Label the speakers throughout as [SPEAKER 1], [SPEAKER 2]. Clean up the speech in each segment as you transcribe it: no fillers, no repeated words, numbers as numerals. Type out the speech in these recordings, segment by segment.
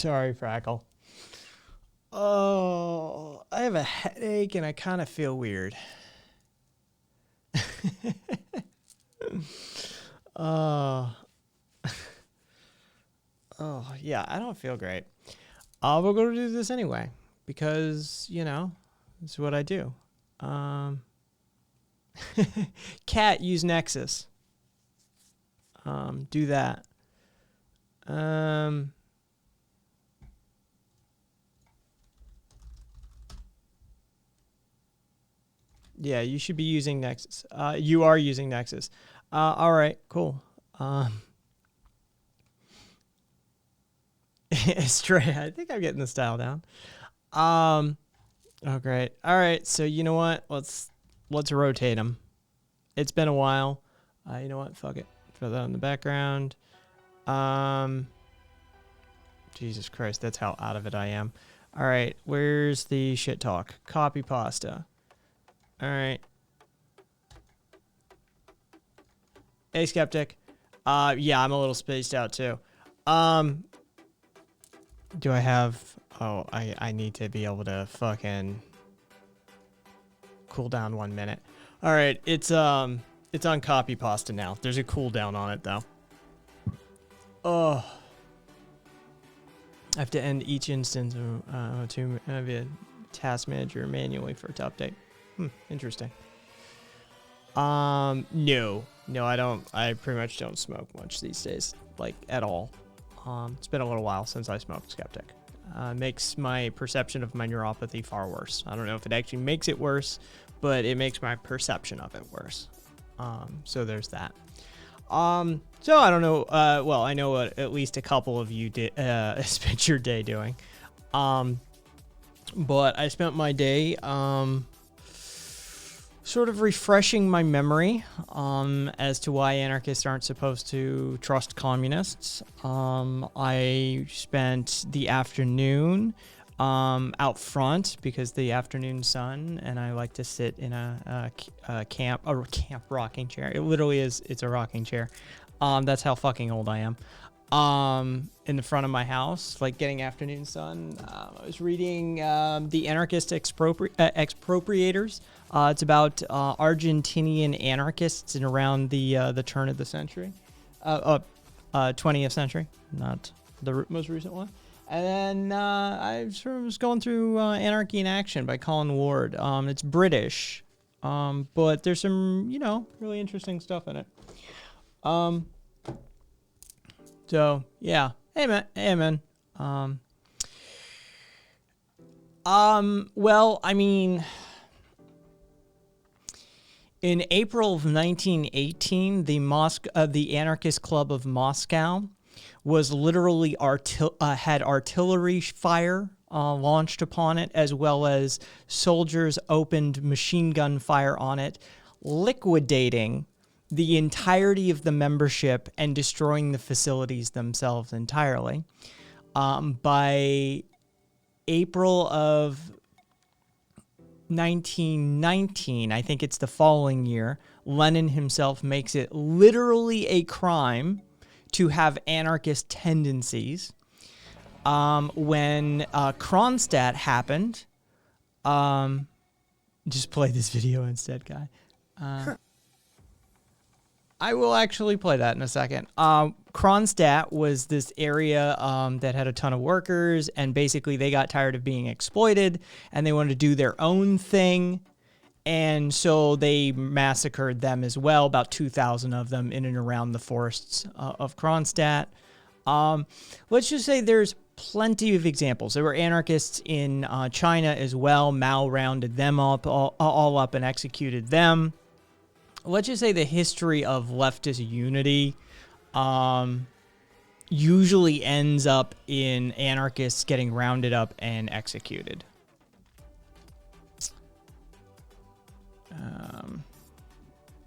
[SPEAKER 1] Sorry, Frackle. Oh, I have a headache and I kind of feel weird. uh, oh, yeah, I don't feel great. We're going to do this anyway because, you know, it's what I do. Cat, use Nexus. Do that. Yeah, you should be using Nexus. You are using Nexus. All right, cool. Stray, I think I'm getting the style down. Oh, great. All right, so you know what? Let's rotate them. It's been a while. You know what? Fuck it. Throw that in the background. Jesus Christ, that's how out of it I am. All right, where's the shit talk? Copy pasta. All right. Hey, Skeptic. Yeah, I'm a little spaced out too. Do I have... Oh, I need to be able to fucking cool down 1 minute. All right, it's on copy pasta now. There's a cooldown on it though. Oh. I have to end each instance to have a task manager manually for it to update. Interesting. No, I don't. I pretty much don't smoke much these days, like at all. It's been a little while since I smoked Skeptic. Makes my perception of my neuropathy far worse. I don't know if it actually makes it worse, but it makes my perception of it worse. So there's that. So I don't know. Well, I know what at least a couple of you did spent your day doing. But I spent my day sort of refreshing my memory as to why anarchists aren't supposed to trust communists. I spent the afternoon out front because the afternoon sun, and I like to sit in a camp rocking chair. It literally is. It's a rocking chair. That's how fucking old I am. In the front of my house, like getting afternoon sun. I was reading The Anarchist Expropriators. It's about Argentinian anarchists in around the turn of the century, 20th century, not the most recent one. And then I sort of was going through Anarchy in Action by Colin Ward. It's British, but there's some, you know, really interesting stuff in it. So yeah, hey man. Well, I mean, in April of 1918, the Anarchist Club of Moscow was literally had artillery fire launched upon it, as well as soldiers opened machine gun fire on it, liquidating the entirety of the membership and destroying the facilities themselves entirely. By April of 1919, I think it's the following year, Lenin himself makes it literally a crime to have anarchist tendencies. When Kronstadt happened, just play this video instead, guy. I will actually play that in a second. Kronstadt was this area that had a ton of workers, and basically they got tired of being exploited, and they wanted to do their own thing, and so they massacred them as well, about 2,000 of them in and around the forests of Kronstadt. Let's just say there's plenty of examples. There were anarchists in China as well. Mao rounded them up, all up and executed them. Let's just say the history of leftist unity usually ends up in anarchists getting rounded up and executed.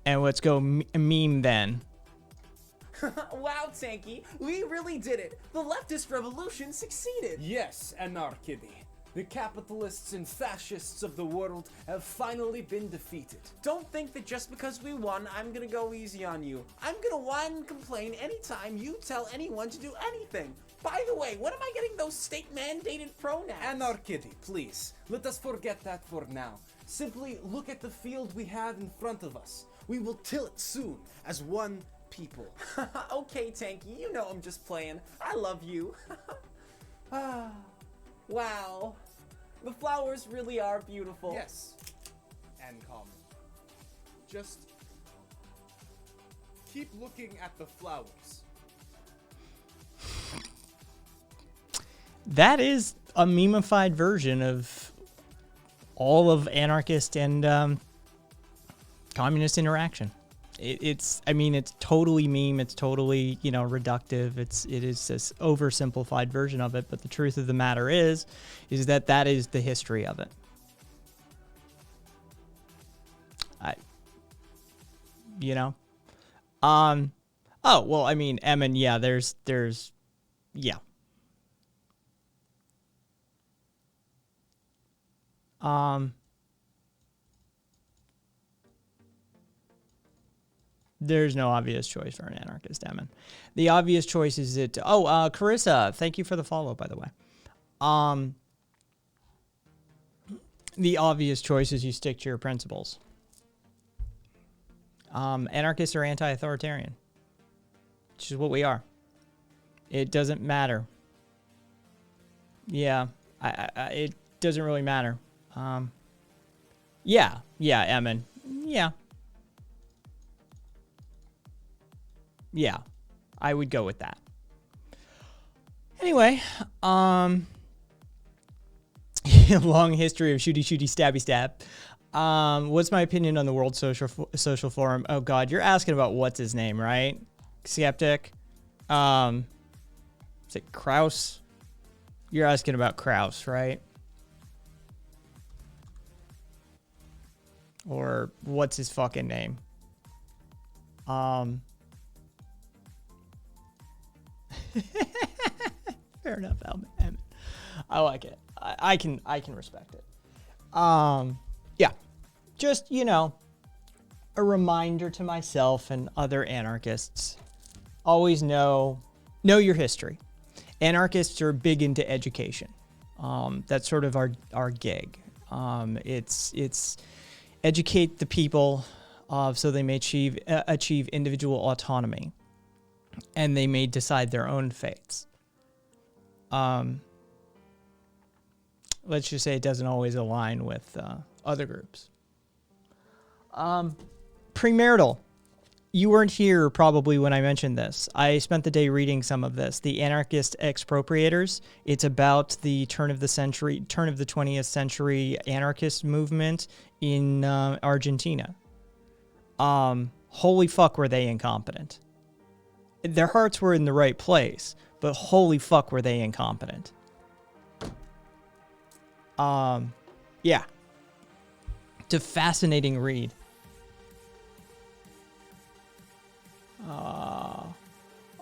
[SPEAKER 1] And let's go meme then.
[SPEAKER 2] Wow, Tanky, we really did it. The leftist revolution succeeded.
[SPEAKER 3] Yes, anarchy. The capitalists and fascists of the world have finally been defeated.
[SPEAKER 2] Don't think that just because we won, I'm gonna go easy on you. I'm gonna whine and complain anytime you tell anyone to do anything. By the way, when am I getting those state-mandated pronouns?
[SPEAKER 3] Anarchy, please. Let us forget that for now. Simply look at the field we have in front of us. We will till it soon as one people.
[SPEAKER 2] Okay, Tanky, you know I'm just playing. I love you. Wow. The flowers really are beautiful.
[SPEAKER 3] Yes. And common. Just keep looking at the flowers.
[SPEAKER 1] That is a memeified version of all of anarchist and communist interaction. It's totally meme. It's totally, reductive. It is this oversimplified version of it. But the truth of the matter is that is the history of it. Oh, well, I mean, Emin, yeah, there's, yeah. There's no obvious choice for an anarchist, Emin. The obvious choice is it. Oh, Carissa, thank you for the follow, by the way. The obvious choice is you stick to your principles. Anarchists are anti-authoritarian, which is what we are. It doesn't matter. Yeah, it doesn't really matter. Yeah, Emin. Yeah, I would go with that. Anyway, long history of shooty, stabby, stab. What's my opinion on the World Social Forum? Oh God, you're asking about what's his name, right? Skeptic. Is it Kraus? You're asking about Kraus, right? Or what's his fucking name? Fair enough, Emin. I like it. I can respect it. Yeah. Just, a reminder to myself and other anarchists. Always know your history. Anarchists are big into education. That's sort of our gig. It's educate the people so they may achieve individual autonomy. And they may decide their own fates. Let's just say it doesn't always align with other groups. Premarital. You weren't here probably when I mentioned this. I spent the day reading some of this. The Anarchist Expropriators. It's about the turn of the 20th century anarchist movement in Argentina. Holy fuck, were they incompetent. Their hearts were in the right place, but holy fuck, were they incompetent. Yeah. It's a fascinating read.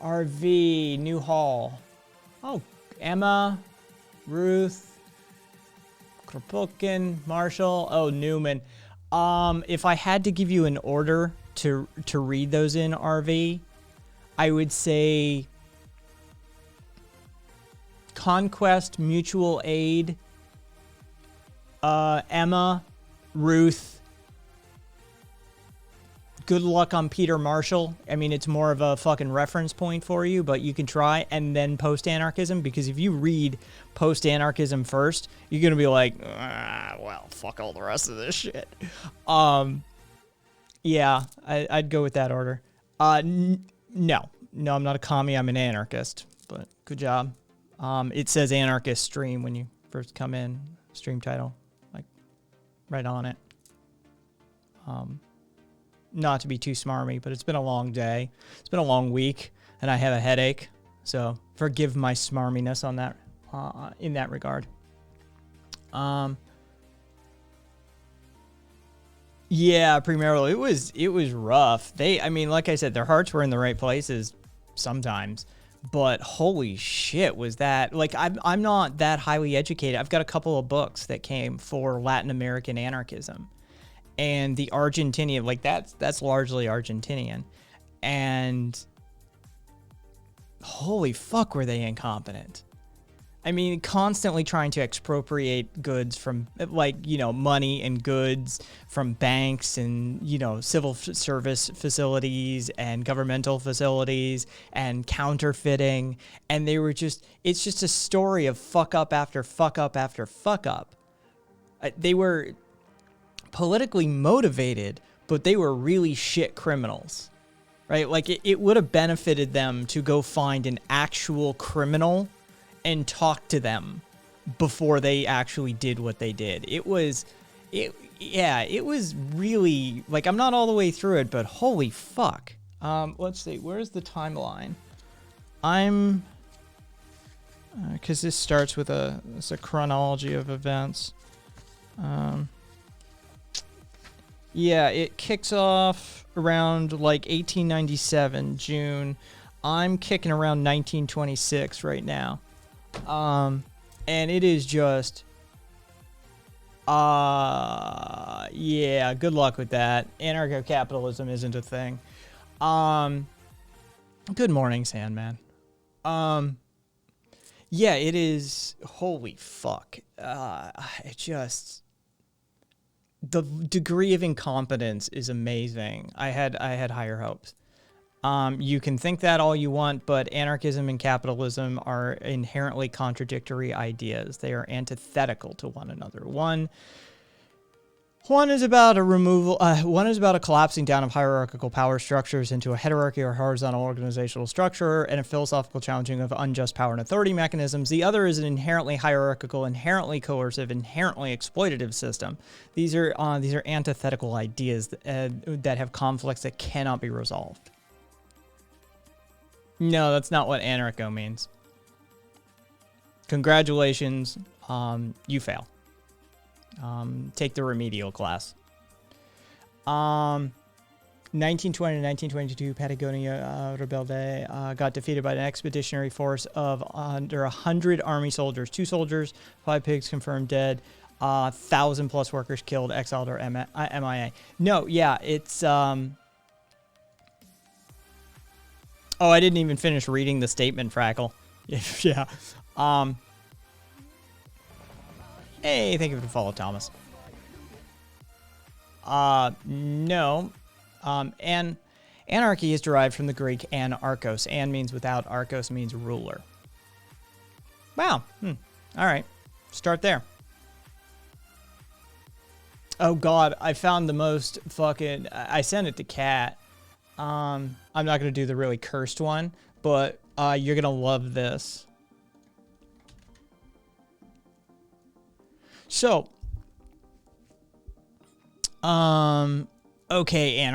[SPEAKER 1] RV, Newhall. Oh, Emma, Ruth, Kropotkin, Marshall. Oh, Newman. If I had to give you an order to read those in, RV, I would say Conquest, Mutual Aid, Emma, Ruth. Good luck on Peter Marshall. I mean, it's more of a fucking reference point for you, but you can try. And then post-anarchism, because if you read post-anarchism first, you're going to be like, well, fuck all the rest of this shit. Yeah, I'd go with that order. No, I'm not a commie. I'm an anarchist, but good job. It says anarchist stream when you first come in, stream title, like right on it. Not to be too smarmy, but it's been a long day. It's been a long week, and I have a headache. So forgive my smarminess on that, in that regard. Yeah, premarital. It was rough. Like I said, their hearts were in the right places sometimes, But holy shit, was that like I'm not that highly educated. I've got a couple of books that came for Latin American anarchism, and the Argentinian, like that's largely Argentinian, and holy fuck, were they incompetent. I mean, constantly trying to expropriate goods from, like, you know, money and goods from banks and, you know, civil service facilities and governmental facilities and counterfeiting. And they were just, it's just a story of fuck up after fuck up after fuck up. They were politically motivated, but they were really shit criminals, right? Like, it would have benefited them to go find an actual criminal and talk to them before they actually did what they did. It was really, like, I'm not all the way through it, but holy fuck. Let's see, where's the timeline? I'm, because this starts with it's a chronology of events. Yeah, it kicks off around like 1897, June. I'm kicking around 1926 right now. And it is just, yeah, good luck with that. Anarcho-capitalism isn't a thing. Good morning, Sandman. Yeah, it is, holy fuck. It just, the degree of incompetence is amazing. I had higher hopes. You can think that all you want, but anarchism and capitalism are inherently contradictory ideas. They are antithetical to one another. One is about a removal. One is about a collapsing down of hierarchical power structures into a hierarchy or horizontal organizational structure, and a philosophical challenging of unjust power and authority mechanisms. The other is an inherently hierarchical, inherently coercive, inherently exploitative system. These are antithetical ideas that have conflicts that cannot be resolved. No, that's not what anarcho means. Congratulations, you fail. Take the remedial class. 1920 to 1922, Patagonia Rebelde got defeated by an expeditionary force of under 100 army soldiers. 2 soldiers, 5 pigs confirmed dead, 1,000 plus workers killed, exiled, or MIA. No, yeah, it's... Oh, I didn't even finish reading the statement, Frackle. Yeah. Hey, thank you for the follow, Thomas. No. And anarchy is derived from the Greek anarchos. An means without, archos means ruler. Wow. All right. Start there. Oh, God. I found the most fucking... I sent it to Kat. I'm not going to do the really cursed one, but you're going to love this. So, okay,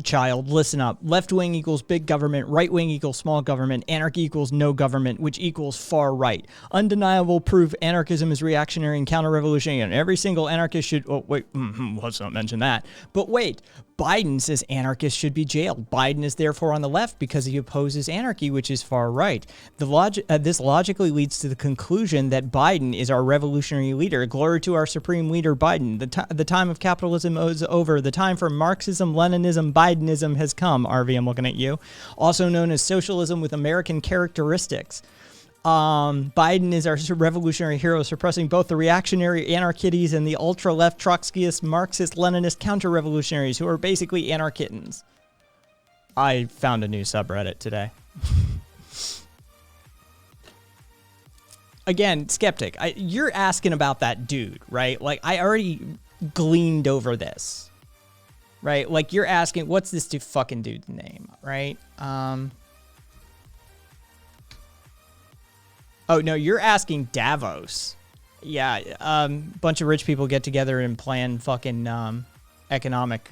[SPEAKER 1] child, listen up. Left wing equals big government, right wing equals small government, anarchy equals no government, which equals far right. Undeniable proof anarchism is reactionary and counter-revolutionary, and every single anarchist should... Oh, wait, let's not mention that. But wait, Biden says anarchists should be jailed. Biden is therefore on the left because he opposes anarchy, which is far right. This logically leads to the conclusion that Biden is our revolutionary leader. Glory to our supreme leader, Biden. The time of capitalism is over. The time for Marxism, Leninism, Bidenism has come. RV, I'm looking at you. Also known as socialism with American characteristics. Biden is our revolutionary hero, suppressing both the reactionary anarchists and the ultra-left Trotskyist, Marxist, Leninist counter-revolutionaries who are basically anarchittans. I found a new subreddit today. Again, skeptic. You're asking about that dude, right? Like, I already gleaned over this, right? Like, you're asking, what's this fucking dude's name, right? Oh, no, you're asking Davos. Yeah, bunch of rich people get together and plan fucking economic...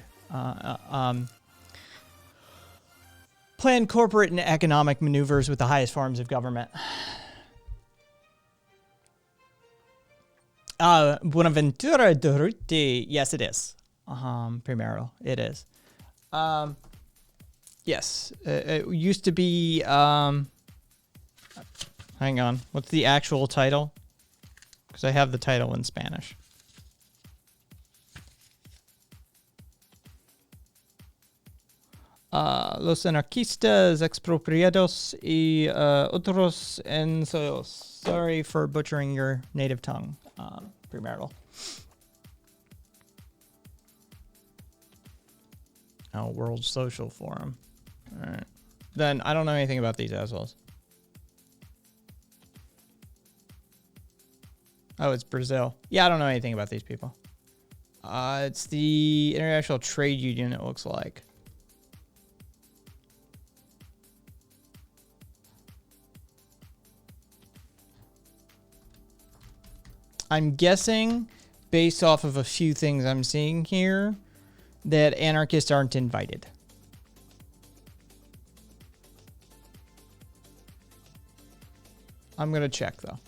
[SPEAKER 1] plan corporate and economic maneuvers with the highest forms of government. Buenaventura Durruti. Yes, it is. Primero, it is. Yes, it used to be... Hang on. What's the actual title? Because I have the title in Spanish. Los anarquistas expropiados y otros ensayos. Sorry for butchering your native tongue, premarital. Oh, World Social Forum. All right. Then I don't know anything about these assholes. Oh, it's Brazil. Yeah, I don't know anything about these people. It's the International Trade Union, it looks like. I'm guessing, based off of a few things I'm seeing here, that anarchists aren't invited. I'm gonna check, though.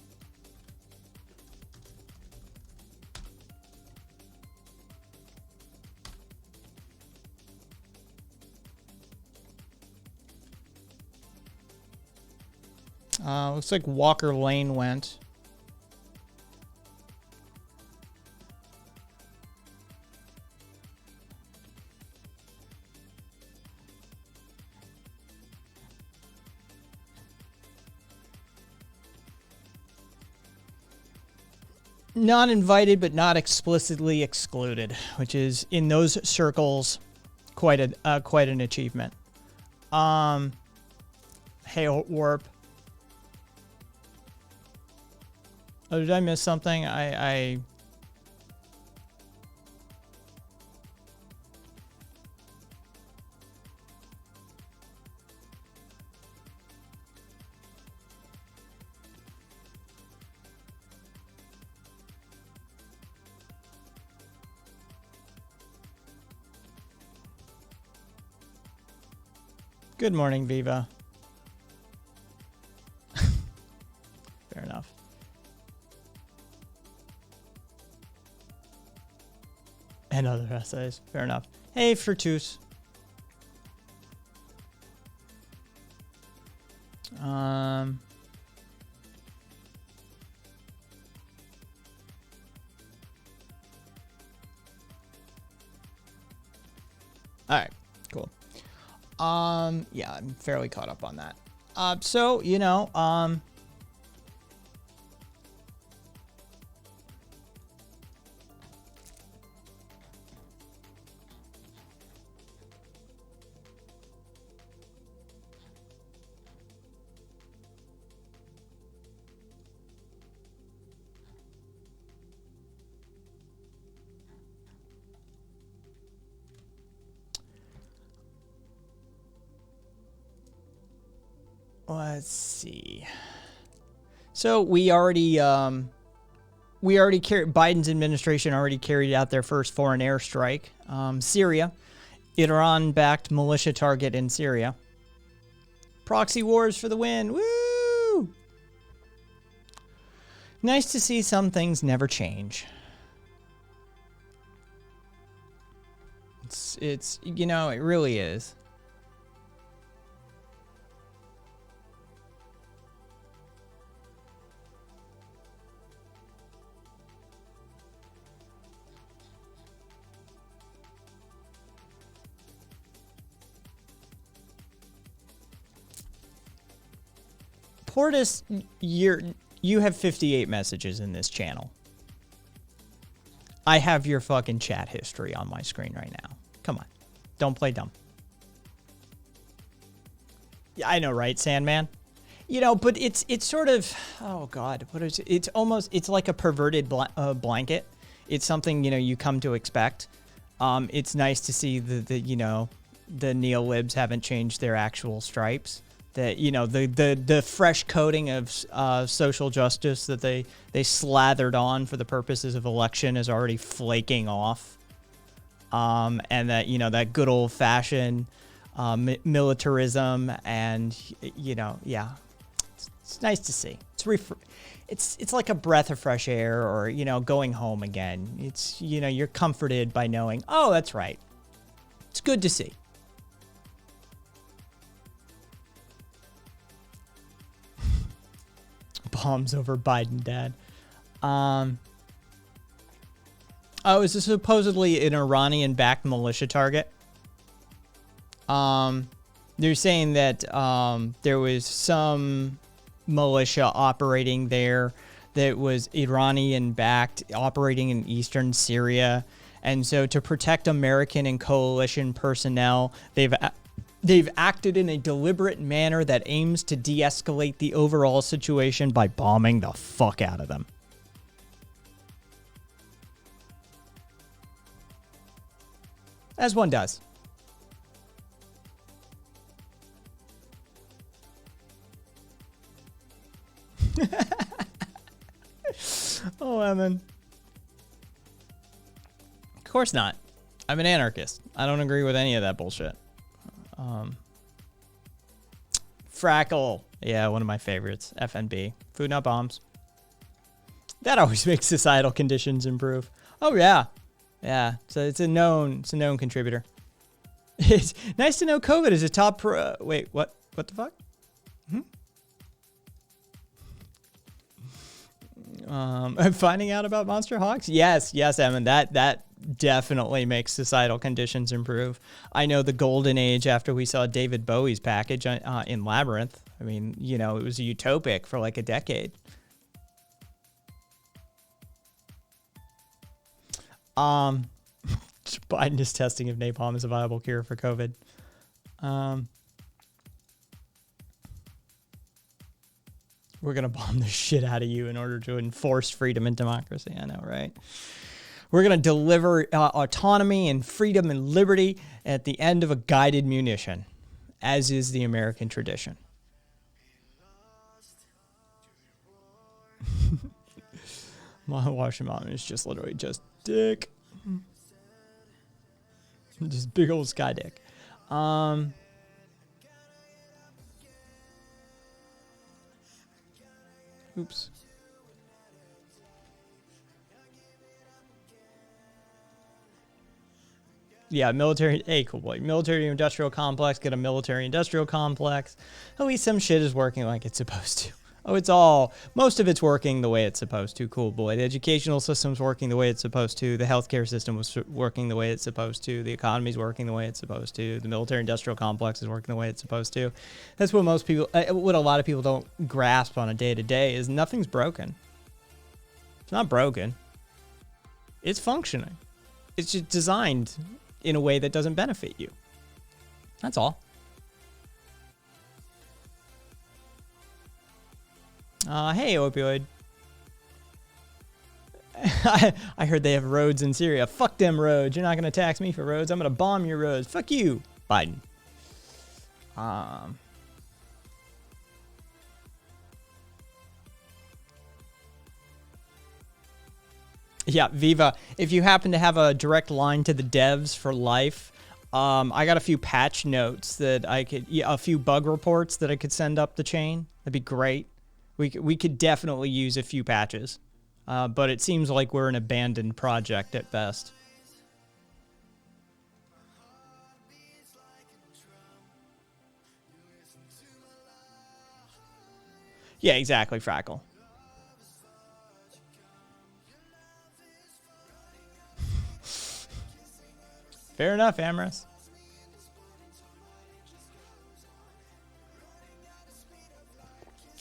[SPEAKER 1] Looks like Walker Lane went. Not invited, but not explicitly excluded, which is in those circles quite an achievement. Hey, Warp. Oh, did I miss something? Good morning, Viva. Fair enough. And other essays. Fair enough. Hey, Fertus. All right, cool. Yeah, I'm fairly caught up on that. So, you know, let's see. So we already Biden's administration already carried out their first foreign airstrike. Syria, Iran-backed militia target in Syria. Proxy wars for the win. Woo! Nice to see some things never change. It's you know, it really is. Portis, you have 58 messages in this channel. I have your fucking chat history on my screen right now. Come on. Don't play dumb. Yeah, I know, right, Sandman? You know, but it's sort of, oh God, what is it? It's almost, it's like a perverted blanket. It's something, you know, you come to expect. It's nice to see the you know, the neolibs haven't changed their actual stripes. That, you know, the fresh coating of social justice that they slathered on for the purposes of election is already flaking off. And that, you know, that good old fashioned militarism and, you know, yeah, it's nice to see. It's like a breath of fresh air, or, you know, going home again. It's, you know, you're comforted by knowing, oh, that's right. It's good to see. bombs over Biden, Dad. Oh, is this supposedly an Iranian-backed militia target? They're saying that there was some militia operating there that was Iranian-backed, operating in eastern Syria. And so to protect American and coalition personnel, they've acted in a deliberate manner that aims to de-escalate the overall situation by bombing the fuck out of them. As one does. Oh, Evan. Of course not. I'm an anarchist. I don't agree with any of that bullshit. Frackle. Yeah, one of my favorites. FNB. Food Not Bombs. That always makes societal conditions improve. Oh, yeah. Yeah. So it's a known contributor. It's nice to know COVID is a top wait, what the fuck? Finding out about Monster Hawks? Yes, Evan. That definitely makes societal conditions improve. I know the golden age after we saw David Bowie's package in Labyrinth. I mean, you know, it was utopic for like a decade. Biden is testing if napalm is a viable cure for COVID. We're going to bomb the shit out of you in order to enforce freedom and democracy. I know, right? We're going to deliver autonomy and freedom and liberty at the end of a guided munition, as is the American tradition. My Washington Mountain is just literally just dick. Just big old sky dick. Oops. Yeah, military. Hey, cool boy. Military industrial complex. Get a military industrial complex. At least some shit is working like it's supposed to. Oh, most of it's working the way it's supposed to. Cool boy. The educational system's working the way it's supposed to. The healthcare system was working the way it's supposed to. The economy's working the way it's supposed to. The military industrial complex is working the way it's supposed to. That's what what a lot of people don't grasp on a day-to-day is nothing's broken. It's not broken. It's functioning. It's just designed in a way that doesn't benefit you. That's all. Hey, opioid. I heard they have roads in Syria. Fuck them roads. You're not going to tax me for roads. I'm going to bomb your roads. Fuck you, Biden. Yeah, Viva. If you happen to have a direct line to the devs for life, I got a few patch notes that a few bug reports that I could send up the chain. That'd be great. We could definitely use a few patches, but it seems like we're an abandoned project at best. Yeah, exactly, Frackle. Fair enough, Amorous.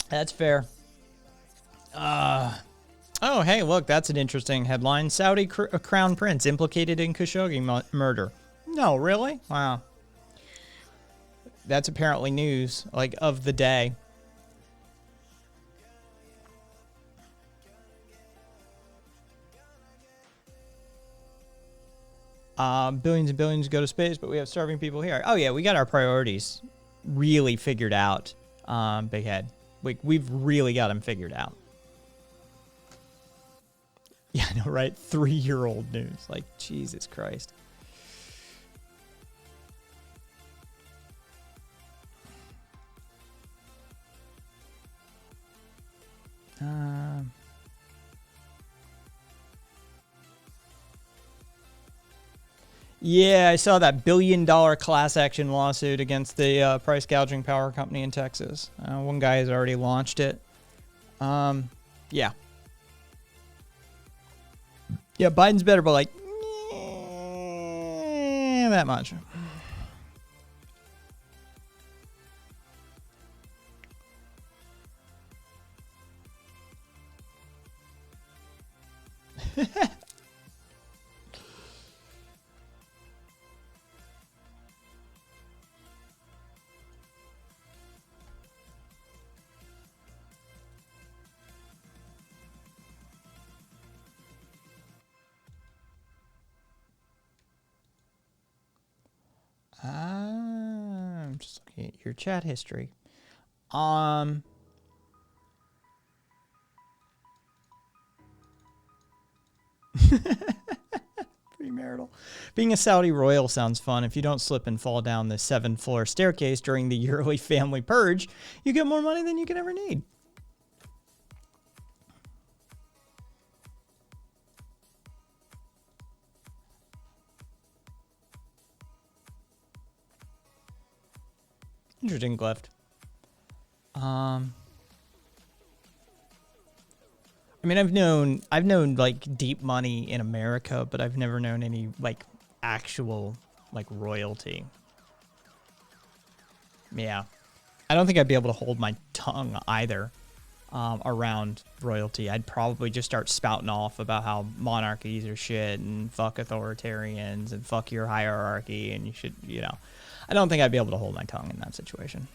[SPEAKER 1] That's fair. Oh, hey, look, that's an interesting headline. Saudi crown prince implicated in Khashoggi murder. No, really? Wow. That's apparently news, like, of the day. Billions and billions go to space, but we have starving people here. Oh, yeah, we got our priorities really figured out, Big Head. We've really got them figured out. Yeah, I know, right? 3-year-old news. Like, Jesus Christ. Yeah, I saw that $1 billion class action lawsuit against the price gouging power company in Texas. One guy has already launched it. Yeah. Yeah, Biden's better, but like that much. I'm just looking at your chat history. Premarital. Being a Saudi royal sounds fun. If you don't slip and fall down the 7th-floor staircase during the yearly family purge, you get more money than you could ever need. Interesting, Glyph. I mean, I've known like deep money in America, but I've never known any like actual like royalty. Yeah, I don't think I'd be able to hold my tongue either around royalty. I'd probably just start spouting off about how monarchies are shit and fuck authoritarians and fuck your hierarchy and you should, you know. I don't think I'd be able to hold my tongue in that situation.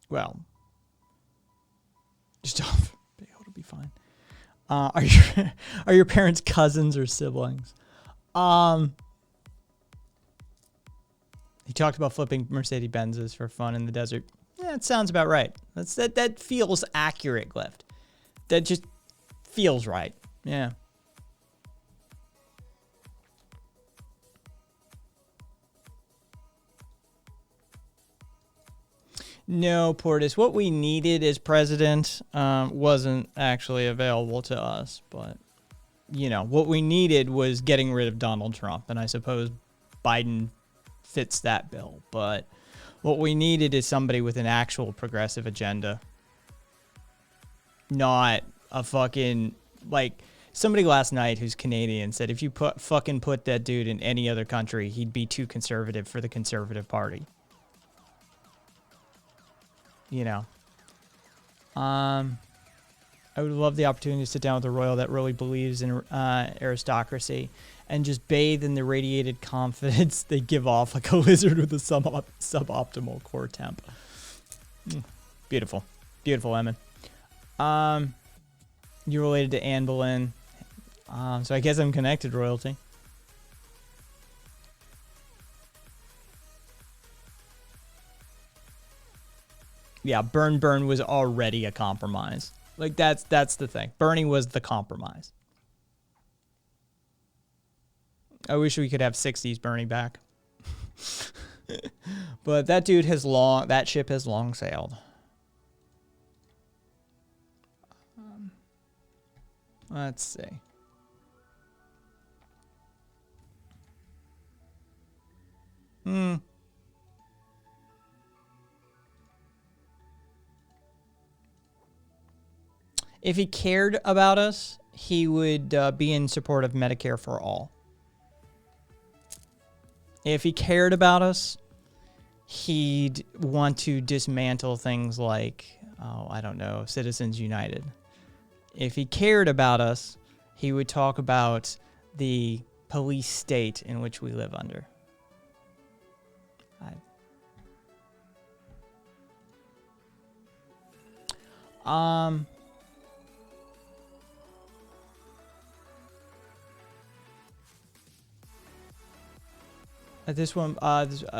[SPEAKER 1] Well, just it'll be fine. Are your parents cousins or siblings? He talked about flipping Mercedes Benzes for fun in the desert. Yeah, it sounds about right. That feels accurate, Glyph. That just feels right. Yeah. No, Portis. What we needed as president wasn't actually available to us. But, you know, what we needed was getting rid of Donald Trump. And I suppose Biden fits that bill. But what we needed is somebody with an actual progressive agenda. Not a fucking, like, somebody last night who's Canadian said if you put that dude in any other country, he'd be too conservative for the Conservative Party. You know, I would love the opportunity to sit down with a royal that really believes in aristocracy and just bathe in the radiated confidence they give off like a lizard with a suboptimal core temp. Beautiful. Beautiful, Emin. You're related to Anne Boleyn. So I guess I'm connected, royalty. Yeah, Burn was already a compromise. Like, that's the thing. Bernie was the compromise. I wish we could have 60s Bernie back. But that dude that ship has long sailed. Let's see. If he cared about us, he would be in support of Medicare for all. If he cared about us, he'd want to dismantle things like, I don't know, Citizens United. If he cared about us, he would talk about the police state in which we live under. At this one,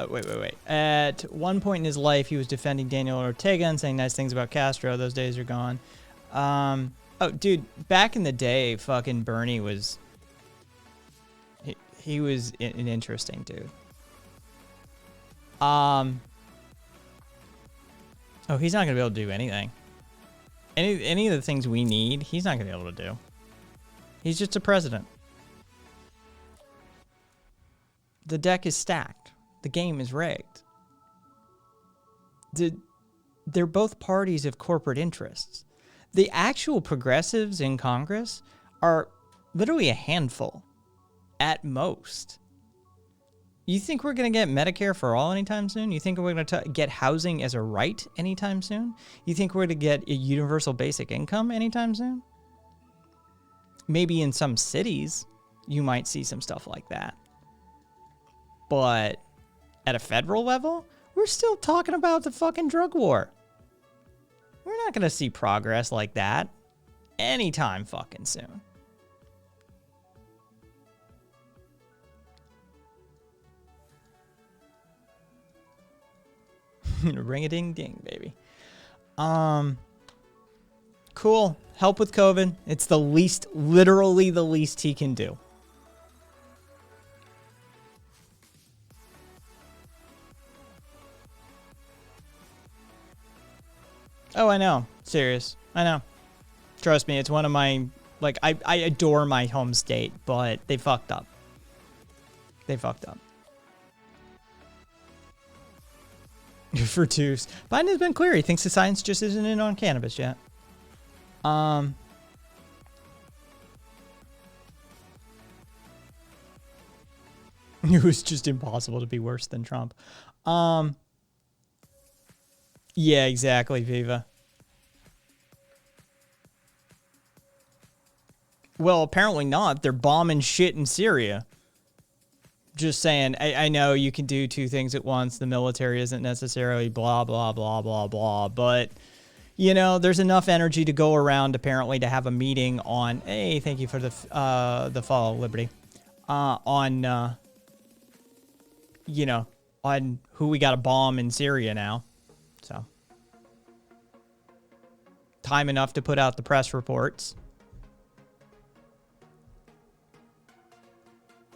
[SPEAKER 1] wait. At one point in his life, he was defending Daniel Ortega and saying nice things about Castro. Those days are gone. Oh, dude, back in the day, fucking Bernie was... He was an interesting dude. Oh, he's not gonna be able to do anything. Any of the things we need, he's not gonna be able to do. He's just a president. The deck is stacked. The game is rigged. They're both parties of corporate interests. The actual progressives in Congress are literally a handful, at most. You think we're going to get Medicare for all anytime soon? You think we're going to get housing as a right anytime soon? You think we're going to get a universal basic income anytime soon? Maybe in some cities, you might see some stuff like that. But at a federal level, we're still talking about the fucking drug war. We're not going to see progress like that anytime fucking soon. Ring-a-ding-ding, baby. Cool. Help with COVID. It's the least, literally the least he can do. Oh, I know. Serious. I know. Trust me, it's one of my, like, I adore my home state, but they fucked up. They fucked up. For twos. Biden has been clear. He thinks the science just isn't in on cannabis yet. It was just impossible to be worse than Trump. Yeah, exactly, Viva. Well, apparently not. They're bombing shit in Syria. Just saying, I know you can do two things at once. The military isn't necessarily blah, blah, blah, blah, blah. But, you know, there's enough energy to go around, apparently, to have a meeting on, hey, thank you for the follow, Liberty. You know, on who we got to bomb in Syria now. So, time enough to put out the press reports.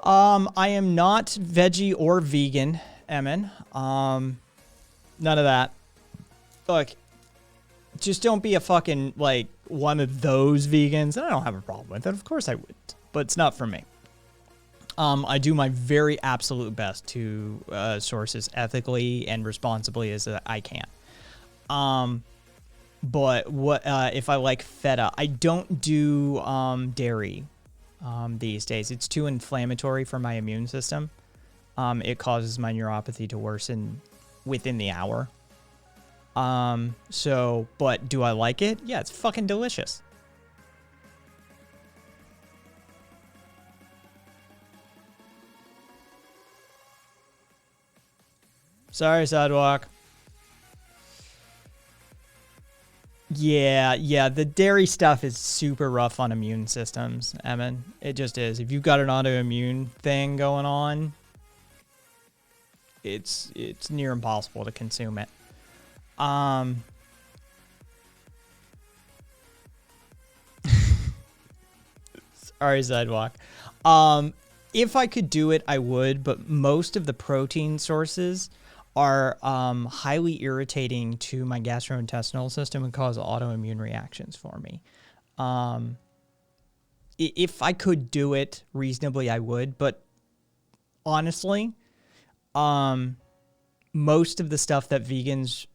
[SPEAKER 1] I am not veggie or vegan, Emin. None of that. Look, just don't be a fucking, like, one of those vegans. And I don't have a problem with it. Of course I would. But it's not for me. I do my very absolute best to source as ethically and responsibly as I can. But what if I like feta? I don't do dairy these days. It's too inflammatory for my immune system. It causes my neuropathy to worsen within the hour. So, but do I like it? Yeah, it's fucking delicious. Sorry, Sidewalk. Yeah, the dairy stuff is super rough on immune systems, Emin. It just is. If you've got an autoimmune thing going on, it's near impossible to consume it. Sorry, Sidewalk. If I could do it, I would, but most of the protein sources are highly irritating to my gastrointestinal system and cause autoimmune reactions for me. If I could do it reasonably, I would, but honestly, most of the stuff that vegans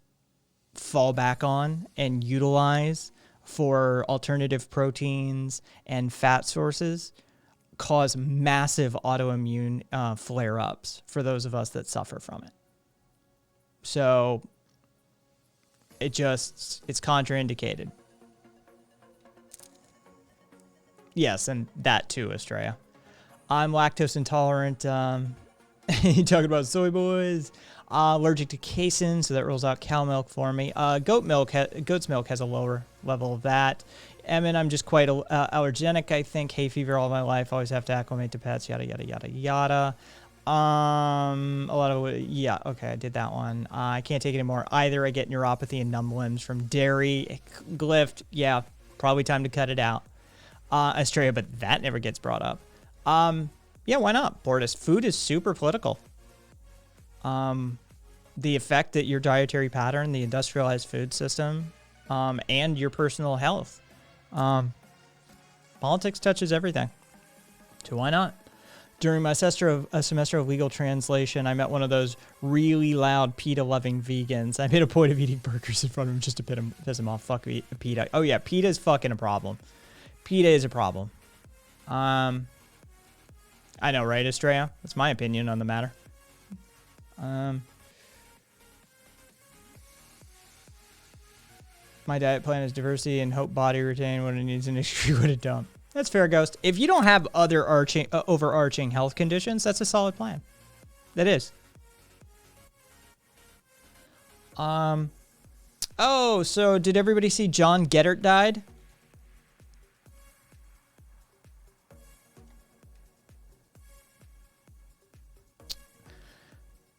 [SPEAKER 1] fall back on and utilize for alternative proteins and fat sources cause massive autoimmune flare-ups for those of us that suffer from it. So it's contraindicated. Yes, and that too, Estrella. I'm lactose intolerant. You talking about soy boys? Allergic to casein, so that rules out cow milk for me. Goat's milk has a lower level of that. And I'm just quite allergenic, I think. Hay fever all my life. Always have to acclimate to pets. Yada yada yada yada. A lot of, yeah, okay, I did that one. I can't take it anymore either. I get neuropathy and numb limbs from dairy. Glyph, yeah, probably time to cut it out. Australia, but that never gets brought up. Yeah, why not? Bortus, food is super political. the effect that your dietary pattern, the industrialized food system, and your personal health. Politics touches everything. So why not? During my semester of legal translation, I met one of those really loud PETA-loving vegans. I made a point of eating burgers in front of him just to piss him off. Fuck PETA. Oh yeah, PETA is fucking a problem. PETA is a problem. I know, right, Estrella? That's my opinion on the matter. My diet plan is diversity and hope body retain what it needs and excrete what it don't. That's fair, Ghost. If you don't have other overarching health conditions, that's a solid plan. That is. Oh, so did everybody see John Geddert died?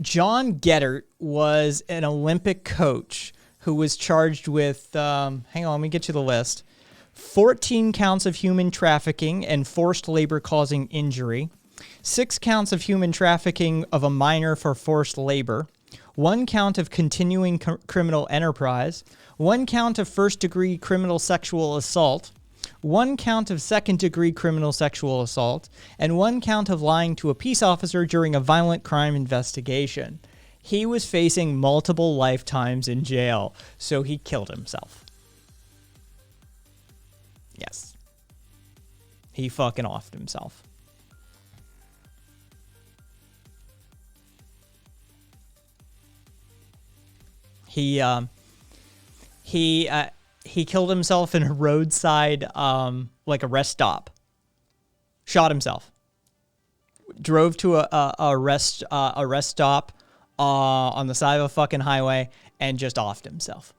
[SPEAKER 1] John Geddert was an Olympic coach who was charged with, hang on, let me get you the list. 14 counts of human trafficking and forced labor causing injury, 6 counts of human trafficking of a minor for forced labor, 1 count of continuing criminal enterprise, 1 count of first-degree criminal sexual assault, 1 count of second-degree criminal sexual assault, and 1 count of lying to a peace officer during a violent crime investigation. He was facing multiple lifetimes in jail, so he killed himself. Yes. He fucking offed himself. He killed himself in a roadside, like a rest stop. Shot himself. Drove to a rest stop on the side of a fucking highway and just offed himself.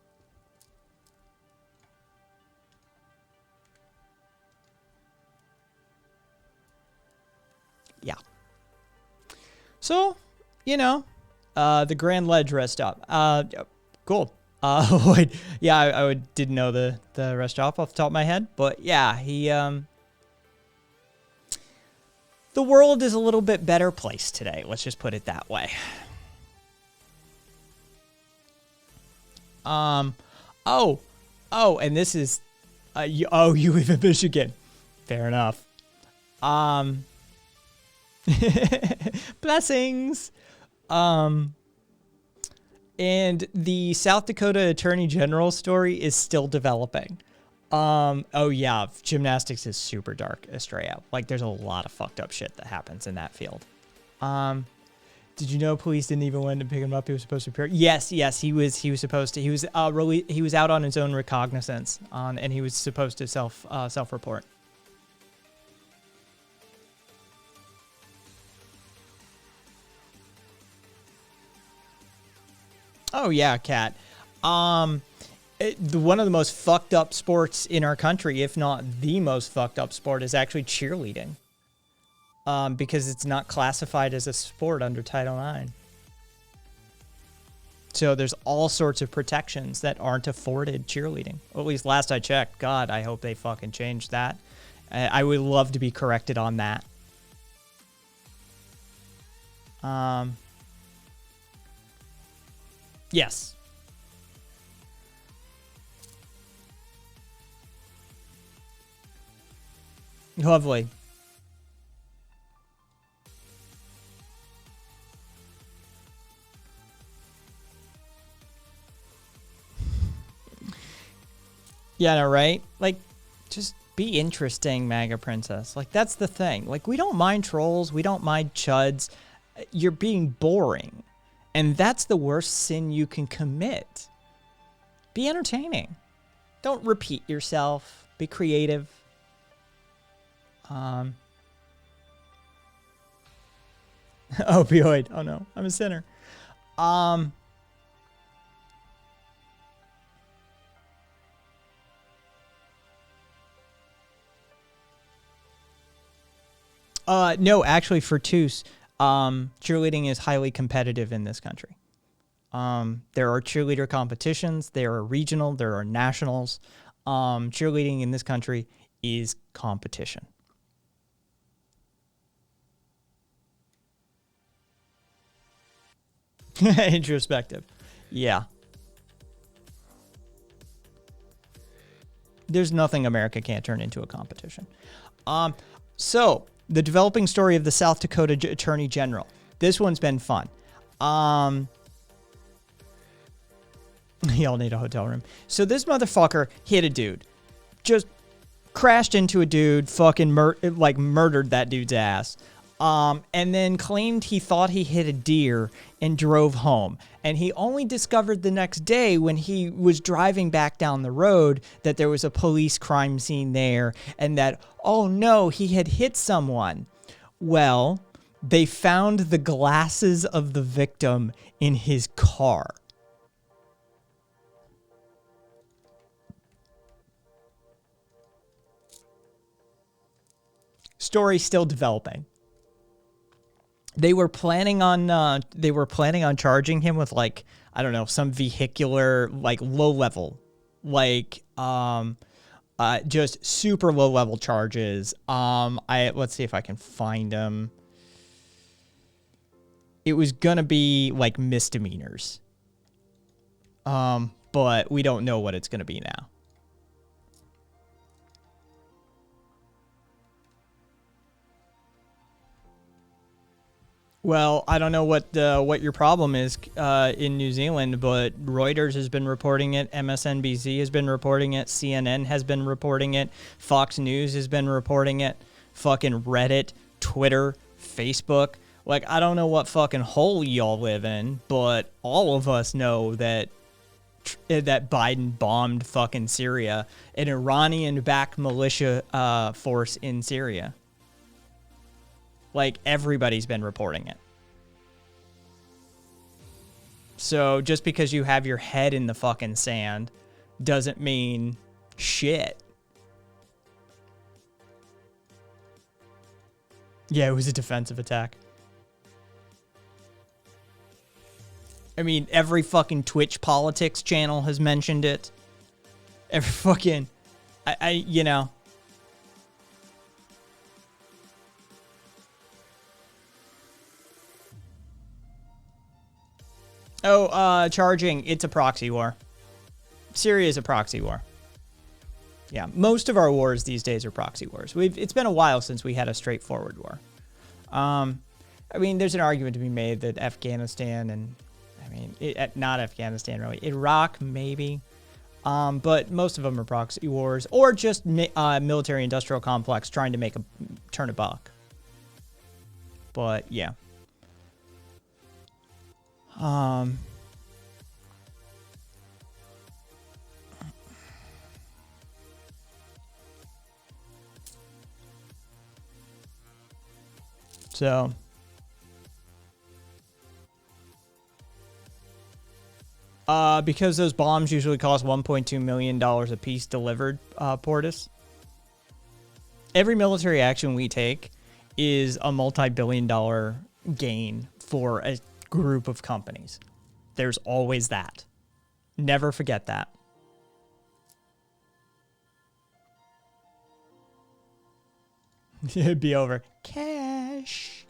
[SPEAKER 1] Yeah. So, you know, the Grand Ledge rest stop. Cool. Yeah, I didn't know the rest stop off the top of my head, but yeah, he the world is a little bit better place today. Let's just put it that way. And this is, you live in Michigan. Fair enough. Blessings. And the South Dakota Attorney General story is still developing. Oh yeah, gymnastics is super dark, Estrella. Like, there's a lot of fucked up shit that happens in that field. Did you know police didn't even want to pick him up? He was supposed to appear. Yes, he was supposed to. He was out on his own recognizance, and he was supposed to self-report. Oh yeah, Kat. One of the most fucked up sports in our country, if not the most fucked up sport, is actually cheerleading. Because it's not classified as a sport under Title IX. So there's all sorts of protections that aren't afforded cheerleading. Well, at least last I checked. God, I hope they fucking change that. I would love to be corrected on that. Yes. Lovely. Yeah, no, right? Like, just be interesting, MAGA Princess. Like, that's the thing. Like, we don't mind trolls. We don't mind chuds. You're being boring. And that's the worst sin you can commit. Be entertaining. Don't repeat yourself. Be creative. Opioid. Oh no, I'm a sinner. No, actually, for Toos, cheerleading is highly competitive in this country. There are cheerleader competitions. There are regional. There are nationals. Cheerleading in this country is competition. Introspective. Yeah. There's nothing America can't turn into a competition. So, the developing story of the South Dakota Attorney General. This one's been fun. Y'all need a hotel room. So this motherfucker hit a dude. Just crashed into a dude, fucking murdered that dude's ass. And then claimed he thought he hit a deer and drove home. And he only discovered the next day when he was driving back down the road that there was a police crime scene there and that, oh no, he had hit someone. Well, they found the glasses of the victim in his car. Story still developing. They were planning on charging him with, like, I don't know, some vehicular, like, low level, like just super low level charges. Let's see if I can find them. It was gonna be like misdemeanors. But we don't know what it's gonna be now. Well, I don't know what your problem is in New Zealand, but Reuters has been reporting it, MSNBC has been reporting it, CNN has been reporting it, Fox News has been reporting it, fucking Reddit, Twitter, Facebook. Like, I don't know what fucking hole y'all live in, but all of us know that Biden bombed fucking Syria, an Iranian-backed militia force in Syria. Like, everybody's been reporting it. So just because you have your head in the fucking sand doesn't mean shit. Yeah, it was a defensive attack. I mean, every fucking Twitch politics channel has mentioned it. Every fucking... you know... Oh, charging. It's a proxy war. Syria is a proxy war. Yeah, most of our wars these days are proxy wars. It's been a while since we had a straightforward war. I mean, there's an argument to be made that Afghanistan and, I mean, not Afghanistan really, Iraq maybe, but most of them are proxy wars or just military-industrial complex trying to turn a buck. But yeah. So because those bombs usually cost $1.2 million a piece delivered, Portis, every military action we take is a multi-billion-dollar gain for a group of companies. There's always that. Never forget that. It'd be over. Cash.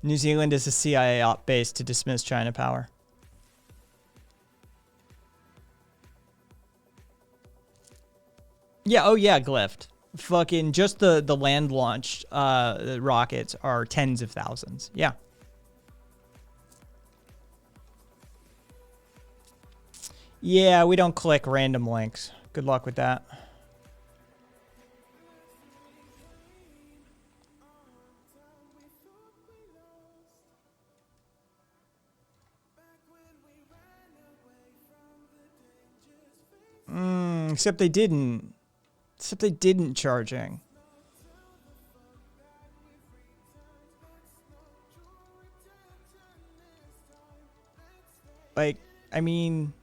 [SPEAKER 1] New Zealand is a CIA op base to dismiss China power. Yeah, oh yeah, Glyph. Fucking just the land launched rockets are tens of thousands. Yeah. Yeah, we don't click random links. Good luck with that. Except they didn't. Except they didn't charging. Like, I mean,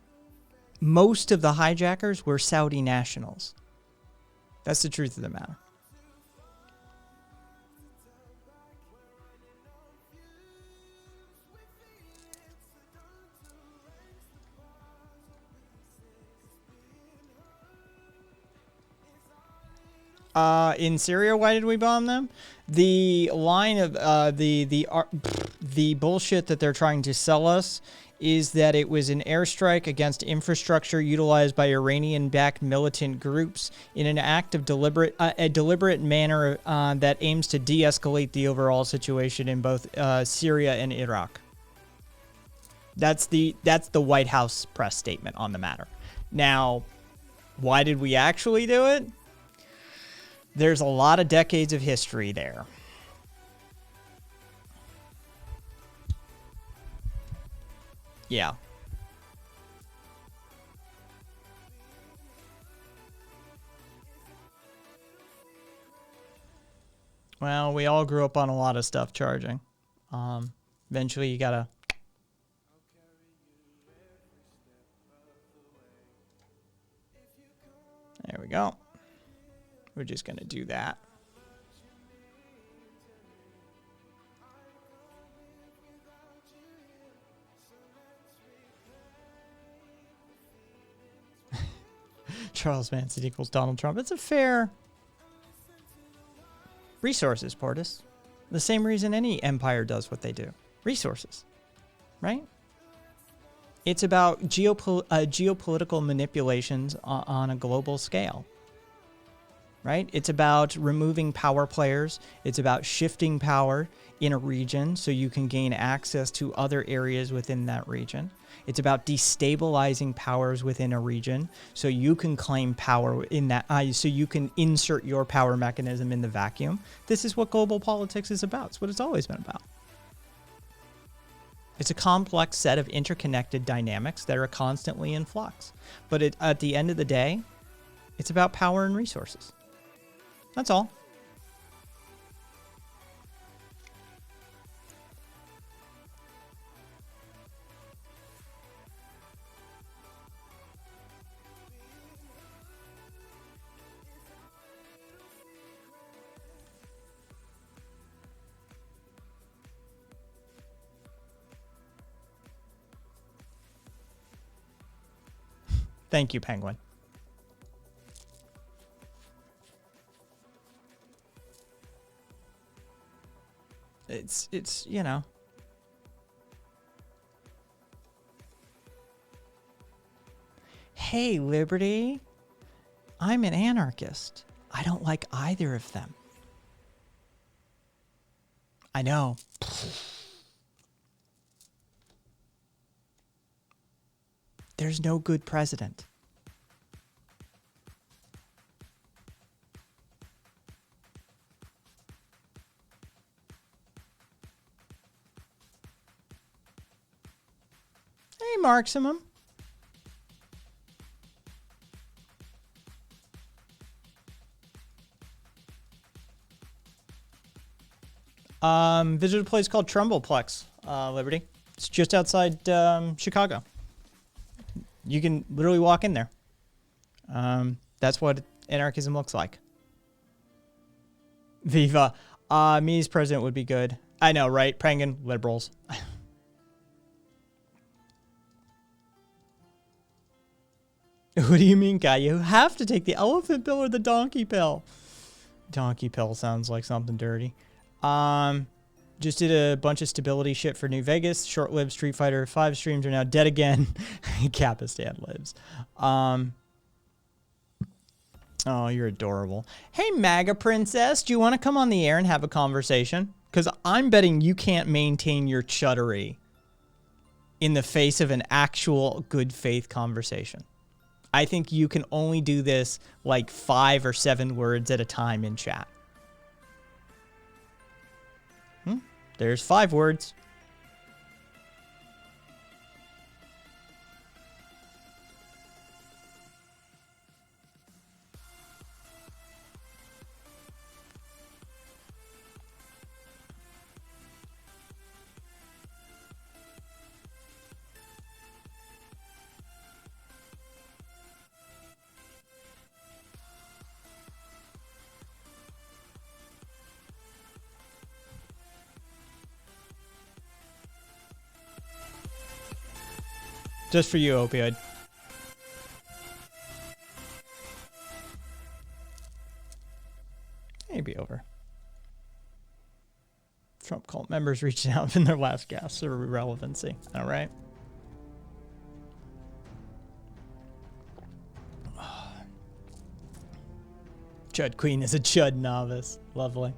[SPEAKER 1] most of the hijackers were Saudi nationals. That's the truth of the matter. In Syria, why did we bomb them? The line of the bullshit that they're trying to sell us is that it was an airstrike against infrastructure utilized by Iranian-backed militant groups in an act of a deliberate manner that aims to de-escalate the overall situation in both Syria and Iraq. That's the White House press statement on the matter. Now, why did we actually do it? There's a lot of decades of history there. Yeah. Well, we all grew up on a lot of stuff charging. Eventually you gotta... There we go. We're just gonna do that. Charles Manson equals Donald Trump. It's a fair... Resources, Portis. The same reason any empire does what they do. Resources. Right? It's about geopolitical manipulations on a global scale. Right? It's about removing power players. It's about shifting power in a region so you can gain access to other areas within that region. It's about destabilizing powers within a region so you can claim power in that, so you can insert your power mechanism in the vacuum. This is what global politics is about. It's what it's always been about. It's a complex set of interconnected dynamics that are constantly in flux. But at the end of the day, it's about power and resources. That's all. Thank you, Penguin. It's you know. Hey, Liberty. I'm an anarchist. I don't like either of them. I know. There's no good president. Hey, Marximum. Visit a place called Trumbleplex, Liberty. It's just outside Chicago. You can literally walk in there. That's what anarchism looks like. Viva. Me as president would be good. I know, right? Penguin, liberals. What do you mean, guy? You have to take the elephant pill or the donkey pill. Donkey pill sounds like something dirty. Just did a bunch of stability shit for New Vegas. Short-lived Street Fighter 5 streams are now dead again. Capistan lives. Oh, you're adorable. Hey, MAGA Princess, do you want to come on the air and have a conversation? Because I'm betting you can't maintain your chuttery in the face of an actual good faith conversation. I think you can only do this like 5 or 7 words at a time in chat. There's 5 words. Just for you, Opioid. Trump cult members reaching out in their last gasp of irrelevancy. All right. Chud Queen is a Chud novice. Lovely.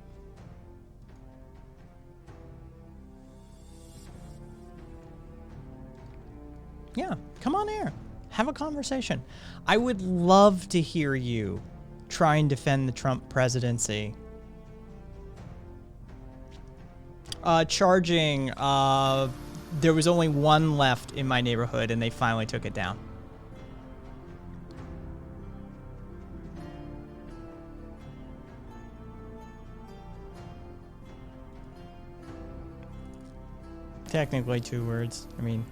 [SPEAKER 1] Yeah, come on here. Have a conversation. I would love to hear you try and defend the Trump presidency. Charging, there was only one left in my neighborhood and they finally took it down. Technically 2 words. I mean,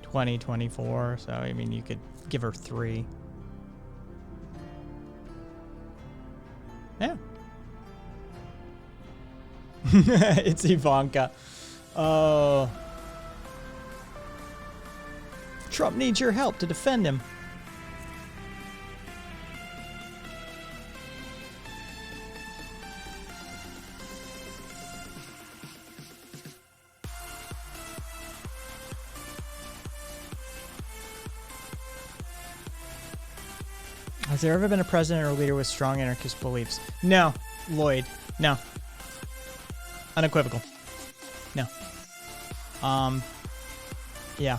[SPEAKER 1] 2024, so I mean, you could give her 3. Yeah. It's Ivanka. Oh. Trump needs your help to defend him. Has there ever been a president or leader with strong anarchist beliefs? No. Lloyd. No. Unequivocal. No. Yeah.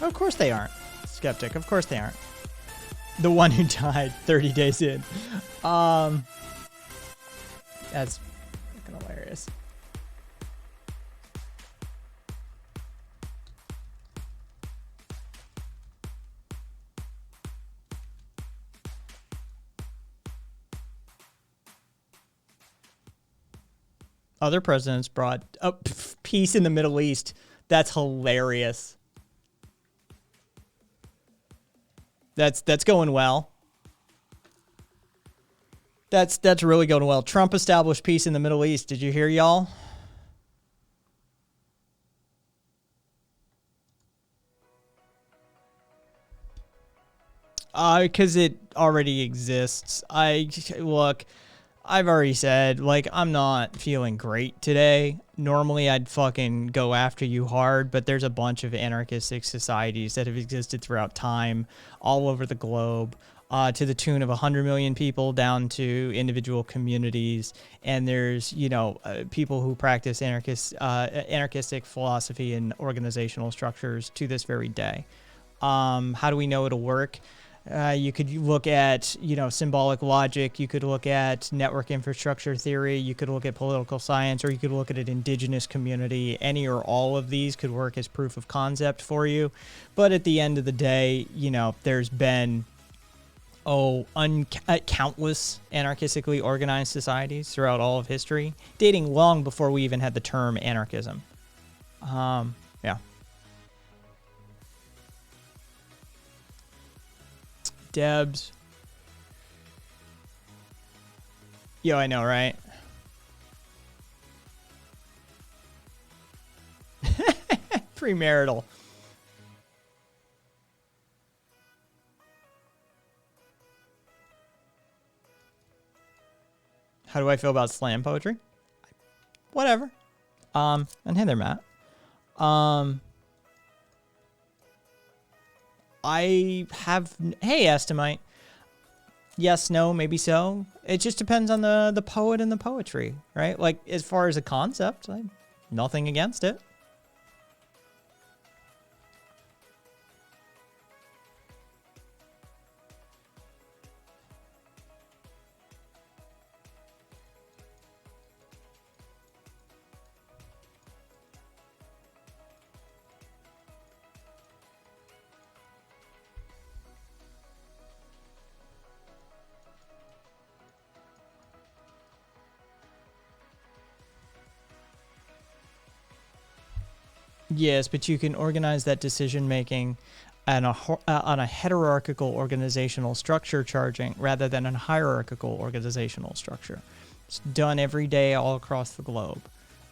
[SPEAKER 1] Of course they aren't. Skeptic. Of course they aren't. The one who died 30 days in. That's fucking hilarious. Other presidents brought up peace in the Middle East. That's hilarious. That's going well. That's really going well. Trump established peace in the Middle East. Did you hear, y'all? Because it already exists. Look, I've already said, like, I'm not feeling great today. Normally, I'd fucking go after you hard, but there's a bunch of anarchistic societies that have existed throughout time, all over the globe, to the tune of 100 million people down to individual communities. And there's, you know, people who practice anarchistic philosophy and organizational structures to this very day. How do we know it'll work? You could look at, you know, symbolic logic. You could look at network infrastructure theory. You could look at political science, or you could look at an indigenous community. Any or all of these could work as proof of concept for you. But at the end of the day, you know, there's been, countless anarchistically organized societies throughout all of history, dating long before we even had the term anarchism. Yeah. Debs. Yo, I know, right? Premarital. How do I feel about slam poetry? Whatever. And hey there, Matt. I have, hey, Estimite. Yes, no, maybe so. It just depends on the poet and the poetry, right? Like, as far as a concept, nothing against it. Yes, but you can organize that decision making on a hierarchical organizational structure charging rather than a hierarchical organizational structure. It's done every day all across the globe.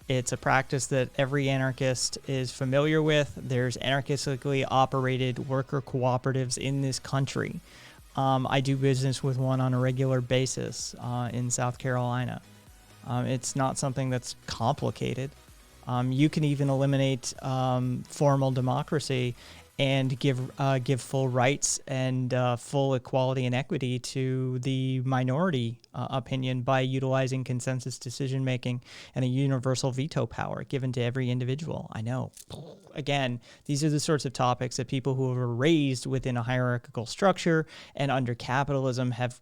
[SPEAKER 1] It's a practice that every anarchist is familiar with. There's anarchistically operated worker cooperatives in this country. I do business with one on a regular basis in South Carolina. It's not something that's complicated. You can even eliminate formal democracy and give full rights and full equality and equity to the minority opinion by utilizing consensus decision making and a universal veto power given to every individual. I know. Again, these are the sorts of topics that people who were raised within a hierarchical structure and under capitalism have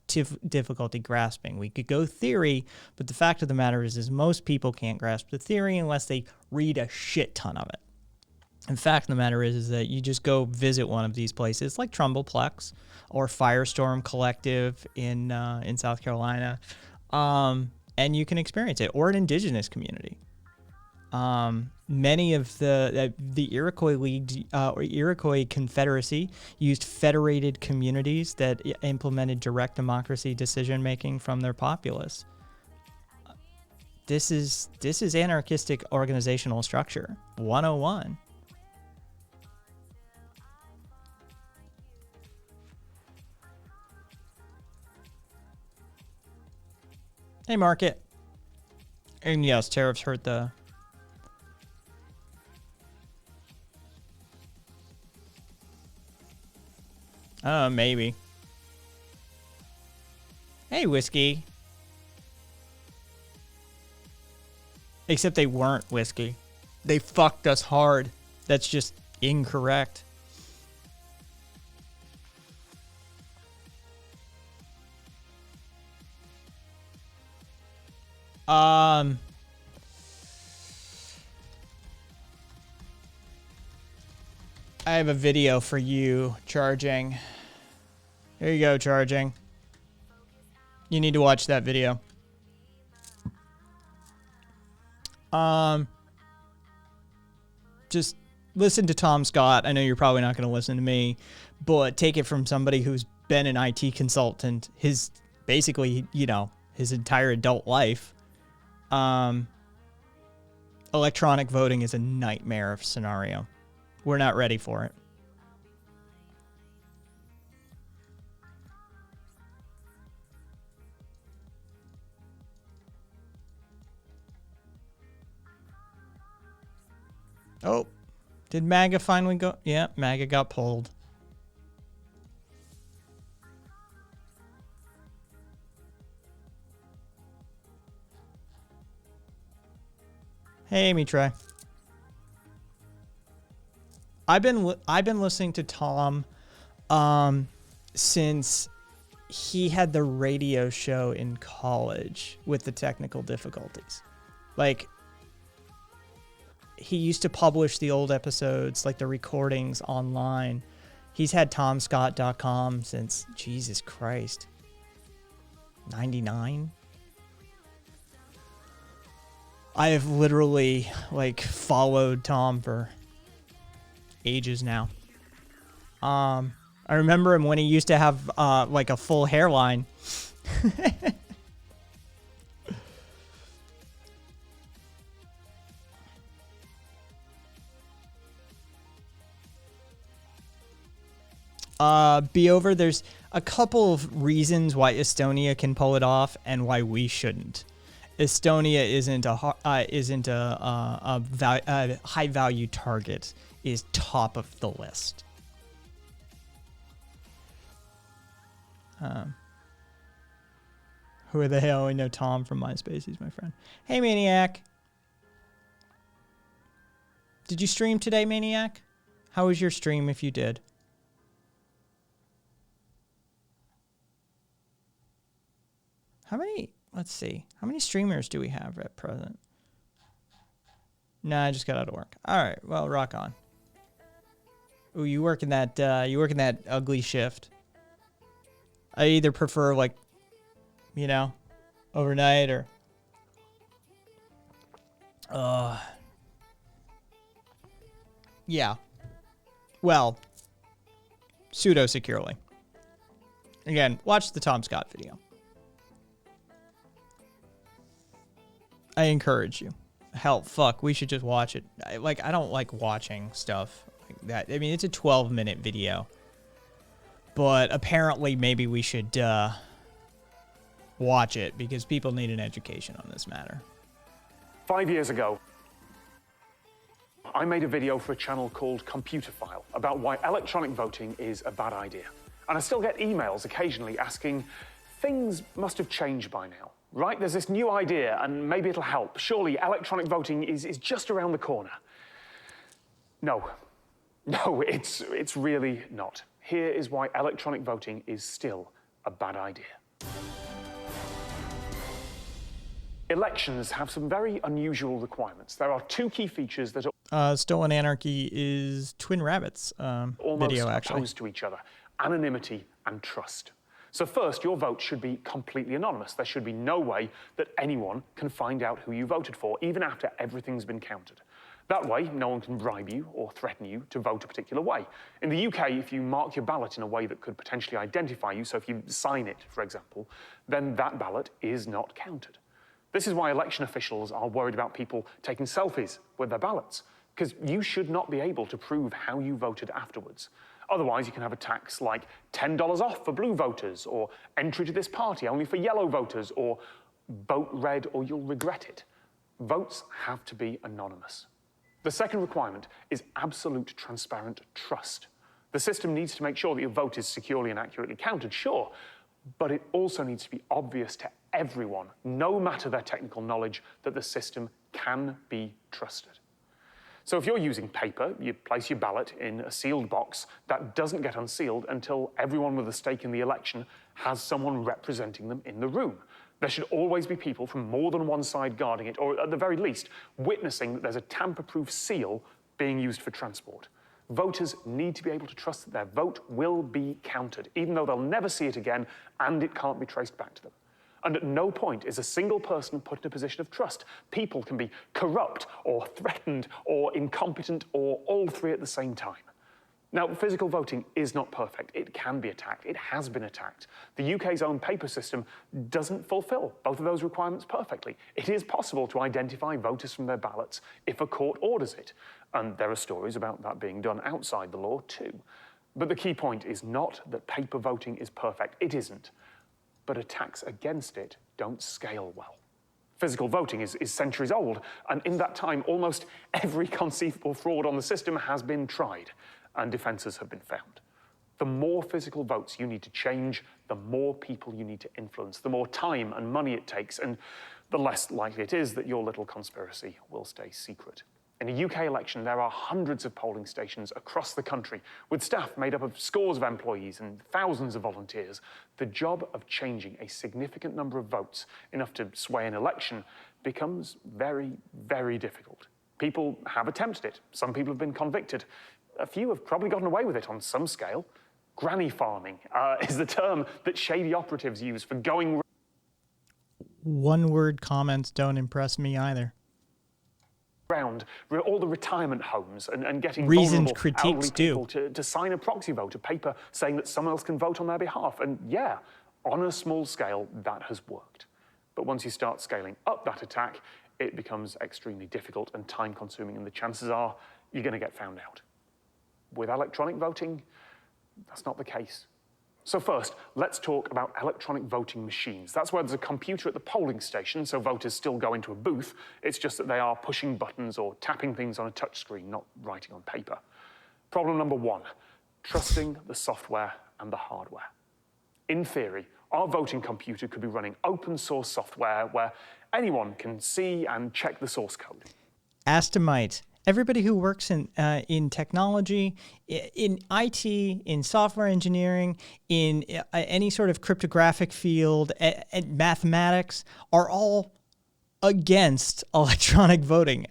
[SPEAKER 1] difficulty grasping. We could go theory, but the fact of the matter is most people can't grasp the theory unless they read a shit ton of it. In fact, the matter is that you just go visit one of these places like Trumbleplex or Firestorm Collective in South Carolina, and you can experience it, or an indigenous community. Many of the Iroquois League or Iroquois Confederacy used federated communities that implemented direct democracy decision making from their populace. This is anarchistic organizational structure 101. Hey, market. And yes, tariffs hurt the... maybe. Hey, whiskey. Except they weren't whiskey. They fucked us hard. That's just incorrect. I have a video for you, Charging. Here you go, Charging. You need to watch that video. Just listen to Tom Scott. I know you're probably not going to listen to me, but take it from somebody who's been an IT consultant his basically, his entire adult life. Electronic voting is a nightmare of scenario. We're not ready for it. Oh, did MAGA finally go? Yeah, MAGA got pulled. Hey, Mitra. I've been listening to Tom since he had the radio show in college with the technical difficulties. Like, he used to publish the old episodes, like the recordings, online. He's had TomScott.com since, Jesus Christ, 99? I have literally, followed Tom for ages now. I remember him when he used to have, a full hairline. Be over. There's a couple of reasons why Estonia can pull it off and why we shouldn't. Estonia isn't a high value target. Is top of the list. Who the hell? I know Tom from MySpace. He's my friend. Hey, Maniac. Did you stream today, Maniac? How was your stream if you did? How many? Let's see. How many streamers do we have at present? Nah, I just got out of work. All right. Well, rock on. Ooh, you working that ugly shift. I either prefer overnight or yeah. Well, pseudo securely. Again, watch the Tom Scott video. I encourage you. Hell, fuck, we should just watch it. I don't like watching stuff like that. I mean, it's a 12-minute video. but apparently maybe we should watch it because people need an education on this matter.
[SPEAKER 4] 5 years ago, I made a video for a channel called Computer File about why electronic voting is a bad idea. And I still get emails occasionally asking, things must have changed by now, right? There's this new idea and maybe it'll help. Surely electronic voting is just around the corner. No, it's really not. Here is why electronic voting is still a bad idea. Elections have some very unusual requirements. There are two key features that are
[SPEAKER 1] Stolen Anarchy is Twin Rabbits
[SPEAKER 4] almost
[SPEAKER 1] video, actually.
[SPEAKER 4] opposed to each other: anonymity and trust. So first, your vote should be completely anonymous. There should be no way that anyone can find out who you voted for, even after everything's been counted. That way, no one can bribe you or threaten you to vote a particular way. In the UK, if you mark your ballot in a way that could potentially identify you, so if you sign it, for example, then that ballot is not counted. This is why election officials are worried about people taking selfies with their ballots, because you should not be able to prove how you voted afterwards. Otherwise, you can have a tax like $10 off for blue voters, or entry to this party only for yellow voters, or vote red or you'll regret it. Votes have to be anonymous. The second requirement is absolute transparent trust. The system needs to make sure that your vote is securely and accurately counted, sure, but it also needs to be obvious to everyone, no matter their technical knowledge, that the system can be trusted. So if you're using paper, you place your ballot in a sealed box that doesn't get unsealed until everyone with a stake in the election has someone representing them in the room. There should always be people from more than one side guarding it, or at the very least, witnessing that there's a tamper-proof seal being used for transport. Voters need to be able to trust that their vote will be counted, even though they'll never see it again and it can't be traced back to them. And at no point is a single person put in a position of trust. People can be corrupt or threatened or incompetent or all three at the same time. Now, physical voting is not perfect. It can be attacked. It has been attacked. The UK's own paper system doesn't fulfil both of those requirements perfectly. It is possible to identify voters from their ballots if a court orders it. And there are stories about that being done outside the law too. But the key point is not that paper voting is perfect. It isn't. But attacks against it don't scale well. Physical voting is centuries old, and in that time, almost every conceivable fraud on the system has been tried, and defences have been found. The more physical votes you need to change, the more people you need to influence, the more time and money it takes, and the less likely it is that your little conspiracy will stay secret. In a UK election, there are hundreds of polling stations across the country, with staff made up of scores of employees and thousands of volunteers. The job of changing a significant number of votes, enough to sway an election, becomes very, very difficult. People have attempted it. Some people have been convicted. A few have probably gotten away with it on some scale. Granny farming is the term that shady operatives use for going...
[SPEAKER 1] One-word comments don't impress me either.
[SPEAKER 4] Around all the retirement homes and getting
[SPEAKER 1] reasoned
[SPEAKER 4] vulnerable
[SPEAKER 1] critiques
[SPEAKER 4] elderly people to sign a proxy vote, a paper saying that someone else can vote on their behalf. And yeah, on a small scale, that has worked. But once you start scaling up that attack, it becomes extremely difficult and time-consuming, and the chances are you're going to get found out. With electronic voting, that's not the case. So first, let's talk about electronic voting machines. That's where there's a computer at the polling station, so voters still go into a booth. It's just that they are pushing buttons or tapping things on a touchscreen, not writing on paper. Problem number one, trusting the software and the hardware. In theory, our voting computer could be running open source software where anyone can see and check the source code.
[SPEAKER 1] Astamite. Everybody who works in technology, in IT, in software engineering, in any sort of cryptographic field, and mathematics are all against electronic voting.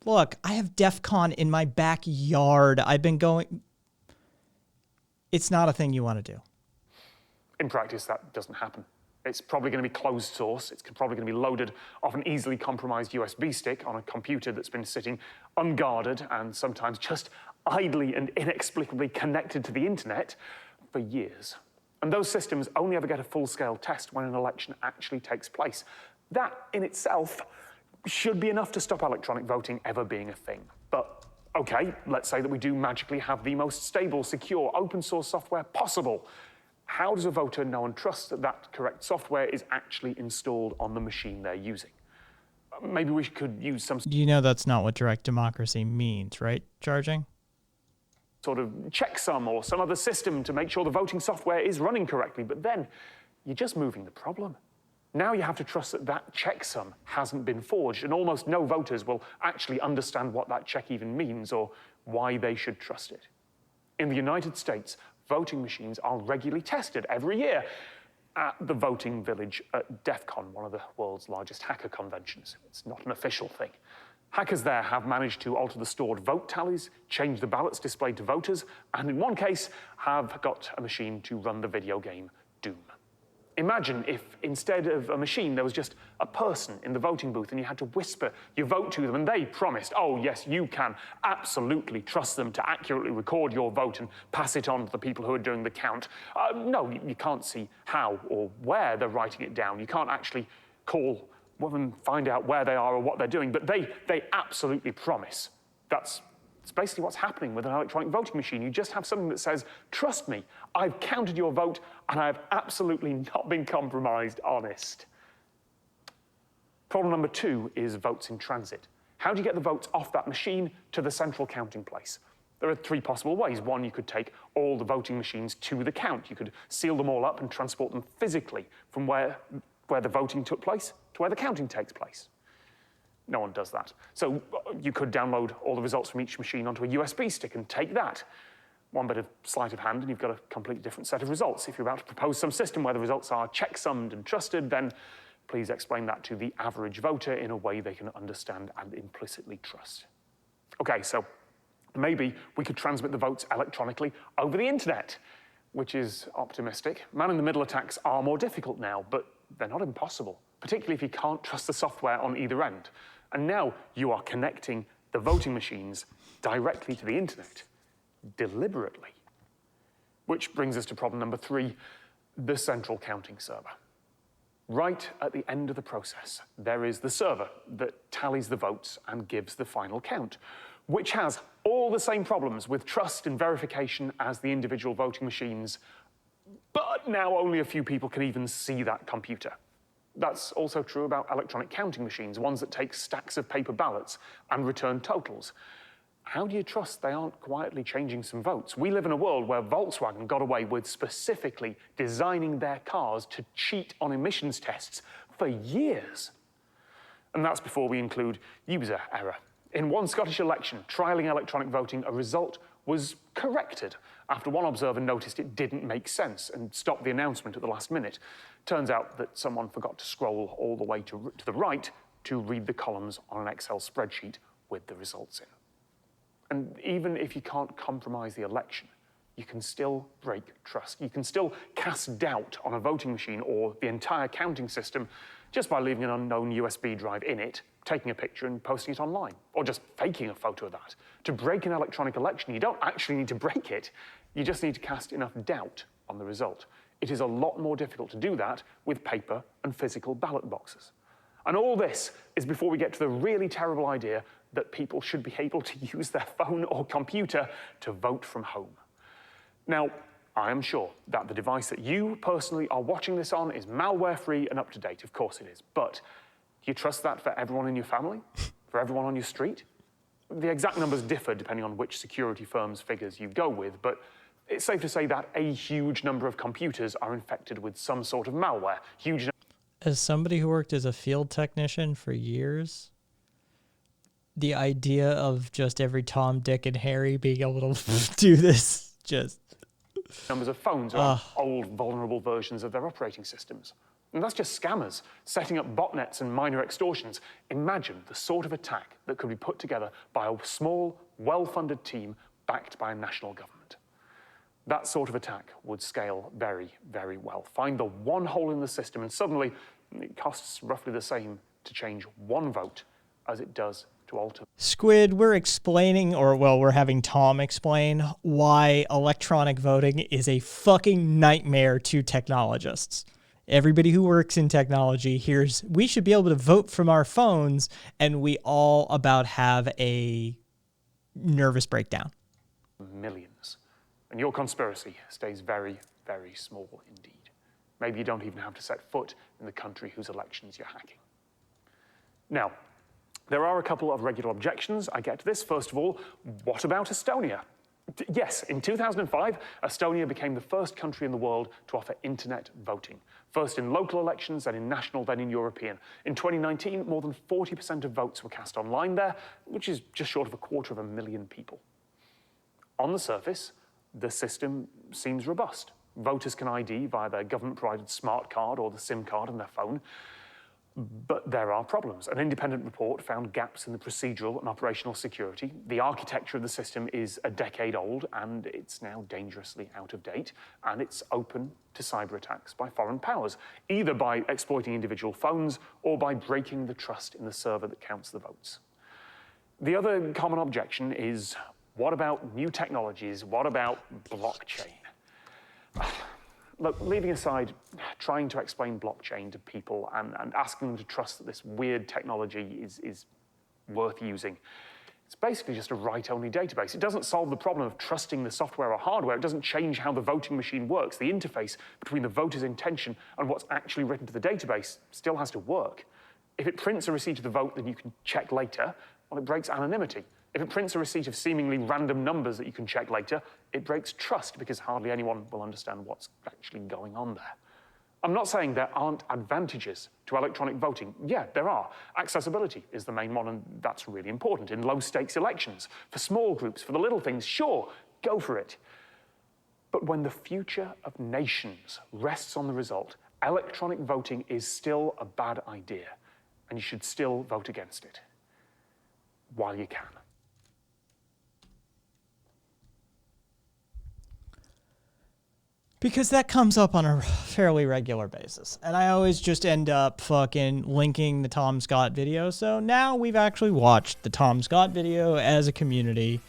[SPEAKER 1] Look, I have DEF CON in my backyard. I've been going... It's not a thing you want to do.
[SPEAKER 4] In practice, that doesn't happen. It's probably going to be closed source. It's probably going to be loaded off an easily compromised USB stick on a computer that's been sitting unguarded and sometimes just idly and inexplicably connected to the internet for years. And those systems only ever get a full-scale test when an election actually takes place. That in itself should be enough to stop electronic voting ever being a thing. But Okay, let's say that we do magically have the most stable, secure, open source software possible. How does a voter know and trust that that correct software is actually installed on the machine they're using? Maybe we could use some
[SPEAKER 1] You know that's not what direct democracy means, right, Charging?
[SPEAKER 4] sort of checksum or some other system to make sure the voting software is running correctly, but then you're just moving the problem. Now you have to trust that that checksum hasn't been forged, and almost no voters will actually understand what that check even means or why they should trust it. In the United States, voting machines are regularly tested every year at the Voting Village at DEF CON, one of the world's largest hacker conventions. It's not an official thing. Hackers there have managed to alter the stored vote tallies, change the ballots displayed to voters, and in one case have got a machine to run the video game Doom. Imagine if instead of a machine, there was just a person in the voting booth and you had to whisper your vote to them and they promised, oh yes, you can absolutely trust them to accurately record your vote and pass it on to the people who are doing the count. No, you can't see how or where they're writing it down. You can't actually call and find out where they are or what they're doing, but they absolutely promise. It's basically what's happening with an electronic voting machine. You just have something that says, trust me, I've counted your vote and I've absolutely not been compromised, honest. Problem number 2 is votes in transit. How do you get the votes off that machine to the central counting place? There are 3 possible ways. One, you could take all the voting machines to the count. You could seal them all up and transport them physically from where the voting took place to where the counting takes place. No one does that. So you could download all the results from each machine onto a USB stick and take that. One bit of sleight of hand and you've got a completely different set of results. If you're about to propose some system where the results are checksummed and trusted, then please explain that to the average voter in a way they can understand and implicitly trust. Okay, so maybe we could transmit the votes electronically over the internet, which is optimistic. Man-in-the-middle attacks are more difficult now, but they're not impossible, particularly if you can't trust the software on either end. And now you are connecting the voting machines directly to the internet, deliberately. Which brings us to problem number 3, the central counting server. Right at the end of the process, there is the server that tallies the votes and gives the final count, which has all the same problems with trust and verification as the individual voting machines, but now only a few people can even see that computer. That's also true about electronic counting machines, ones that take stacks of paper ballots and return totals. How do you trust they aren't quietly changing some votes? We live in a world where Volkswagen got away with specifically designing their cars to cheat on emissions tests for years. And that's before we include user error. In one Scottish election, trialling electronic voting, a result was corrected after one observer noticed it didn't make sense and stopped the announcement at the last minute. Turns out that someone forgot to scroll all the way to the right to read the columns on an Excel spreadsheet with the results in. And even if you can't compromise the election, you can still break trust. You can still cast doubt on a voting machine or the entire counting system just by leaving an unknown USB drive in it, taking a picture and posting it online, or just faking a photo of that. To break an electronic election, you don't actually need to break it. You just need to cast enough doubt on the result. It is a lot more difficult to do that with paper and physical ballot boxes. And all this is before we get to the really terrible idea that people should be able to use their phone or computer to vote from home. Now, I am sure that the device that you personally are watching this on is malware-free and up-to-date. Of course it is. But do you trust that for everyone in your family? For everyone on your street? The exact numbers differ depending on which security firm's figures you go with, but it's safe to say that a huge number of computers are infected with some sort of malware.
[SPEAKER 1] As somebody who worked as a field technician for years, the idea of just every Tom, Dick, and Harry being able to do this just...
[SPEAKER 4] Numbers of phones are old, vulnerable versions of their operating systems. And that's just scammers setting up botnets and minor extortions. Imagine the sort of attack that could be put together by a small, well-funded team backed by a national government. That sort of attack would scale very, very well. Find the one hole in the system and suddenly it costs roughly the same to change one vote as it does to alter.
[SPEAKER 1] Squid, we're explaining, or well, we're having Tom explain why electronic voting is a fucking nightmare to technologists. Everybody who works in technology hears we should be able to vote from our phones, and we all about have a nervous breakdown.
[SPEAKER 4] Millions. And your conspiracy stays very, very small indeed. Maybe you don't even have to set foot in the country whose elections you're hacking. Now, there are a couple of regular objections. I get to this. First of all, what about Estonia? Yes, in 2005, Estonia became the first country in the world to offer internet voting. First in local elections, then in national, then in European. In 2019, more than 40% of votes were cast online there, which is just short of 250,000 people. On the surface, the system seems robust. Voters can ID via their government-provided smart card or the SIM card on their phone. But there are problems. An independent report found gaps in the procedural and operational security. The architecture of the system is a decade old, and it's now dangerously out of date, and it's open to cyber attacks by foreign powers, either by exploiting individual phones or by breaking the trust in the server that counts the votes. The other common objection is, what about new technologies? What about blockchain? Look, leaving aside trying to explain blockchain to people and asking them to trust that this weird technology is worth using, it's basically just a write-only database. It doesn't solve the problem of trusting the software or hardware. It doesn't change how the voting machine works. The interface between the voter's intention and what's actually written to the database still has to work. If it prints a receipt of the vote that you can check later, well, it breaks anonymity. If it prints a receipt of seemingly random numbers that you can check later, it breaks trust because hardly anyone will understand what's actually going on there. I'm not saying there aren't advantages to electronic voting. Yeah, there are. Accessibility is the main one, and that's really important in low-stakes elections. For small groups, for the little things, sure, go for it. But when the future of nations rests on the result, electronic voting is still a bad idea, and you should still vote against it while you can.
[SPEAKER 1] Because that comes up on a fairly regular basis. And I always just end up fucking linking the Tom Scott video. So now we've actually watched the Tom Scott video as a community.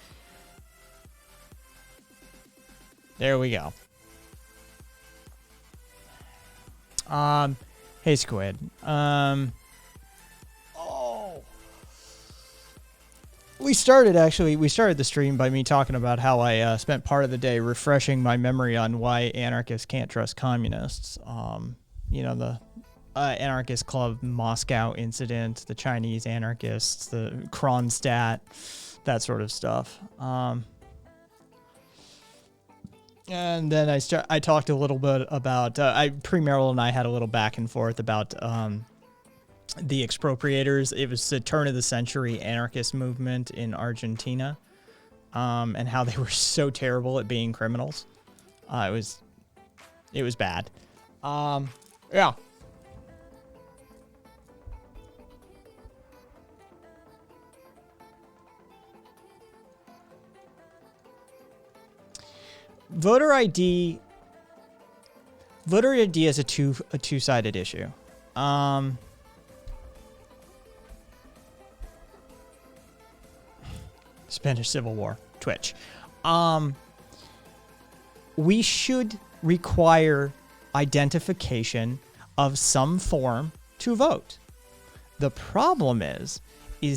[SPEAKER 1] There we go. Hey Squid. We started the stream by me talking about how I spent part of the day refreshing my memory on why anarchists can't trust communists. You know, the anarchist club Moscow incident, the Chinese anarchists, the Kronstadt, that sort of stuff. And then I talked a little bit about, Premarital and I had a little back and forth about the expropriators. It was the turn of the century anarchist movement in Argentina, and how they were so terrible at being criminals. It was bad. Yeah. Voter ID is a two-sided issue. Spanish Civil War, Twitch. We should require identification of some form to vote. The problem is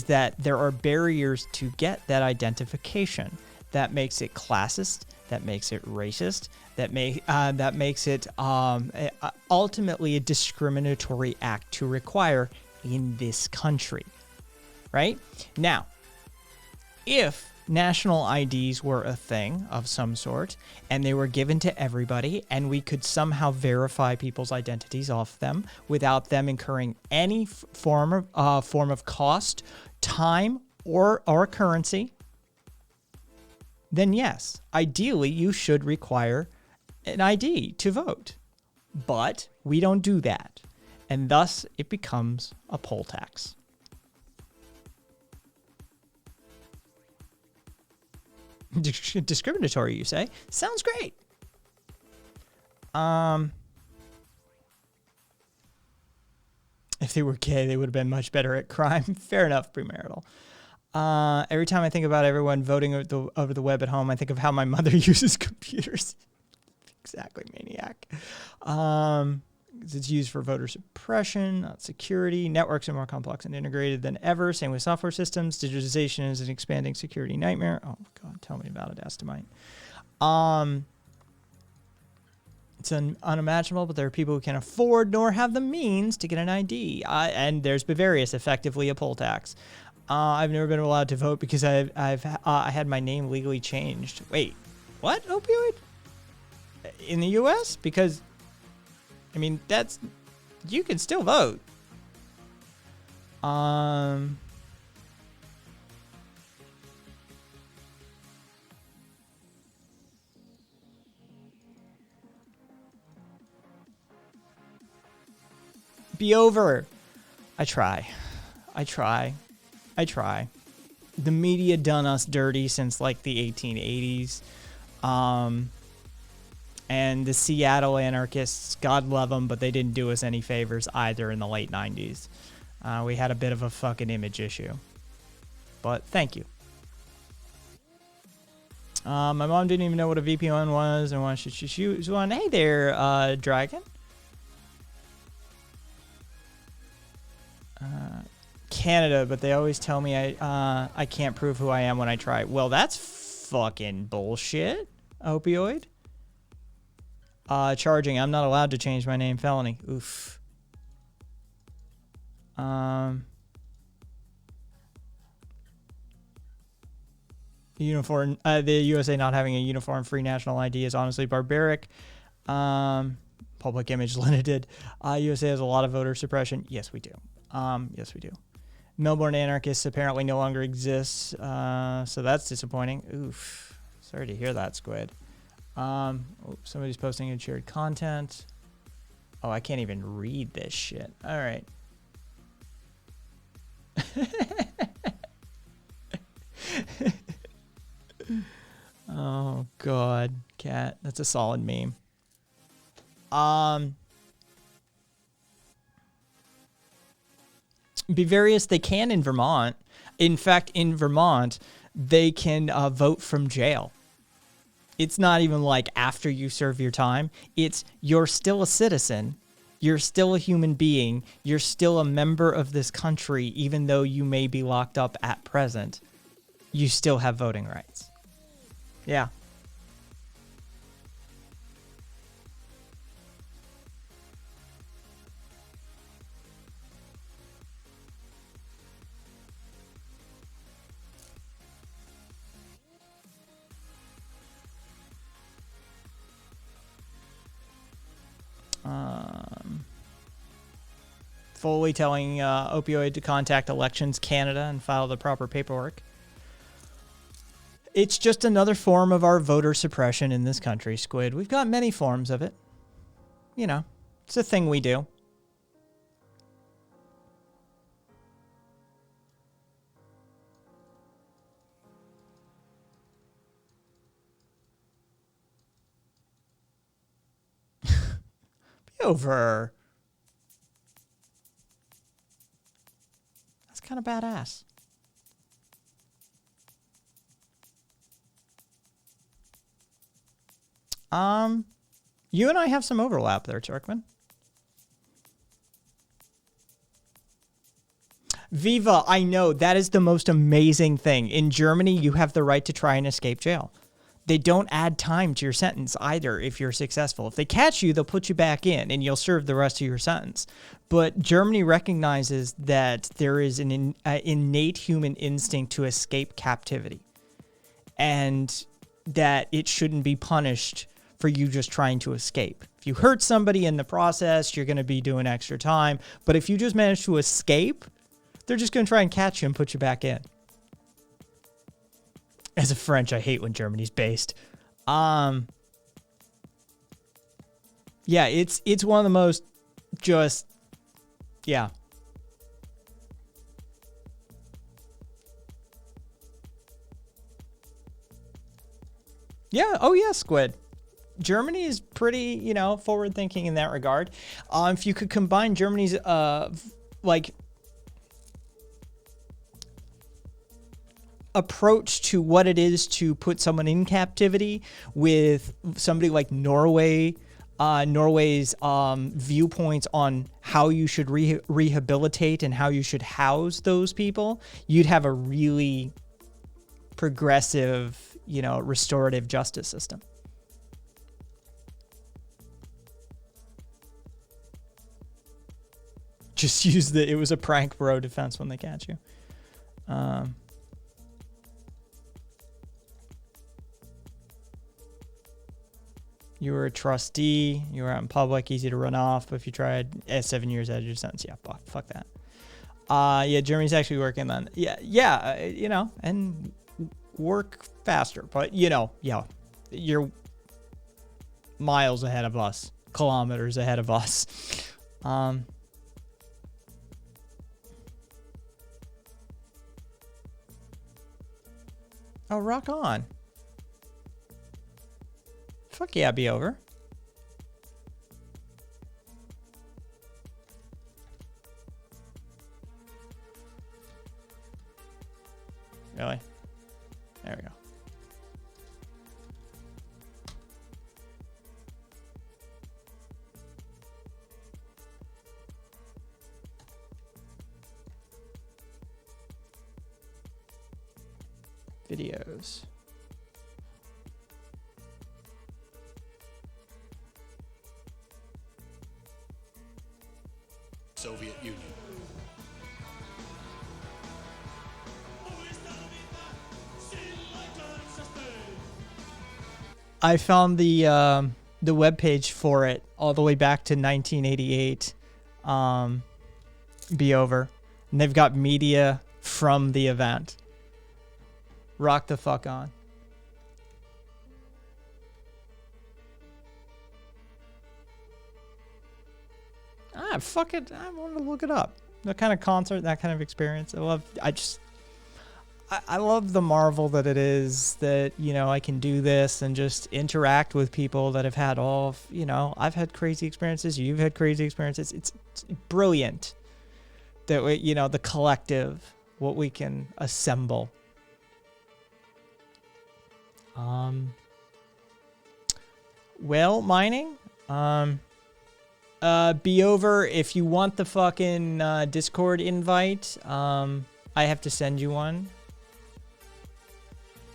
[SPEAKER 1] that there are barriers to get that identification. That makes it classist. That makes it racist. That makes it ultimately a discriminatory act to require in this country, right? Now, if national IDs were a thing of some sort and they were given to everybody and we could somehow verify people's identities off them without them incurring any form of cost, time, or currency, then yes, ideally you should require an ID to vote. But we don't do that. And thus it becomes a poll tax. Discriminatory, you say? Sounds great. If they were gay, they would have been much better at crime. Fair enough, premarital. Every time I think about everyone voting over the web at home, I think of how my mother uses computers. Exactly, maniac. It's used for voter suppression, not security. Networks are more complex and integrated than ever. Same with software systems. Digitization is an expanding security nightmare. Oh God, tell me about it, Astamite. It's unimaginable, but there are people who can't afford nor have the means to get an ID. And there's Bavarius, effectively a poll tax. I've never been allowed to vote because I had my name legally changed. Wait, what? Opioid? In the U.S.? Because, I mean, you can still vote. Be over. I try. The media done us dirty since like the 1880s. And the Seattle anarchists, God love them, but they didn't do us any favors either in the late 90s. We had a bit of a fucking image issue. But thank you. My mom didn't even know what a VPN was and why should she choose one. Hey there, Dragon. Canada, but they always tell me I can't prove who I am when I try. Well, that's fucking bullshit. Opioid. Charging. I'm not allowed to change my name. Felony. Oof. Uniform. The USA not having a uniform free national ID is honestly barbaric. Public image limited. USA has a lot of voter suppression. Yes, we do. Yes, we do. Melbourne anarchists apparently no longer exists, so that's disappointing. Oof. Sorry to hear that, Squid. Somebody's posting and shared content. Oh, I can't even read this shit. All right. Oh, God. Cat. That's a solid meme. Bavarius, they can in Vermont. In fact, in Vermont, they can vote from jail. It's not even like after you serve your time. It's you're still a citizen. You're still a human being. You're still a member of this country, even though you may be locked up at present. You still have voting rights. Yeah. Fully telling Opioid to contact Elections Canada and file the proper paperwork. It's just another form of our voter suppression in this country, Squid. We've got many forms of it. You know, it's a thing we do. Be over. That's kind of badass. You and I have some overlap there, Turkman. Viva, I know, that is the most amazing thing. In Germany, you have the right to try and escape jail. They don't add time to your sentence either if you're successful. If they catch you, they'll put you back in and you'll serve the rest of your sentence. But Germany recognizes that there is an innate human instinct to escape captivity and that it shouldn't be punished for you just trying to escape. If you hurt somebody in the process, you're going to be doing extra time. But if you just manage to escape, they're just going to try and catch you and put you back in. As a French, I hate when Germany's based. Yeah, it's one of the most just, yeah. Yeah, oh yeah, Squid. Germany is pretty, you know, forward-thinking in that regard. If you could combine Germany's, approach to what it is to put someone in captivity with somebody like Norway Norway's viewpoints on how you should rehabilitate and how you should house those people, you'd have a really progressive, restorative justice system. Just use it was a prank, bro defense when they catch you. You were a trustee, you were out in public, easy to run off, but if you tried 7 years out of your sentence, yeah, fuck that. Yeah, Germany's actually working on, and work faster, but yeah, you're miles ahead of us, kilometers ahead of us. Oh, rock on. Fuck yeah, be over. Really? There we go. Videos.
[SPEAKER 5] Soviet Union.
[SPEAKER 1] I found the webpage for it all the way back to 1988. Be over. And they've got media from the event. Rock the fuck on. Fuck it. I want to look it up. That kind of concert, that kind of experience. I love the marvel that it is that, I can do this and just interact with people that have had I've had crazy experiences. You've had crazy experiences. It's brilliant that we, the collective, what we can assemble. Well, mining, be over. If you want the fucking Discord invite, I have to send you one.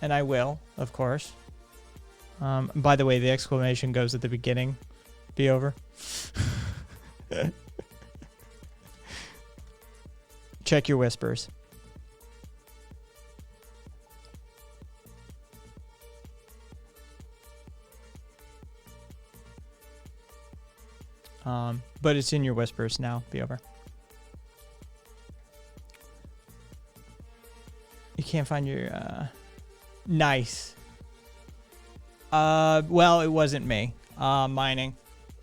[SPEAKER 1] And I will, of course. By the way, the exclamation goes at the beginning. Be over. Check your whispers. But it's in your whispers now. Be over. You can't find your nice. Well, it wasn't me. Mining.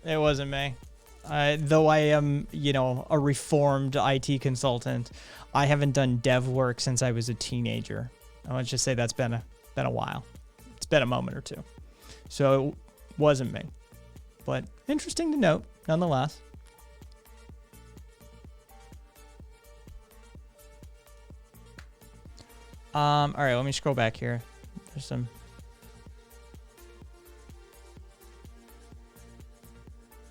[SPEAKER 1] It wasn't me. Though I am, a reformed IT consultant, I haven't done dev work since I was a teenager. I want to just say that's been a while. It's been a moment or two. So it wasn't me. But interesting to note, nonetheless. All right, let me scroll back here. There's some.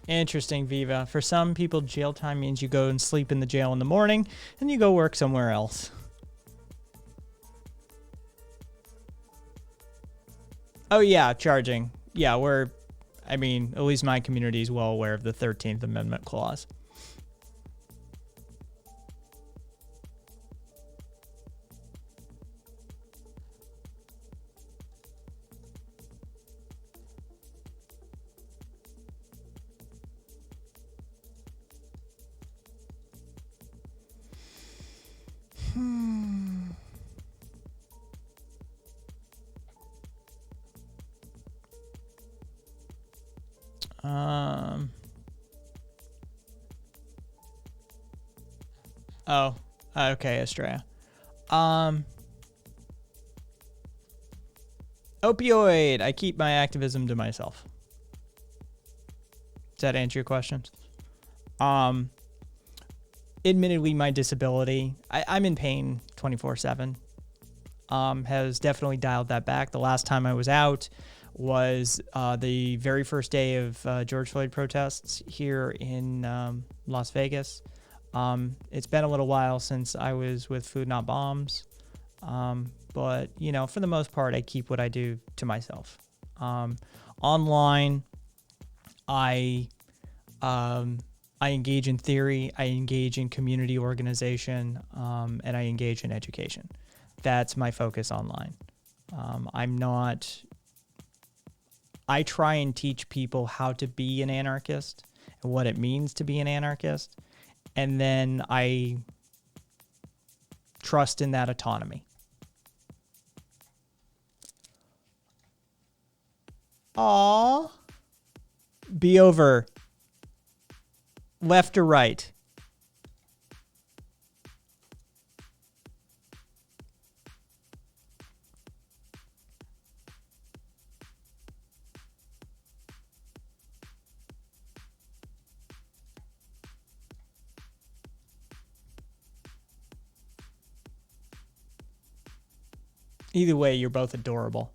[SPEAKER 1] Interesting, Viva. For some people, jail time means you go and sleep in the jail in the morning, and you go work somewhere else. Oh, yeah, charging. Yeah, at least my community is well aware of the 13th Amendment clause. Oh, okay, Estrella. Opioid. I keep my activism to myself. Does that answer your questions? Admittedly, my disability, I'm in pain 24/7. Has definitely dialed that back. The last time I was out was the very first day of George Floyd protests here in Las Vegas. It's been a little while since I was with Food Not Bombs, but you know, for the most part, I keep what I do to myself. Online, I engage in theory, I engage in community organization, and I engage in education. That's my focus online. I try and teach people how to be an anarchist and what it means to be an anarchist. And then I trust in that autonomy. Aw. Be over. Left or right? Either way, you're both adorable.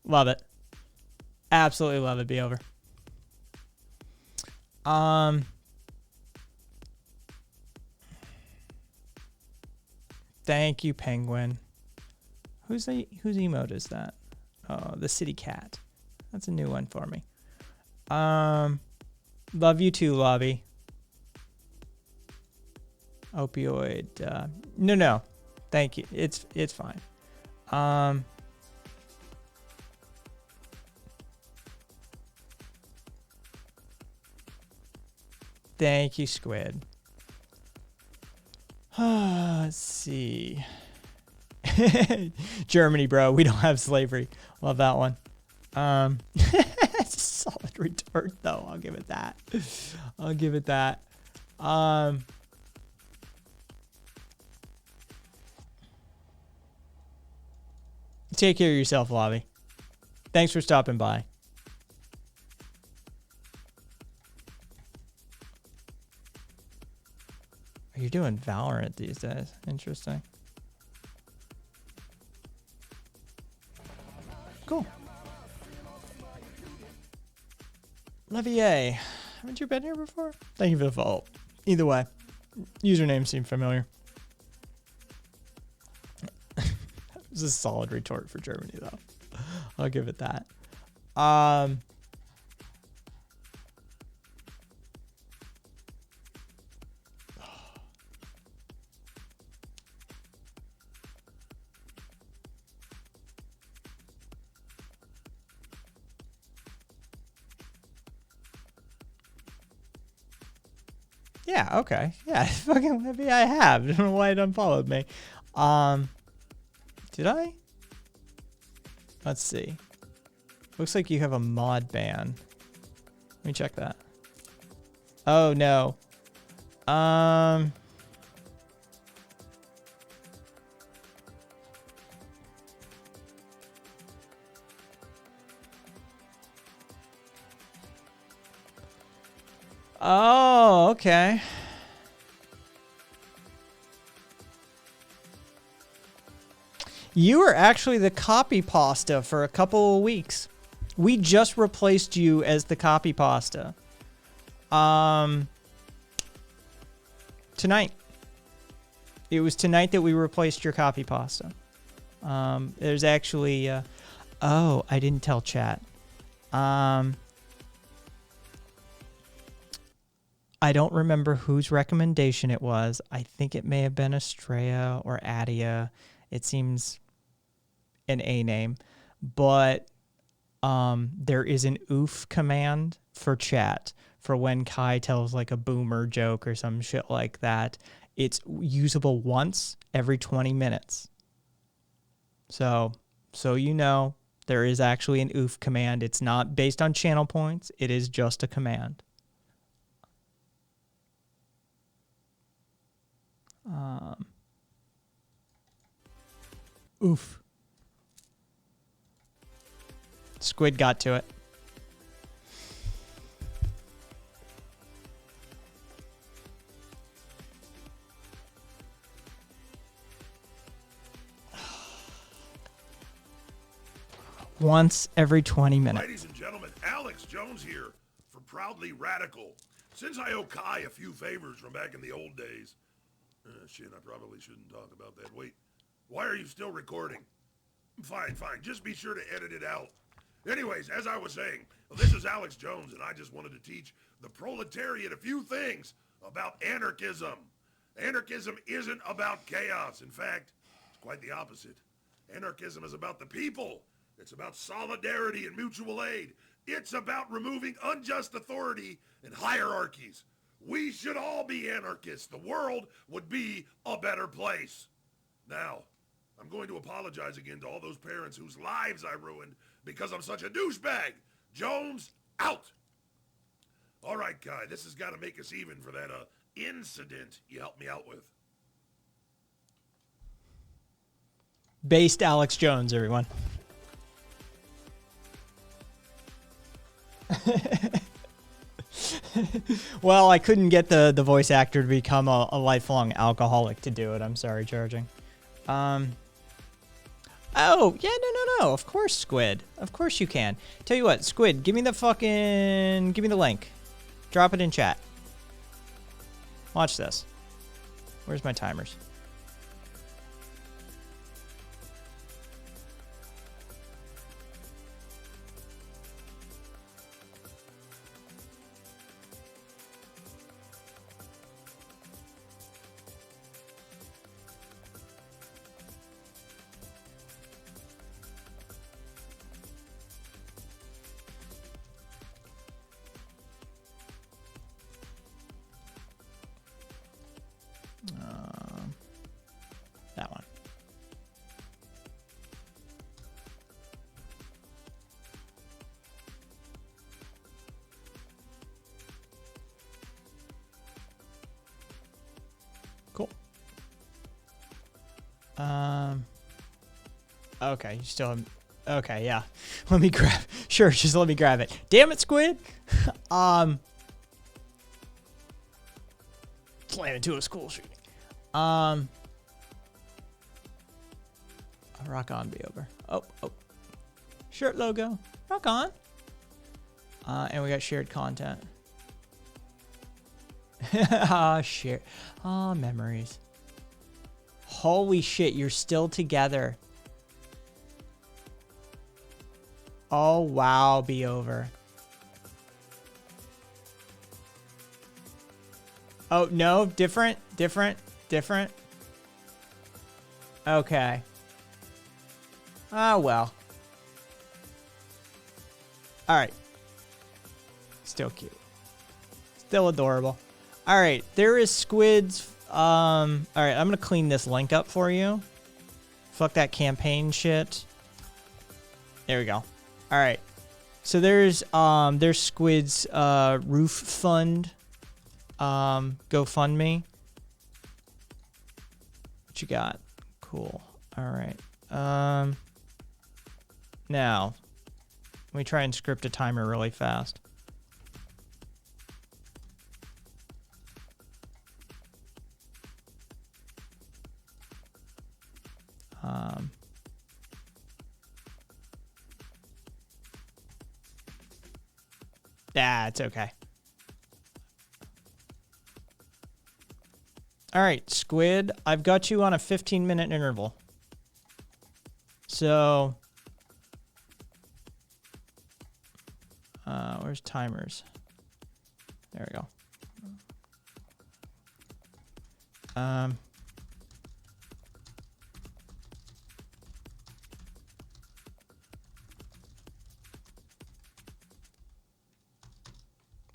[SPEAKER 1] Love it. Absolutely love it. Be over. Thank you, Penguin. Whose emote is that? Oh, the City Cat. That's a new one for me. Love you too, Lobby. Opioid. No. Thank you. It's fine. Thank you, Squid. Let's see. Germany, bro. We don't have slavery. Love that one. It's a solid retort, though. I'll give it that. I'll give it that. Take care of yourself, Lobby. Thanks for stopping by. You're doing Valorant these days. Interesting. Cool. Levier. Haven't you been here before? Thank you for the follow. Either way, username seemed familiar. It was a solid retort for Germany, though. I'll give it that. Yeah, okay. Yeah, fucking maybe I have. I don't know why it unfollowed me. Did I? Let's see. Looks like you have a mod ban. Let me check that. Oh, no. Oh, okay. You were actually the copy pasta for a couple of weeks. We just replaced you as the copy pasta. Tonight. It was tonight that we replaced your copy pasta. There's actually, oh, I didn't tell chat. I don't remember whose recommendation it was. I think it may have been Estrella or Adia. It seems an A name, but there is an oof command for chat for when Kai tells like a boomer joke or some shit like that. It's usable once every 20 minutes. So you know, there is actually an oof command. It's not based on channel points. It is just a command. Oof. Squid got to it. once every 20 minutes.
[SPEAKER 5] Ladies and gentlemen, Alex Jones here for Proudly Radical. Since I owe Kai a few favors from back in the old days. Shit, I probably shouldn't talk about that. Wait, why are you still recording? Fine. Just be sure to edit it out. Anyways, as I was saying, this is Alex Jones, and I just wanted to teach the proletariat a few things about anarchism. Anarchism isn't about chaos. In fact, it's quite the opposite. Anarchism is about the people. It's about solidarity and mutual aid. It's about removing unjust authority and hierarchies. We should all be anarchists. The world would be a better place. Now, I'm going to apologize again to all those parents whose lives I ruined because I'm such a douchebag. Jones, out. All right, Kai, this has got to make us even for that incident you helped me out with.
[SPEAKER 1] Based Alex Jones, everyone. Well, I couldn't get the voice actor to become a lifelong alcoholic to do it. I'm sorry, Charging. Oh, yeah, no. Of course, Squid. Of course you can. Tell you what, Squid, give me the link. Drop it in chat. Watch this. Where's my timers? That one. Cool. Okay, you still have, okay, yeah. Let me grab, sure, just let me grab it. Damn it, Squid. Slam into a school shooting. Rock on, be over. Oh. Shirt logo. Rock on. And we got shared content. Share. Memories. Holy shit, you're still together. Oh, wow, be over. Oh, no, different. Okay. Ah, well. All right. Still cute. Still adorable. All right, there is Squid's. All right, I'm gonna clean this link up for you. Fuck that campaign shit. There we go. All right. So there's Squid's roof fund. GoFundMe. What you got? Cool. All right. Now, let me try and script a timer really fast. It's okay. All right, Squid, I've got you on a 15-minute interval. So, where's timers? There we go.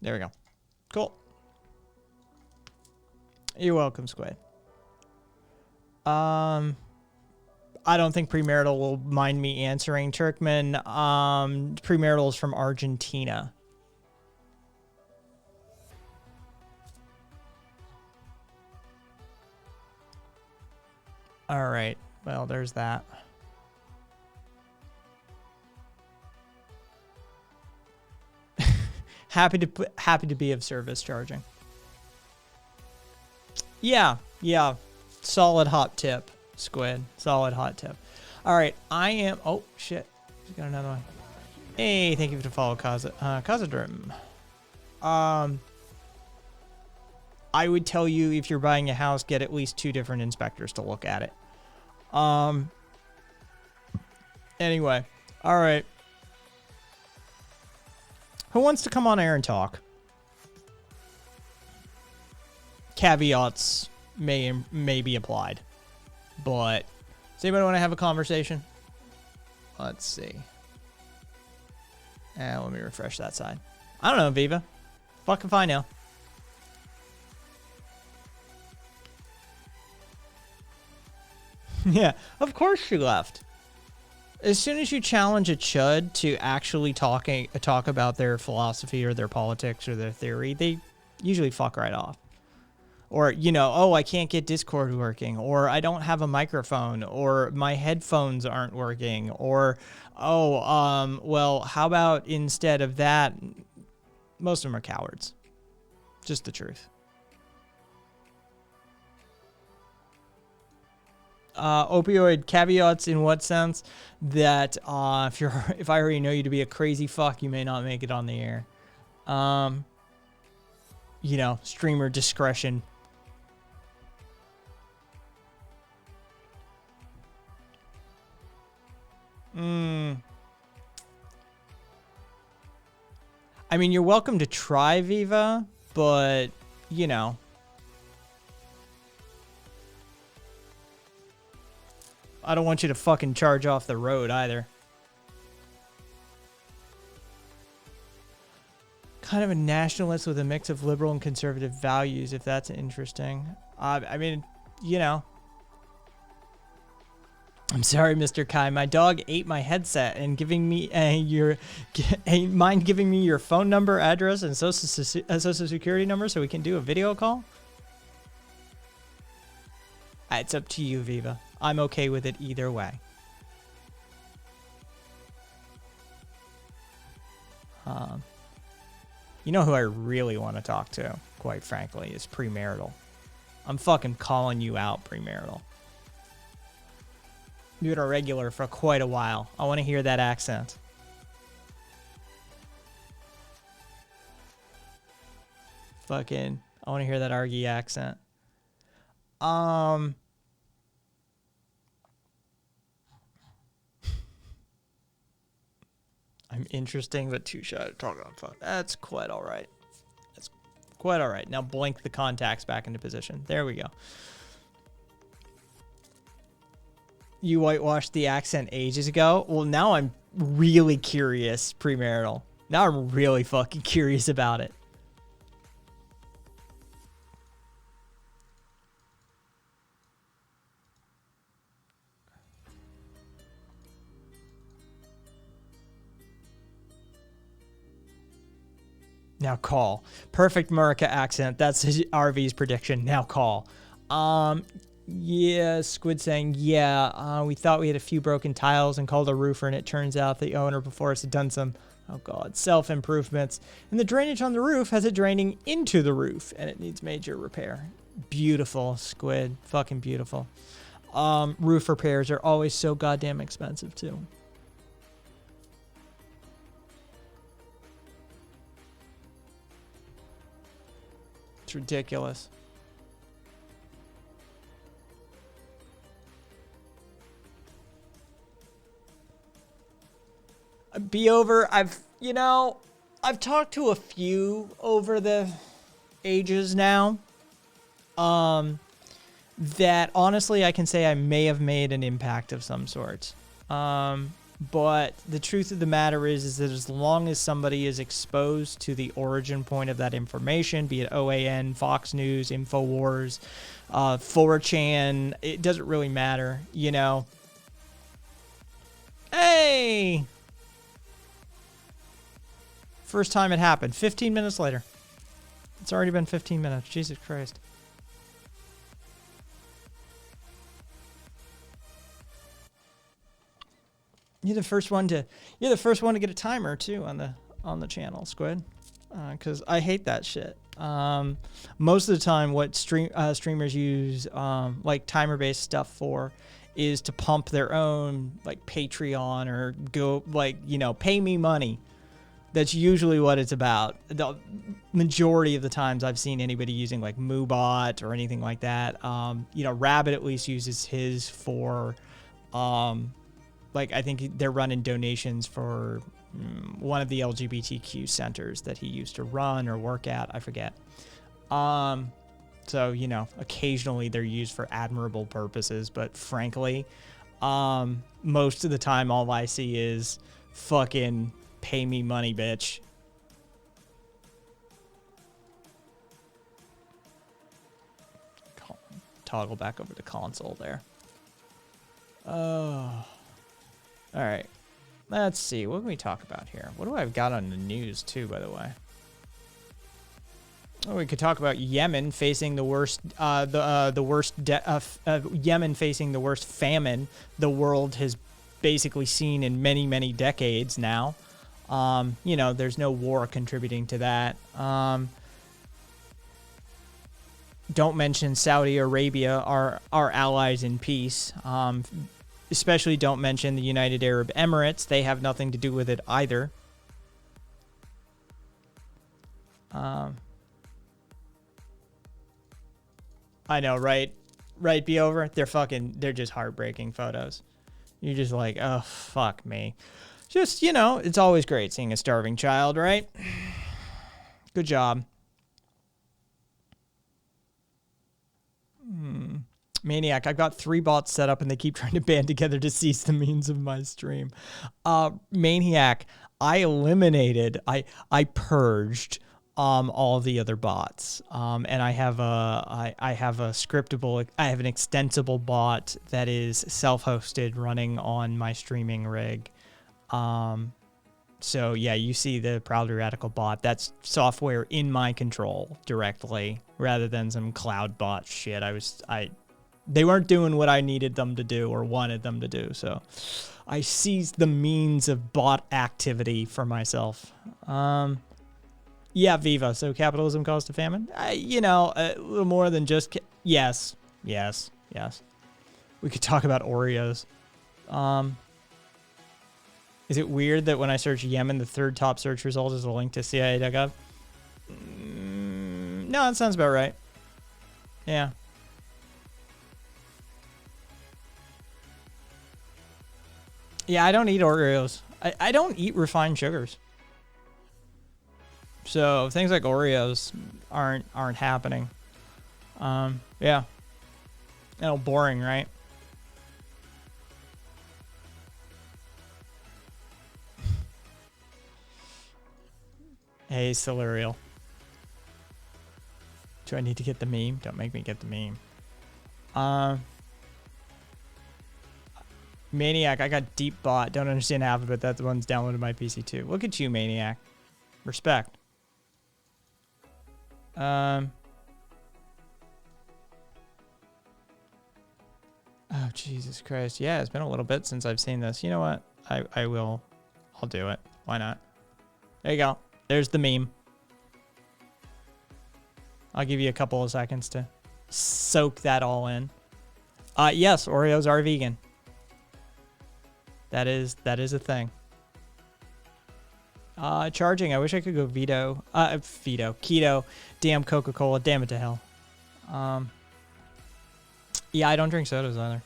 [SPEAKER 1] There we go. Cool. You're welcome, Squid. I don't think Premarital will mind me answering. Turkman, Premarital is from Argentina. All right. Well, there's that. Happy to be of service, Charging. Yeah. Solid hot tip, Squid. Solid hot tip. All right, I am. Oh shit. He's got another one. Hey, thank you for the follow, Kazadrim. I would tell you if you're buying a house, get at least 2 different inspectors to look at it. Anyway, all right. Who wants to come on air and talk? Caveats may be applied, but does anybody want to have a conversation? Let's see. Let me refresh that side. I don't know, Viva. Fuck if I know. Yeah, of course she left. As soon as you challenge a chud to actually talk about their philosophy or their politics or their theory, they usually fuck right off. Or, you know, oh, I can't get Discord working, or I don't have a microphone, or my headphones aren't working, or, oh, well, how about instead of that? Most of them are cowards. Just the truth. Opioid caveats in what sense? That if I already know you to be a crazy fuck, you may not make it on the air. You know, streamer discretion. I mean, you're welcome to try, Viva, but, you know. I don't want you to fucking charge off the road either. Kind of a nationalist with a mix of liberal and conservative values, if that's interesting. I mean, you know. I'm sorry, Mr. Kai. My dog ate my headset and giving me mind giving me your phone number, address, and social security number so we can do a video call? It's up to you, Viva. I'm okay with it either way. You know who I really want to talk to, quite frankly, is Premarital. I'm fucking calling you out, Premarital. You've been a regular for quite a while. I want to hear that accent. Fucking, I want to hear that Argy accent. I'm interesting, but too shy to talk on phone. That's quite all right. That's quite all right. Now blink the contacts back into position. There we go. You whitewashed the accent ages ago. Well, now I'm really curious, Premarital. Now I'm really fucking curious about it. Now call. Perfect America accent. That's RV's prediction. Now call. Yeah, Squid saying, yeah, we thought we had a few broken tiles and called a roofer, and it turns out the owner before us had done some, oh god, self-improvements. And the drainage on the roof has it draining into the roof, and it needs major repair. Beautiful, Squid. Fucking beautiful. Roof repairs are always so goddamn expensive, too. It's ridiculous. Be over. I've talked to a few over the ages now. That honestly I can say I may have made an impact of some sort. But the truth of the matter is that as long as somebody is exposed to the origin point of that information, be it OAN, Fox News, InfoWars, 4chan, it doesn't really matter, you know. Hey! First time it happened. 15 minutes later. It's already been 15 minutes. Jesus Christ. You're the first one to get a timer too on the channel, Squid. Cuz I hate that shit. Most of the time what streamers use like timer-based stuff for is to pump their own like Patreon or go like, pay me money. That's usually what it's about. The majority of the times I've seen anybody using like Moobot or anything like that. Rabbit at least uses his for, I think they're running donations for one of the LGBTQ centers that he used to run or work at. I forget. So, occasionally they're used for admirable purposes, but frankly, most of the time all I see is fucking pay me money, bitch. Toggle back over to console there. Oh. All right. Let's see. What can we talk about here? What do I've got on the news too, by the way? Oh, we could talk about Yemen facing the worst, Yemen facing the worst famine the world has basically seen in many, many decades now. There's no war contributing to that. Don't mention Saudi Arabia, our allies in peace. Especially don't mention the United Arab Emirates. They have nothing to do with it either. I know, right? Right, be over. They're just heartbreaking photos. You're just like, oh, fuck me. Just, it's always great seeing a starving child, right? Good job. Maniac, I've got 3 bots set up and they keep trying to band together to seize the means of my stream. Maniac, I eliminated, I purged all of the other bots. And I have an extensible bot that is self-hosted running on my streaming rig. So yeah, you see the Proudly Radical bot. That's software in my control directly rather than some cloud bot shit. They weren't doing what I needed them to do or wanted them to do. So I seized the means of bot activity for myself. Yeah, Viva. So capitalism caused a famine? A little more than just... Yes. We could talk about Oreos. Is it weird that when I search Yemen, the third top search result is a link to CIA.gov? No, that sounds about right. Yeah. Yeah, I don't eat Oreos. I don't eat refined sugars. So things like Oreos aren't happening. Yeah. Boring, right? Hey, Silurial. Do I need to get the meme? Don't make me get the meme. Maniac, I got Deep Bot. Don't understand half of it. That one's downloaded my PC too. Look at you, Maniac. Respect. Oh, Jesus Christ. Yeah, it's been a little bit since I've seen this. You know what? I'll do it. Why not? There you go. There's the meme. I'll give you a couple of seconds to soak that all in. Yes, Oreos are vegan. That is a thing. Charging. I wish I could go keto. Damn Coca-Cola. Damn it to hell. Yeah, I don't drink sodas either.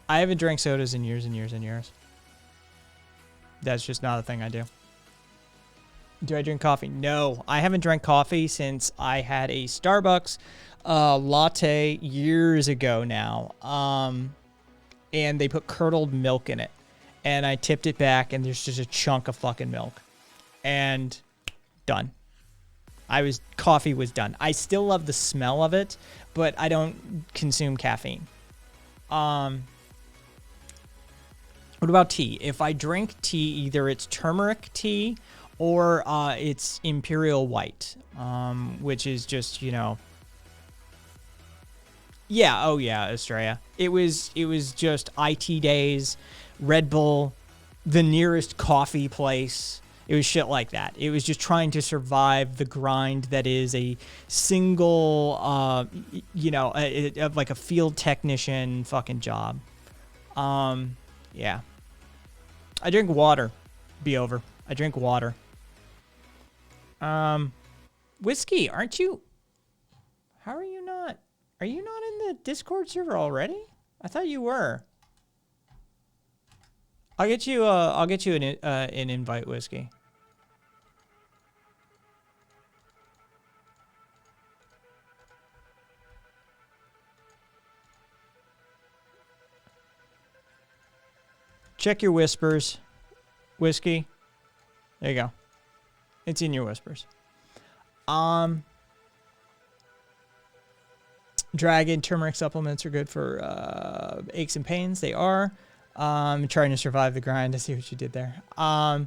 [SPEAKER 1] I haven't drank sodas in years and years and years. That's just not a thing I do. Do I drink coffee? No, I haven't drank coffee since I had a Starbucks latte years ago now. And they put curdled milk in it. And I tipped it back and there's just a chunk of fucking milk. And done. Coffee was done. I still love the smell of it, but I don't consume caffeine. What about tea? If I drink tea, either it's turmeric tea or it's Imperial White, which is just, Yeah, oh yeah, Australia. It was just IT days, Red Bull, the nearest coffee place, It was shit like that. It was just trying to survive the grind that is a single, like a field technician fucking job. Yeah. I drink water. Be over. I drink water. Whiskey, aren't you? How are you not? Are you not in the Discord server already? I thought you were. I'll get you an invite, Whiskey. Check your whispers, Whiskey. There you go. It's in your whispers. Dragon turmeric supplements are good for aches and pains. They are. Trying to survive the grind. I see what you did there. Oh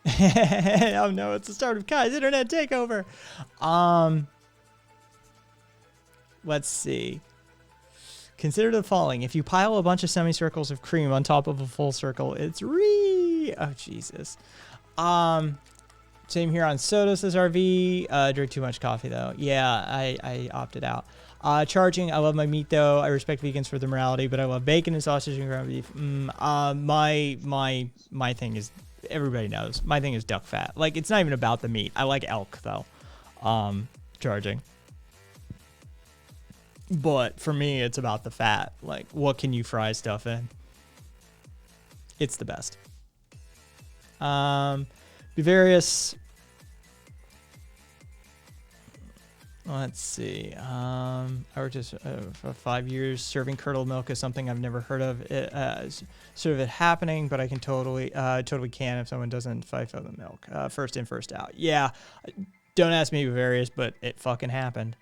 [SPEAKER 1] no, it's the start of Kai's internet takeover. Let's see. Consider the following. If you pile a bunch of semicircles of cream on top of a full circle, it's oh Jesus. Same here on Soda, says RV. Drink too much coffee though. Yeah, I opted out. Charging. I love my meat though. I respect vegans for their morality, but I love bacon and sausage and ground beef. My thing is, everybody knows, my thing is duck fat. Like, it's not even about the meat. I like elk though. Charging. But for me, it's about the fat. Like, what can you fry stuff in? It's the best. Bavarius. Let's see. I worked for 5 years. Serving curdled milk is something I've never heard of. Sort of it happening, but I can totally can if someone doesn't FIFO the milk. First in, first out. Yeah. Don't ask me Bavarius, but it fucking happened.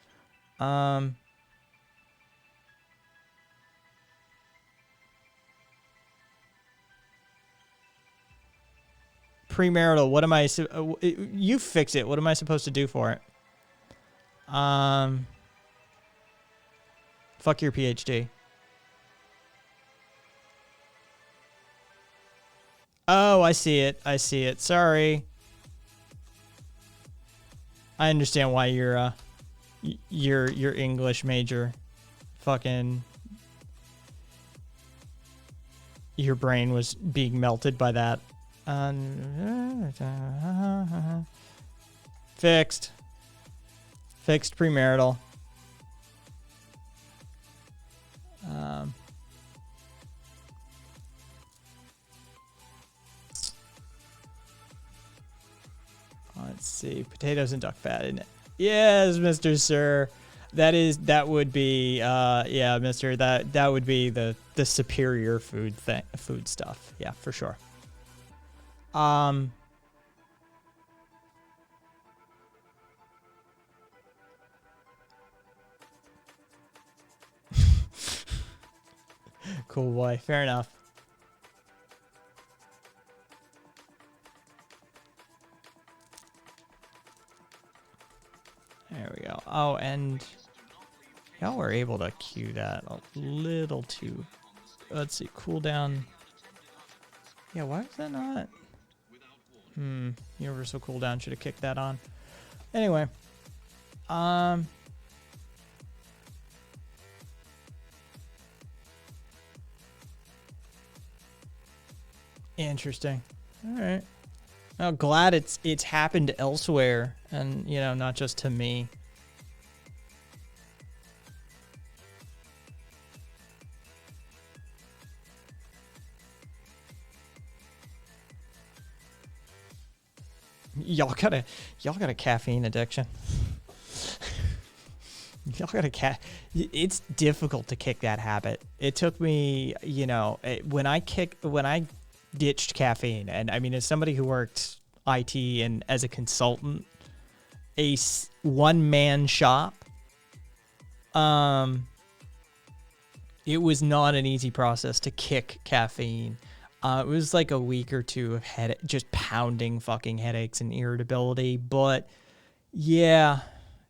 [SPEAKER 1] Premarital, what am I, you fix it. What am I supposed to do for it? Fuck your PhD. Oh, I see it. I see it. Sorry. I understand why you're your English major. Fucking, your brain was being melted by that. Fixed premarital. Let's see, potatoes and duck fat in it. Yes, Mr. Sir. That would be yeah, Mr. That would be the superior food stuff. Yeah, for sure. Cool boy. Fair enough. There we go. Oh, and y'all were able to queue that a little too. Let's see. Cooldown. Yeah, why was that not? Universal cooldown should have kicked that on. Anyway. Interesting. All right. I'm glad it's happened elsewhere, and not just to me. Y'all got a caffeine addiction. Y'all got a it's difficult to kick that habit. It took me, when I ditched caffeine, and I mean, as somebody who worked IT and as a consultant, a one-man shop, it was not an easy process to kick caffeine. It was like a week or two of just pounding fucking headaches and irritability, but yeah,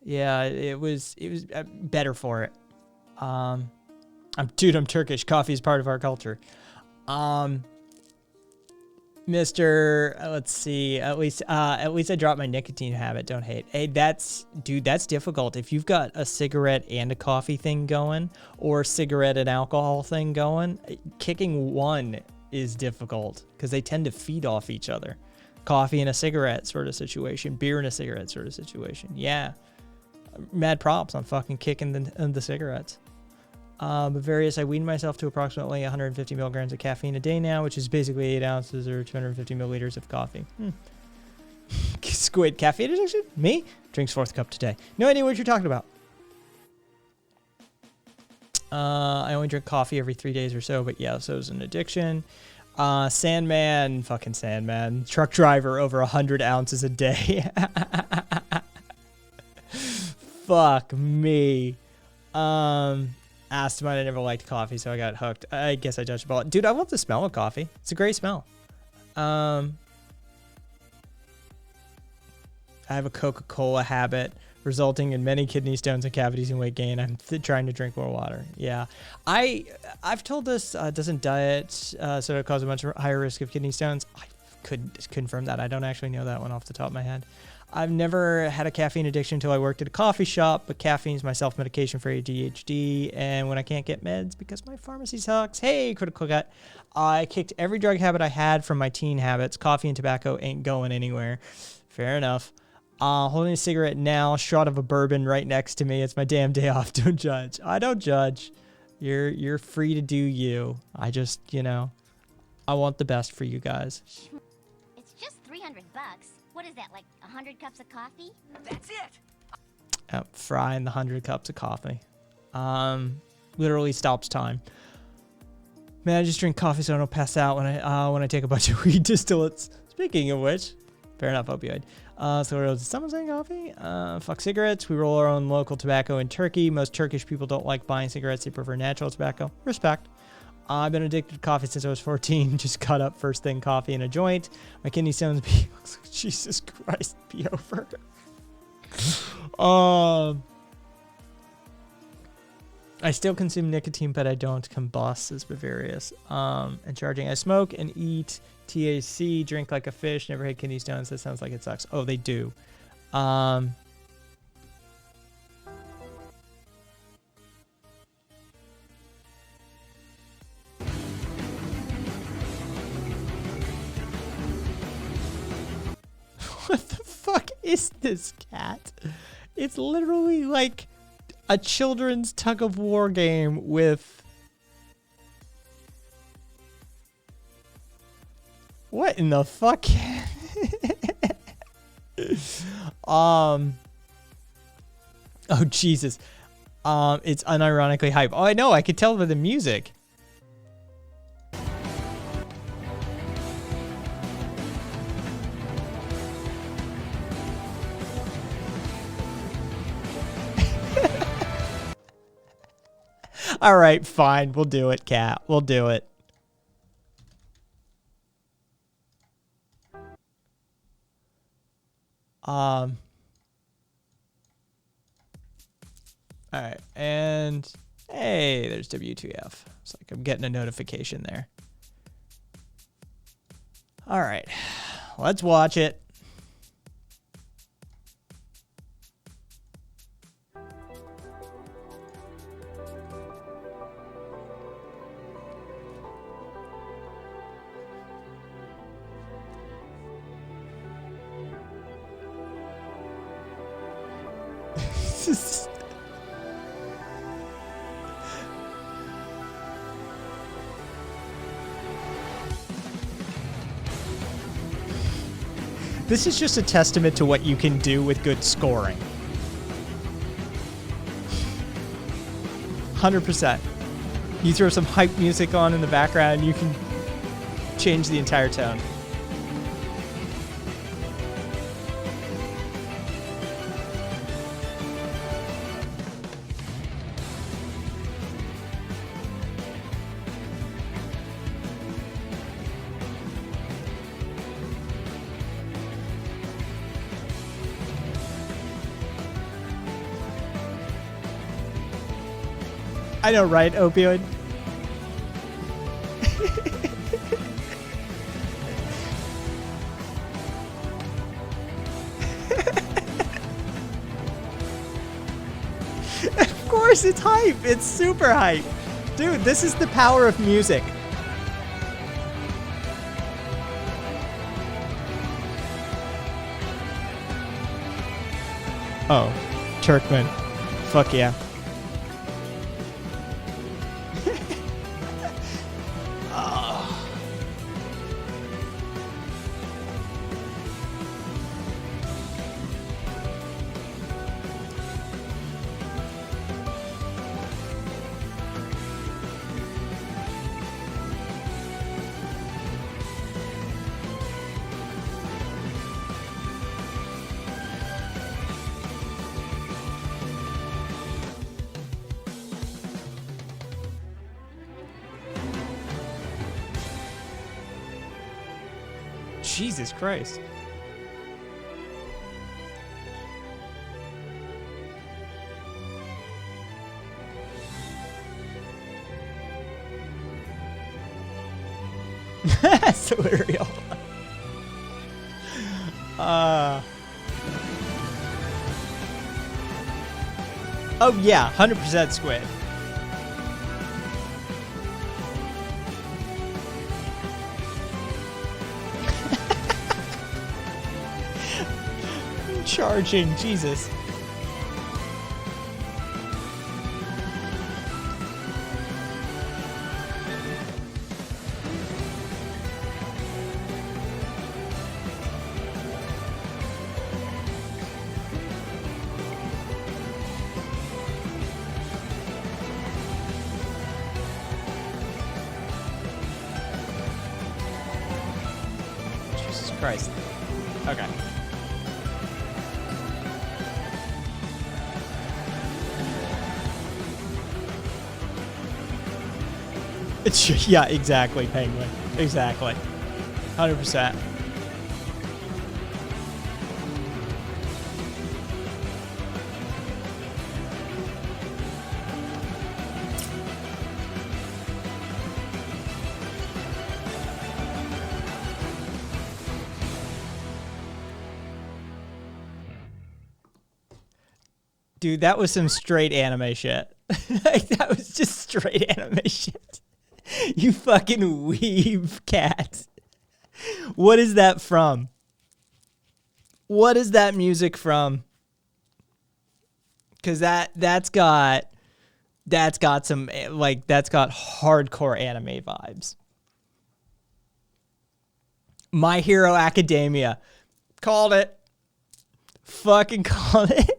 [SPEAKER 1] it was better for it. I'm Turkish. Coffee is part of our culture. Mr. Let's see. At least I dropped my nicotine habit. Don't hate. Hey, that's difficult. If you've got a cigarette and a coffee thing going, or cigarette and alcohol thing going, kicking one is difficult because they tend to feed off each other. Coffee and a cigarette sort of situation, beer and a cigarette sort of situation. Yeah, mad props on fucking kicking the cigarettes. Bavarius, I weaned myself to approximately 150 milligrams of caffeine a day now, which is basically 8 ounces or 250 milliliters of coffee. Squid, caffeine addiction? Me? Drinks 4th cup today. No idea what you're talking about. I only drink coffee every 3 days or so, but yeah, so it's an addiction. Sandman, fucking Sandman. Truck driver, over 100 ounces a day. Fuck me. Asthma, I never liked coffee, so I got hooked. I guess I dodged a bullet. Dude, I love the smell of coffee. It's a great smell. I have a Coca-Cola habit, resulting in many kidney stones and cavities and weight gain. I'm trying to drink more water. Yeah. I've told this, doesn't diet so it cause a much higher risk of kidney stones? I couldn't confirm that. I don't actually know that one off the top of my head. I've never had a caffeine addiction until I worked at a coffee shop, but caffeine is my self-medication for ADHD, and when I can't get meds because my pharmacy sucks. Hey, Critical Gut. I kicked every drug habit I had from my teen habits. Coffee and tobacco ain't going anywhere. Fair enough. Holding a cigarette now, shot of a bourbon right next to me. It's my damn day off. Don't judge. I don't judge. You're free to do you. I just, I want the best for you guys.
[SPEAKER 6] It's just $300. What is that, like 100 cups of coffee?
[SPEAKER 7] That's it.
[SPEAKER 1] Yep, frying the 100 cups of coffee. Literally stops time. Man, I just drink coffee so I don't pass out when I take a bunch of weed distillates. Speaking of which, fair enough, opioid. So is someone saying coffee? Fuck cigarettes. We roll our own local tobacco in Turkey. Most Turkish people don't like buying cigarettes. They prefer natural tobacco. Respect. I've been addicted to coffee since I was 14. Just cut up first thing coffee in a joint. My kidney stones be Jesus Christ, be over. I still consume nicotine, but I don't combust, as Bavarius. And charging. I smoke and eat THC, drink like a fish, never had kidney stones. That sounds like it sucks. Oh, they do. What the fuck is this cat? It's literally like a children's tug of war game with... What in the fuck? Oh Jesus. It's unironically hype. Oh, I know. I could tell by the music. All right, fine. We'll do it, cat. We'll do it. All right, and hey, there's W2F. It's like I'm getting a notification there. All right, let's watch it. This is just a testament to what you can do with good scoring. 100%. You throw some hype music on in the background, you can change the entire tone. I know, right, Opioid? course, it's hype. It's super hype. Dude, this is the power of music. Oh, Turkmen. Fuck yeah. Jesus Christ. So real. Oh yeah, 100% squid. Charging, Jesus. Jesus Christ. Okay. Yeah, exactly, Penguin. Exactly. 100%. Dude, that was some straight anime shit. Like, that was just straight anime shit. You fucking weeb cat. What is that from? What is that music from? Cause that's got some, like, that's got hardcore anime vibes. My Hero Academia. Called it. Fucking called it.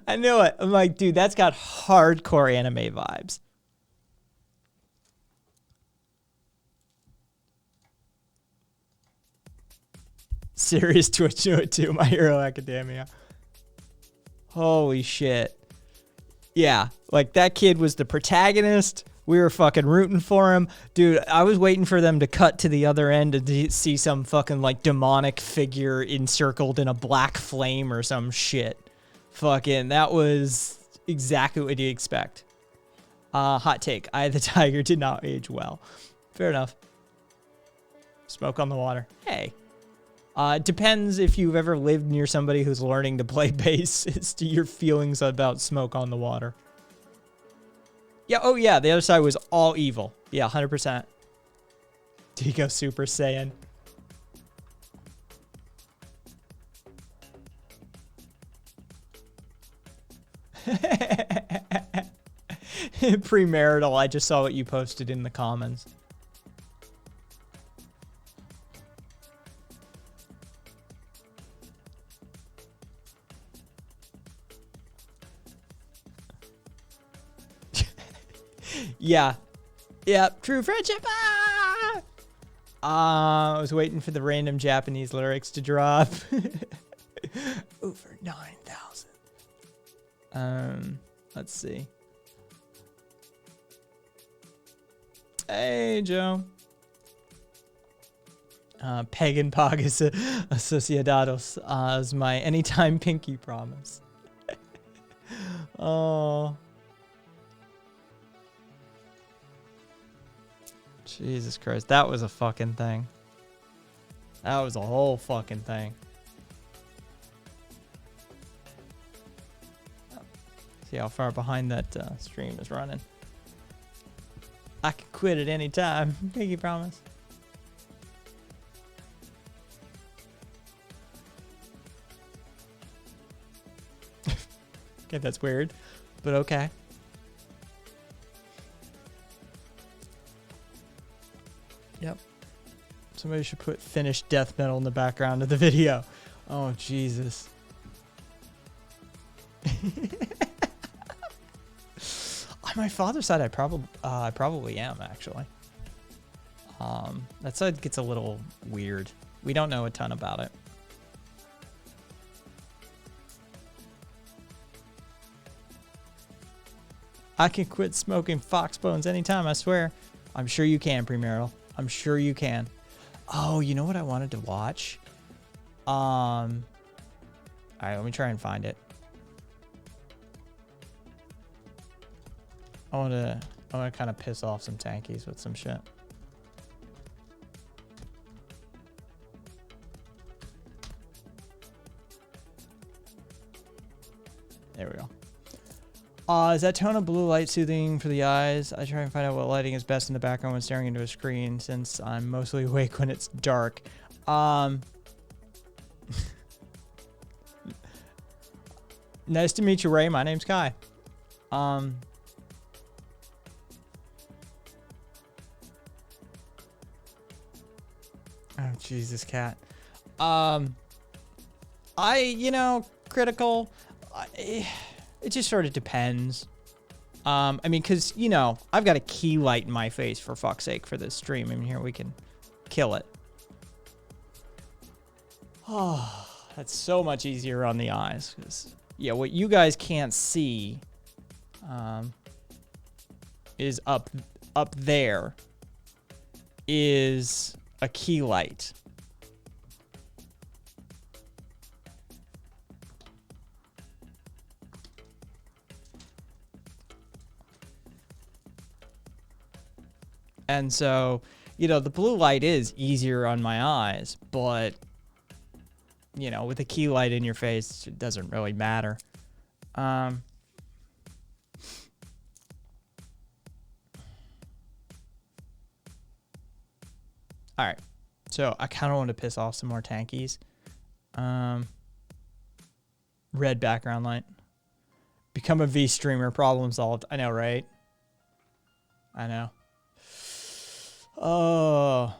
[SPEAKER 1] I knew it. I'm like, dude, that's got hardcore anime vibes. Serious Twitch to it too, My Hero Academia. Holy shit. Yeah, like that kid was the protagonist. We were fucking rooting for him. Dude, I was waiting for them to cut to the other end to see some fucking like demonic figure encircled in a black flame or some shit. Fucking, that was exactly what you expect. Hot take. Eye of the Tiger did not age well. Fair enough. Smoke on the water. Hey. It depends if you've ever lived near somebody who's learning to play bass as to your feelings about Smoke on the Water. Yeah, oh yeah, the other side was all evil. Yeah, 100%. Deco Super Saiyan. Premarital, I just saw what you posted in the comments. Yeah. Yep. True friendship. I was waiting for the random Japanese lyrics to drop. Over 9,000. Let's see. Hey, Joe. Pagan Pagas Asociados is my anytime pinky promise. Oh. Jesus Christ, that was a fucking thing. That was a whole fucking thing. See how far behind that stream is running. I can quit at any time. Pinky promise. Okay, that's weird, but okay. Yep. Somebody should put finished death metal in the background of the video. Oh, Jesus. On my father's side, I probably am, actually. That side gets a little weird. We don't know a ton about it. I can quit smoking fox bones anytime, I swear. I'm sure you can, Premarital. I'm sure you can. Oh, you know what I wanted to watch? Alright, let me try and find it. I want to kind of piss off some tankies with some shit. There we go. Is that tone of blue light soothing for the eyes? I try and find out what lighting is best in the background when staring into a screen, since I'm mostly awake when it's dark. Nice to meet you, Ray. My name's Kai. Oh, Jesus, cat. Critical. It just sort of depends. I mean, because, I've got a key light in my face, for fuck's sake, for this stream. I mean, here we can kill it. Oh, that's so much easier on the eyes. 'Cause, yeah, what you guys can't see is up there is a key light. And so, the blue light is easier on my eyes, but, with a key light in your face, it doesn't really matter. All right. So I kind of want to piss off some more tankies. Red background light. Become a V streamer. Problem solved. I know, right? I know. Oh.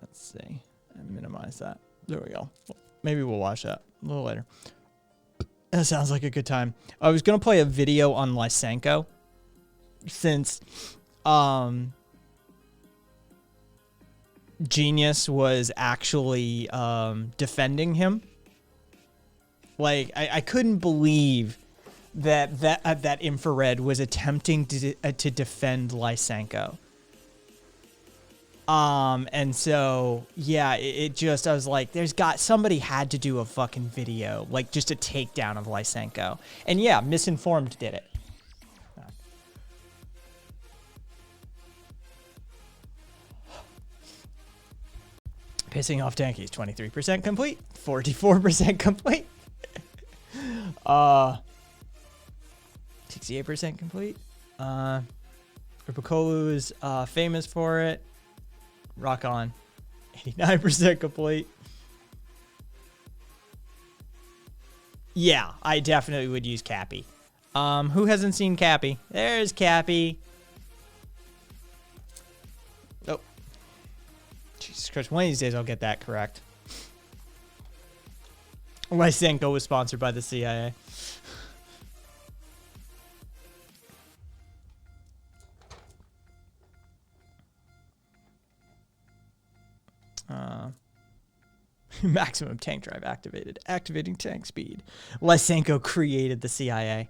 [SPEAKER 1] Let's see. And minimize that. There we go. Maybe we'll watch that a little later. That sounds like a good time. I was going to play a video on Lysenko, since Genius was actually defending him. Like, I couldn't believe that Infrared was attempting to defend Lysenko. And so, yeah, I was like, somebody had to do a fucking video, like, just a takedown of Lysenko. And yeah, Misinformed did it. Pissing off tankies, 23% complete, 44% complete. 68% complete. Rupakolu is famous for it. Rock on. 89% complete. Yeah, I definitely would use Cappy. Who hasn't seen Cappy? There's Cappy. Oh. Jesus Christ, one of these days I'll get that correct. Lysenko was sponsored by the CIA. Maximum tank drive activated. Activating tank speed. Lysenko created the CIA.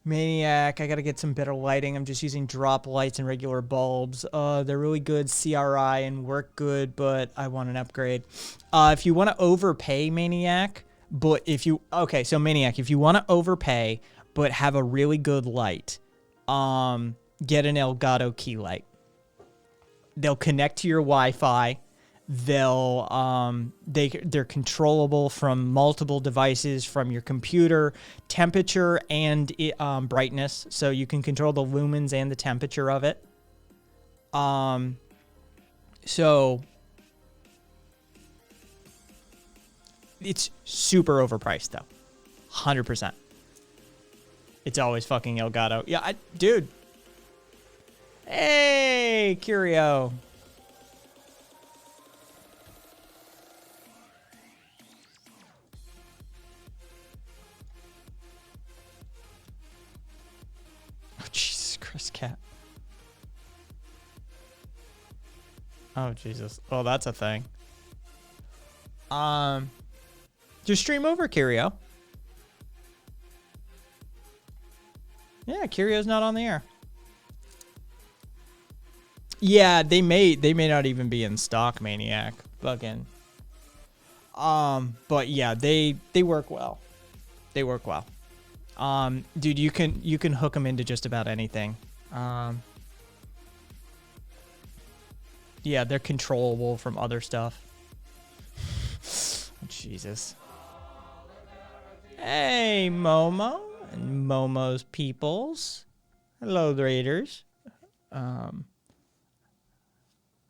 [SPEAKER 1] Maniac, I gotta get some better lighting. I'm just using drop lights and regular bulbs. They're really good CRI and work good, but I want an upgrade. If you want to overpay, Maniac, but if you... Okay, so Maniac, if you want to overpay, but have a really good light, get an Elgato key light. They'll connect to your Wi-Fi. They're controllable from multiple devices, from your computer, temperature and brightness, so you can control the lumens and the temperature of it. So it's super overpriced though, 100%. It's always fucking Elgato. Yeah, dude. Hey, Curio. Oh, Jesus Christ, cat. Oh, Jesus. Oh, that's a thing. Just stream over, Curio. Yeah, Curio's not on the air. Yeah, they may not even be in stock, Maniac. Fucking. But yeah, they work well. They work well. Dude, you can hook them into just about anything. Yeah, they're controllable from other stuff. Jesus. Hey, Momo and Momo's peoples. Hello, Raiders. How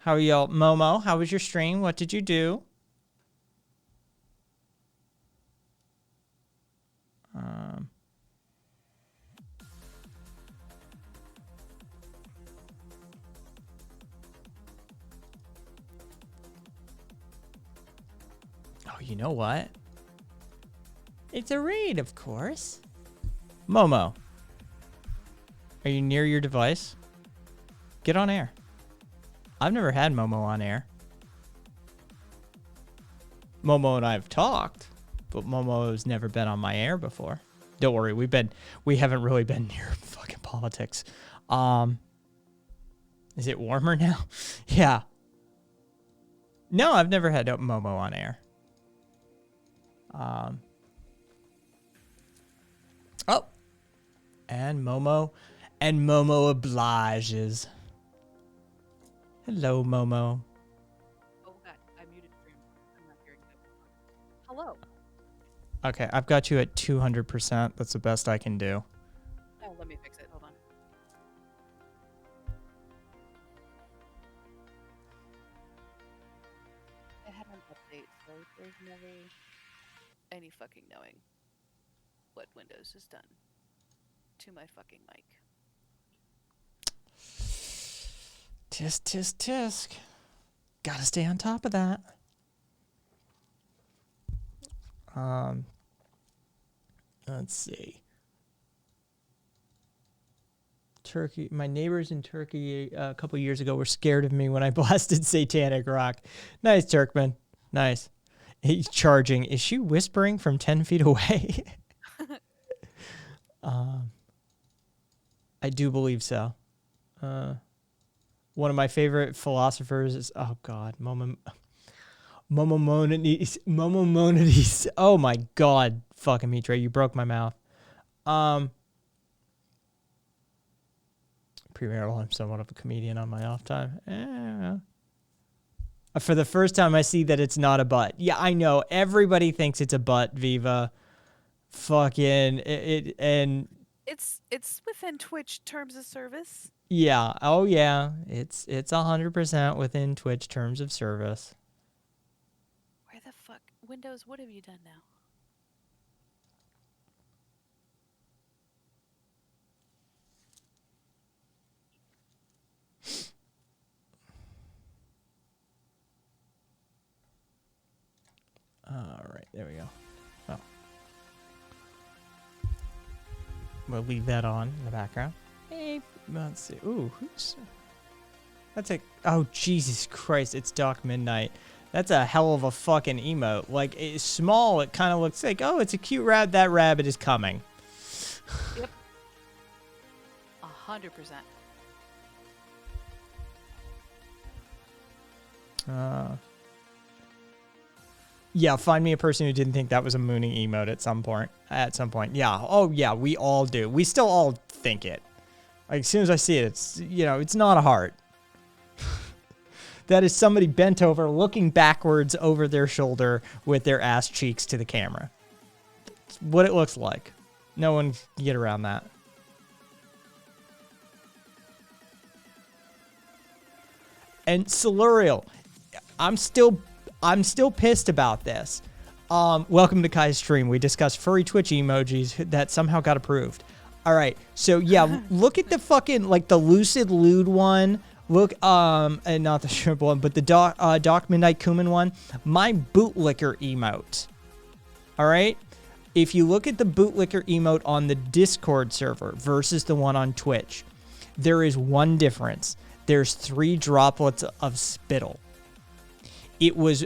[SPEAKER 1] are y'all? Momo, how was your stream? What did you do? Oh, you know what? It's a raid, of course. Momo, are you near your device? Get on air. I've never had Momo on air. Momo and I have talked, but Momo has never been on my air before. Don't worry, we haven't really been near fucking politics. Is it warmer now? Yeah. No, I've never had Momo on air. Oh, and Momo obliges. Hello, Momo.
[SPEAKER 7] Oh God, I muted stream. I'm not hearing that. Hello.
[SPEAKER 1] Okay, I've got you at 200%. That's the best I can do.
[SPEAKER 7] Oh, let me fix it. Hold on. I had an update, so there's never any fucking knowing what Windows has done to my fucking mic.
[SPEAKER 1] Tisk, tisk, tisk. Gotta stay on top of that. Let's see. Turkey. My neighbors in Turkey a couple years ago were scared of me when I blasted Satanic Rock. Nice, Turkman. Nice. He's charging. Is she whispering from 10 feet away? I do believe so. One of my favorite philosophers is, oh God, Momo-Monides. Oh my God, fucking Mitra, you broke my mouth. Premarital, I'm somewhat of a comedian on my off time. For the first time, I see that it's not a butt. Yeah, I know. Everybody thinks it's a butt, Viva. Fucking and
[SPEAKER 7] It's within Twitch terms of service.
[SPEAKER 1] yeah. Oh yeah. It's 100% within Twitch terms of service.
[SPEAKER 7] Where the fuck, Windows? What have you done now?
[SPEAKER 1] All right, there we go. Oh. We'll leave that on in the background. Hey, let's see. Ooh, who's... That's a... Oh, Jesus Christ, it's Dark Midnight. That's a hell of a fucking emote. Like, it's small, it kind of looks like, oh, it's a cute rabbit. That rabbit is coming.
[SPEAKER 7] Yep. 100%.
[SPEAKER 1] Yeah, find me a person who didn't think that was a mooning emote at some point. Yeah. Oh, yeah, we all do. We still all think it. Like, as soon as I see it, it's, you know, it's not a heart. That is somebody bent over, looking backwards over their shoulder with their ass cheeks to the camera. It's what it looks like. No one can get around that. And Solurial, I'm still pissed about this. Welcome to Kai's stream. We discussed furry Twitch emojis that somehow got approved. All right, so yeah, look at the fucking, like, the Lucid Lewd one. Look, and not the shrimp one, but the Doc Midnight Cumin one. My bootlicker emote. All right, if you look at the bootlicker emote on the Discord server versus the one on Twitch, there is one difference. There's 3 droplets of spittle. It was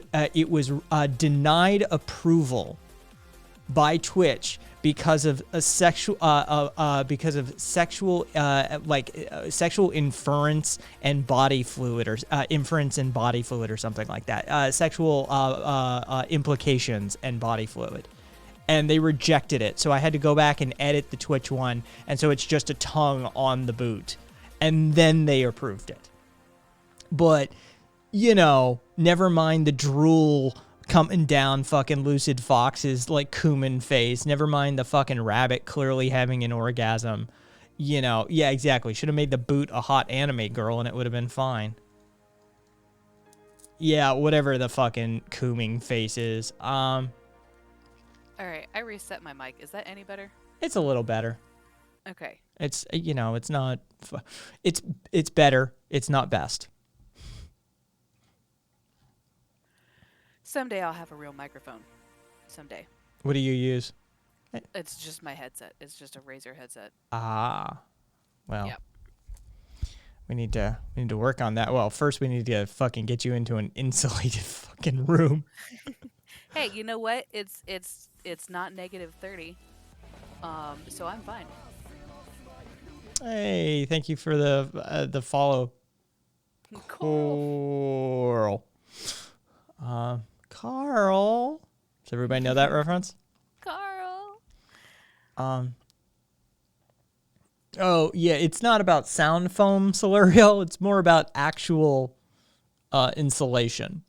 [SPEAKER 1] denied approval by Twitch because of a sexual sexual inference and body fluid, or inference and body fluid, or something like that. Sexual implications and body fluid. And they rejected it. So I had to go back and edit the Twitch one, and so it's just a tongue on the boot. And then they approved it. But, you know, never mind the drool coming down fucking Lucid Fox's, like, cumin face. Never mind the fucking rabbit clearly having an orgasm. You know, yeah, exactly. Should have made the boot a hot anime girl and it would have been fine. Yeah, whatever the fucking cooming face is.
[SPEAKER 7] All right, I reset my mic. Is that any better?
[SPEAKER 1] It's a little better.
[SPEAKER 7] Okay.
[SPEAKER 1] It's, you know, it's not, it's better. It's not best.
[SPEAKER 7] Someday I'll have a real microphone. Someday.
[SPEAKER 1] What do you use?
[SPEAKER 7] It's just my headset. It's just a Razer headset.
[SPEAKER 1] Ah, well,
[SPEAKER 7] Yep.
[SPEAKER 1] we need to work on that. Well, first we need to fucking get you into an insulated fucking room.
[SPEAKER 7] Hey, you know what? It's not -30. So I'm fine.
[SPEAKER 1] Hey, thank you for the follow, Coral. Carl. Does everybody know that reference?
[SPEAKER 7] Carl.
[SPEAKER 1] Oh yeah, it's not about sound foam, Solurial. It's more about actual insulation.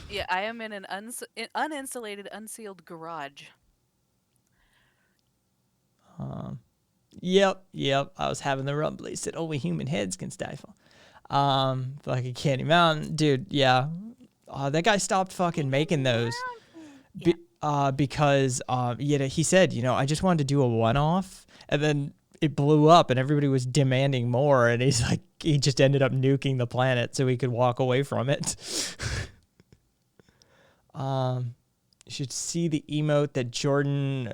[SPEAKER 7] Yeah, I am in an uninsulated, unsealed garage.
[SPEAKER 1] Yep. I was having the rumblies that only human heads can stifle. Like a Candy Mountain, dude. Yeah, that guy stopped fucking making those because he said, you know, I just wanted to do a one-off, and then it blew up, and everybody was demanding more, and he's like, he just ended up nuking the planet so he could walk away from it. You should see the emote that Jordan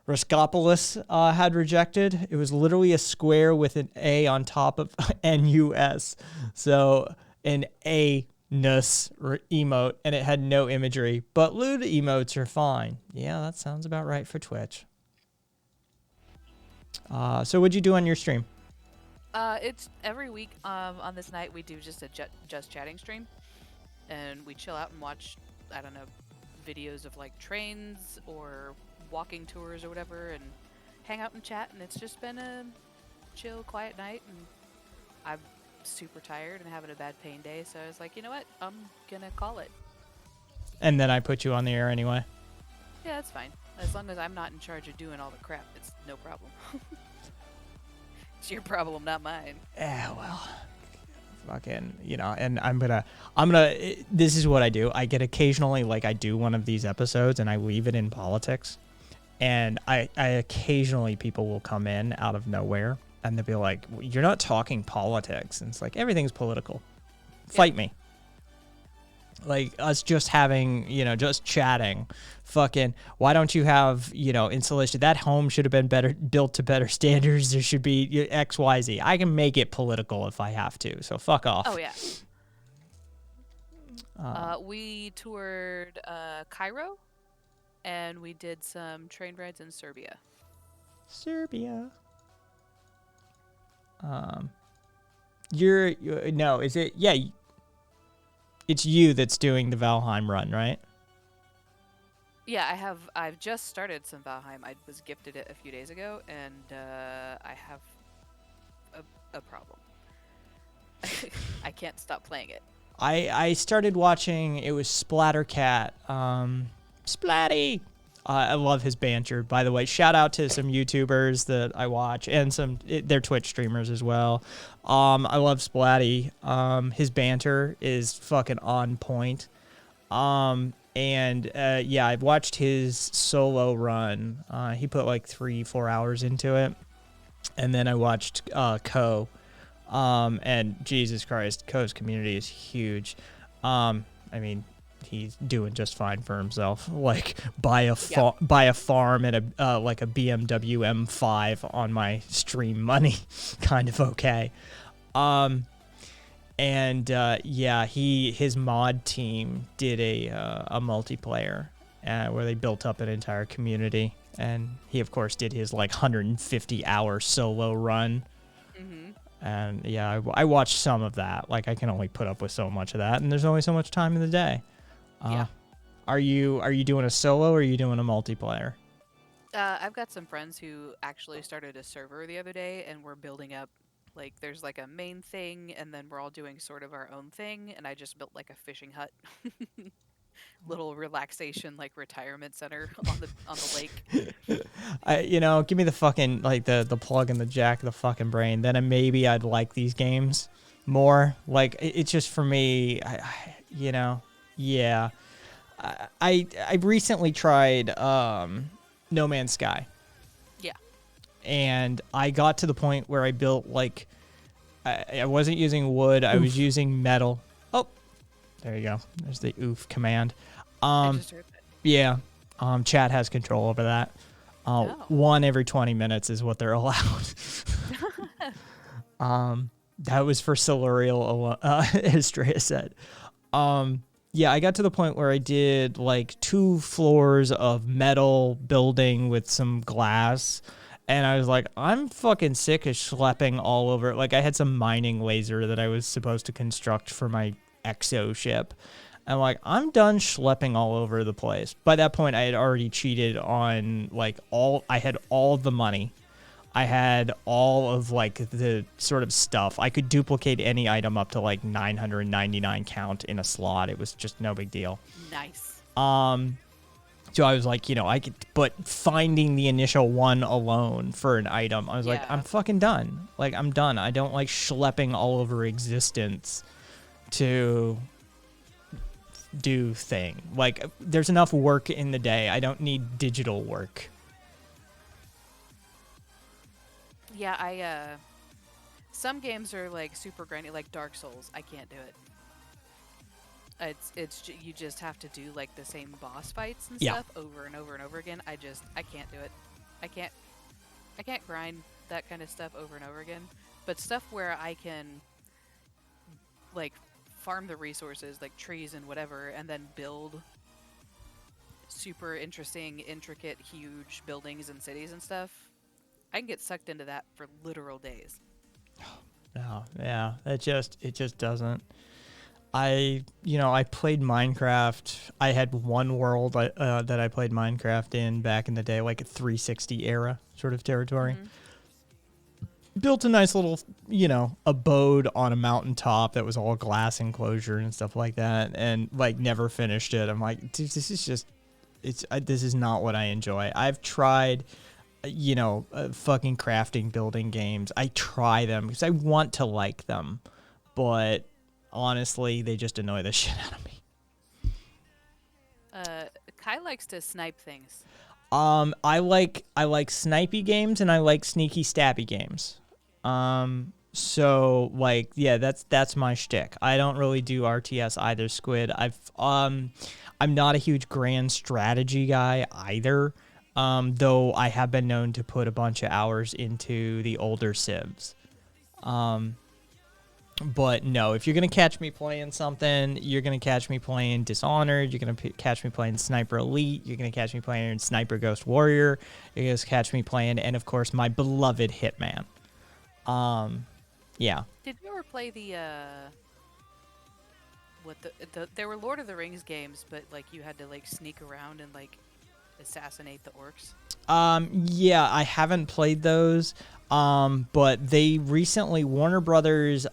[SPEAKER 1] Raskopoulos had rejected. It was literally a square with an A on top of NUS. So an A-ness emote, and it had no imagery. But lewd emotes are fine. Yeah, that sounds about right for Twitch. So what'd you do on your stream?
[SPEAKER 7] It's every week on this night we do just a just chatting stream. And we chill out and watch, I don't know, videos of like trains or walking tours or whatever, and hang out and chat. And it's just been a chill, quiet night. And I'm super tired and having a bad pain day, so I was like, you know what? I'm gonna call it.
[SPEAKER 1] And then I put you on the air anyway.
[SPEAKER 7] Yeah, that's fine. As long as I'm not in charge of doing all the crap, it's no problem. It's your problem, not mine.
[SPEAKER 1] Yeah, well, fucking, you know, and I'm gonna, this is what I do. I get occasionally, like, I do one of these episodes and I leave it in politics. And I occasionally, people will come in out of nowhere and they'll be like, you're not talking politics. And it's like, everything's political. Fight me. Like, us just having, you know, just chatting. Fucking, why don't you have, you know, insulation? That home should have been better, built to better standards. There should be X, Y, Z. I can make it political if I have to. So fuck off.
[SPEAKER 7] Oh, yeah. We toured Cairo, and we did some train rides in Serbia.
[SPEAKER 1] Serbia. You're no, is it? Yeah. It's you that's doing the Valheim run, right?
[SPEAKER 7] Yeah, I've just started some Valheim. I was gifted it a few days ago, and I have a problem. I can't stop playing it.
[SPEAKER 1] I started watching. It was Splattercat. Splatty. I love his banter. By the way, shout out to some YouTubers that I watch and they're Twitch streamers as well. I love Splatty. His banter is fucking on point. Yeah, I've watched his solo run. He put like 3-4 hours into it, and then I watched Ko. And Jesus Christ, Ko's community is huge. I mean, he's doing just fine for himself. Like buy a farm and a like a BMW M5 on my stream money, kind of okay. Yeah, his mod team did a multiplayer where they built up an entire community, and he of course did his like 150-hour solo run. And yeah, I watched some of that. Like I can only put up with so much of that, and there's only so much time in the day.
[SPEAKER 7] Yeah.
[SPEAKER 1] Are you doing a solo or are you doing a multiplayer?
[SPEAKER 7] I've got some friends who actually started a server the other day, and we're building up. Like, there's like a main thing, and then we're all doing sort of our own thing. And I just built like a fishing hut, little relaxation like retirement center on the lake.
[SPEAKER 1] Give me the fucking like the plug and the jack of the fucking brain. Then maybe I'd like these games more. Like it's just for me. Yeah. I recently tried No Man's Sky.
[SPEAKER 7] Yeah.
[SPEAKER 1] And I got to the point where I built like I wasn't using wood. I was using metal. Oh, there you go. There's the oof command.
[SPEAKER 7] I just heard that.
[SPEAKER 1] Yeah. Chat has control over that. One every 20 minutes is what they're allowed. That was for Silurial, Astrea said. Yeah, I got to the point where I did like 2 floors of metal building with some glass. And I was like, I'm fucking sick of schlepping all over. Like I had some mining laser that I was supposed to construct for my exo ship. And like, I'm done schlepping all over the place. By that point, I had already cheated on like I had all the money. I had all of like the sort of stuff. I could duplicate any item up to like 999 count in a slot. It was just no big deal.
[SPEAKER 7] Nice.
[SPEAKER 1] So I was like, but finding the initial one alone for an item, I was like, I'm fucking done. Like, I'm done. I don't like schlepping all over existence to do thing. Like, there's enough work in the day. I don't need digital work.
[SPEAKER 7] Yeah, some games are like super grindy, like Dark Souls. I can't do it. You just have to do like the same boss fights and stuff over and over and over again. I can't do it. I can't grind that kind of stuff over and over again. But stuff where I can like farm the resources, like trees and whatever, and then build super interesting, intricate, huge buildings and cities and stuff, I can get sucked into that for literal days.
[SPEAKER 1] No, yeah, it just doesn't. I played Minecraft. I had one world that I played Minecraft in back in the day, like a 360 era sort of territory. Built a nice little, abode on a mountaintop that was all glass enclosure and stuff like that, and like never finished it. I'm like, dude, this is not what I enjoy. I've tried, fucking crafting building games. I try them because I want to like them, but honestly, they just annoy the shit out of me.
[SPEAKER 7] Kai likes to snipe things.
[SPEAKER 1] I like snipey games and I like sneaky stabby games. So like, yeah, that's my shtick. I don't really do RTS either, Squid. I'm not a huge grand strategy guy either. Though I have been known to put a bunch of hours into the older Civs. But no, if you're going to catch me playing something, you're going to catch me playing Dishonored, you're going to catch me playing Sniper Elite, you're going to catch me playing Sniper Ghost Warrior, you're going to catch me playing, and of course, my beloved Hitman. Yeah.
[SPEAKER 7] Did you ever play there were Lord of the Rings games, but like you had to like sneak around and like assassinate the orcs?
[SPEAKER 1] Yeah, I haven't played those. But they recently, Warner Brothers,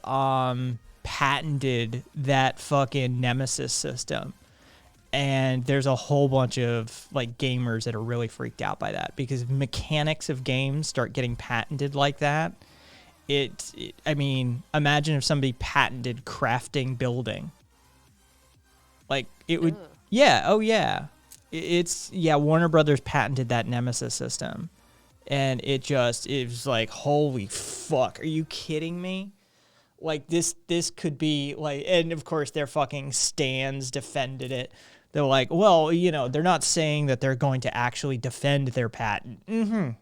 [SPEAKER 1] patented that fucking Nemesis system. And there's a whole bunch of like gamers that are really freaked out by that because mechanics of games start getting patented like that. I mean, imagine if somebody patented crafting building. Like it would,
[SPEAKER 7] Ugh.
[SPEAKER 1] yeah, oh yeah. Warner Brothers patented that Nemesis system. And it was like, holy fuck, are you kidding me? Like this could be like, and of course their fucking stands defended it. They're like, well, you know, they're not saying that they're going to actually defend their patent.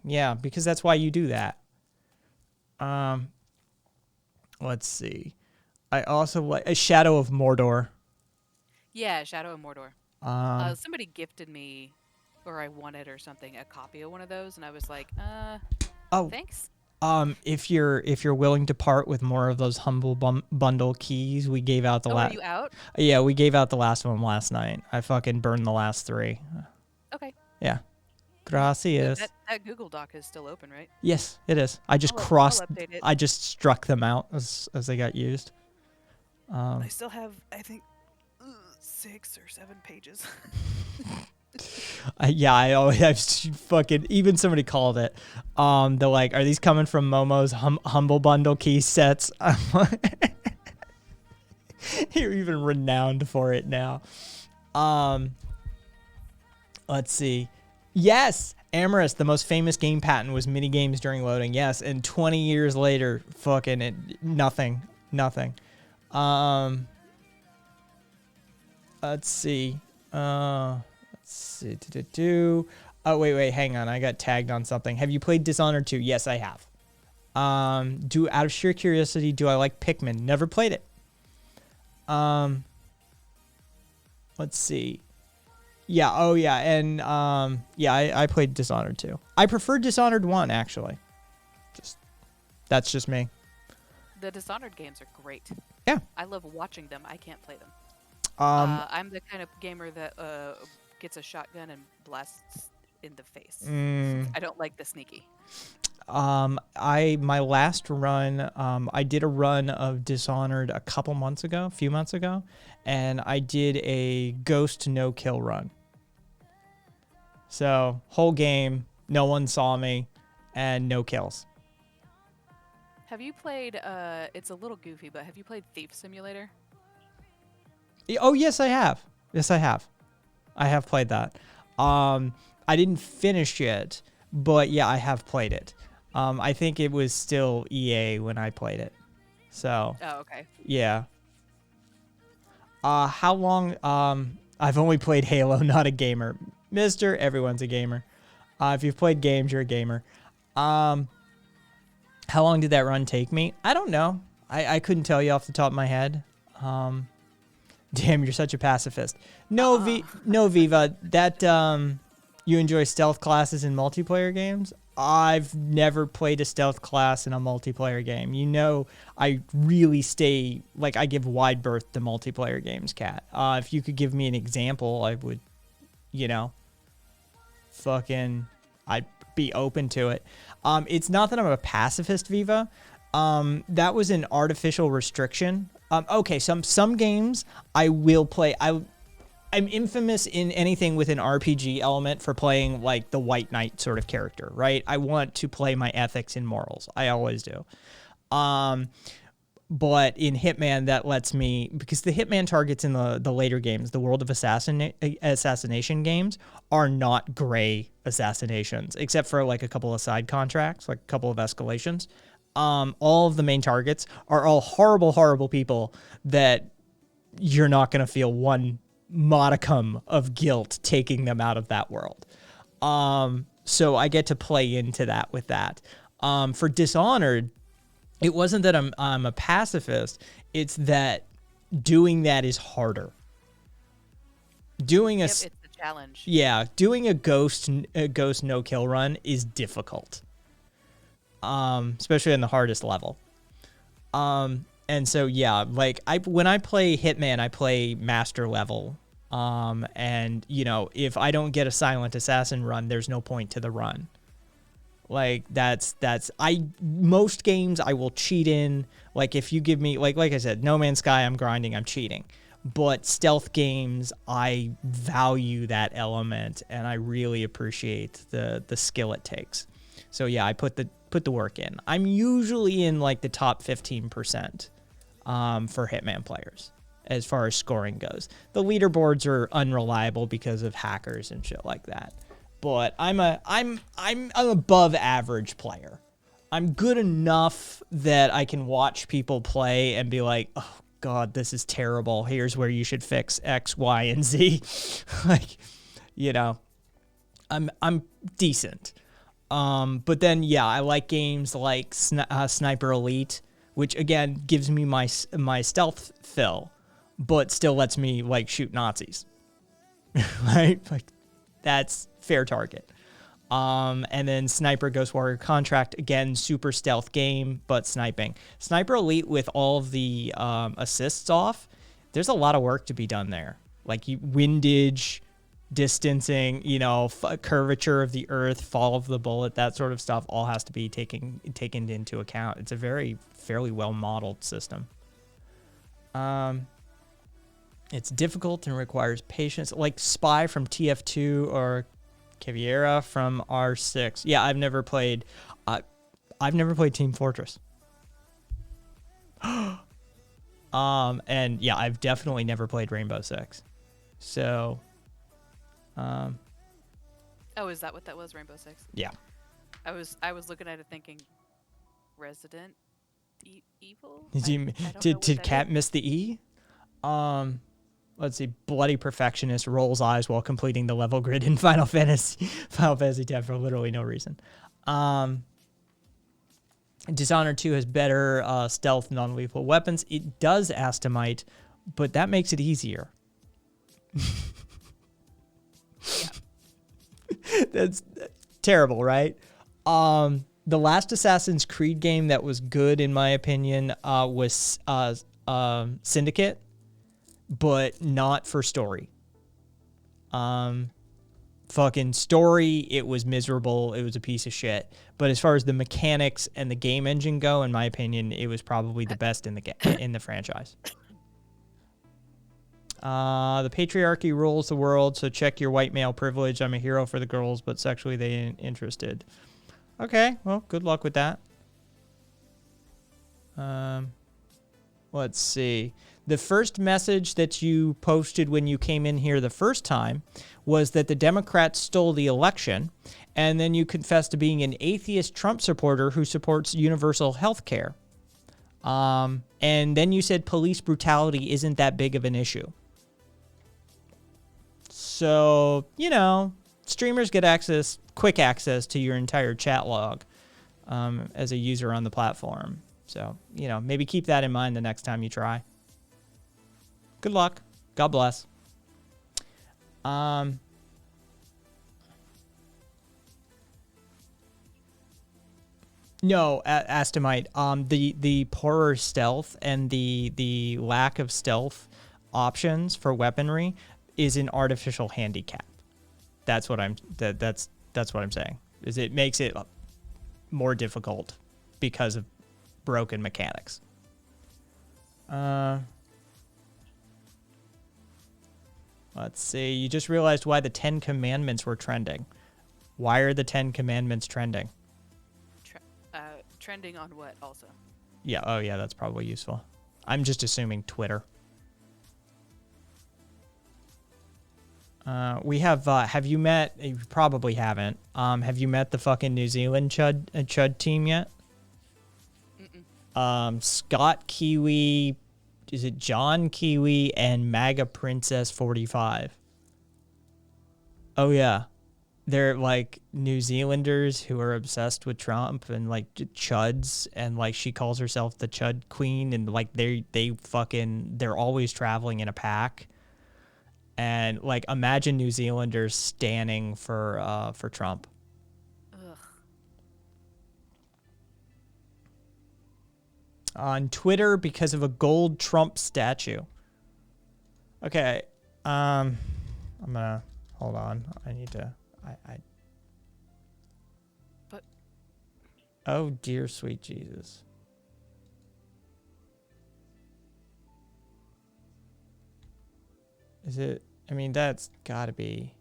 [SPEAKER 1] Yeah, because that's why you do that. Let's see. I also like a Shadow of Mordor.
[SPEAKER 7] Yeah, Shadow of Mordor. Somebody gifted me, or I wanted or something, a copy of one of those, and I was like,
[SPEAKER 1] Oh,
[SPEAKER 7] thanks.
[SPEAKER 1] If you're willing to part with more of those humble bundle keys, we gave out the
[SPEAKER 7] Are
[SPEAKER 1] last.
[SPEAKER 7] you out?
[SPEAKER 1] Yeah, we gave out the last one last night. I fucking burned the last 3.
[SPEAKER 7] Okay.
[SPEAKER 1] Yeah. Gracias.
[SPEAKER 7] That Google Doc is still open, right?
[SPEAKER 1] Yes, it is. I just
[SPEAKER 7] I'll
[SPEAKER 1] crossed.
[SPEAKER 7] update it.
[SPEAKER 1] I just struck them out as they got used.
[SPEAKER 7] I still have, I think, 6 or 7 pages.
[SPEAKER 1] I always have fucking, even somebody called it. They're like, are these coming from Momo's humble bundle key sets? You're even renowned for it now. Let's see. Yes, Amorous, the most famous game patent was mini games during loading. Yes, and 20 years later, fucking nothing. Let's see. Oh, wait, hang on. I got tagged on something. Have you played Dishonored 2? Yes, I have. Out of sheer curiosity, do I like Pikmin? Never played it. Let's see. Yeah, oh yeah, and I played Dishonored 2. I prefer Dishonored 1 actually. That's just me.
[SPEAKER 7] The Dishonored games are great.
[SPEAKER 1] Yeah.
[SPEAKER 7] I love watching them. I can't play them. I'm the kind of gamer that gets a shotgun and blasts in the face. I don't like the sneaky.
[SPEAKER 1] My last run, I did a run of Dishonored a few months ago, and I did a ghost no-kill run. So, whole game, no one saw me, and no kills.
[SPEAKER 7] Have you played, it's a little goofy, but have you played Thief Simulator?
[SPEAKER 1] Oh, yes, I have. Yes, I have. I have played that. I didn't finish it, but yeah, I have played it. I think it was still EA when I played it. So.
[SPEAKER 7] Oh, okay.
[SPEAKER 1] Yeah. How long? I've only played Halo, not a gamer. Mister, everyone's a gamer. If you've played games, you're a gamer. How long did that run take me? I don't know. I couldn't tell you off the top of my head. Damn, you're such a pacifist. No, no, Viva. That you enjoy stealth classes in multiplayer games? I've never played a stealth class in a multiplayer game. You know, I really stay, like, I give wide berth to multiplayer games, Kat. If you could give me an example, I would, you know, I'd be open to it. It's not that I'm a pacifist, Viva. That was an artificial restriction. Okay, some games I will play. I'm infamous in anything with an RPG element for playing like the White Knight sort of character, right? I want to play my ethics and morals. I always do. But in Hitman, that lets me, because the Hitman targets in the later games, the World of Assassination games, are not gray assassinations, except for like a couple of side contracts, like a couple of escalations. All of the main targets are all horrible, horrible people that you're not going to feel one modicum of guilt taking them out of that world. So I get to play into that with that. For Dishonored, it wasn't that I'm a pacifist. It's that doing that is harder.
[SPEAKER 7] It's a challenge.
[SPEAKER 1] Yeah, doing a ghost no kill run is difficult. Especially on the hardest level. And so yeah, like when I play Hitman, I play master level And you know, if I don't get a silent assassin run, there's no point to the run. Like most games I will cheat in. Like if you give me like I said, No Man's Sky, I'm grinding, I'm cheating. But stealth games, I value that element and I really appreciate the skill it takes. So yeah, I put the work in. I'm usually in like the top 15% for Hitman players as far as scoring goes. The leaderboards are unreliable because of hackers and shit like that. But I'm an above average player. I'm good enough that I can watch people play and be like, oh God, this is terrible. Here's where you should fix X, Y, and Z. Like, you know, I'm decent. But then yeah, I like games like Sniper Elite, which again gives me my stealth fill, but still lets me like shoot Nazis. Right? Like that's fair target. And then Sniper Ghost Warrior Contract, again, super stealth game, but sniping. Sniper Elite with all of the assists off, there's a lot of work to be done there. Like windage, distancing, you know, curvature of the earth, fall of the bullet, that sort of stuff all has to be taken into account. It's a fairly well modeled system. It's difficult and requires patience, like Spy from TF2 or Caveira from R6. Yeah, I've never played Team Fortress. And yeah, I've definitely never played Rainbow Six. So,
[SPEAKER 7] Oh, is that what that was, Rainbow Six?
[SPEAKER 1] yeah.
[SPEAKER 7] I was looking at it thinking, Resident Evil.
[SPEAKER 1] Did Cat miss the E? Let's see. Bloody Perfectionist rolls eyes while completing the level grid in Final Fantasy X for literally no reason. Dishonored 2 has better stealth non-lethal weapons. It does, Astamite, but that makes it easier. That's terrible, right? The last Assassin's Creed game that was good, in my opinion, was Syndicate, but not for story. Fucking story, it was miserable. It was a piece of shit. But as far as the mechanics and the game engine go, in my opinion, it was probably the best in the franchise. The patriarchy rules the world, so check your white male privilege. I'm a hero for the girls, but sexually they ain't interested. Okay, well, good luck with that. Let's see. The first message that you posted when you came in here the first time was that the Democrats stole the election, and then you confessed to being an atheist Trump supporter who supports universal health care. And then you said police brutality isn't that big of an issue. So, you know, streamers get quick access to your entire chat log as a user on the platform. So, you know, maybe keep that in mind the next time you try. Good luck. God bless. No, Astamite. The poorer stealth and the lack of stealth options for weaponry is an artificial handicap. That's what I'm what I'm saying. Is it makes it more difficult because of broken mechanics. Let's see. You just realized why the 10 Commandments were trending. Why are the 10 Commandments trending?
[SPEAKER 7] Trending on what also?
[SPEAKER 1] Yeah. Oh, yeah. That's probably useful. I'm just assuming Twitter. We have you met, you probably haven't, have you met the fucking New Zealand Chud team yet?
[SPEAKER 7] Mm-mm.
[SPEAKER 1] Scott Kiwi, is it John Kiwi and MAGA Princess 45? Oh yeah. They're like New Zealanders who are obsessed with Trump and like chuds, and like she calls herself the Chud Queen, and like they're always traveling in a pack. And like imagine New Zealanders standing for Trump.
[SPEAKER 7] Ugh.
[SPEAKER 1] On Twitter because of a gold Trump statue. Okay, I'm gonna hold on. I need to.
[SPEAKER 7] But
[SPEAKER 1] Oh dear sweet Jesus. Is it? I mean, that's gotta be.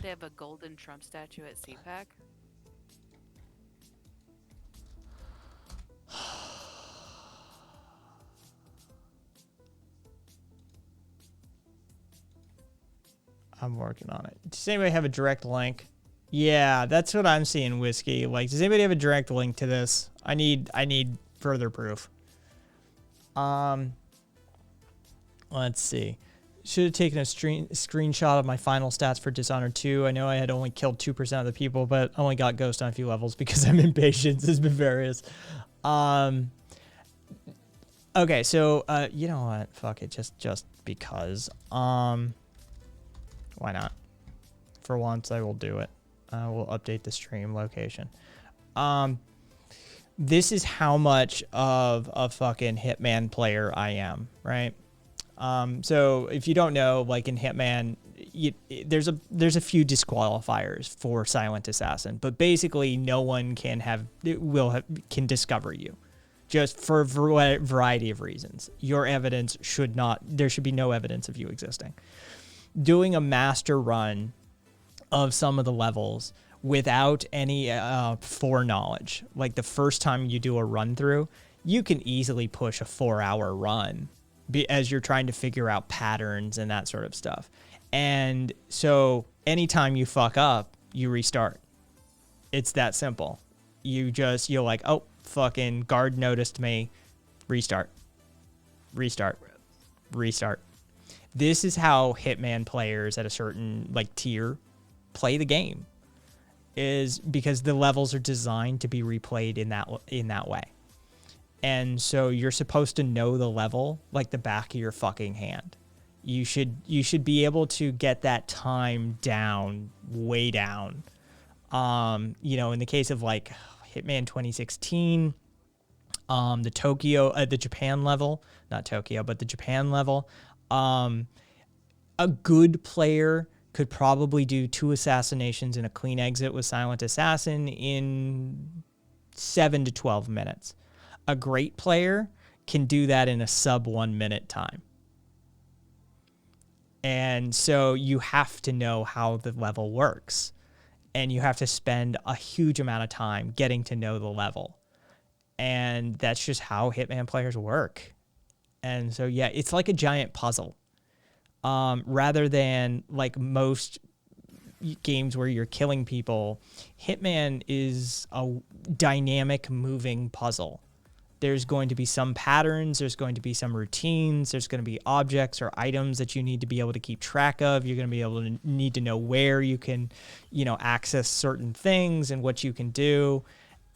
[SPEAKER 7] they have a golden Trump statue at CPAC.
[SPEAKER 1] I'm working on it. Does anybody have a direct link? Yeah, that's what I'm seeing, Whiskey. Like, does anybody have a direct link to this? I need further proof. Let's see. Should have taken a screenshot of my final stats for Dishonored 2. I know I had only killed 2% of the people, but only got ghost on a few levels because I'm impatient. This has been various. Okay, so you know what? Fuck it. Just because. Why not? For once, I will do it. We'll update the stream location. This is how much of a fucking Hitman player I am, right? So if you don't know, like in Hitman, there's a few disqualifiers for Silent Assassin, but basically no one can discover you, just for a variety of reasons. Your evidence there should be no evidence of you existing. Doing a master run of some of the levels without any foreknowledge, like the first time you do a run through, you can easily push a 4-hour run as you're trying to figure out patterns and that sort of stuff. And so anytime you fuck up, you restart. It's that simple. You're like, oh, fucking guard noticed me. Restart. This is how Hitman players at a certain like tier play the game, is because the levels are designed to be replayed in that way. And so you're supposed to know the level like the back of your fucking hand. You should be able to get that time down, way down. In the case of like Hitman 2016, the Japan level, not Tokyo, but the Japan level, a good player could probably do 2 assassinations and a clean exit with Silent Assassin in 7 to 12 minutes. A great player can do that in a sub 1 minute time. And so you have to know how the level works, and you have to spend a huge amount of time getting to know the level. And that's just how Hitman players work. And so, yeah, it's like a giant puzzle. Rather than like most games where you're killing people, Hitman is a dynamic moving puzzle. There's going to be some patterns, there's going to be some routines, there's going to be objects or items that you need to be able to keep track of. You're going to be able to need to know where you can, access certain things and what you can do.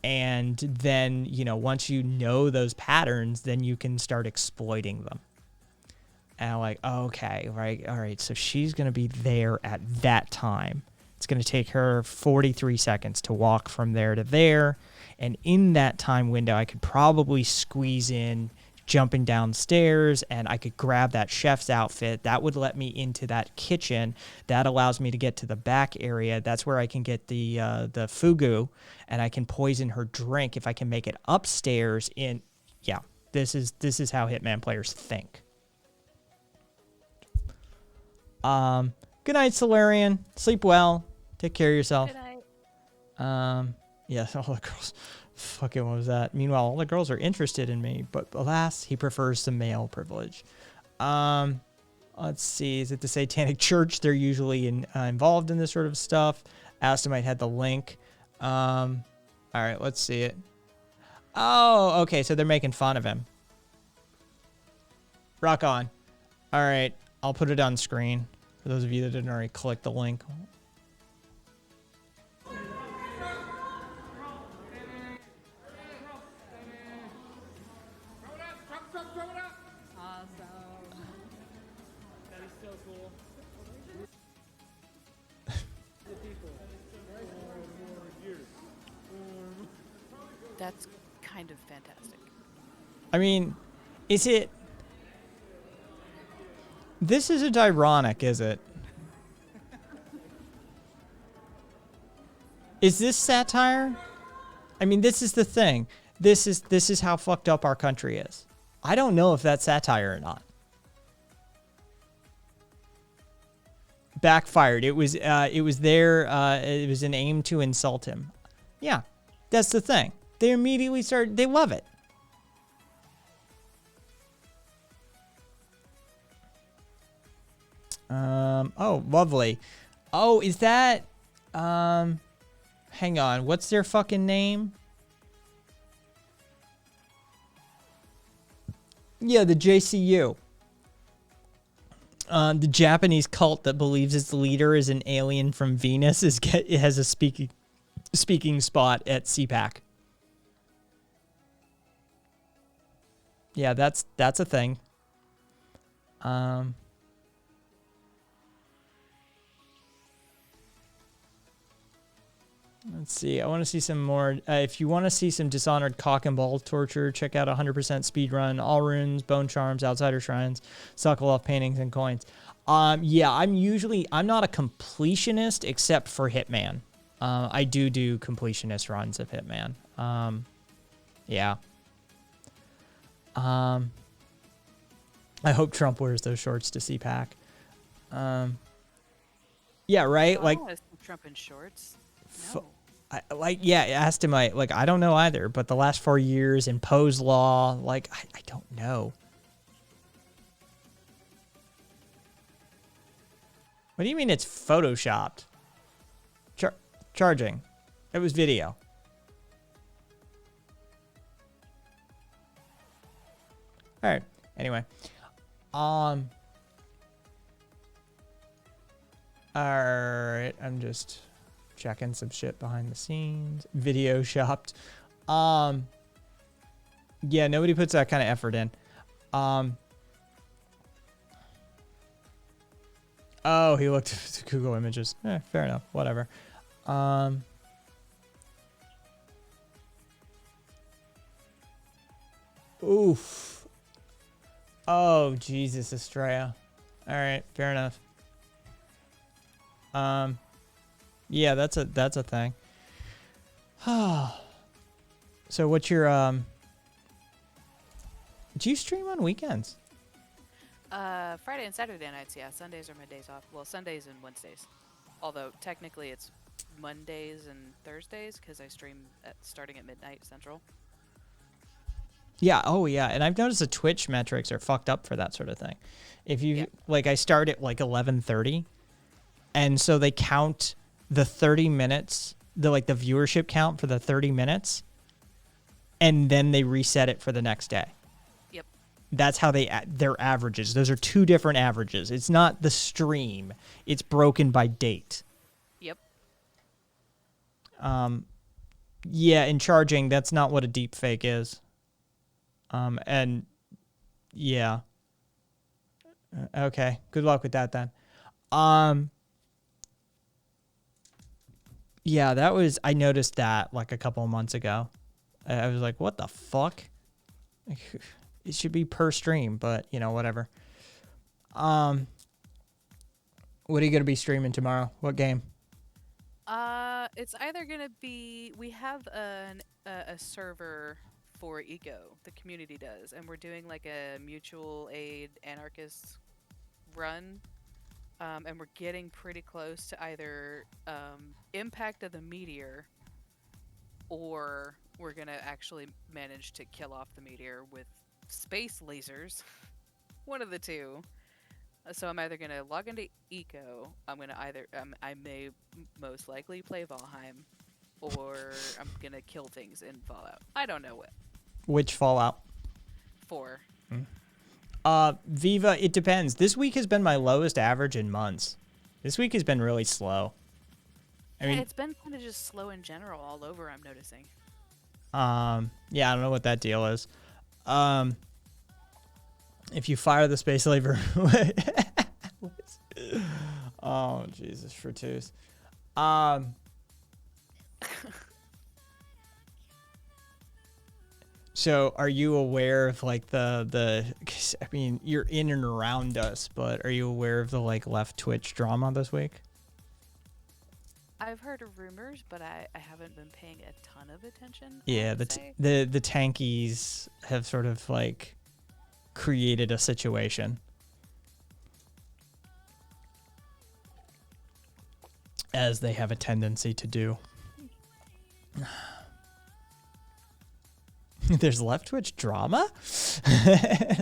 [SPEAKER 1] And then, once you know those patterns, then you can start exploiting them. And I'm like, okay, right, all right, so she's going to be there at that time. It's going to take her 43 seconds to walk from there to there. And in that time window, I could probably squeeze in jumping downstairs, and I could grab that chef's outfit. That would let me into that kitchen. That allows me to get to the back area. That's where I can get the fugu, and I can poison her drink if I can make it upstairs in... Yeah, this is how Hitman players think. Good night, Solarian. Sleep well. Take care of yourself.
[SPEAKER 7] Good night.
[SPEAKER 1] Yes, all the girls. Fucking, what was that? Meanwhile, all the girls are interested in me, but alas, he prefers the male privilege. Let's see. Is it the Satanic Church? They're usually involved in this sort of stuff. Astomite had the link. All right, let's see it. Oh, okay. So they're making fun of him. Rock on. All right. I'll put it on screen for those of you that didn't already click the link.
[SPEAKER 7] That's kind of fantastic.
[SPEAKER 1] I mean, is it... This isn't ironic, is it? Is this satire? I mean, this is the thing. This is how fucked up our country is. I don't know if that's satire or not. Backfired. It was there. It was an aim to insult him. Yeah, that's the thing. They immediately start. They love it. Oh, lovely. Oh, is that? Hang on. What's their fucking name? Yeah, the JCU. The Japanese cult that believes its leader is an alien from Venus it has a speaking spot at CPAC. Yeah, that's a thing. Let's see. I want to see some more. If you want to see some Dishonored cock and ball torture, check out 100% speedrun, all runes, bone charms, outsider shrines, Sokolov paintings, and coins. Yeah, I'm not a completionist except for Hitman. I do completionist runs of Hitman. Yeah. I hope Trump wears those shorts to CPAC. Yeah, right?
[SPEAKER 7] I
[SPEAKER 1] Like,
[SPEAKER 7] don't want to see Trump in shorts.
[SPEAKER 1] Fu-
[SPEAKER 7] No.
[SPEAKER 1] I asked him, I don't know either, but the last 4 years in Poe's law, like, I don't know. What do you mean it's photoshopped? Charging. It was video. All right. Anyway. All right. I'm just checking some shit behind the scenes. Video shopped. Yeah, nobody puts that kind of effort in. Oh, he looked at Google Images. Fair enough. Whatever. Oof. Oh, Jesus, Estrella. All right, fair enough. Yeah, that's a thing. So what's your do you stream on weekends?
[SPEAKER 7] Friday and Saturday nights, yeah. Sundays are my days off. Well, Sundays and Wednesdays. Although technically it's Mondays and Thursdays because I stream starting at midnight Central.
[SPEAKER 1] Yeah, oh yeah, and I've noticed the Twitch metrics are fucked up for that sort of thing. If you like, I start at like 11:30, and so they count the 30 minutes, the viewership count for the 30 minutes, and then they reset it for the next day.
[SPEAKER 7] Yep.
[SPEAKER 1] That's how their averages. Those are two different averages. It's not the stream. It's broken by date.
[SPEAKER 7] Yep.
[SPEAKER 1] Yeah, in charging, that's not what a deep fake is. And yeah. Okay. Good luck with that then. Yeah, I noticed that like a couple of months ago. I was like, what the fuck? It should be per stream, but you know, whatever. What are you going to be streaming tomorrow? What game?
[SPEAKER 7] It's either gonna be we have a server for Eco, the community does, and we're doing like a mutual aid anarchist run, and we're getting pretty close to either impact of the meteor, or we're gonna actually manage to kill off the meteor with space lasers. One of the two. So I'm either gonna log into Eco. I'm gonna I may most likely play Valheim, or I'm gonna kill things in Fallout. I don't know what.
[SPEAKER 1] Which Fallout?
[SPEAKER 7] 4.
[SPEAKER 1] Viva, it depends. This week has been my lowest average in months. This week has been really slow. I mean,
[SPEAKER 7] it's been kind of just slow in general all over, I'm noticing.
[SPEAKER 1] yeah, I don't know what that deal is. If you fire the space laser, oh Jesus, Fructose. So, are you aware of like the? 'Cause, I mean, you're in and around us, but are you aware of the like left Twitch drama this week?
[SPEAKER 7] I've heard of rumors, but I haven't been paying a ton of attention.
[SPEAKER 1] Yeah,
[SPEAKER 7] I'd
[SPEAKER 1] the
[SPEAKER 7] say.
[SPEAKER 1] the tankies have sort of like created a situation. As they have a tendency to do. There's left Twitch drama?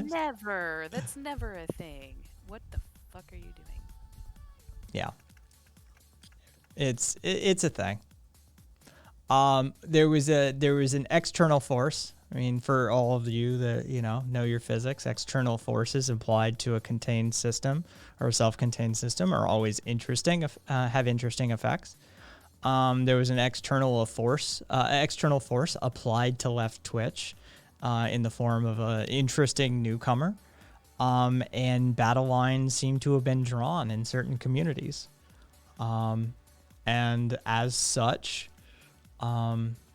[SPEAKER 7] Never. That's never a thing. What the fuck are you doing?
[SPEAKER 1] Yeah. It's a thing. There was an external force. I mean, for all of you that know your physics, external forces applied to a contained system or a self-contained system are always interesting. Have interesting effects. There was an external force applied to left Twitch in the form of an interesting newcomer, and battle lines seem to have been drawn in certain communities. And as such,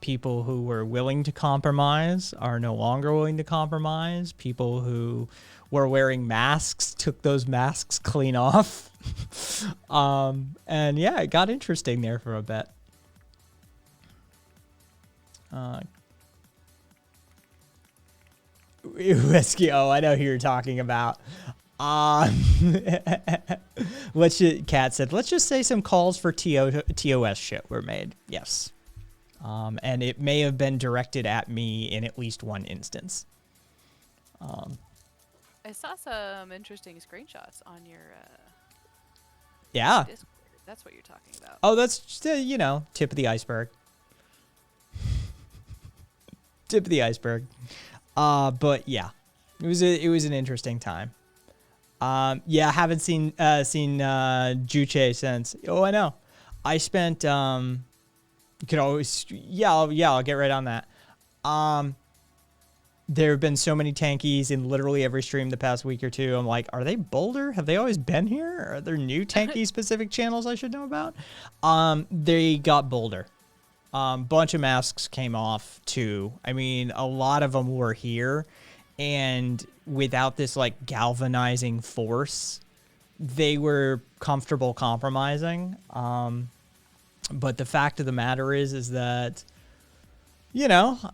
[SPEAKER 1] people who were willing to compromise are no longer willing to compromise. People who were wearing masks took those masks clean off. And yeah, it got interesting there for a bit. Whiskey, oh, I know who you're talking about. Kat said, let's just say some calls for TOS shit were made. Yes. And it may have been directed at me in at least one instance.
[SPEAKER 7] I saw some interesting screenshots on your
[SPEAKER 1] Yeah.
[SPEAKER 7] Discord. That's what you're talking about.
[SPEAKER 1] Oh, that's just, tip of the iceberg. Tip of the iceberg. But yeah, it was an interesting time. Yeah, I haven't seen Juche since. Oh, I know. I spent you could always I'll get right on that. There have been so many tankies in literally every stream the past week or two. I'm like, are they Boulder? Have they always been here? Are there new tanky specific channels I should know about? They got Boulder. Bunch of masks came off too. I mean, a lot of them were here, and without this like galvanizing force, they were comfortable compromising. But the fact of the matter is that,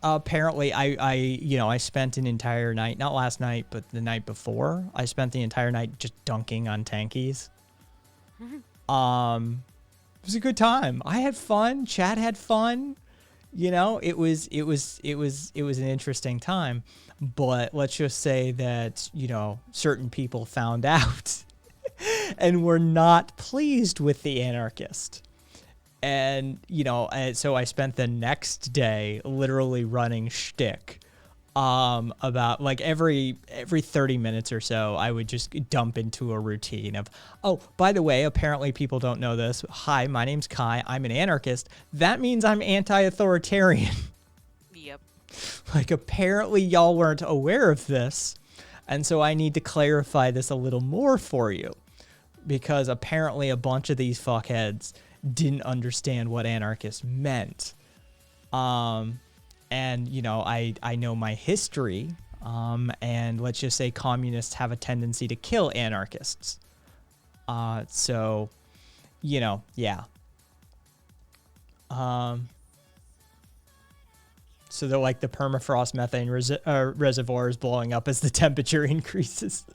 [SPEAKER 1] apparently I spent an entire night, not last night, but the night before, I spent the entire night just dunking on tankies. It was a good time. I had fun. Chad had fun. It was an interesting time. But let's just say that, certain people found out and were not pleased with the anarchist. And, so I spent the next day literally running shtick about like every 30 minutes or so, I would just dump into a routine of, oh, by the way, apparently people don't know this. Hi, my name's Kai. I'm an anarchist. That means I'm anti-authoritarian.
[SPEAKER 7] Yep.
[SPEAKER 1] Like, apparently y'all weren't aware of this. And so I need to clarify this a little more for you, because apparently a bunch of these fuckheads didn't understand what anarchist meant. And, I know my history, and let's just say communists have a tendency to kill anarchists. So, yeah. So they're like the permafrost methane reservoir is blowing up as the temperature increases.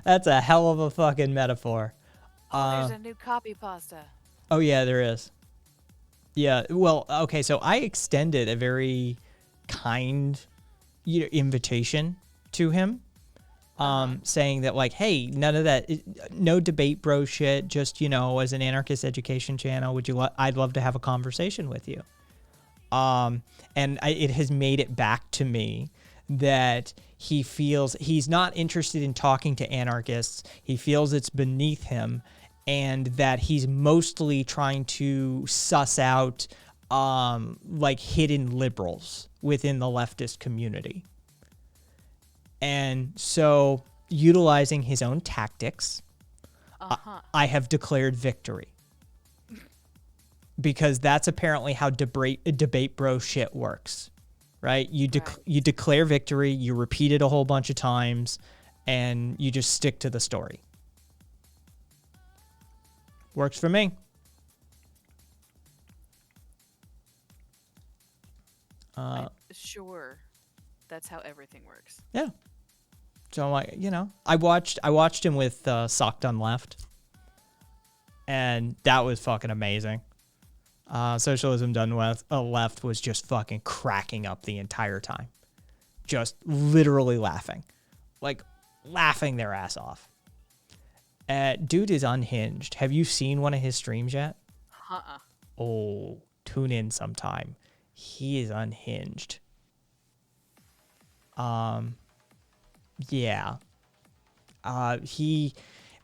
[SPEAKER 1] That's a hell of a fucking metaphor.
[SPEAKER 7] There's a new copy pasta.
[SPEAKER 1] Oh, yeah, there is. Yeah, well, okay, so I extended a very kind invitation to him, saying that, like, hey, none of that, no debate bro shit, just, as an anarchist education channel, I'd love to have a conversation with you. And it has made it back to me that he feels he's not interested in talking to anarchists. He feels it's beneath him, and that he's mostly trying to suss out like hidden liberals within the leftist community. And so, utilizing his own tactics, I have declared victory. Because that's apparently how debate bro shit works. right? You declare victory, you repeat it a whole bunch of times, and you just stick to the story. Works for me.
[SPEAKER 7] Sure, that's how everything works.
[SPEAKER 1] Yeah. So I watched him with Sock Done Left, and that was fucking amazing. Socialism Done Left was just fucking cracking up the entire time, just literally laughing, like laughing their ass off. Dude is unhinged. Have you seen one of his streams yet? Oh, tune in sometime. He is unhinged. Yeah.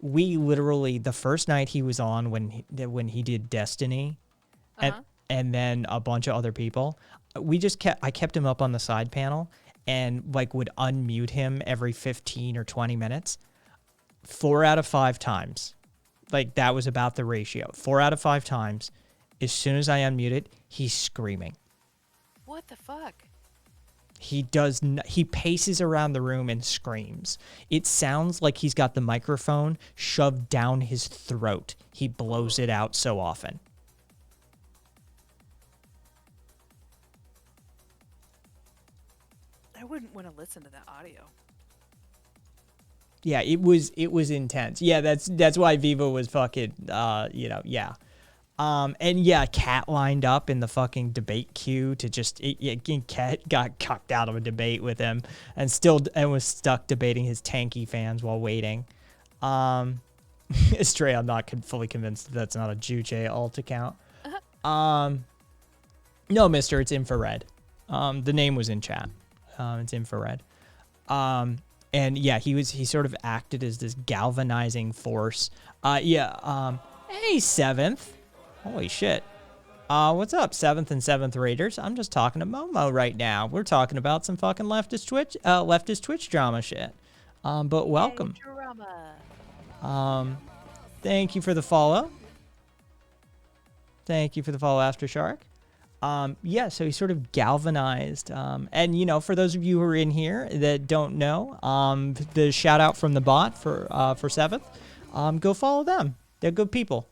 [SPEAKER 1] We literally, the first night he was on when he did Destiny, and then a bunch of other people, I kept him up on the side panel and like would unmute him every 15 or 20 minutes. 4 out of 5 times, like that was about the ratio. 4 out of 5 times, as soon as I unmuted, he's screaming.
[SPEAKER 7] What the fuck?
[SPEAKER 1] He paces around the room and screams. It sounds like he's got the microphone shoved down his throat. He blows it out so often.
[SPEAKER 7] I wouldn't want to listen to that audio.
[SPEAKER 1] Yeah, it was intense. Yeah, that's why Viva was fucking yeah. And yeah, Cat lined up in the fucking debate queue to Cat got cucked out of a debate with him and was stuck debating his tanky fans while waiting. Stray, I'm not fully convinced that's not a Juche alt account. No, mister, it's infrared. The name was in chat. It's infrared. And yeah, he sort of acted as this galvanizing force. Hey, Seventh. Holy shit. What's up, 7th and 7th Raiders? I'm just talking to Momo right now. We're talking about some fucking leftist Twitch drama shit. But welcome.
[SPEAKER 7] Drama.
[SPEAKER 1] Thank you for the follow. Thank you for the follow, After Shark. Yeah, so he sort of galvanized. And for those of you who are in here that don't know, the shout out from the bot for 7th, go follow them. They're good people.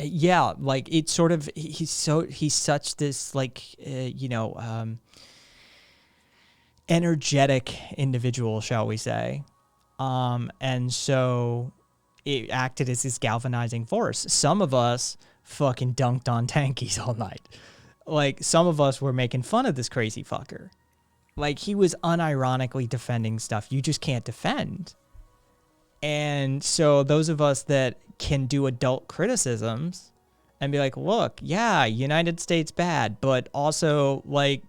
[SPEAKER 1] Yeah, like it's sort of he's such this like energetic individual, shall we say. And so it acted as this galvanizing force. Some of us fucking dunked on tankies all night. Like some of us were making fun of this crazy fucker. Like he was unironically defending stuff you just can't defend. And so those of us that can do adult criticisms and be like, look, yeah, United States bad, but also like,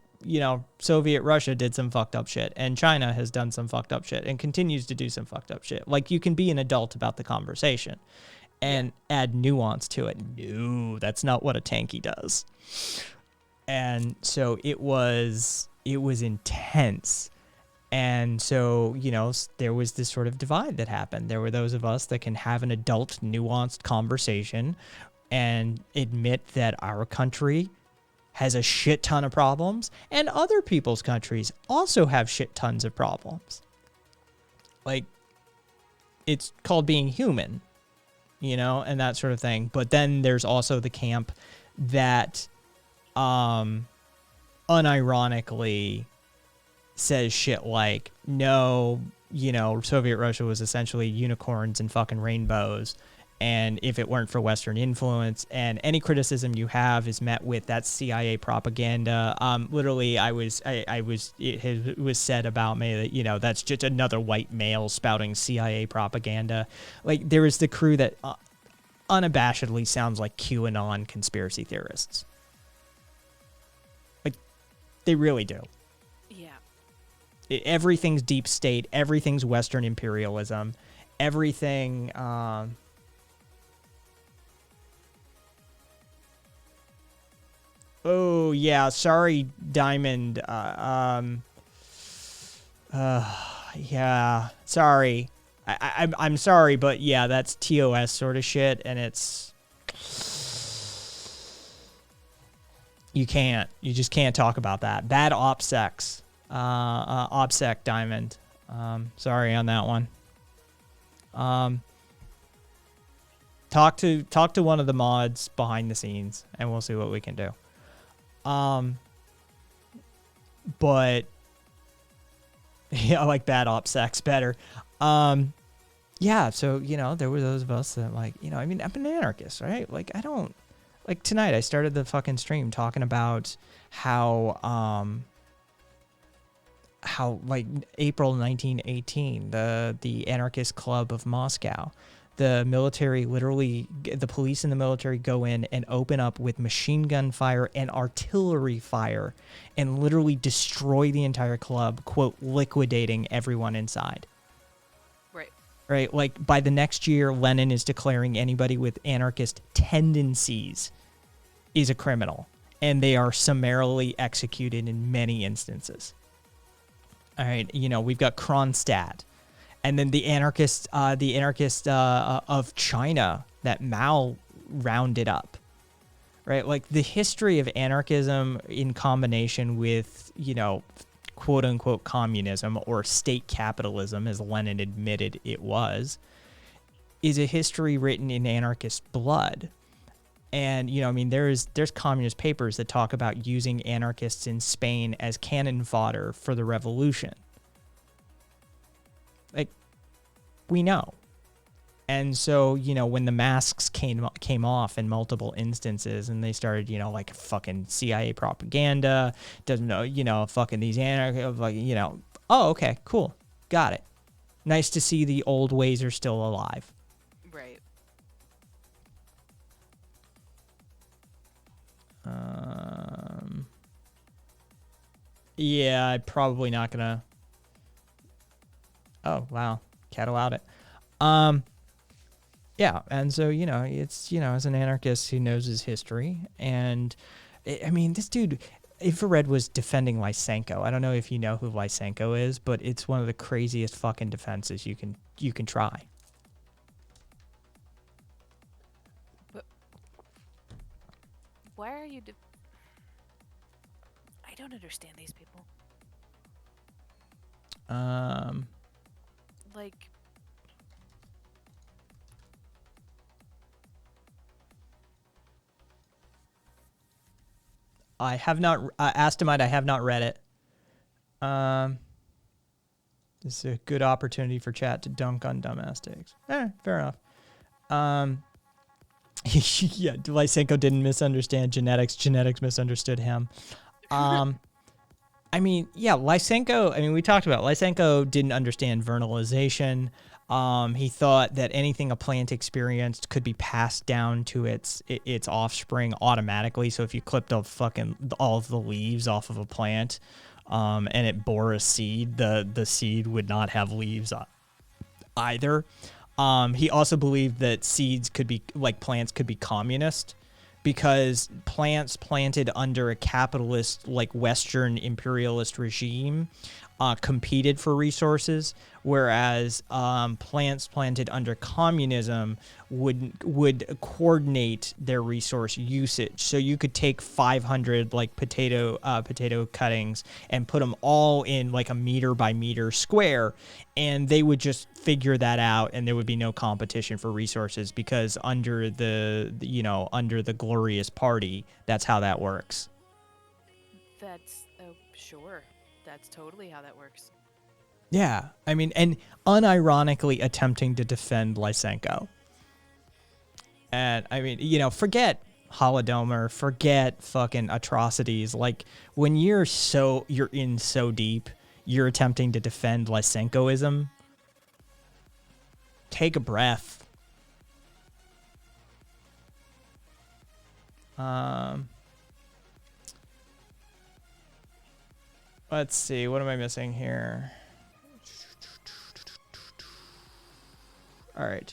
[SPEAKER 1] Soviet Russia did some fucked up shit and China has done some fucked up shit and continues to do some fucked up shit. Like you can be an adult about the conversation and add nuance to it. No, that's not what a tanky does. And so it was intense. And so, there was this sort of divide that happened. There were those of us that can have an adult, nuanced conversation and admit that our country has a shit ton of problems and other people's countries also have shit tons of problems. Like, it's called being human, and that sort of thing. But then there's also the camp that unironically says shit like, no, Soviet Russia was essentially unicorns and fucking rainbows. And if it weren't for Western influence, and any criticism you have is met with that's CIA propaganda. Literally, it was said about me that, that's just another white male spouting CIA propaganda. Like there is the crew that unabashedly sounds like QAnon conspiracy theorists. Like they really do. Everything's deep state, everything's Western imperialism, everything. Oh yeah, sorry, Diamond. Yeah, sorry. I'm sorry, but yeah, that's TOS sort of shit, and it's. You can't. You just can't talk about that. Bad OPSEC. OPSEC Diamond. Sorry on that one. Talk to one of the mods behind the scenes, and we'll see what we can do. But yeah, I like bad OPSEC better. Yeah, so there were those of us that I mean, I'm an anarchist, right? Like I don't like tonight. I started the fucking stream talking about how like April 1918, the anarchist club of Moscow. The military the police and the military go in and open up with machine gun fire and artillery fire and literally destroy the entire club, quote, liquidating everyone inside. Right? Like by the next year, Lenin is declaring anybody with anarchist tendencies is a criminal, and they are summarily executed in many instances. All right, we've got Kronstadt. And then the anarchist of China that Mao rounded up, right? Like the history of anarchism in combination with, quote unquote communism or state capitalism, as Lenin admitted it was, is a history written in anarchist blood. And, there's communist papers that talk about using anarchists in Spain as cannon fodder for the revolution. Like, we know. And so, when the masks came off in multiple instances and they started, like fucking CIA propaganda, doesn't know, fucking these anarchists, oh, okay, cool. Got it. Nice to see the old ways are still alive.
[SPEAKER 7] Right.
[SPEAKER 1] Yeah, I'm probably not gonna. Oh wow, cat allowed it. Yeah, and so it's as an anarchist who knows his history, and I mean this dude, Infrared was defending Lysenko. I don't know if you know who Lysenko is, but it's one of the craziest fucking defenses you can try.
[SPEAKER 7] But why are you? I don't understand these people. Like,
[SPEAKER 1] I have not Astamite. I have not read it. This is a good opportunity for chat to dunk on dumbass takes. Fair enough. Yeah, Lysenko didn't misunderstand genetics. Genetics misunderstood him. I mean, yeah, Lysenko, I mean, we talked about Lysenko didn't understand vernalization. He thought that anything a plant experienced could be passed down to its offspring automatically. So if you clipped all of the leaves off of a plant, and it bore a seed, the seed would not have leaves either. He also believed that plants could be communist, because plants planted under a capitalist, like Western imperialist regime, competed for resources, whereas plants planted under communism would coordinate their resource usage. So you could take 500 potato cuttings and put them all in like a meter by meter square, and they would just figure that out, and there would be no competition for resources, because under the glorious party, that's how that works.
[SPEAKER 7] that's sure. That's totally how that works.
[SPEAKER 1] Yeah, I mean, and unironically attempting to defend Lysenko. And I mean, forget Holodomor, forget fucking atrocities. Like when you're in so deep, you're attempting to defend Lysenkoism. Take a breath. Let's see, what am I missing here? All right.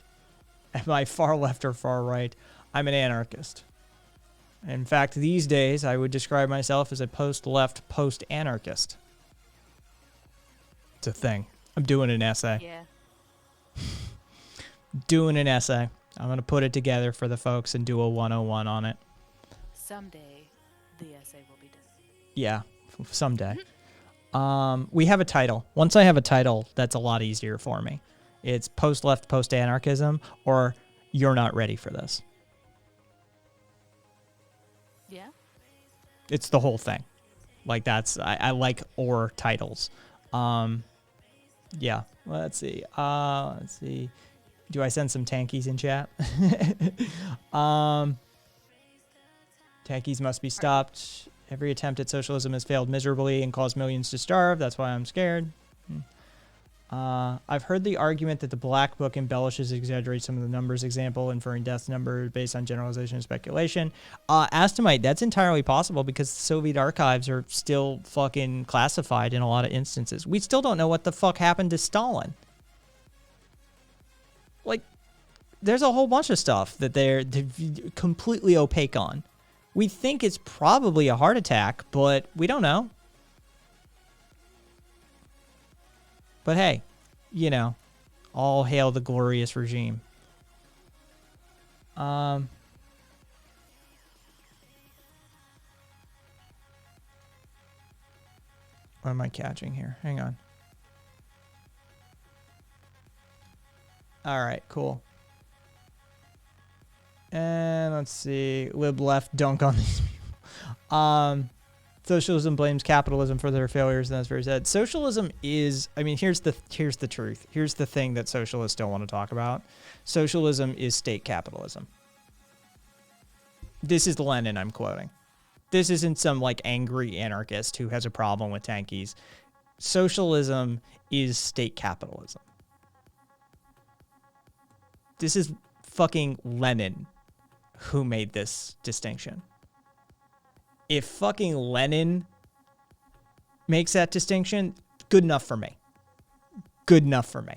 [SPEAKER 1] Am I far left or far right? I'm an anarchist. In fact, these days, I would describe myself as a post-left, post-anarchist. It's a thing. I'm doing an essay.
[SPEAKER 7] Yeah.
[SPEAKER 1] Doing an essay. I'm going to put it together for the folks and do a 101 on it.
[SPEAKER 7] Someday, The essay will be done.
[SPEAKER 1] Yeah, someday. We have a title. Once I have a title, that's a lot easier for me. It's post-left, post-anarchism, or you're not ready for this.
[SPEAKER 7] Yeah.
[SPEAKER 1] It's the whole thing. Like that's I like or titles. Yeah. Let's see. Do I send some tankies in chat? Tankies must be stopped. Every attempt at socialism has failed miserably and caused millions to starve. That's why I'm scared. I've heard the argument that the Black Book embellishes, exaggerates some of the numbers, example, inferring death numbers based on generalization and speculation. Astomite, that's entirely possible because the Soviet archives are still fucking classified in a lot of instances. We still don't know what the fuck happened to Stalin. Like, there's a whole bunch of stuff that they're completely opaque on. We think it's probably a heart attack, but we don't know. But hey, you know, all hail the glorious regime. What am I catching here? Hang on. All right, cool. And let's see. Lib left dunk on these people. Socialism blames capitalism for their failures, and that's very sad. Socialism is, I mean, here's the truth. Here's the thing that socialists don't want to talk about. Socialism is state capitalism. This is Lenin I'm quoting. This isn't some like angry anarchist who has a problem with tankies. Socialism is state capitalism. This is fucking Lenin who made this distinction. If fucking Lenin makes that distinction, good enough for me. Good enough for me.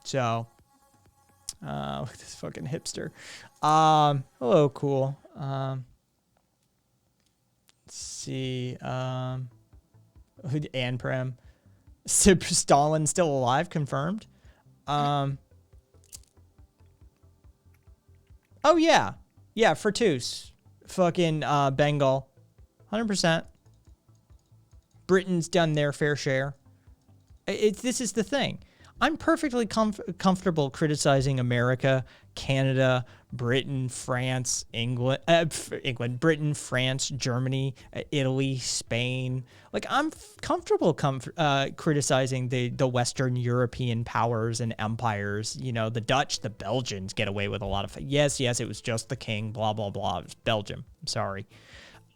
[SPEAKER 1] So, look at this fucking hipster. Hello, cool. Let's see. Anne Prem. Stalin still alive, confirmed. Oh, yeah. Yeah, Fertus. Fucking Bengal. 100%. Britain's done their fair share. This is the thing. I'm perfectly comfortable criticizing America, Canada, Britain, France, England, Britain, France, Germany, Italy, Spain. Like, I'm comfortable criticizing the Western European powers and empires. You know, the Dutch, the Belgians get away with a lot of... Yes, it was just the king, blah, blah, blah. It was Belgium. I'm sorry.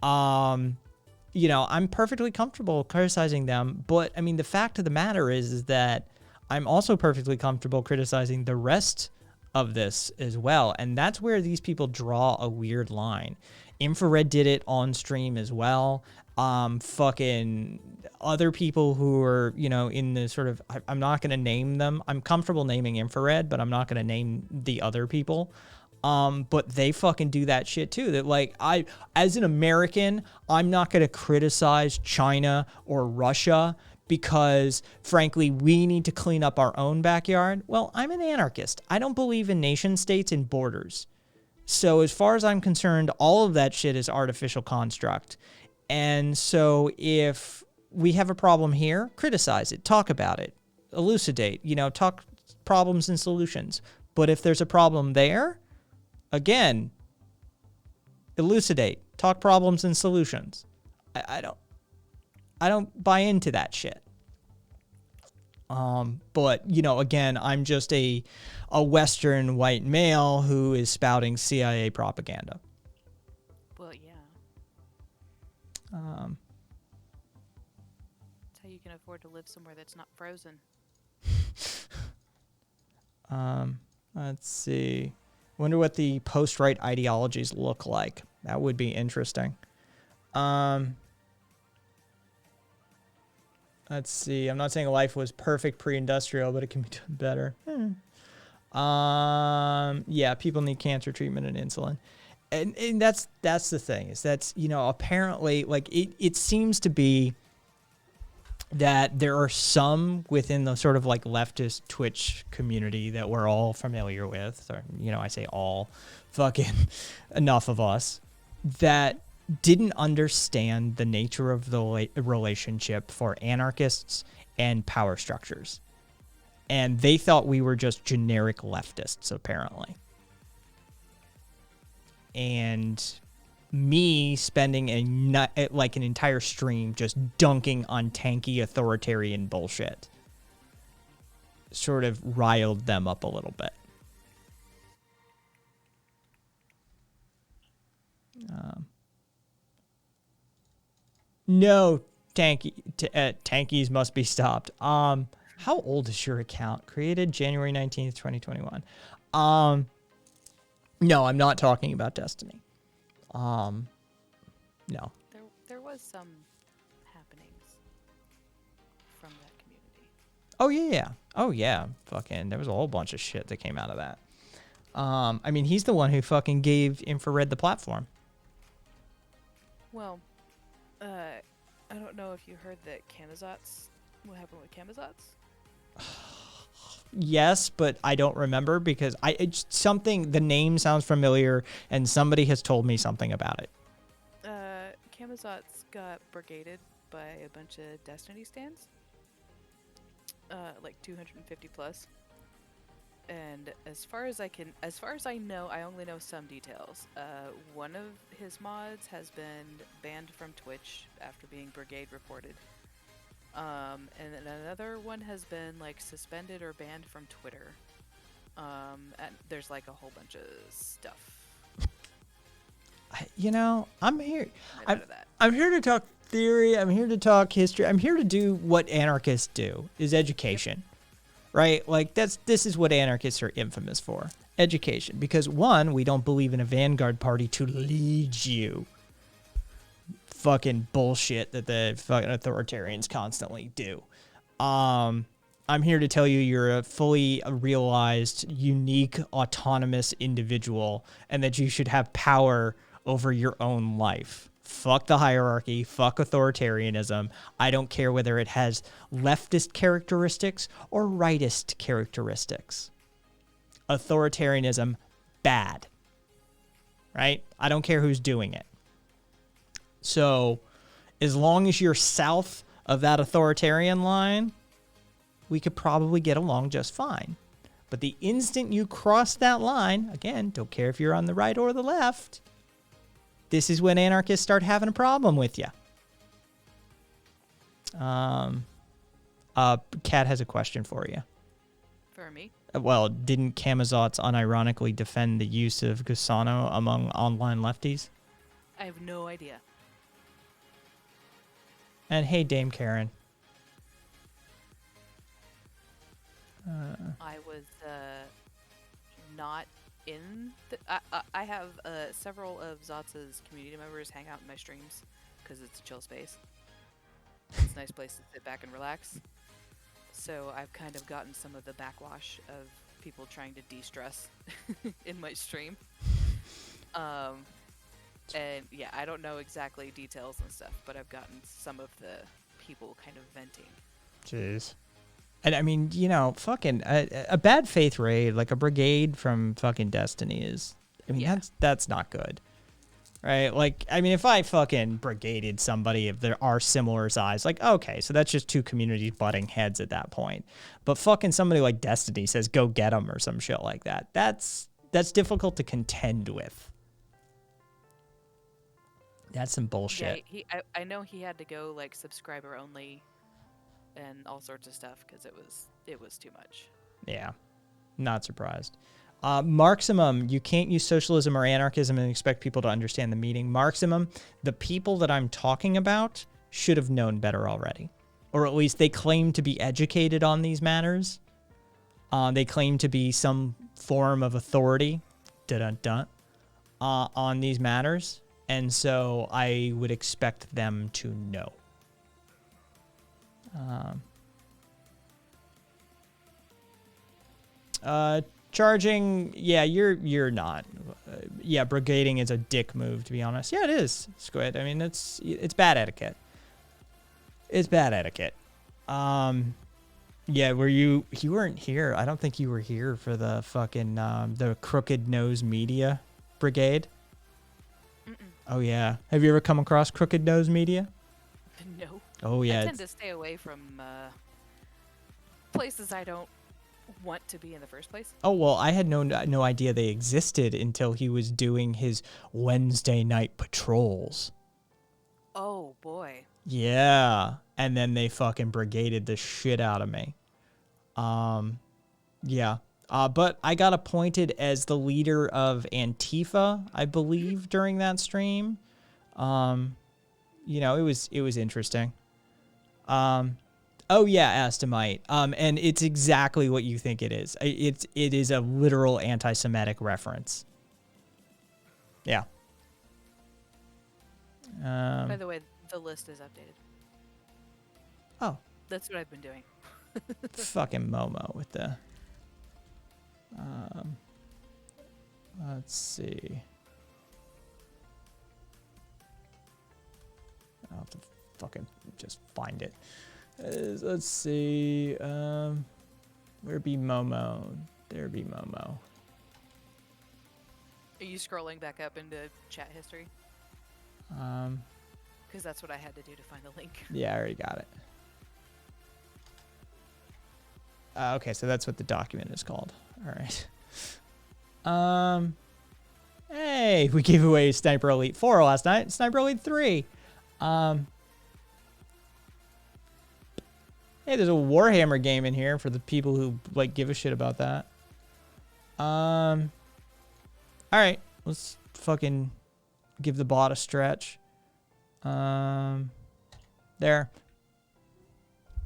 [SPEAKER 1] You know, I'm perfectly comfortable criticizing them. But, I mean, the fact of the matter is that I'm also perfectly comfortable criticizing the rest of this as well. And that's where these people draw a weird line. Infrared did it on stream as well. Fucking other people who are, you know, in the sort of, I'm not going to name them. I'm comfortable naming Infrared, but I'm not going to name the other people. But they fucking do that shit too. That like, as an American, I'm not going to criticize China or Russia because, frankly, we need to clean up our own backyard. Well, I'm an anarchist. I don't believe in nation states and borders. So as far as I'm concerned, all of that shit is artificial construct. And so if we have a problem here, criticize it, talk about it, elucidate, you know, talk problems and solutions. But if there's a problem there, again, elucidate, talk problems and solutions. I don't buy into that shit. But, you know, again, I'm just a Western white male who is spouting CIA propaganda.
[SPEAKER 7] Well, yeah. That's how you can afford to live somewhere that's not frozen.
[SPEAKER 1] Let's see. Wonder what the post-right ideologies look like. That would be interesting. Let's see. I'm not saying life was perfect pre-industrial, but it can be done better. Yeah, people need cancer treatment and insulin. And that's the thing, is that's, you know, apparently, like, it seems to be that there are some within the sort of like leftist Twitch community that we're all familiar with. Or, you know, I say all, fucking enough of us. that didn't understand the nature of the relationship for anarchists and power structures. And they thought we were just generic leftists, apparently. And me spending an entire stream just dunking on tanky authoritarian bullshit sort of riled them up a little bit. No, tankies must be stopped. How old is your account? Created January 19th, 2021. No, I'm not talking about Destiny. No.
[SPEAKER 7] There was some happenings from that community.
[SPEAKER 1] Oh yeah. Oh yeah. Fucking there was a whole bunch of shit that came out of that. I mean, he's the one who fucking gave Infrared the platform.
[SPEAKER 7] Well, I don't know if you heard that Camazotz. What happened with Camazotz?
[SPEAKER 1] Yes, but I don't remember because the name sounds familiar and somebody has told me something about it.
[SPEAKER 7] Camazotz got brigaded by a bunch of Destiny stands. Like 250 plus. And as far as I know, I only know some details. One of his mods has been banned from Twitch after being brigade reported. And then another one has been like suspended or banned from Twitter. And there's like a whole bunch of stuff.
[SPEAKER 1] I'm here. I'm here to talk theory. I'm here to talk history. I'm here to do what anarchists do, is education. Right? Like this is what anarchists are infamous for. Education. Because one, we don't believe in a vanguard party to lead you. Fucking bullshit that the fucking authoritarians constantly do. I'm here to tell you you're a fully realized, unique, autonomous individual and that you should have power over your own life. Fuck the hierarchy. Fuck authoritarianism. I don't care whether it has leftist characteristics or rightist characteristics. Authoritarianism, bad. Right? I don't care who's doing it. So, as long as you're south of that authoritarian line, we could probably get along just fine. But the instant you cross that line, again, don't care if you're on the right or the left, this is when anarchists start having a problem with you. Kat has a question for you.
[SPEAKER 7] For me?
[SPEAKER 1] Well, didn't Camazotz unironically defend the use of Gusano among online lefties?
[SPEAKER 7] I have no idea.
[SPEAKER 1] And hey, Dame Karen.
[SPEAKER 7] I was not in the... I have several of Zotz's community members hang out in my streams because it's a chill space. It's a nice place to sit back and relax. So I've kind of gotten some of the backwash of people trying to de-stress in my stream. And yeah, I don't know exactly details and stuff, but I've gotten some of the people kind of venting.
[SPEAKER 1] Jeez. And I mean, fucking a bad faith raid, like a brigade from fucking Destiny is, I mean, that's not good. Right? Like, I mean, if I fucking brigaded somebody, if there are similar size, like, okay, so that's just two communities butting heads at that point. But fucking somebody like Destiny says, go get them or some shit like that. That's difficult to contend with. That's some bullshit.
[SPEAKER 7] Yeah, I know he had to go like subscriber only and all sorts of stuff because it was too much.
[SPEAKER 1] Yeah, not surprised. Marximum, you can't use socialism or anarchism and expect people to understand the meaning. Marximum, the people that I'm talking about should have known better already. Or at least they claim to be educated on these matters. They claim to be some form of authority on these matters. And so I would expect them to know. Charging, yeah, you're not. Yeah, brigading is a dick move, to be honest. Yeah, it is, Squid. I mean, it's bad etiquette. It's bad etiquette. Yeah, you weren't here. I don't think you were here for the fucking the Crooked Nose Media Brigade.
[SPEAKER 7] Mm-mm.
[SPEAKER 1] Oh yeah. Have you ever come across Crooked Nose Media?
[SPEAKER 7] No.
[SPEAKER 1] Oh yeah.
[SPEAKER 7] I tend to stay away from places I don't want to be in the first place.
[SPEAKER 1] Oh well, I had no idea they existed until he was doing his Wednesday night patrols.
[SPEAKER 7] Oh boy.
[SPEAKER 1] Yeah, and then they fucking brigaded the shit out of me. Yeah. But I got appointed as the leader of Antifa, I believe, during that stream. You know, it was interesting. Oh yeah, Astamite. And it's exactly what you think it is. It is a literal anti-Semitic reference. Yeah.
[SPEAKER 7] By the way, the list is updated.
[SPEAKER 1] Oh,
[SPEAKER 7] That's what I've been doing.
[SPEAKER 1] fucking Momo with the. Let's see. I'll have to fucking just find it. Let's see. Where be Momo? There be Momo.
[SPEAKER 7] Are you scrolling back up into chat history? Because that's what I had to do to find the link.
[SPEAKER 1] Yeah, I already got it. Okay, so that's what the document is called. All right. Hey, we gave away Sniper Elite 4 last night. Sniper Elite 3. Hey, there's a Warhammer game in here for the people who like give a shit about that. All right, let's fucking give the bot a stretch. There.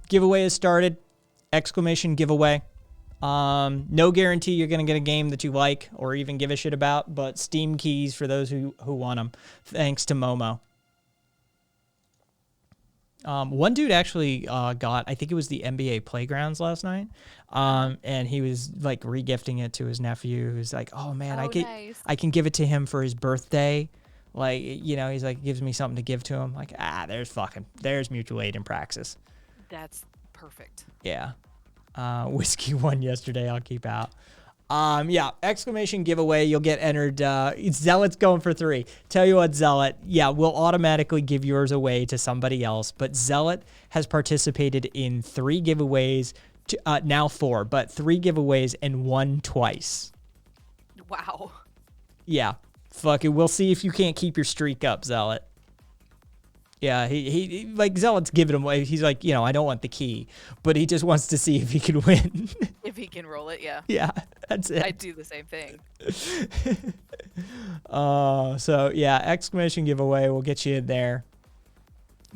[SPEAKER 1] Giveaway has started. Exclamation giveaway. No guarantee you're gonna get a game that you like or even give a shit about, but Steam keys for those who want them. Thanks to Momo. One dude actually got, I think it was the NBA Playgrounds last night, and he was like regifting it to his nephew. Who's like, "Oh man,
[SPEAKER 7] Nice.
[SPEAKER 1] I can give it to him for his birthday." Like, you know, he's like, gives me something to give to him. Like, there's mutual aid in praxis.
[SPEAKER 7] That's perfect.
[SPEAKER 1] Yeah. Whiskey won yesterday. I'll keep out. Yeah. Exclamation giveaway. You'll get entered. Zealot's going for 3. Tell you what, Zealot. Yeah, we'll automatically give yours away to somebody else. But Zealot has participated in 3 giveaways. Now 4, but 3 giveaways and won twice.
[SPEAKER 7] Wow.
[SPEAKER 1] Yeah. Fuck it. We'll see if you can't keep your streak up, Zealot. Yeah, he like Zealot's giving him away. He's like, you know, I don't want the key, but he just wants to see if he can win.
[SPEAKER 7] If he can roll it, yeah.
[SPEAKER 1] Yeah, that's it.
[SPEAKER 7] I do the same thing.
[SPEAKER 1] So yeah, exclamation giveaway. We'll get you in there.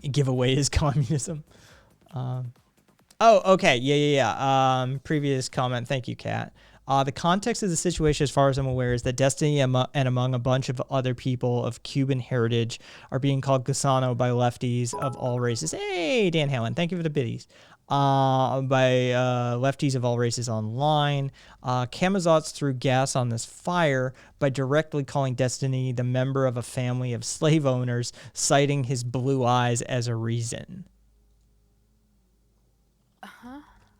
[SPEAKER 1] Giveaway is communism. Oh, okay. Yeah. Previous comment. Thank you, Kat. The context of the situation, as far as I'm aware, is that Destiny and among a bunch of other people of Cuban heritage are being called Gusano by lefties of all races. Hey, Dan Halen, thank you for the biddies. By lefties of all races online. Camazotz threw gas on this fire by directly calling Destiny the member of a family of slave owners, citing his blue eyes as a reason.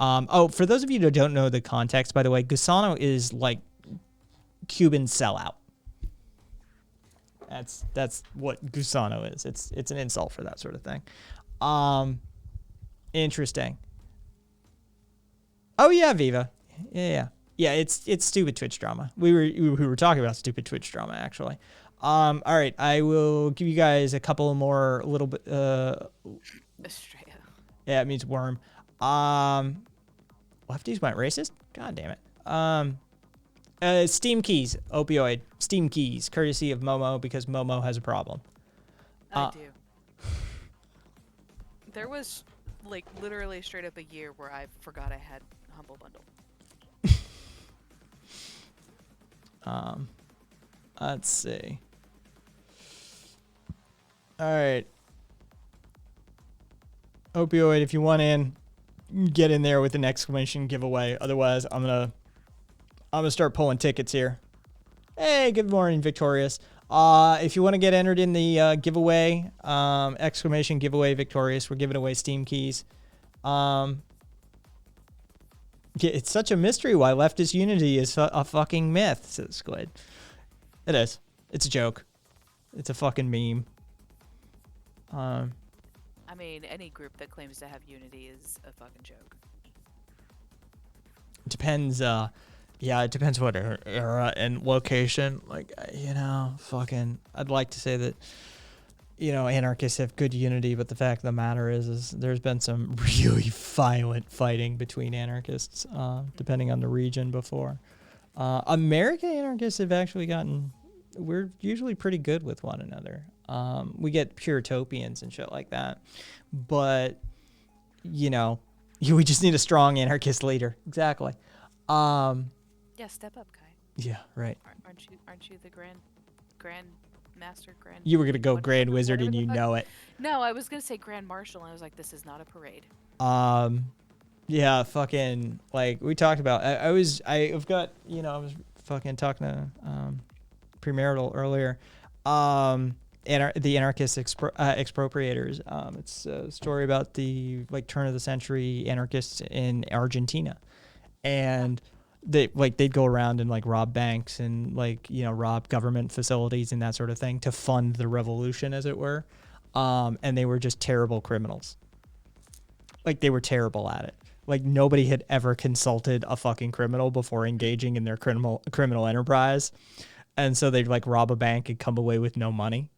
[SPEAKER 1] For those of you who don't know the context, by the way, Gusano is like Cuban sellout. That's what Gusano is. It's an insult for that sort of thing. Interesting. Oh yeah, Viva. Yeah. It's stupid Twitch drama. We were talking about stupid Twitch drama actually. All right, I will give you guys a couple more little bit.
[SPEAKER 7] Estrella.
[SPEAKER 1] Yeah, it means worm. Lefties went racist? God damn it. Steam keys, opioid. Steam keys, courtesy of Momo, because Momo has a problem.
[SPEAKER 7] I do. There was like literally straight up a year where I forgot I had Humble Bundle.
[SPEAKER 1] Let's see. All right. Opioid, if you want in, get in there with an exclamation giveaway. Otherwise, I'm gonna start pulling tickets here. Hey, good morning, Victorious. If you want to get entered in the giveaway, exclamation giveaway Victorious, we're giving away Steam keys. Yeah, it's such a mystery why leftist unity is a fucking myth, says Squid. It is. It's a joke. It's a fucking meme.
[SPEAKER 7] I mean, any group that claims to have unity is a fucking joke.
[SPEAKER 1] Depends. Yeah, it depends what era and location. Like, fucking. I'd like to say that, anarchists have good unity, but the fact of the matter is there's been some really violent fighting between anarchists, depending on the region before. American anarchists have actually we're usually pretty good with one another. We get pure utopians and shit like that. But, we just need a strong anarchist leader. Exactly.
[SPEAKER 7] Yeah, step up, Kai.
[SPEAKER 1] Yeah, right.
[SPEAKER 7] Aren't you the grand master?
[SPEAKER 1] You were going to go
[SPEAKER 7] whatever-
[SPEAKER 1] Grand Wizard
[SPEAKER 7] whatever
[SPEAKER 1] and
[SPEAKER 7] the
[SPEAKER 1] you
[SPEAKER 7] fuck-
[SPEAKER 1] know it.
[SPEAKER 7] No, I was gonna say Grand Marshal, and I was like, this is not a parade.
[SPEAKER 1] Yeah, fucking, like, we talked about, I was fucking talking to, Premarital earlier, the anarchist expropriators. It's a story about the, like, turn of the century anarchists in Argentina. And they'd go around and, like, rob banks and, like, rob government facilities and that sort of thing to fund the revolution, as it were. And they were just terrible criminals. Like, they were terrible at it. Like, nobody had ever consulted a fucking criminal before engaging in their criminal enterprise. And so they'd, like, rob a bank and come away with no money.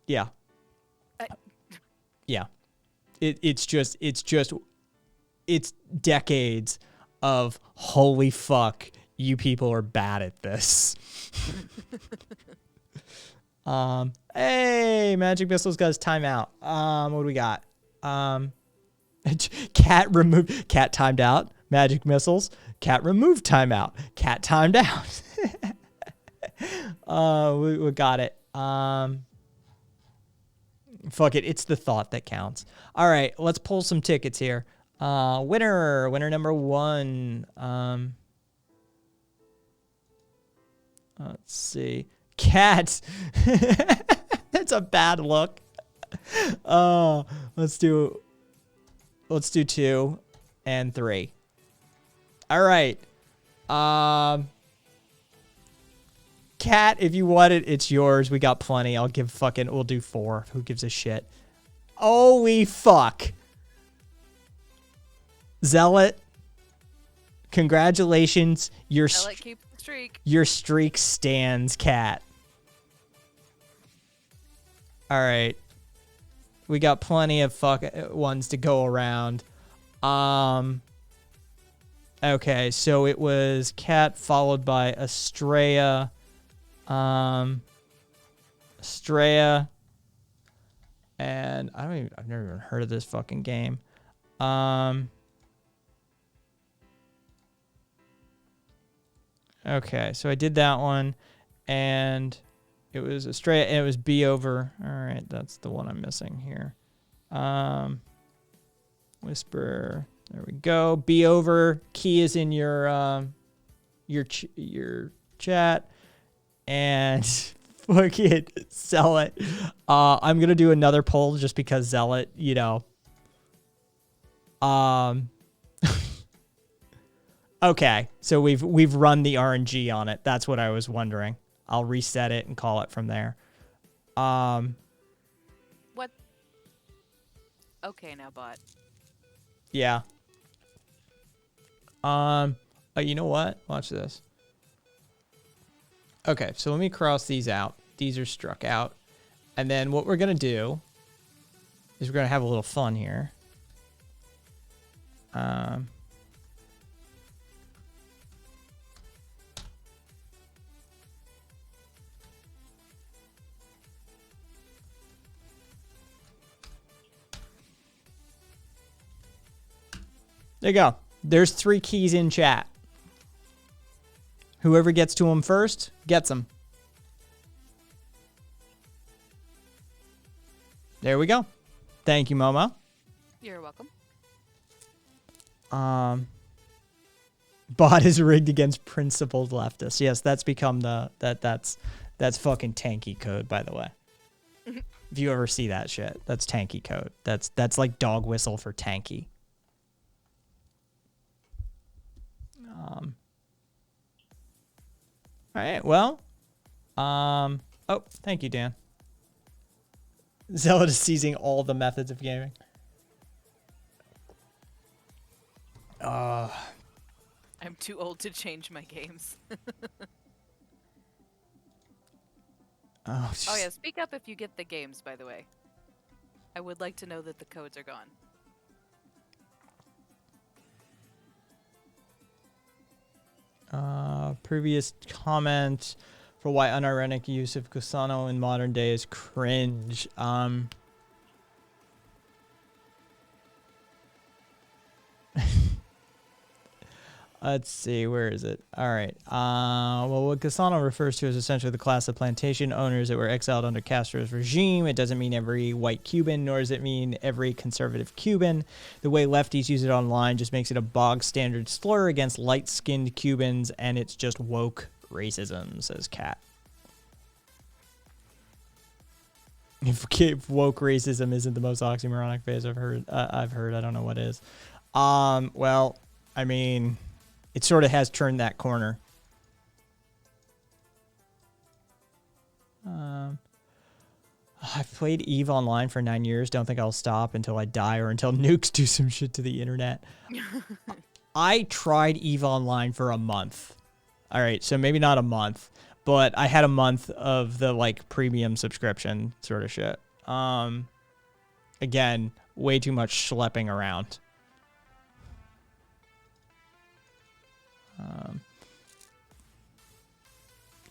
[SPEAKER 1] Yeah. Yeah. It's decades of holy fuck, you people are bad at this. Hey, Magic Missile's got his timeout. What do we got? Cat timed out. Magic Missiles. Cat removed timeout. Cat timed out. We got it. Fuck it. It's the thought that counts. All right, let's pull some tickets here. Winner number 1. Let's see. Cat. That's a bad look. Let's do 2 and 3. All right. Cat, if you want it, it's yours. We got plenty. We'll do 4. Who gives a shit? Holy fuck. Zealot, congratulations.
[SPEAKER 7] Zealot keeps the streak.
[SPEAKER 1] Your streak stands, Cat. All right. We got plenty of ones to go around. Okay, so it was Cat followed by Estrella. Estrella. And I've never even heard of this fucking game. Okay, so I did that one, and it was Estrella, and it was B over. All right, that's the one I'm missing here. Whisper. There we go. B over. Key is in your chat, and fucking Zealot. I'm gonna do another poll just because Zealot, Okay, so we've run the RNG on it. That's what I was wondering. I'll reset it and call it from there.
[SPEAKER 7] What? Okay, now bot.
[SPEAKER 1] Yeah. You know what? Watch this. Okay, so let me cross these out. These are struck out. And then what we're going to do is we're going to have a little fun here. There you go. There's 3 keys in chat. Whoever gets to them first gets them. There we go. Thank you, Momo.
[SPEAKER 7] You're welcome.
[SPEAKER 1] Bot is rigged against principled leftists. Yes, that's become that's fucking tanky code, by the way. If you ever see that shit, that's tanky code. That's like dog whistle for tanky. All right, well, Oh, thank you, Dan. Zealot is seizing all the methods of gaming.
[SPEAKER 7] I'm too old to change my games.
[SPEAKER 1] Oh,
[SPEAKER 7] Oh yeah, speak up if you get the games, by the way. I would like to know that the codes are gone.
[SPEAKER 1] Previous comment for why unironic use of Gusano in modern day is cringe. Let's see, where is it? All right. Well, what Gusano refers to is essentially the class of plantation owners that were exiled under Castro's regime. It doesn't mean every white Cuban, nor does it mean every conservative Cuban. The way lefties use it online just makes it a bog standard slur against light-skinned Cubans, and it's just woke racism, says Kat. If woke racism isn't the most oxymoronic phrase I've heard, I don't know what is. Well, I mean, it sort of has turned that corner. I've played EVE Online for 9 years. Don't think I'll stop until I die or until nukes do some shit to the internet. I tried EVE Online for a month. All right, so maybe not a month, but I had a month of the like premium subscription sort of shit. Again, way too much schlepping around.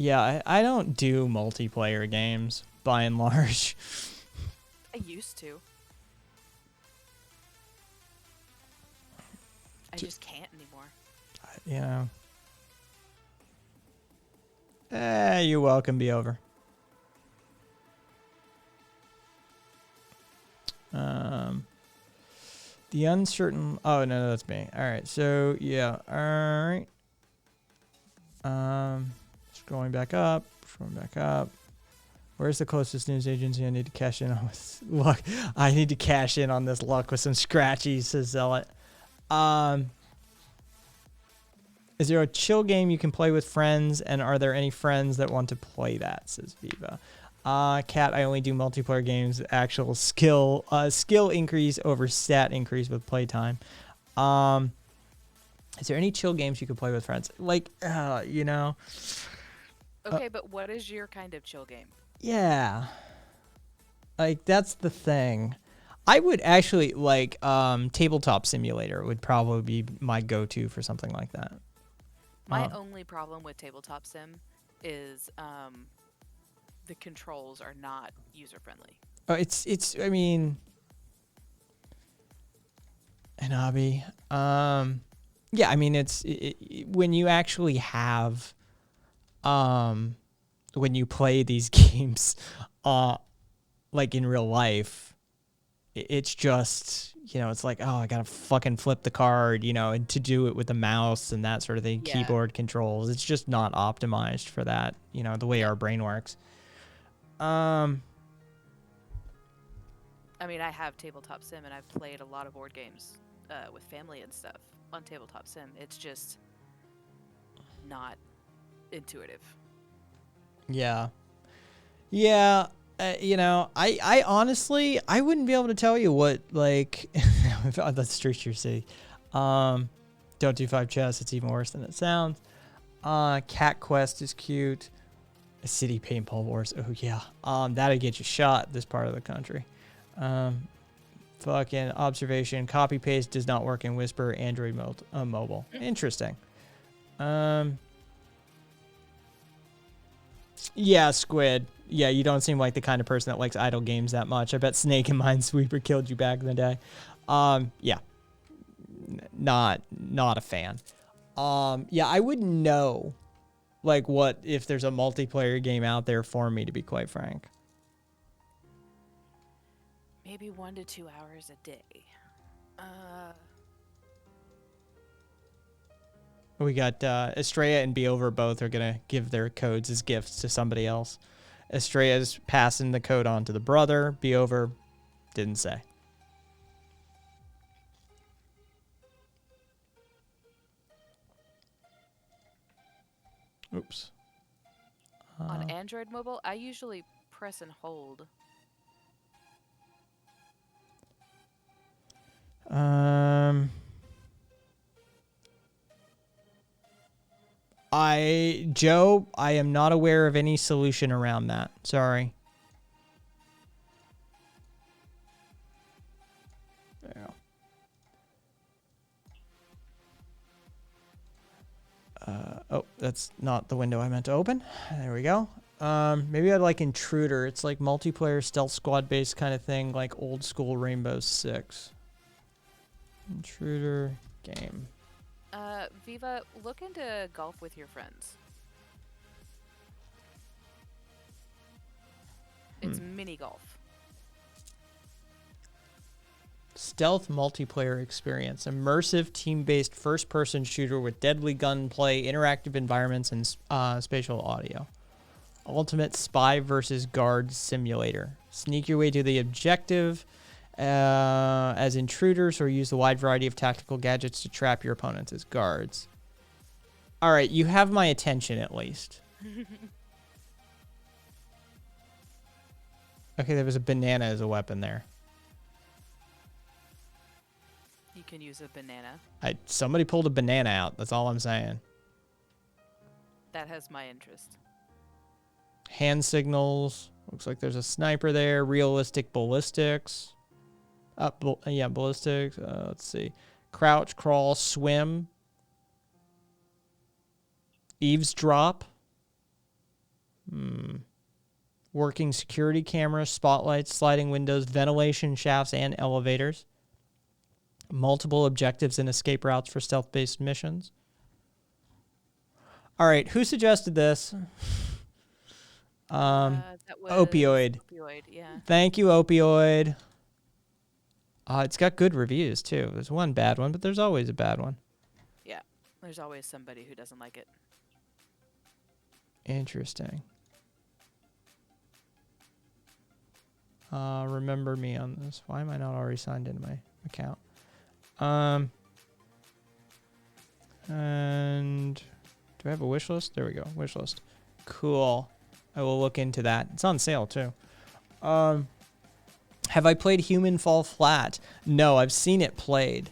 [SPEAKER 1] Yeah, I don't do multiplayer games by and large.
[SPEAKER 7] I used to. I just can't anymore.
[SPEAKER 1] You know. You're welcome. Be over. The uncertain. Oh no, that's me. All right. So yeah. All right. Scrolling back up. Where's the closest news agency I need to cash in on with luck? I need to cash in on this luck with some scratchies, says Zealot. Is there a chill game you can play with friends, and are there any friends that want to play that, says Viva. Cat, I only do multiplayer games, actual skill increase over stat increase with playtime. Is there any chill games you can play with friends? Like, you know.
[SPEAKER 7] Okay, but what is your kind of chill game?
[SPEAKER 1] Yeah. Like, that's the thing. I would actually, like, Tabletop Simulator would probably be my go-to for something like that.
[SPEAKER 7] My only problem with Tabletop Sim is the controls are not user-friendly.
[SPEAKER 1] Oh, it's. I mean, an hobby. Yeah, I mean, it's when you actually have, when you play these games, like in real life, it's just, you know, it's like, oh, I gotta fucking flip the card, you know, and to do it with the mouse and that sort of thing,
[SPEAKER 7] Yeah.
[SPEAKER 1] keyboard controls. It's just not optimized for that, you know, the way our brain works.
[SPEAKER 7] I mean, I have Tabletop Sim, and I've played a lot of board games with family and stuff on Tabletop Sim. It's just not intuitive.
[SPEAKER 1] Yeah. Yeah. You know, I honestly, I wouldn't be able to tell you what, like, that's Street Your City. Don't do 5 chess. It's even worse than it sounds. Cat Quest is cute. City Paintball Wars. Oh, yeah. That'd get you shot this part of the country. Fucking observation. Copy paste does not work in Whisper Android mobile. Interesting. Yeah, Squid. Yeah, you don't seem like the kind of person that likes idle games that much. I bet Snake and Minesweeper killed you back in the day. Yeah. Not a fan. Yeah, I wouldn't know, like, what if there's a multiplayer game out there for me, to be quite frank.
[SPEAKER 7] Maybe 1 to 2 hours a day.
[SPEAKER 1] We got Estrella and Be Over both are going to give their codes as gifts to somebody else. Estrella's passing the code on to the brother. Be Over didn't say. Oops.
[SPEAKER 7] On Android mobile, I usually press and hold.
[SPEAKER 1] Joe, I am not aware of any solution around that. Sorry. There. Oh, that's not the window I meant to open. There we go. Maybe I'd like Intruder. It's like multiplayer stealth squad based kind of thing, like old school Rainbow Six. Intruder game.
[SPEAKER 7] Viva, look into golf with your friends. It's mini golf.
[SPEAKER 1] Stealth multiplayer experience. Immersive team-based first-person shooter with deadly gunplay, interactive environments, and spatial audio. Ultimate spy versus guard simulator. Sneak your way to the objective as intruders or use the wide variety of tactical gadgets to trap your opponents as guards. All right, you have my attention at least. Okay, there was a banana as a weapon there.
[SPEAKER 7] You can use a banana.
[SPEAKER 1] Somebody pulled a banana out. That's all I'm saying.
[SPEAKER 7] That has my interest.
[SPEAKER 1] Hand signals. Looks like there's a sniper there. Realistic ballistics. Yeah, ballistics. Let's see. Crouch, crawl, swim. Eavesdrop. Working security cameras, spotlights, sliding windows, ventilation shafts, and elevators. Multiple objectives and escape routes for stealth-based missions. All right, who suggested this?
[SPEAKER 7] That was
[SPEAKER 1] Opioid.
[SPEAKER 7] Opioid, yeah.
[SPEAKER 1] Thank you, Opioid. It's got good reviews, too. There's one bad one, but there's always a bad one.
[SPEAKER 7] Yeah, there's always somebody who doesn't like it.
[SPEAKER 1] Interesting. Remember me on this. Why am I not already signed into my account? And do I have a wish list? There we go. Wish list. Cool. I will look into that. It's on sale too. Have I played Human Fall Flat? No, I've seen it played.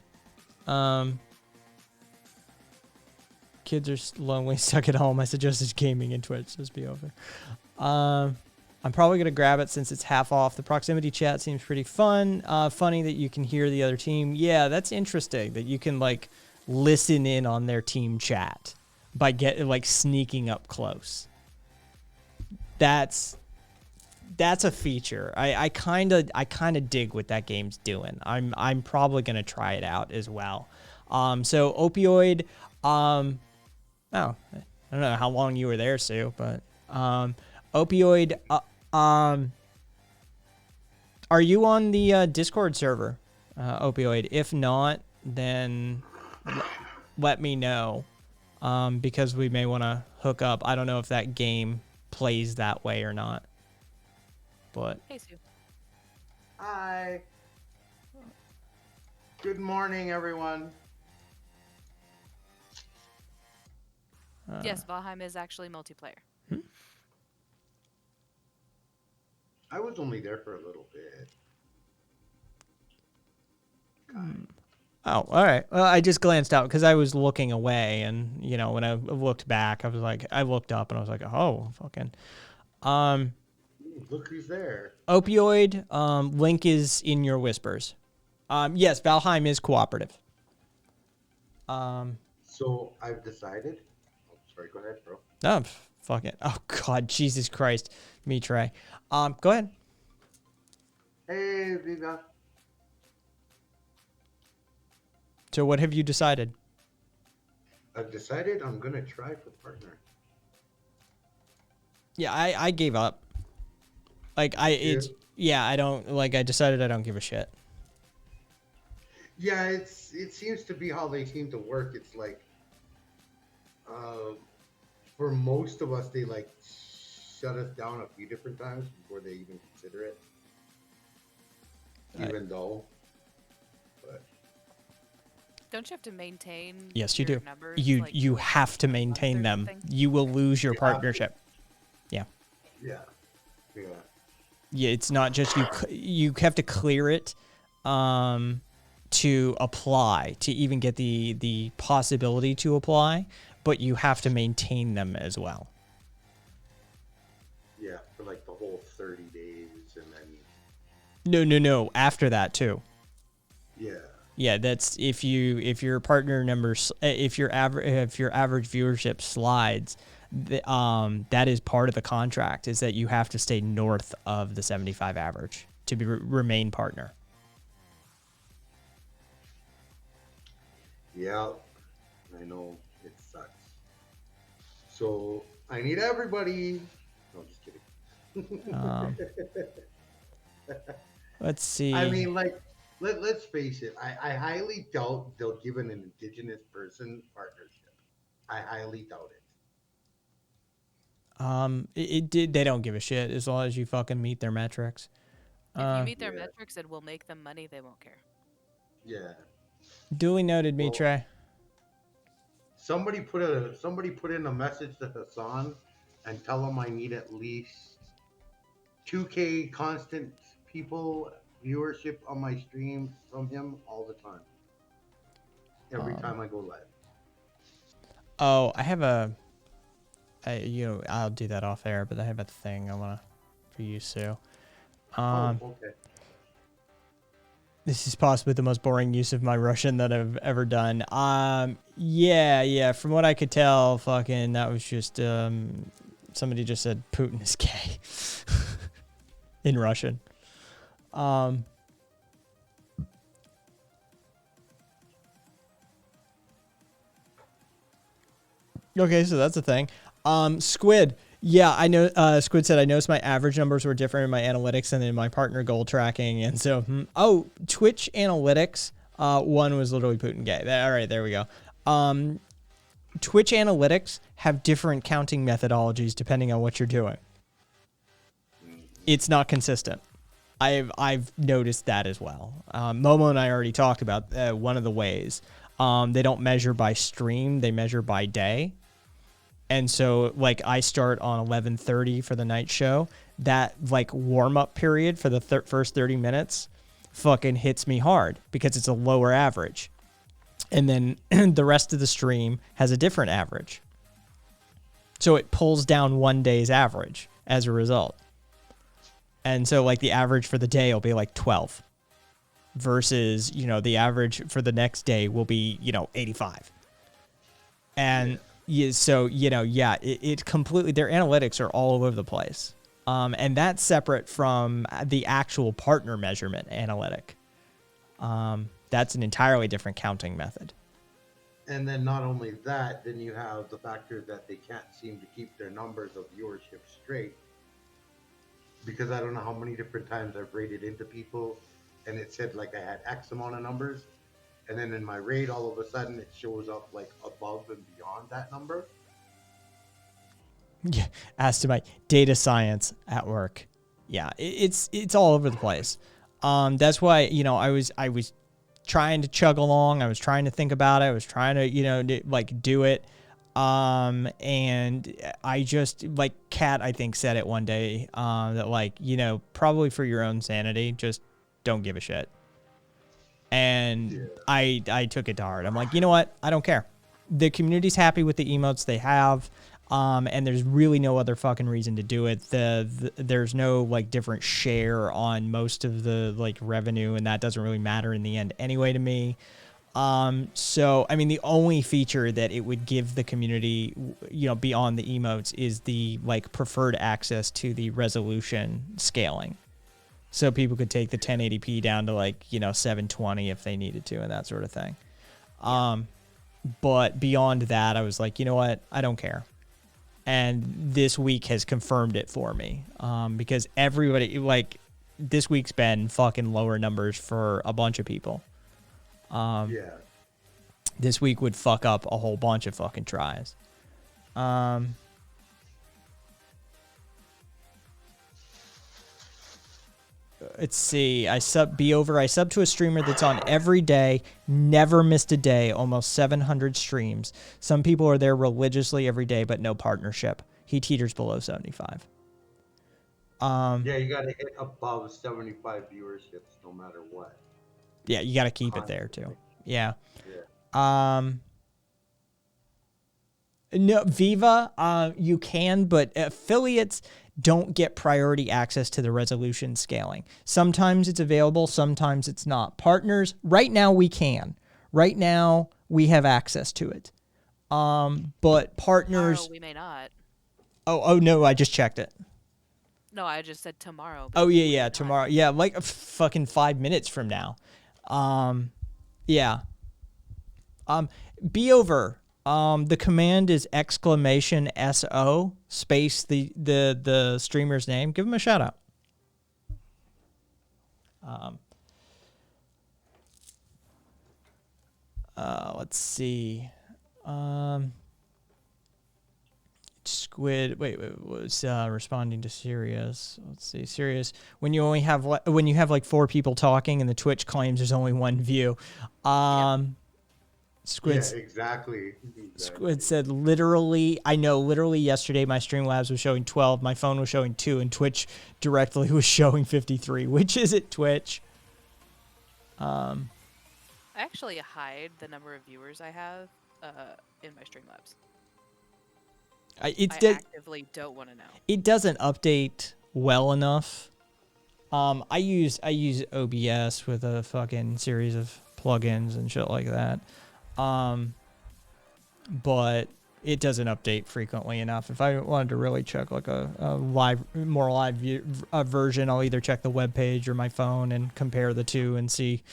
[SPEAKER 1] Kids are lonely, stuck at home. I suggested gaming and Twitch. Just be over. I'm probably going to grab it since it's half off. The proximity chat seems pretty fun. Funny that you can hear the other team. Yeah, that's interesting that you can like listen in on their team chat by sneaking up close. That's a feature. I kind of dig what that game's doing. I'm probably going to try it out as well. So Opioid, I don't know how long you were there, Sue, but Opioid, are you on the Discord server, Opioid? If not, then let me know, because we may want to hook up. I don't know if that game plays that way or not. But
[SPEAKER 7] Hey, Sue.
[SPEAKER 8] Hi. Good morning, everyone.
[SPEAKER 7] Yes, Valheim is actually multiplayer.
[SPEAKER 8] I was only there for a little bit.
[SPEAKER 1] Oh, all right. Well, I just glanced out because I was looking away, and when I looked back, I was like, I looked up and I was like, oh, fucking.
[SPEAKER 8] Look who's there.
[SPEAKER 1] Opioid. Link is in your whispers. Yes, Valheim is cooperative.
[SPEAKER 8] So I've decided. Oh, sorry, go ahead, bro.
[SPEAKER 1] Oh, fuck it. Oh God, Jesus Christ, me try. Go ahead.
[SPEAKER 8] Hey, Viva.
[SPEAKER 1] So what have you decided?
[SPEAKER 8] I've decided I'm gonna try for partner.
[SPEAKER 1] Yeah, I gave up. I decided I don't give a shit.
[SPEAKER 8] Yeah, it seems to be how they seem to work. It's like, for most of us, they like shut us down a few different times before they even consider it. Even though, but
[SPEAKER 7] Don't you have to maintain?
[SPEAKER 1] Yes, you
[SPEAKER 7] your
[SPEAKER 1] do.
[SPEAKER 7] Numbers,
[SPEAKER 1] You
[SPEAKER 7] like,
[SPEAKER 1] you
[SPEAKER 7] for,
[SPEAKER 1] have to
[SPEAKER 7] a month
[SPEAKER 1] maintain
[SPEAKER 7] or
[SPEAKER 1] them.
[SPEAKER 7] something?
[SPEAKER 1] You will lose your
[SPEAKER 8] Yeah.
[SPEAKER 1] partnership. Yeah.
[SPEAKER 8] Yeah. Yeah.
[SPEAKER 1] Yeah, it's not just you have to clear it to apply, to even get the possibility to apply, but you have to maintain them as well.
[SPEAKER 8] Yeah, for like the whole 30 days and then
[SPEAKER 1] No, after that too.
[SPEAKER 8] yeah.
[SPEAKER 1] Yeah, that's if your partner numbers, if your average viewership slides, that is part of the contract, is that you have to stay north of the 75 average to remain partner.
[SPEAKER 8] Yeah, I know it sucks. So I need everybody. No, just kidding.
[SPEAKER 1] Let's see.
[SPEAKER 8] I mean, like, let's face it. I highly doubt they'll give an indigenous person partnership. I highly doubt it.
[SPEAKER 1] They don't give a shit as long as you fucking meet their metrics.
[SPEAKER 7] If you meet their metrics and will make them money, they won't care.
[SPEAKER 8] Yeah.
[SPEAKER 1] Duly noted, Mitre.
[SPEAKER 8] Somebody put in a message to Hassan and tell him I need at least 2K constant people viewership on my stream from him all the time. Every time I go live.
[SPEAKER 1] Oh, I have I'll do that off air, but I have a thing I want for you, Sue.
[SPEAKER 8] Okay.
[SPEAKER 1] This is possibly the most boring use of my Russian that I've ever done. Yeah. From what I could tell, fucking, that was just, somebody just said Putin is gay in Russian. Okay, so that's a thing. Squid. Yeah, I know. Squid said, I noticed my average numbers were different in my analytics and in my partner goal tracking. And so, Twitch analytics, one was literally Putin gay. All right, there we go. Twitch analytics have different counting methodologies depending on what you're doing. It's not consistent. I've noticed that as well. Momo and I already talked about one of the ways. They don't measure by stream; they measure by day. And so, like, I start on 11:30 for the night show. That, like, warm-up period for the first 30 minutes fucking hits me hard because it's a lower average. And then the rest of the stream has a different average. So it pulls down one day's average as a result. And so, like, the average for the day will be, like, 12. Versus, the average for the next day will be, 85. And... Yeah, so, it completely, their analytics are all over the place. And that's separate from the actual partner measurement analytic. That's an entirely different counting method.
[SPEAKER 8] And then not only that, then you have the factor that they can't seem to keep their numbers of viewership straight. Because I don't know how many different times I've rated into people and it said like I had X amount of numbers. And then in my raid, all of a sudden, it shows up like above and beyond that number.
[SPEAKER 1] Yeah, as to my data science at work. Yeah, it's all over the place. That's why, I was trying to chug along. I was trying to think about it. I was trying to, do it. And I just, like, Kat, I think, said it one day, that, probably for your own sanity, just don't give a shit. And I took it to heart. I'm like, you know what? I don't care. The community's happy with the emotes they have. And there's really no other fucking reason to do it. There's no, like, different share on most of the, like, revenue, and that doesn't really matter in the end anyway to me. So, I mean, the only feature that it would give the community, beyond the emotes is the, like, preferred access to the resolution scaling. So people could take the 1080p down to, like, 720 if they needed to and that sort of thing. But beyond that, I was like, you know what? I don't care. And this week has confirmed it for me. Because everybody, like, this week's been fucking lower numbers for a bunch of people. This week would fuck up a whole bunch of fucking tries. Let's see. I sub to a streamer that's on every day, never missed a day, almost 700 streams. Some people are there religiously every day, but no partnership. He teeters below 75.
[SPEAKER 8] Yeah, you gotta hit above 75 viewerships no matter what.
[SPEAKER 1] Yeah, you got to keep it there too. Yeah.
[SPEAKER 8] Yeah.
[SPEAKER 1] No, Viva, you can, but affiliates don't get priority access to the resolution scaling. Sometimes it's available, sometimes it's not. Partners, right now we can. Right now we have access to it. But partners,
[SPEAKER 7] Tomorrow we may not.
[SPEAKER 1] oh no, I just checked it.
[SPEAKER 7] No, I just said tomorrow. but
[SPEAKER 1] Oh
[SPEAKER 7] we may
[SPEAKER 1] yeah,
[SPEAKER 7] not.
[SPEAKER 1] tomorrow. Yeah, like fucking 5 minutes from now. Yeah. Be over. The command is !SO space the streamer's name. Give him a shout out. Let's see. Squid. Wait, was responding to Sirius. Let's see, Sirius. When you have like 4 people talking and the Twitch claims there's only 1 view. Squid.
[SPEAKER 8] Yeah, exactly.
[SPEAKER 1] Squid said literally. I know. Literally yesterday, my Streamlabs was showing 12. My phone was showing 2, and Twitch directly was showing 53. Which is it, Twitch?
[SPEAKER 7] I actually hide the number of viewers I have in my Streamlabs. I actively don't want to know.
[SPEAKER 1] It doesn't update well enough. I use OBS with a fucking series of plugins and shit like that. But it doesn't update frequently enough. If I wanted to really check like a more live version, I'll either check the web page or my phone and compare the two and see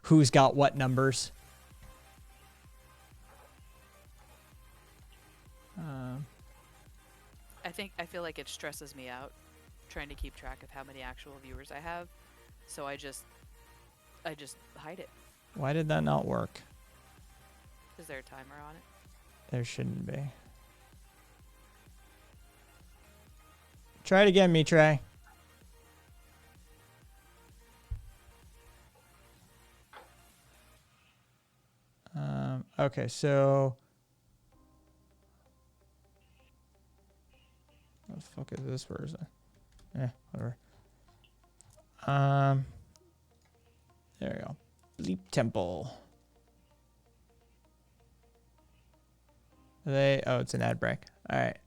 [SPEAKER 1] who's got what numbers.
[SPEAKER 7] I feel like it stresses me out trying to keep track of how many actual viewers I have, so I just hide it.
[SPEAKER 1] Why did that not work?
[SPEAKER 7] Is there a timer on it?
[SPEAKER 1] There shouldn't be. Try it again, Mitre. Okay, so what the fuck is this version? Whatever. There we go. Bleep Temple. It's an ad break. All right.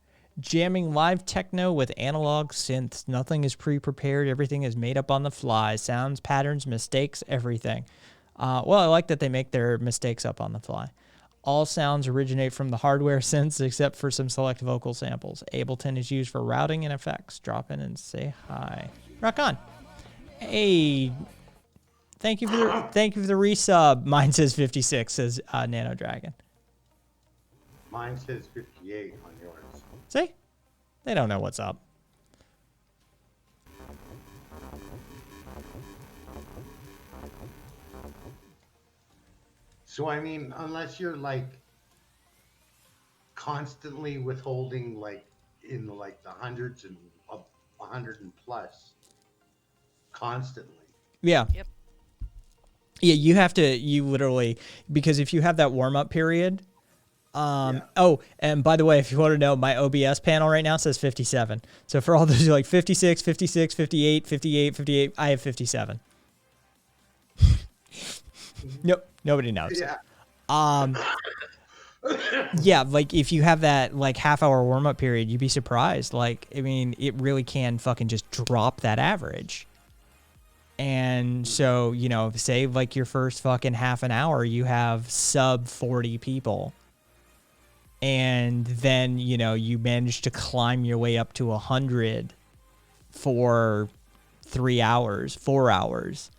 [SPEAKER 1] Jamming live techno with analog synths. Nothing is pre-prepared. Everything is made up on the fly. Sounds, patterns, mistakes, everything. Well, I like that they make their mistakes up on the fly. All sounds originate from the hardware synths except for some select vocal samples. Ableton is used for routing and effects. Drop in and say hi. Rock on. Hey, thank you for the resub. Mine says 56, says Nano Dragon.
[SPEAKER 8] Mine says 58 on yours.
[SPEAKER 1] See? They don't know what's up.
[SPEAKER 8] So I mean, unless you're like constantly withholding like in like the hundreds and 100 and plus constantly.
[SPEAKER 1] Yeah.
[SPEAKER 7] Yep.
[SPEAKER 1] Yeah, you literally, because if you have that warm-up period, oh, and by the way, if you want to know, my OBS panel right now says 57. So for all those who are like 56, 56, 58, 58, 58, I have 57. Nope, nobody knows.
[SPEAKER 8] Yeah.
[SPEAKER 1] Yeah, like if you have that like half-hour warm-up period, you'd be surprised. Like, I mean, it really can fucking just drop that average. And so, you know, say like your first fucking half an hour, you have sub 40 people. And then, you know, you manage to climb your way up to 100 for 3 hours, 4 hours.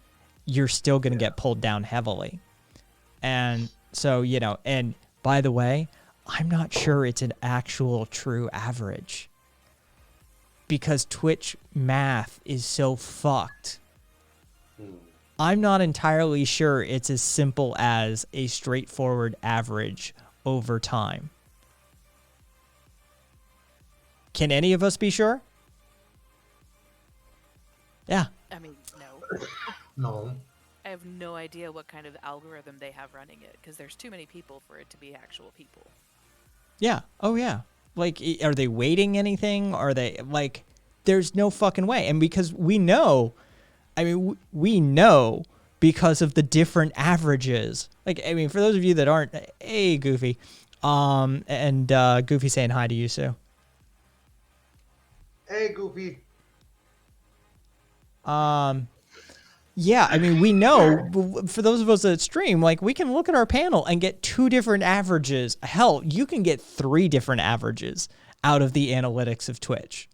[SPEAKER 1] You're still going to get pulled down heavily. And so, you know, and by the way, I'm not sure it's an actual true average. Because Twitch math is so fucked. I'm not entirely sure it's as simple as a straightforward average over time. Can any of us be sure? Yeah.
[SPEAKER 7] I mean, no.
[SPEAKER 8] No.
[SPEAKER 7] I have no idea what kind of algorithm they have running it, because there's too many people for it to be actual people.
[SPEAKER 1] Yeah. Oh, yeah. Like, are they weighting anything? Are they, like, there's no fucking way. And because we know, I mean, we know because of the different averages. Like, I mean, for those of you that aren't, hey, Goofy, and Goofy saying hi to you, Sue.
[SPEAKER 8] Hey, Goofy.
[SPEAKER 1] Yeah, I mean, we know, for those of us that stream, like, we can look at our panel and get 2 different averages. Hell, you can get 3 different averages out of the analytics of Twitch.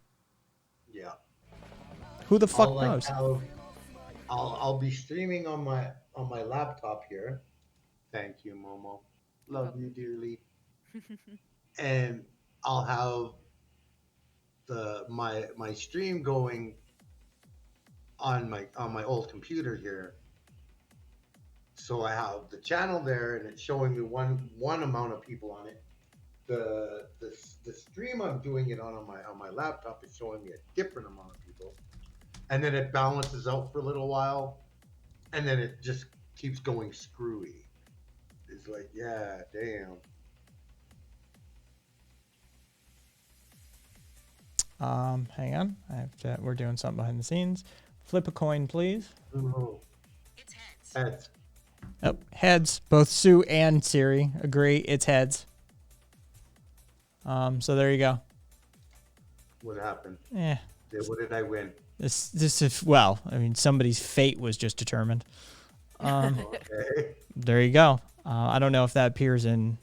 [SPEAKER 8] Yeah.
[SPEAKER 1] Who the fuck knows?
[SPEAKER 8] I'll be streaming on my laptop here. Thank you, Momo. Love you dearly. And I'll have my stream going on my old computer here. So I have the channel there, and it's showing me one amount of people on it. The stream I'm doing it on my laptop is showing me a different amount of people, and then it balances out for a little while, and then it just keeps going screwy. It's like, yeah, damn.
[SPEAKER 1] Hang on. We're doing something behind the scenes. Flip a coin, please.
[SPEAKER 8] Ooh.
[SPEAKER 6] It's heads.
[SPEAKER 8] Heads.
[SPEAKER 1] Oh, heads. Both Sue and Siri agree it's heads. So there you go.
[SPEAKER 8] What happened?
[SPEAKER 1] Eh.
[SPEAKER 8] What did I win?
[SPEAKER 1] This is, well, I mean, somebody's fate was just determined.
[SPEAKER 8] Okay.
[SPEAKER 1] There you go. I don't know if that appears in,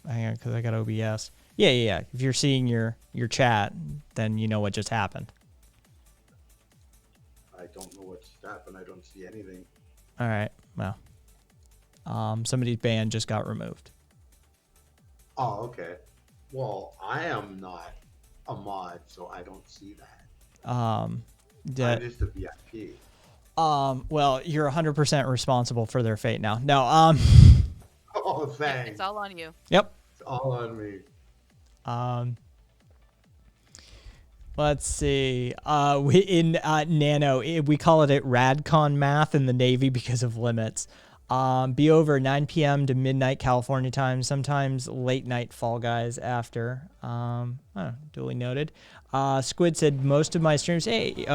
[SPEAKER 1] hang on, because I got OBS. Yeah. If you're seeing your chat, then you know what just happened.
[SPEAKER 8] I don't know what just happened. I don't see anything.
[SPEAKER 1] All right. Well, somebody's band just got removed.
[SPEAKER 8] Oh, okay. Well, I am not a mod, so I don't see that. I'm just a VIP.
[SPEAKER 1] Well, you're 100% responsible for their fate now. No,
[SPEAKER 8] Oh, thanks.
[SPEAKER 7] It's all on you.
[SPEAKER 1] Yep.
[SPEAKER 8] It's all on me.
[SPEAKER 1] Let's see. In Nano, we call it Radcon math in the Navy because of limits. Be over 9 p.m. to midnight California time, sometimes late night Fall Guys after. Duly noted. Squid said most of my streams. Hey,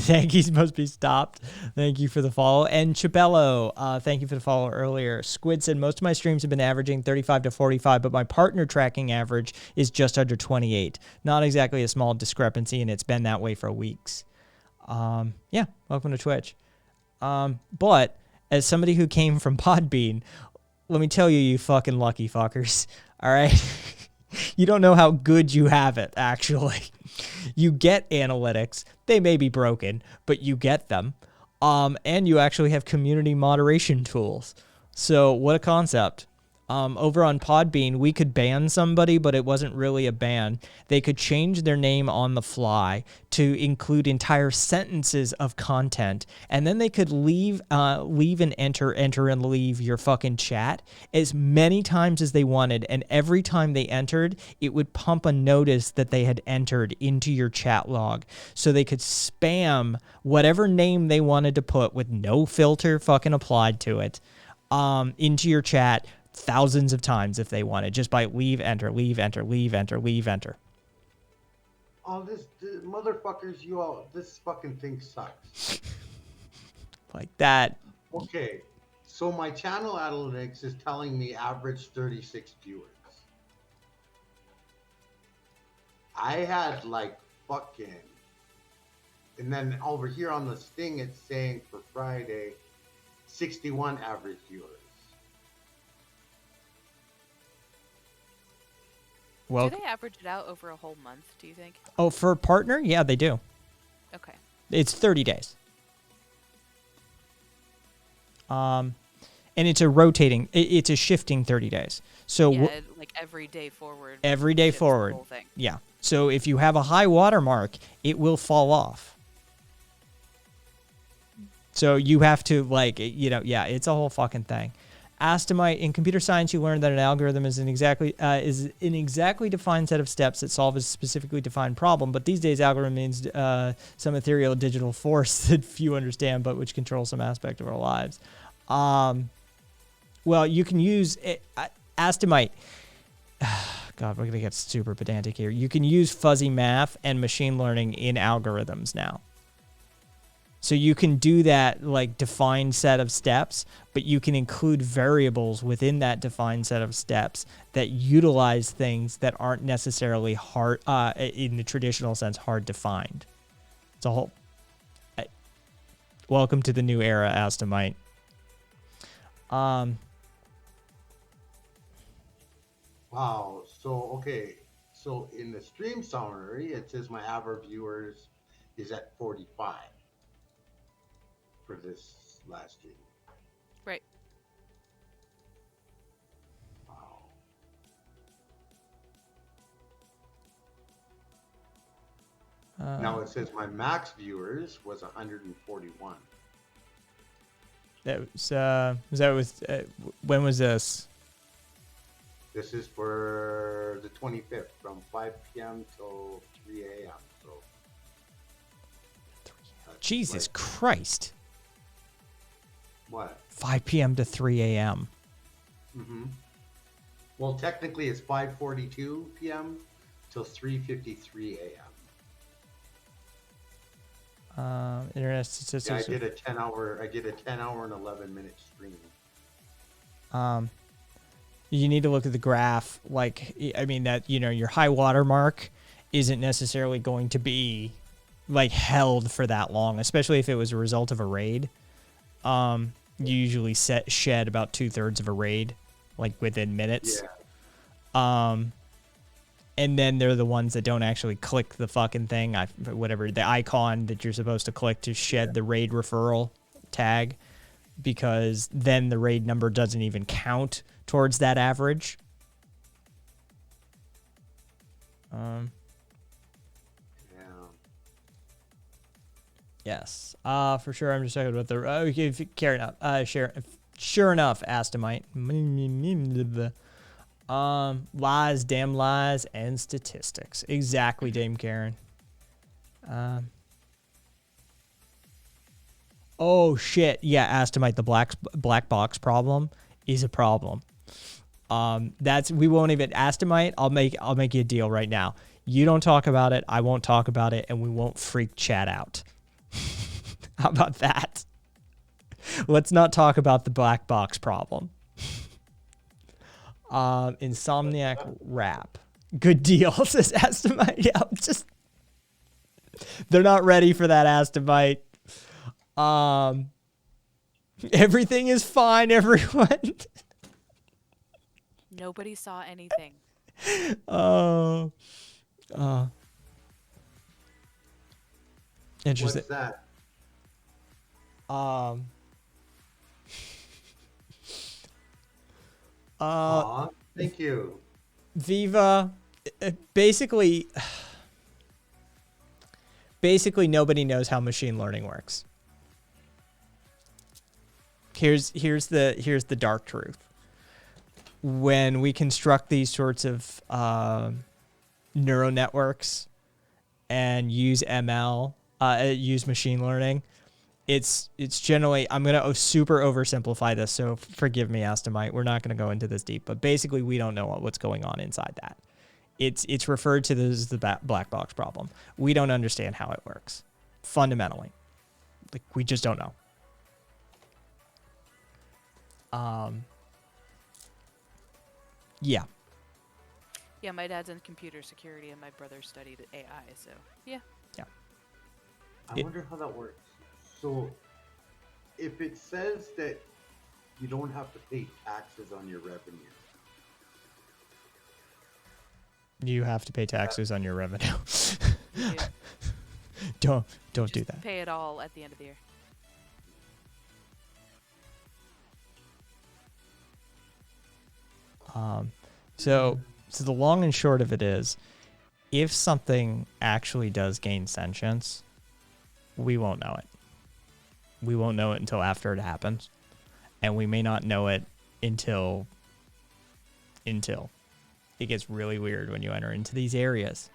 [SPEAKER 1] Yankees must be stopped. Thank you for the follow. And Chibello, thank you for the follow earlier. Squid said most of my streams have been averaging 35 to 45, but my partner tracking average is just under 28. Not exactly a small discrepancy, and it's been that way for weeks. Yeah, welcome to Twitch. But as somebody who came from Podbean, let me tell you, you fucking lucky fuckers. All right. You don't know how good you have it, actually. You get analytics. They may be broken, but you get them. And you actually have community moderation tools. So what a concept. Over on Podbean, we could ban somebody, but it wasn't really a ban. They could change their name on the fly to include entire sentences of content, and then they could leave and enter and leave your fucking chat as many times as they wanted, and every time they entered, it would pump a notice that they had entered into your chat log, so they could spam whatever name they wanted to put with no filter fucking applied to it into your chat thousands of times if they wanted, just by leave, enter, leave, enter, leave, enter, leave, enter.
[SPEAKER 8] Oh, this motherfuckers, this fucking thing sucks.
[SPEAKER 1] Like that.
[SPEAKER 8] Okay, so my channel analytics is telling me average 36 viewers. I had like fucking, and then over here on the Sting, it's saying for Friday, 61 average viewers.
[SPEAKER 1] Well,
[SPEAKER 7] Do they average it out over a whole month, do you think?
[SPEAKER 1] oh, for a partner? Yeah, they do.
[SPEAKER 7] Okay.
[SPEAKER 1] It's 30 days. And it's a rotating, it's a shifting 30 days. So
[SPEAKER 7] Yeah, like every day forward.
[SPEAKER 1] every day
[SPEAKER 7] shifts the
[SPEAKER 1] forward.
[SPEAKER 7] whole thing.
[SPEAKER 1] Yeah. So if you have a high water mark, it will fall off. So you have to, like, yeah, it's a whole fucking thing. Astomite, in computer science, you learn that an algorithm is an exactly defined set of steps that solve a specifically defined problem. But these days, algorithm means some ethereal digital force that few understand, but which controls some aspect of our lives. Well, you can use Astomite. God, we're gonna get super pedantic here. You can use fuzzy math and machine learning in algorithms now. So you can do that like defined set of steps, but you can include variables within that defined set of steps that utilize things that aren't necessarily hard, in the traditional sense, hard to find. It's a whole. Welcome to the new era, Astomite.
[SPEAKER 8] Wow. So okay. So in the stream summary, it says my average viewers is at 45 for this last stream.
[SPEAKER 7] Right.
[SPEAKER 8] Wow. Now it says my max viewers was 141.
[SPEAKER 1] That was when was this?
[SPEAKER 8] This is for the 25th from 5 p.m. till 3 a.m. So that's
[SPEAKER 1] Jesus
[SPEAKER 8] like-
[SPEAKER 1] Christ.
[SPEAKER 8] What?
[SPEAKER 1] 5 p.m. to 3 a.m.
[SPEAKER 8] Mm-hmm. Well, technically it's 5:42 p.m. till 3:53 a.m.
[SPEAKER 1] Internet
[SPEAKER 8] Yeah,
[SPEAKER 1] statistics.
[SPEAKER 8] I did a 10-hour and 11-minute stream.
[SPEAKER 1] You need to look at the graph. Like, I mean, that, you know, your high water mark isn't necessarily going to be like held for that long, especially if it was a result of a raid. You usually shed about 2/3 of a raid, like within minutes.
[SPEAKER 8] Yeah.
[SPEAKER 1] And then they're the ones that don't actually click the fucking thing, whatever, the icon that you're supposed to click to shed the raid referral tag, because then the raid number doesn't even count towards that average.
[SPEAKER 8] Yeah.
[SPEAKER 1] Yes. For sure. I'm just talking about the. Okay, care enough. Sure enough, Astomite. Lies, damn lies, and statistics. Exactly, Dame Karen. Oh shit. Yeah, Astomite, the black box problem is a problem. We won't even Astomite. I'll make you a deal right now. You don't talk about it, I won't talk about it, and we won't freak chat out. How about that? Let's not talk about the black box problem. Insomniac Rap. Good deal, says Astomite. Yeah, just they're not ready for that, Astomite. Everything is fine, everyone.
[SPEAKER 7] Nobody saw anything.
[SPEAKER 1] Interesting.
[SPEAKER 8] What's that? Aw, thank you.
[SPEAKER 1] Viva, basically nobody knows how machine learning works. Here's the dark truth. When we construct these sorts of neural networks and use ML, use machine learning, it's generally, I'm going to super oversimplify this, so forgive me, Astomite. We're not going to go into this deep, but basically we don't know what's going on inside that. It's referred to as the black box problem. We don't understand how it works, fundamentally. Like, we just don't know. Yeah.
[SPEAKER 7] Yeah, my dad's in computer security and my brother studied AI, so yeah.
[SPEAKER 8] I wonder how that works. So, if it says that you don't have to pay taxes on your revenue,
[SPEAKER 1] You have to pay taxes on your revenue.
[SPEAKER 7] You
[SPEAKER 1] Don't do
[SPEAKER 7] just
[SPEAKER 1] that.
[SPEAKER 7] pay it all at the end of the year.
[SPEAKER 1] So the long and short of it is, if something actually does gain sentience, we won't know it. We won't know it until after it happens, and we may not know it until it gets really weird when you enter into these areas.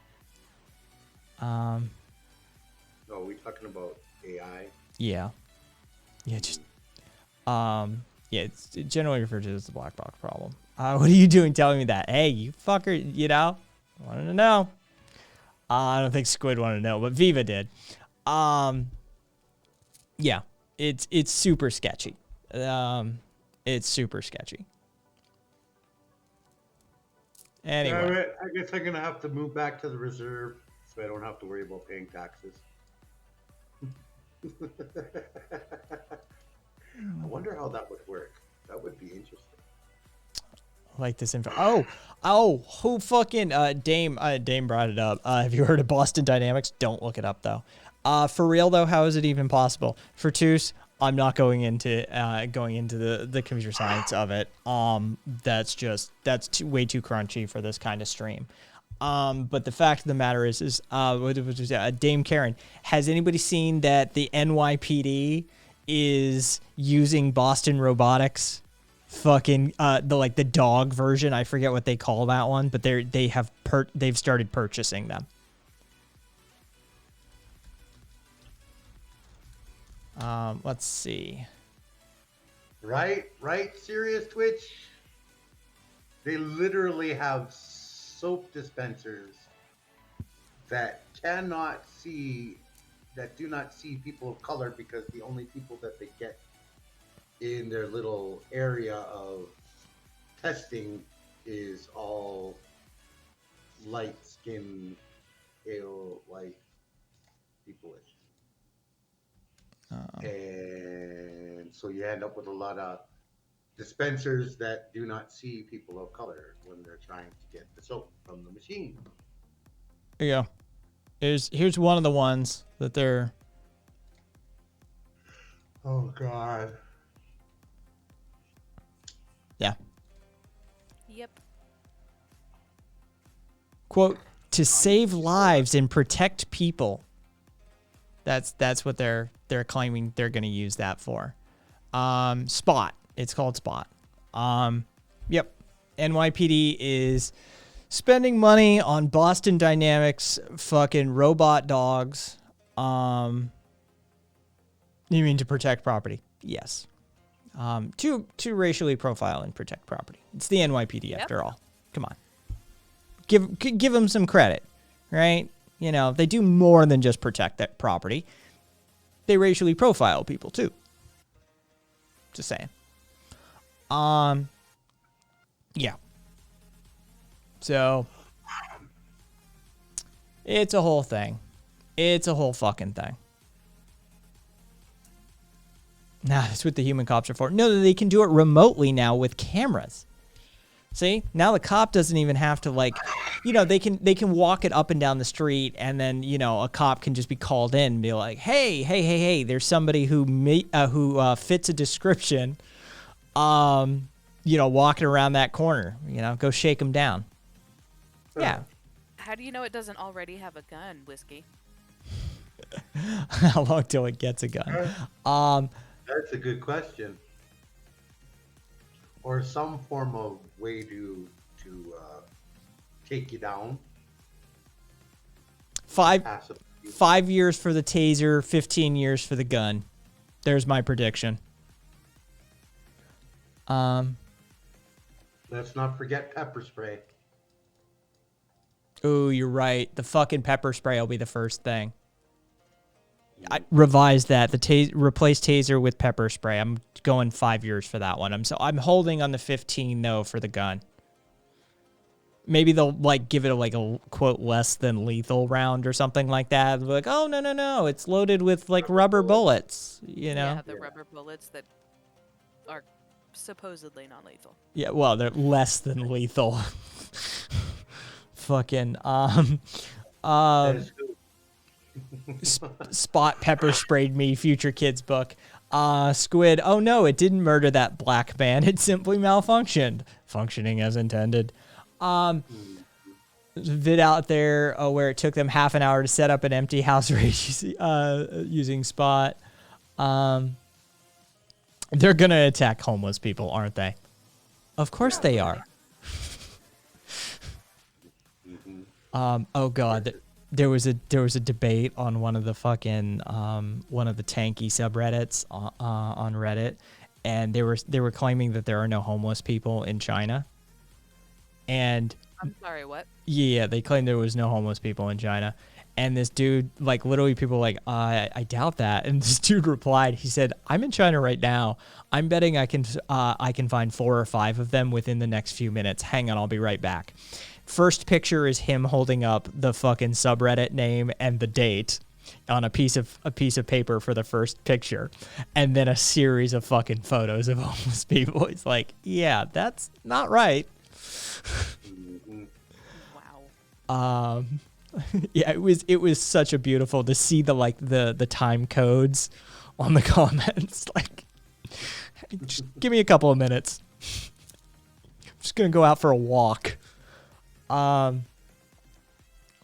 [SPEAKER 8] are we talking about AI?
[SPEAKER 1] Yeah, just yeah, it's generally referred to as the black box problem. What are you doing telling me that? Hey, you fucker, you know, wanted to know. I don't think Squid wanted to know, but Viva did. Yeah, it's super sketchy. It's super sketchy. Anyway.
[SPEAKER 8] All right, I guess I'm gonna have to move back to the reserve so I don't have to worry about paying taxes. I wonder how that would work. That would be interesting.
[SPEAKER 1] Like this info. Oh, who fucking Dame brought it up. Have you heard of Boston Dynamics? Don't look it up though. For real though, how is it even possible? For Toos, I'm not going into the computer science of it. That's way too crunchy for this kind of stream. But the fact of the matter is Dame Karen, has anybody seen that the NYPD is using Boston Robotics? Fucking the dog version. I forget what they call that one, but they've started purchasing them. Let's see.
[SPEAKER 8] Right, serious Twitch. They literally have soap dispensers that do not see people of color, because the only people that they get in their little area of testing is all light skin, pale white people-ish. And so you end up with a lot of dispensers that do not see people of color when they're trying to get the soap from the machine.
[SPEAKER 1] There you go. Here's one of the ones that they're...
[SPEAKER 8] Oh, God.
[SPEAKER 1] Yeah.
[SPEAKER 7] Yep.
[SPEAKER 1] Quote, to save lives and protect people. That's what they're claiming they're going to use that for. Spot. It's called Spot. Yep. NYPD is spending money on Boston Dynamics fucking robot dogs. You mean to protect property? Yes. To racially profile and protect property. It's the NYPD after all. Come on. Give them some credit, right? You know, they do more than just protect that property. They racially profile people too. Just saying. Yeah. So it's a whole thing. It's a whole fucking thing. Nah, that's what the human cops are for. No, they can do it remotely now with cameras. See, now the cop doesn't even have to, like, you know, they can walk it up and down the street, and then, you know, a cop can just be called in and be like, hey, there's somebody who fits a description, you know, walking around that corner, you know, go shake them down. Yeah.
[SPEAKER 7] How do you know it doesn't already have a gun, Whiskey?
[SPEAKER 1] How long till it gets a gun?
[SPEAKER 8] That's a good question. Or some form of way to take you down.
[SPEAKER 1] 5 years for the taser, 15 years for the gun. There's my prediction.
[SPEAKER 8] Let's not forget pepper spray.
[SPEAKER 1] Oh, you're right. The fucking pepper spray will be the first thing. I revised that. Replace taser with pepper spray. I'm going 5 years for that one. I'm holding on the 15 though for the gun. Maybe they'll like give it a quote less than lethal round or something like that. They'll be like, oh no, it's loaded with like rubber bullets. You know?
[SPEAKER 7] Yeah, the rubber bullets that are supposedly non-lethal.
[SPEAKER 1] Yeah, well, they're less than lethal. Fucking Spot pepper sprayed me, Future Kids book. Squid, oh no, it didn't murder that black man. It simply malfunctioned. Functioning as intended. Vid out there where it took them half an hour to set up an empty house race using Spot. They're gonna attack homeless people, aren't they? Of course they are. Oh god, there was a debate on one of the fucking one of the tanky subreddits on Reddit, and they were claiming that there are no homeless people in China. And
[SPEAKER 7] I'm sorry, what?
[SPEAKER 1] yeah, they claimed there was no homeless people in China. And this dude, like, literally people were like, I doubt that. And this dude replied, he said, I'm in China right now. I'm betting I can find 4 or 5 of them within the next few minutes. Hang on, I'll be right back. First picture is him holding up the fucking subreddit name and the date on a piece of paper for the first picture, and then a series of fucking photos of homeless people. He's like, yeah, that's not right.
[SPEAKER 7] Wow.
[SPEAKER 1] Yeah, it was such a beautiful to see the time codes on the comments. Like, just give me a couple of minutes. I'm just gonna go out for a walk.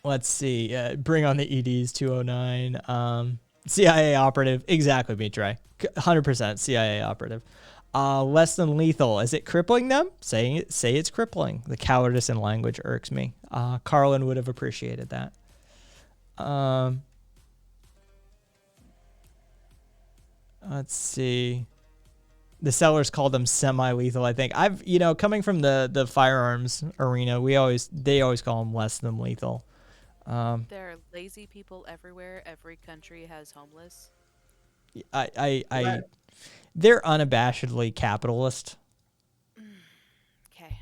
[SPEAKER 1] Let's see. Bring on the EDs 209. CIA operative. Exactly, Mitre. 100% CIA operative. Less than lethal. Is it crippling them? Say it's crippling. The cowardice in language irks me. Carlin would have appreciated that. Let's see. The sellers called them semi-lethal, I think. Coming from the firearms arena, they always call them less than lethal.
[SPEAKER 7] There are lazy people everywhere. Every country has homeless.
[SPEAKER 1] They're unabashedly capitalist.
[SPEAKER 7] Okay.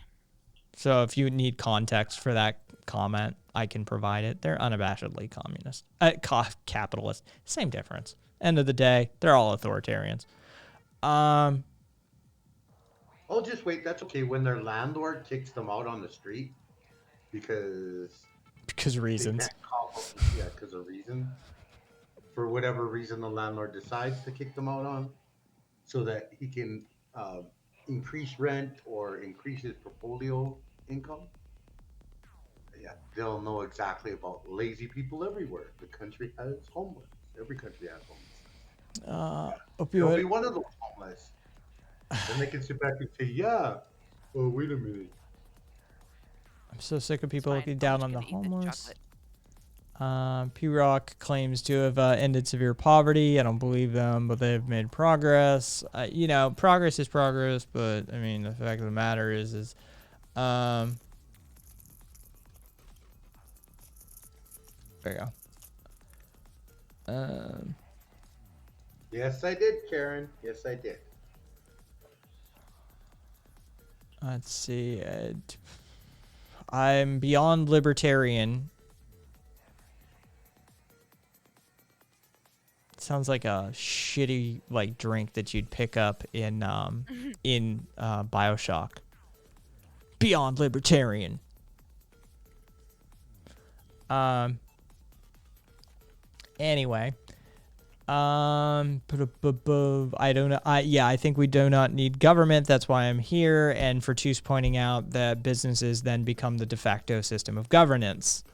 [SPEAKER 1] So if you need context for that comment, I can provide it. They're unabashedly communist, capitalist. Same difference. End of the day, they're all authoritarians.
[SPEAKER 8] Oh, just wait. That's okay. When their landlord kicks them out on the street because
[SPEAKER 1] reasons.
[SPEAKER 8] Yeah, because of reason. For whatever reason, the landlord decides to kick them out on, so that he can increase rent or increase his portfolio income. Yeah, they'll know exactly about lazy people everywhere. The country has homeless. Every country has homeless. They'll be one of those homeless. Then they can sit back and say, "Yeah, oh wait a minute."
[SPEAKER 1] I'm so sick of people
[SPEAKER 7] Fine,
[SPEAKER 1] looking
[SPEAKER 7] I'm
[SPEAKER 1] down
[SPEAKER 7] just
[SPEAKER 1] on the
[SPEAKER 7] gonna eat this
[SPEAKER 1] homeless.
[SPEAKER 7] chocolate.
[SPEAKER 1] P-Rock claims to have ended severe poverty. I don't believe them, but they've made progress. Progress is progress, but I mean, the fact of the matter is there you go.
[SPEAKER 8] Yes, I did, Karen. Yes, I did.
[SPEAKER 1] Let's see. I'm beyond libertarian. Sounds like a shitty drink that you'd pick up in BioShock. Beyond libertarian. Anyway. I don't know. I think we do not need government. That's why I'm here. And Fortuse pointing out that businesses then become the de facto system of governance.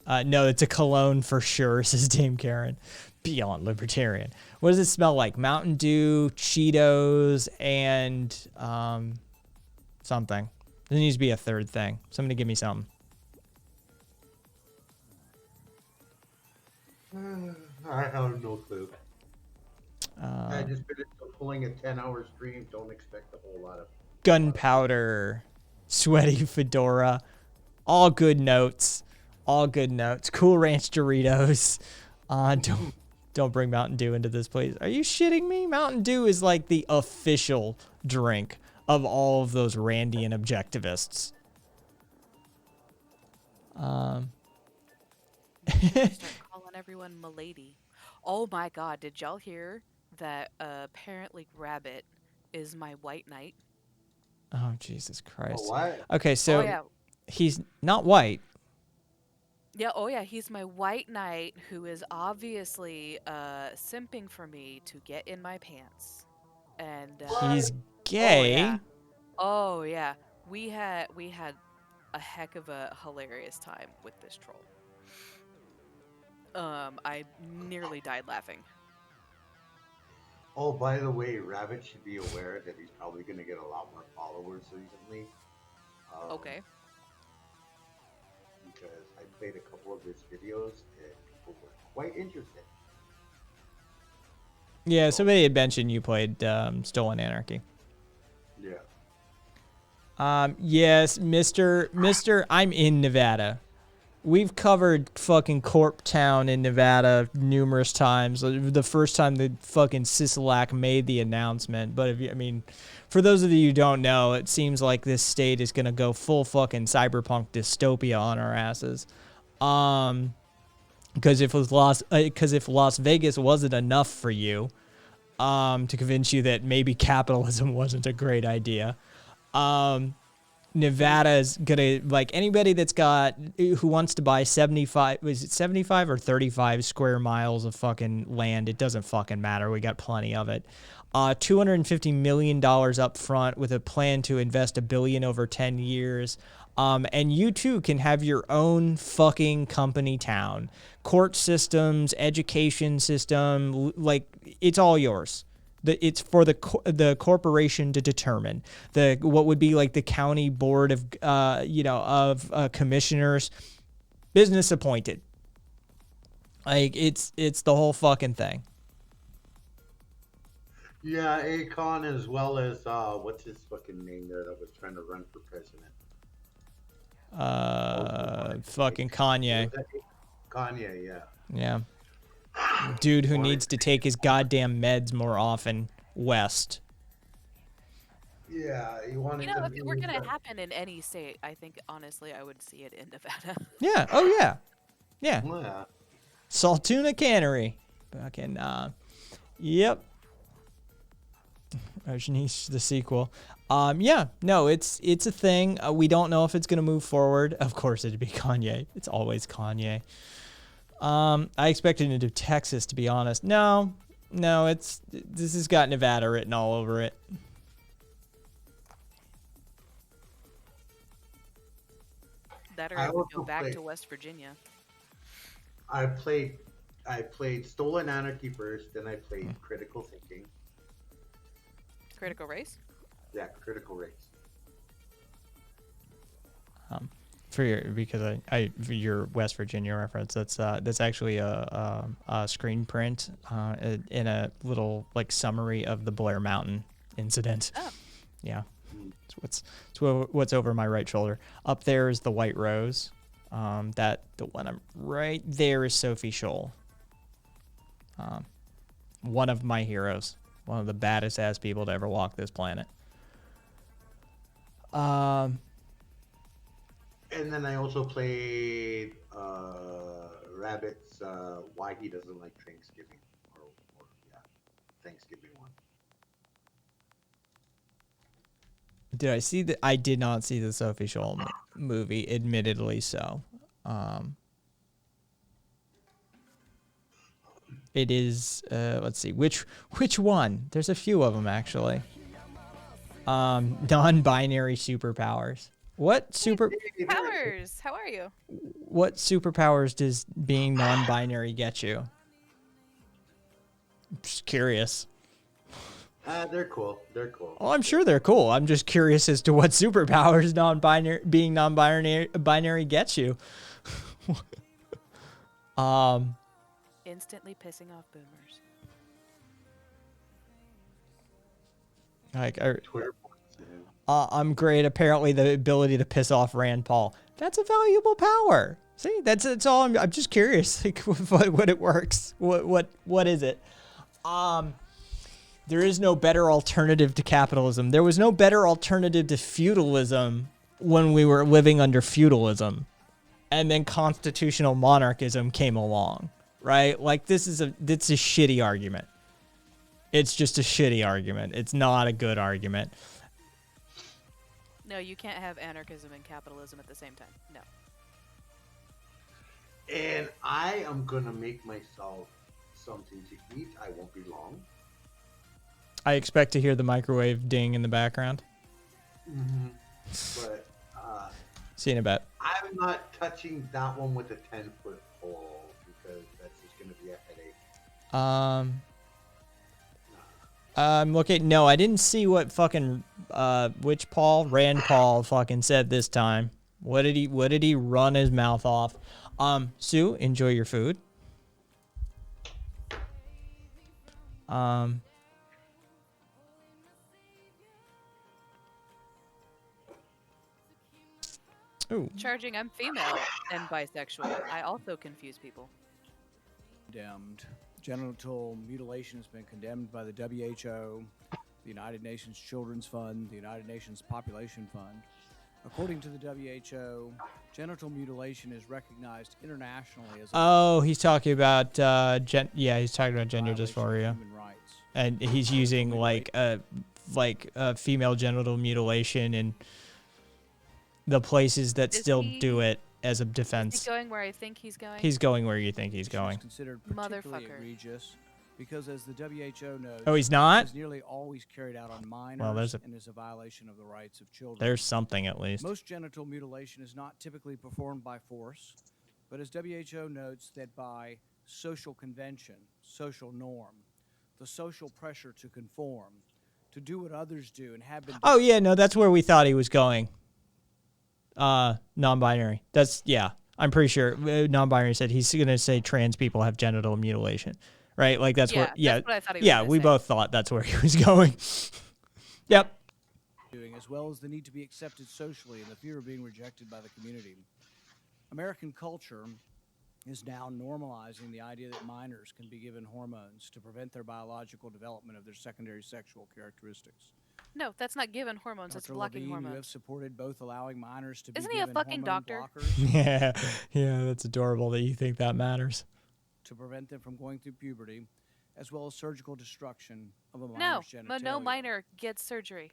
[SPEAKER 1] No, it's a cologne for sure, says Dame Karen. Beyond libertarian. What does it smell like? Mountain Dew, Cheetos, and something. There needs to be a third thing. Somebody give me something.
[SPEAKER 8] I have no clue. I just finished pulling a 10-hour stream. Don't expect a whole lot of
[SPEAKER 1] gunpowder, sweaty fedora, all good notes. All good notes. Cool Ranch Doritos. Don't bring Mountain Dew into this, please. Are you shitting me? Mountain Dew is like the official drink of all of those Randian objectivists.
[SPEAKER 7] Start calling everyone milady. Oh my god, did y'all hear that apparently Rabbit is my white knight?
[SPEAKER 1] Oh, Jesus Christ.
[SPEAKER 8] Oh, what?
[SPEAKER 1] Okay, so
[SPEAKER 7] Oh, yeah.
[SPEAKER 1] he's not white.
[SPEAKER 7] Yeah, oh yeah, he's my white knight who is obviously simping for me to get in my pants. And
[SPEAKER 1] He's gay.
[SPEAKER 7] Oh yeah. We had a heck of a hilarious time with this troll. I nearly died laughing.
[SPEAKER 8] Oh, by the way, Rabbit should be aware that he's probably going to get a lot more followers recently.
[SPEAKER 7] Okay.
[SPEAKER 8] Because I played a couple of his videos and people were quite interested.
[SPEAKER 1] Yeah, somebody had mentioned you played Stolen Anarchy.
[SPEAKER 8] Yeah.
[SPEAKER 1] Yes, Mr. I'm in Nevada. We've covered fucking Corp Town in Nevada numerous times. The first time the fucking Sisolak made the announcement. But for those of you who don't know, it seems like this state is gonna go full fucking cyberpunk dystopia on our asses. Because if Las Vegas wasn't enough for you, to convince you that maybe capitalism wasn't a great idea, Nevada is gonna, like, anybody who wants to buy 75 or 35 square miles of fucking land, it doesn't fucking matter. We got plenty of it. $250 million up front with a plan to invest $1 billion over 10 years. And you too can have your own fucking company town, court systems, education system, like, it's all yours. It's for the corporation to determine what would be like the county board of commissioners, business appointed. Like, it's the whole fucking thing.
[SPEAKER 8] Yeah, Akon, as well as what's his fucking name there that was trying to run for president.
[SPEAKER 1] Fucking Kanye.
[SPEAKER 8] Kanye, yeah.
[SPEAKER 1] Yeah. Dude who needs to take his goddamn meds more often west.
[SPEAKER 8] Yeah, he wanted
[SPEAKER 7] You know, if it were going to happen in any state, I think, honestly, I would see it in Nevada.
[SPEAKER 1] Yeah. Oh, yeah. Yeah.
[SPEAKER 8] Yeah.
[SPEAKER 1] Saltuna Cannery. Fucking, yep. Rajneesh, the sequel. Yeah, no, it's a thing. We don't know if it's going to move forward. Of course, it'd be Kanye. It's always Kanye. I expected it to Texas, to be honest. No, this has got Nevada written all over it.
[SPEAKER 7] That, or I would go back to West Virginia.
[SPEAKER 8] I played Stolen Anarchy first, then I played Critical Thinking.
[SPEAKER 7] Critical Race?
[SPEAKER 8] Yeah, Critical Race.
[SPEAKER 1] For your West Virginia reference, that's actually a screen print in a little, like, summary of the Blair Mountain incident. Oh. Yeah, it's what's over my right shoulder. Up there is the White Rose. The one I'm right there is Sophie Scholl. One of my heroes, one of the baddest ass people to ever walk this planet.
[SPEAKER 8] And then I also played Rabbit's Why He Doesn't Like Thanksgiving, or Thanksgiving one.
[SPEAKER 1] Did I see that? I did not see the Sophie Scholl movie, admittedly so. It is, let's see, which one? There's a few of them, actually. Non-binary superpowers. What
[SPEAKER 7] powers? How are you?
[SPEAKER 1] What superpowers does being non-binary get you? I'm just curious.
[SPEAKER 8] They're cool.
[SPEAKER 1] Oh, I'm sure they're cool. I'm just curious as to what superpowers being non-binary gets you.
[SPEAKER 7] Instantly pissing off boomers.
[SPEAKER 1] Like, I'm great. Apparently, the ability to piss off Rand Paul. That's a valuable power. See, that's all. I'm just curious, like, what it works. What is it? There is no better alternative to capitalism. There was no better alternative to feudalism when we were living under feudalism, and then constitutional monarchism came along, right? Like, it's a shitty argument. It's just a shitty argument. It's not a good argument.
[SPEAKER 7] No, you can't have anarchism and capitalism at the same time. No.
[SPEAKER 8] And I am gonna make myself something to eat. I won't be long.
[SPEAKER 1] I expect to hear the microwave ding in the background.
[SPEAKER 8] Mm-hmm. But
[SPEAKER 1] see you in a bit.
[SPEAKER 8] I'm not touching that one with a 10-foot pole because that's just gonna be a headache.
[SPEAKER 1] I'm looking. No, I didn't see what fucking which Rand Paul fucking said this time. What did he run his mouth off? Sue, enjoy your food. Ooh.
[SPEAKER 7] Charging I'm female and bisexual. I also confuse people.
[SPEAKER 9] Condemned. Genital mutilation has been condemned by the WHO, the United Nations Children's Fund, the United Nations Population Fund. According to the WHO, genital mutilation is recognized internationally as a
[SPEAKER 1] Oh, he's talking about he's talking about gender
[SPEAKER 9] violation of
[SPEAKER 1] dysphoria,
[SPEAKER 9] human rights.
[SPEAKER 1] and he's using like female genital mutilation in the places that
[SPEAKER 7] Is
[SPEAKER 1] still
[SPEAKER 7] he-
[SPEAKER 1] do it as a
[SPEAKER 7] Is
[SPEAKER 1] defense.
[SPEAKER 7] he going where I think he's going?
[SPEAKER 1] He's going where you think he's
[SPEAKER 9] This
[SPEAKER 1] going.
[SPEAKER 9] is considered particularly
[SPEAKER 7] Motherfucker.
[SPEAKER 9] egregious because, as the WHO knows,
[SPEAKER 1] Oh, he's
[SPEAKER 9] it
[SPEAKER 1] not?
[SPEAKER 9] is nearly always carried out on minors
[SPEAKER 1] Well, there's a-
[SPEAKER 9] and is a violation of the rights of children.
[SPEAKER 1] There's something at least.
[SPEAKER 9] Most genital mutilation is not typically performed by force, but as WHO notes that by social convention, social norm, the social pressure to conform, to do what others do and have been
[SPEAKER 1] Oh yeah, no, that's where we thought he was going. Non-binary. That's yeah. I'm pretty sure non-binary said he's gonna say trans people have genital mutilation, right? Like that's where
[SPEAKER 7] that's what I thought he was
[SPEAKER 1] yeah.
[SPEAKER 7] gonna
[SPEAKER 1] We
[SPEAKER 7] say.
[SPEAKER 1] both thought that's where he was going. Yep.
[SPEAKER 9] doing, as well as the need to be accepted socially and the fear of being rejected by the community. American culture is now normalizing the idea that minors can be given hormones to prevent their biological development of their secondary sexual characteristics.
[SPEAKER 7] No, that's not given hormones. It's
[SPEAKER 9] Dr.
[SPEAKER 7] blocking
[SPEAKER 9] Levine, you have
[SPEAKER 7] hormones.
[SPEAKER 9] supported both allowing minors to
[SPEAKER 7] Isn't
[SPEAKER 9] be
[SPEAKER 7] he a
[SPEAKER 9] given
[SPEAKER 7] fucking
[SPEAKER 9] hormone
[SPEAKER 7] doctor?
[SPEAKER 9] blockers
[SPEAKER 1] Yeah, that's adorable that you think that matters.
[SPEAKER 9] to prevent them from going through puberty, as well as surgical destruction of a
[SPEAKER 7] No,
[SPEAKER 9] minor's genitalia.
[SPEAKER 7] no minor gets surgery.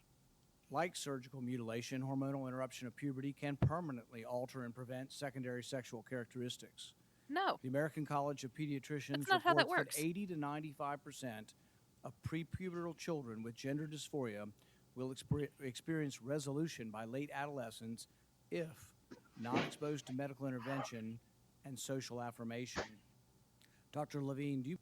[SPEAKER 9] Like surgical mutilation, hormonal interruption of puberty can permanently alter and prevent secondary sexual characteristics.
[SPEAKER 7] No.
[SPEAKER 9] The American College of Pediatricians
[SPEAKER 7] That's not how that
[SPEAKER 9] reports
[SPEAKER 7] works.
[SPEAKER 9] 80 to 95% of prepubertal children with gender dysphoria will experience resolution by late adolescence if not exposed to medical intervention and social affirmation. Dr. Levine, do you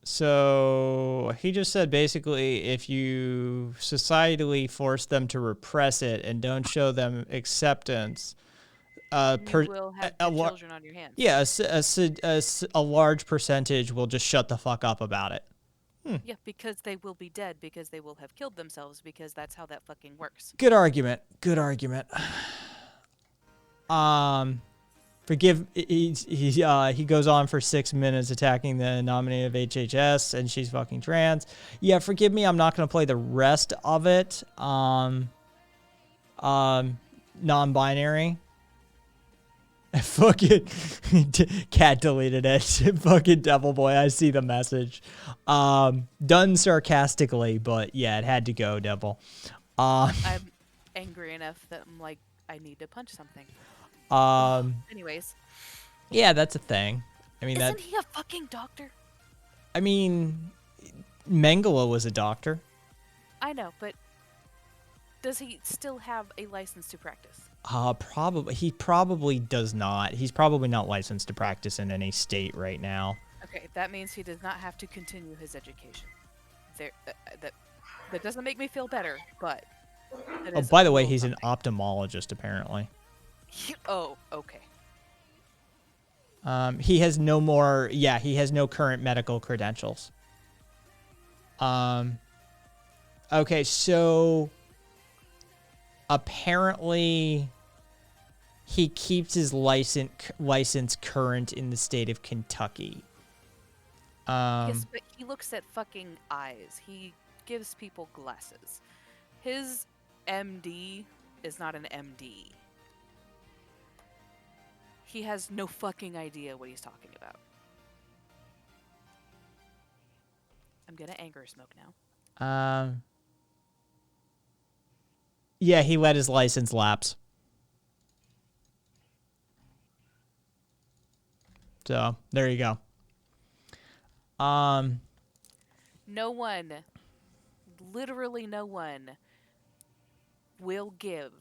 [SPEAKER 1] So he just said basically if you societally force them to repress it and don't show them acceptance,
[SPEAKER 7] You will have
[SPEAKER 1] a
[SPEAKER 7] dead
[SPEAKER 1] lar-
[SPEAKER 7] children on your hands.
[SPEAKER 1] yeah, a large percentage will just shut the fuck up about it.
[SPEAKER 7] Yeah, because they will be dead because they will have killed themselves because that's how that fucking works.
[SPEAKER 1] Good argument. Good argument. Forgive. He goes on for 6 minutes attacking the nominee of HHS, and she's fucking trans. Yeah, forgive me. I'm not gonna play the rest of it. Non-binary. Fucking cat deleted it. Fucking devil boy. I see the message. Done sarcastically, but yeah, it had to go, devil.
[SPEAKER 7] I'm angry enough that I'm like, I need to punch something. Anyways,
[SPEAKER 1] Yeah, that's a thing. I mean
[SPEAKER 7] isn't he a fucking doctor?
[SPEAKER 1] I mean, Mengele was a doctor.
[SPEAKER 7] I know, but does he still have a license to practice?
[SPEAKER 1] Probably he probably does not. He's probably not licensed to practice in any state right now.
[SPEAKER 7] Okay, that means he does not have to continue his education. There, that doesn't make me feel better, but. that
[SPEAKER 1] Oh,
[SPEAKER 7] is
[SPEAKER 1] by
[SPEAKER 7] a
[SPEAKER 1] the way,
[SPEAKER 7] little
[SPEAKER 1] he's an
[SPEAKER 7] something.
[SPEAKER 1] ophthalmologist apparently.
[SPEAKER 7] Oh, okay.
[SPEAKER 1] He has no more. Yeah, he has no current medical credentials. Okay, so apparently he keeps his license current in the state of Kentucky.
[SPEAKER 7] Yes, but he looks at fucking eyes. He gives people glasses. His MD is not an MD. He has no fucking idea what he's talking about. I'm gonna anger smoke now.
[SPEAKER 1] Yeah, he let his license lapse. So there you go.
[SPEAKER 7] No one, literally no one, will give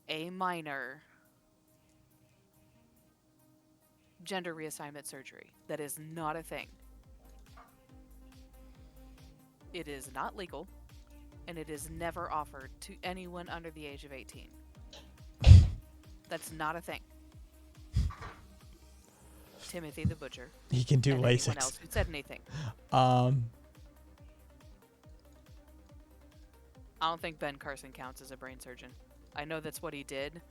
[SPEAKER 7] a minor gender reassignment surgery. That is not a thing. It is not legal, and it is never offered to anyone under the age of 18. That's not a thing. Timothy the Butcher.
[SPEAKER 1] He can do
[SPEAKER 7] and anyone
[SPEAKER 1] LASIK.
[SPEAKER 7] else who said anything.
[SPEAKER 1] Um,
[SPEAKER 7] I don't think Ben Carson counts as a brain surgeon. I know that's what he did,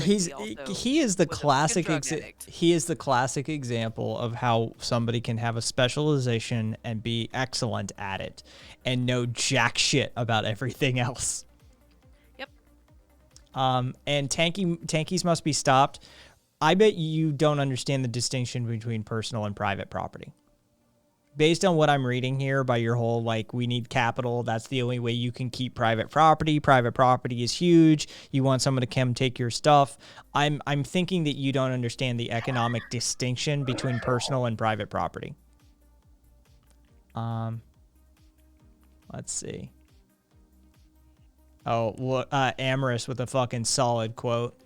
[SPEAKER 1] He's
[SPEAKER 7] Rigby also
[SPEAKER 1] he is the
[SPEAKER 7] was a
[SPEAKER 1] classic
[SPEAKER 7] drug addict.
[SPEAKER 1] he is the classic example of how somebody can have a specialization and be excellent at it and know jack shit about everything else.
[SPEAKER 7] Yep.
[SPEAKER 1] And tankies must be stopped. I bet you don't understand the distinction between personal and private property. Based on what I'm reading here by your whole, like, we need capital, that's the only way you can keep private property. Private property is huge. You want someone to come take your stuff. I'm thinking that you don't understand the economic distinction between personal and private property. Let's see. Oh, look, Amorous with a fucking solid quote.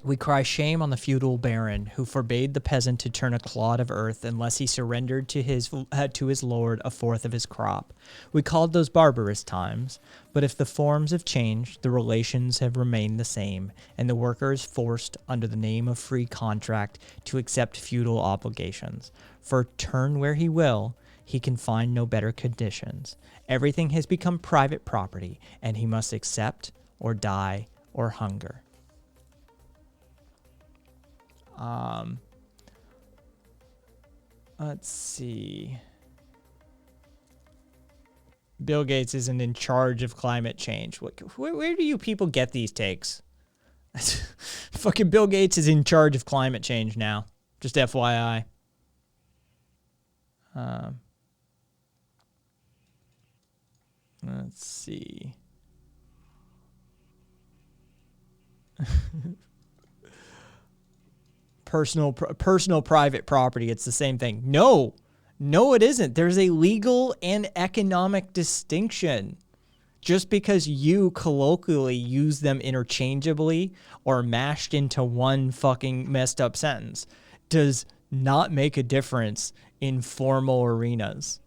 [SPEAKER 1] We cry shame on the feudal baron who forbade the peasant to turn a clod of earth unless he surrendered to his lord a fourth of his crop. We called those barbarous times, but if the forms have changed, the relations have remained the same, and the worker is forced under the name of free contract to accept feudal obligations. For turn where he will, he can find no better conditions. Everything has become private property, and he must accept or die or hunger. Let's see. Bill Gates isn't in charge of climate change. Where do you people get these takes? Fucking Bill Gates is in charge of climate change now. Just FYI. Let's see. Personal private property, it's the same thing. No, it isn't. There's a legal and economic distinction. Just because you colloquially use them interchangeably or mashed into one fucking messed up sentence does not make a difference in formal arenas.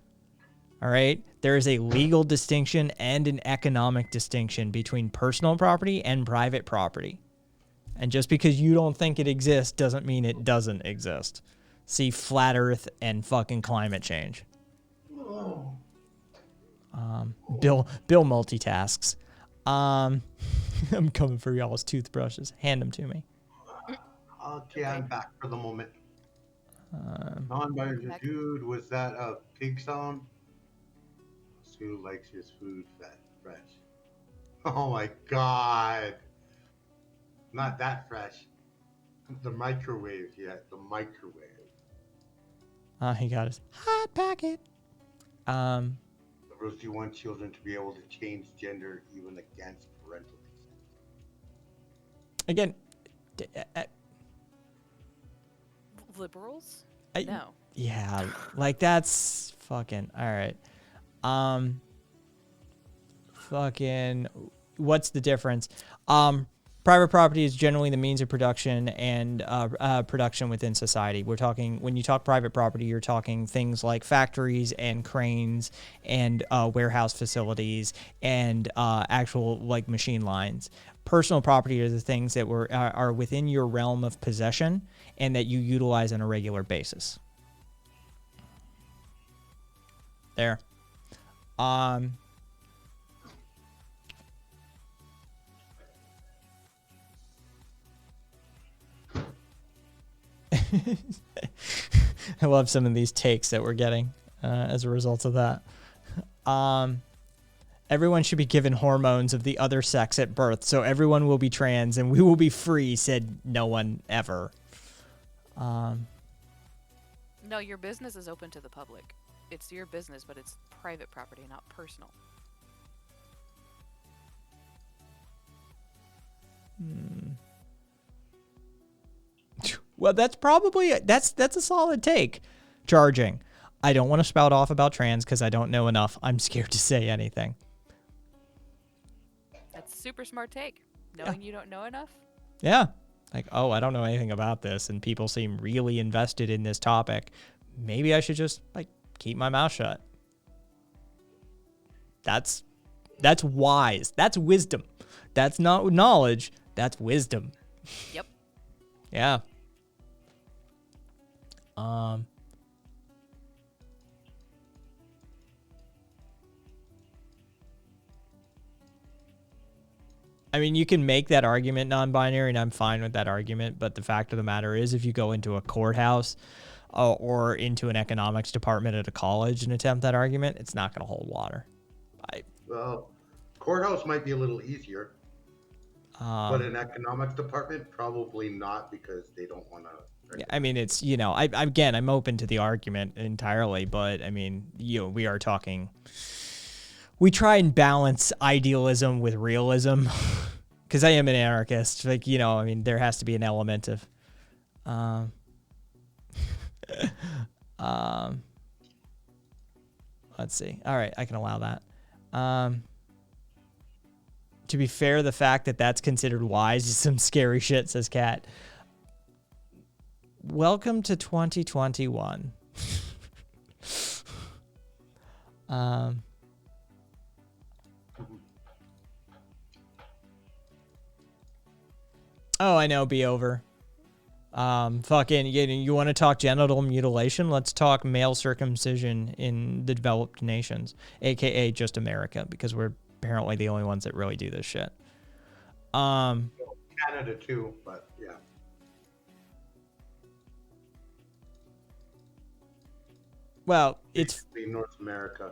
[SPEAKER 1] All right? There is a legal distinction and an economic distinction between personal property and private property. And just because you don't think it exists doesn't mean it doesn't exist. See flat earth and fucking climate change. Bill multitasks. I'm coming for y'all's toothbrushes. Hand them to me.
[SPEAKER 8] Okay, I'm back for the moment. Dude, was that a pig sound? Who likes his food fresh? Oh my god. Not that fresh. The microwave, yeah, the microwave.
[SPEAKER 1] He got his hot pocket.
[SPEAKER 8] Rose, do you want children to be able to change gender even against parental consent?
[SPEAKER 1] Again,
[SPEAKER 7] Liberals?
[SPEAKER 1] No. Yeah, like that's fucking all right. Fucking, what's the difference? Private property is generally the means of production and production within society. We're talking, when you talk private property, you're talking things like factories and cranes and warehouse facilities and actual like machine lines. Personal property are the things that are within your realm of possession and that you utilize on a regular basis. There. I love some of these takes that we're getting as a result of that. Everyone should be given hormones of the other sex at birth, so everyone will be trans and we will be free, said no one ever.
[SPEAKER 7] No, your business is open to the public. It's your business, but it's private property, not personal.
[SPEAKER 1] Well, that's probably that's a solid take. Charging. I don't want to spout off about trans because I don't know enough. I'm scared to say anything.
[SPEAKER 7] That's a super smart take. Knowing you don't know enough.
[SPEAKER 1] Yeah. Like, oh, I don't know anything about this, and people seem really invested in this topic. Maybe I should just like keep my mouth shut. That's wise. That's wisdom. That's not knowledge. That's wisdom.
[SPEAKER 7] Yep.
[SPEAKER 1] Yeah. I mean, you can make that argument non-binary, and I'm fine with that argument. But the fact of the matter is, if you go into a courthouse or into an economics department at a college and attempt that argument, it's not going to hold water.
[SPEAKER 8] Well, courthouse might be a little easier, but an economics department probably not, because they don't want to.
[SPEAKER 1] Yeah, I mean, it's, you know, I'm open to the argument entirely, but I mean, you know, we are talking. We try and balance idealism with realism, because I am an anarchist. Like, you know, I mean, there has to be an element of, let's see. All right, I can allow that. To be fair, the fact that that's considered wise is some scary shit, says Kat. Welcome to 2021. Oh, I know, be over. Fucking, you want to talk genital mutilation? Let's talk male circumcision in the developed nations, aka just America, because we're apparently the only ones that really do this shit.
[SPEAKER 8] Canada too, but yeah.
[SPEAKER 1] Well, it's
[SPEAKER 8] basically North America.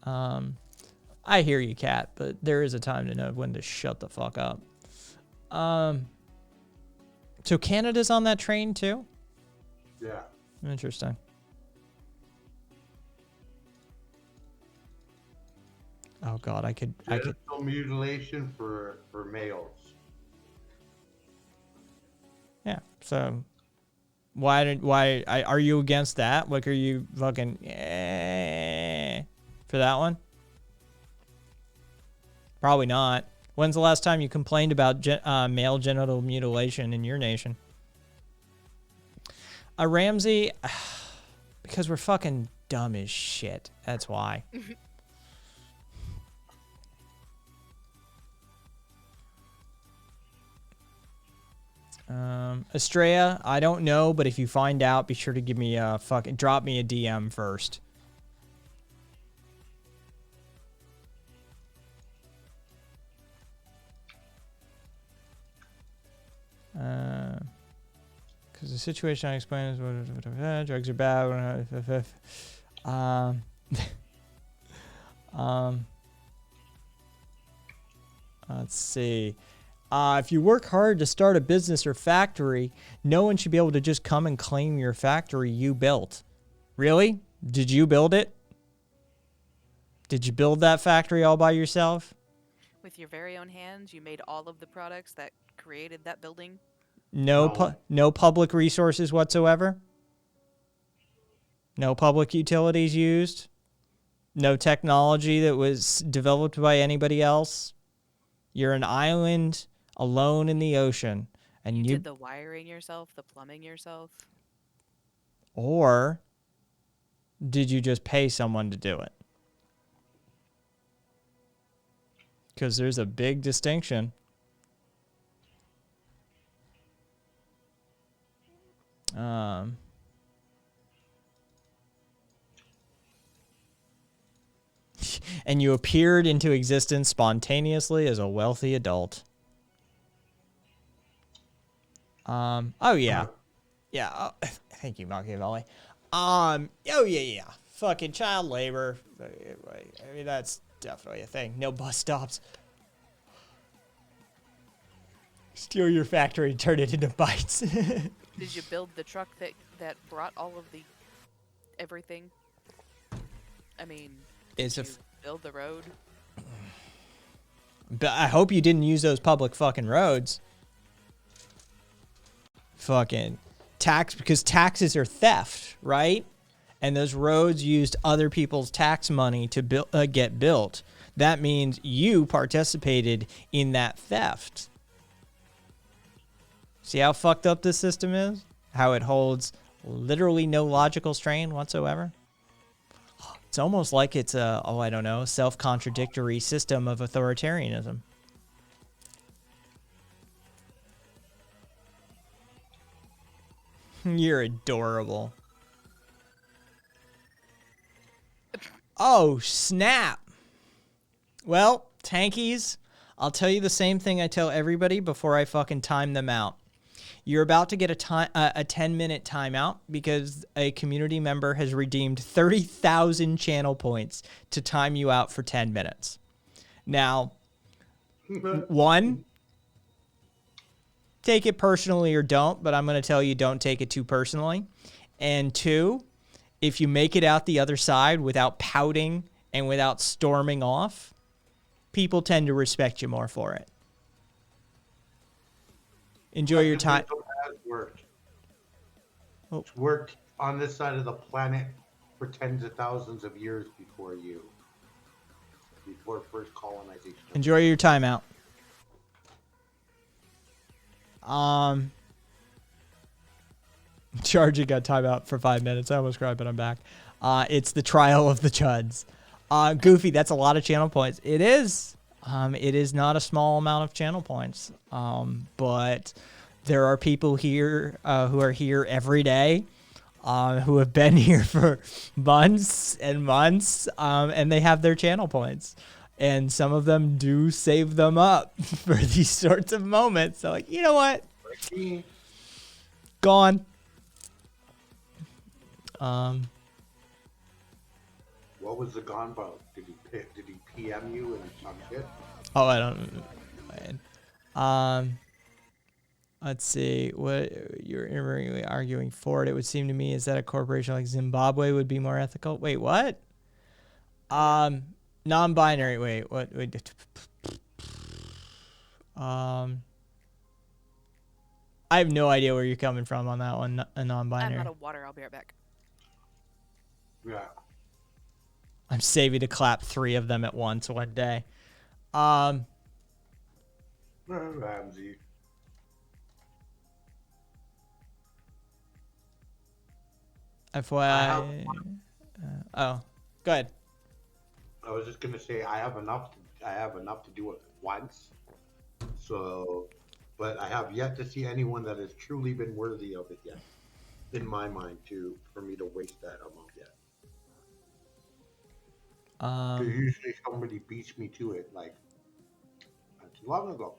[SPEAKER 1] I hear you, Kat, but there is a time to know when to shut the fuck up. So Canada's on that train too?
[SPEAKER 8] Yeah.
[SPEAKER 1] Interesting. Oh God, I could.
[SPEAKER 8] Genital mutilation for males.
[SPEAKER 1] Yeah. So why are you against that? Like, are you fucking for that one? Probably not. When's the last time you complained about male genital mutilation in your nation? Ramsey, because we're fucking dumb as shit. That's why. Estrella, I don't know, but if you find out, be sure to give me a drop me a DM first. Because the situation I explained is drugs are bad. Let's see. If you work hard to start a business or factory, no one should be able to just come and claim your factory you built. Really? Did you build it? Did you build that factory all by yourself?
[SPEAKER 7] With your very own hands, you made all of the products that created that building?
[SPEAKER 1] No public resources whatsoever? No public utilities used? No technology that was developed by anybody else? You're an island alone in the ocean, and you
[SPEAKER 7] did the wiring yourself, the plumbing yourself?
[SPEAKER 1] Or did you just pay someone to do it? Because there's a big distinction. And you appeared into existence spontaneously as a wealthy adult. Oh yeah. Yeah. Thank you, Machiavelli. Oh yeah. Fucking child labor. I mean, that's definitely a thing. No bus stops. Steal your factory and turn it into bites.
[SPEAKER 7] Did you build the truck that brought all of the everything? I mean, did you build the road?
[SPEAKER 1] But I hope you didn't use those public fucking roads. Fucking tax, because taxes are theft, right? And those roads used other people's tax money to get built. That means you participated in that theft. See how fucked up this system is? How it holds literally no logical strain whatsoever? It's almost like it's a, I don't know, self-contradictory system of authoritarianism. You're adorable. Oh, snap. Well, tankies, I'll tell you the same thing I tell everybody before I fucking time them out. You're about to get a 10-minute timeout because a community member has redeemed 30,000 channel points to time you out for 10 minutes. Now, one, take it personally or don't, but I'm going to tell you don't take it too personally. And two, if you make it out the other side without pouting and without storming off, people tend to respect you more for it. Enjoy your time.
[SPEAKER 8] Has worked.
[SPEAKER 1] Oh.
[SPEAKER 8] It's worked on this side of the planet for tens of thousands of years before first colonization.
[SPEAKER 1] Enjoy your timeout. Charging got timeout for 5 minutes. I almost cried, but I'm back. It's the trial of the Chuds. Goofy, that's a lot of channel points. It is. It is not a small amount of channel points. But there are people here who are here every day, who have been here for months and months, and they have their channel points. And some of them do save them up for these sorts of moments. So, like, you know what? Gone.
[SPEAKER 8] What was the gone about? Did he PM you and some shit?
[SPEAKER 1] Oh, I don't know. Let's see. What you're arguing for it? It would seem to me is that a corporation like Zimbabwe would be more ethical. Wait, what? Non-binary. Wait, what? Wait. I have no idea where you're coming from on that one. A non-binary.
[SPEAKER 7] I'm out of water. I'll be right back.
[SPEAKER 8] Yeah.
[SPEAKER 1] I'm saving to clap 3 of them at once one day.
[SPEAKER 8] Ramsey.
[SPEAKER 1] FYI. Oh, go ahead.
[SPEAKER 8] I was just gonna say I have enough to do it once. So, but I have yet to see anyone that has truly been worthy of it yet, in my mind, for me to waste that amount yet. Usually somebody beats me to it, like not too long ago.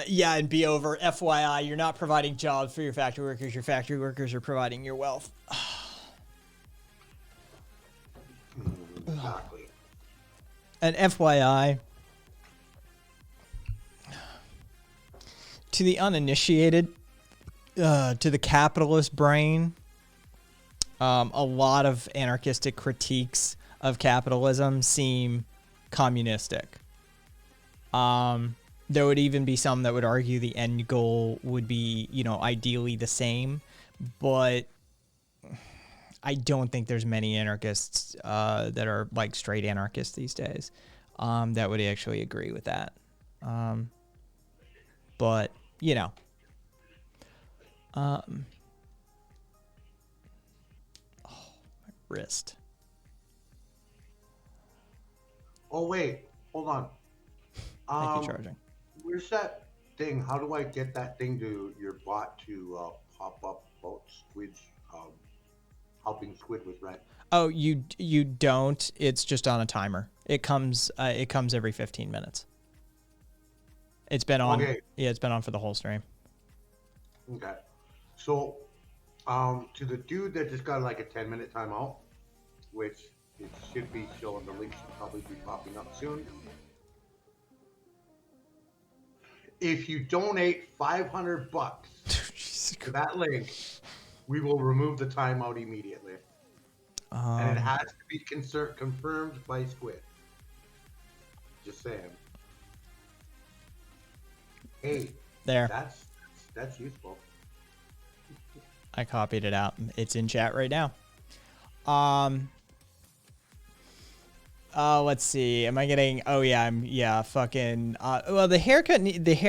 [SPEAKER 1] Yeah, and be over. FYI, you're not providing jobs for your factory workers. Your factory workers are providing your wealth.
[SPEAKER 8] Exactly.
[SPEAKER 1] And FYI, to the uninitiated, to the capitalist brain, a lot of anarchistic critiques of capitalism seem communistic. There would even be some that would argue the end goal would be, ideally the same, but I don't think there's many anarchists that are like straight anarchists these days that would actually agree with that. But, oh, my wrist.
[SPEAKER 8] Oh wait, hold on.
[SPEAKER 1] Thank you, charging.
[SPEAKER 8] Where's that thing? How do I get that thing to your bot to pop up about squids, helping squid with rent?
[SPEAKER 1] Oh, you don't. It's just on a timer. It comes every 15 minutes. It's been on.
[SPEAKER 8] Okay.
[SPEAKER 1] Yeah, it's been on for the whole stream.
[SPEAKER 8] Okay. So, to the dude that just got like a 10-minute timeout, which it should be showing, the link should probably be popping up soon. If you donate $500 to that link, we will remove the timeout immediately. And it has to be confirmed by Squid. Just saying. Hey,
[SPEAKER 1] there.
[SPEAKER 8] That's useful.
[SPEAKER 1] I copied it out. It's in chat right now. Let's see. Am I getting? Oh yeah, fucking. Well, the hair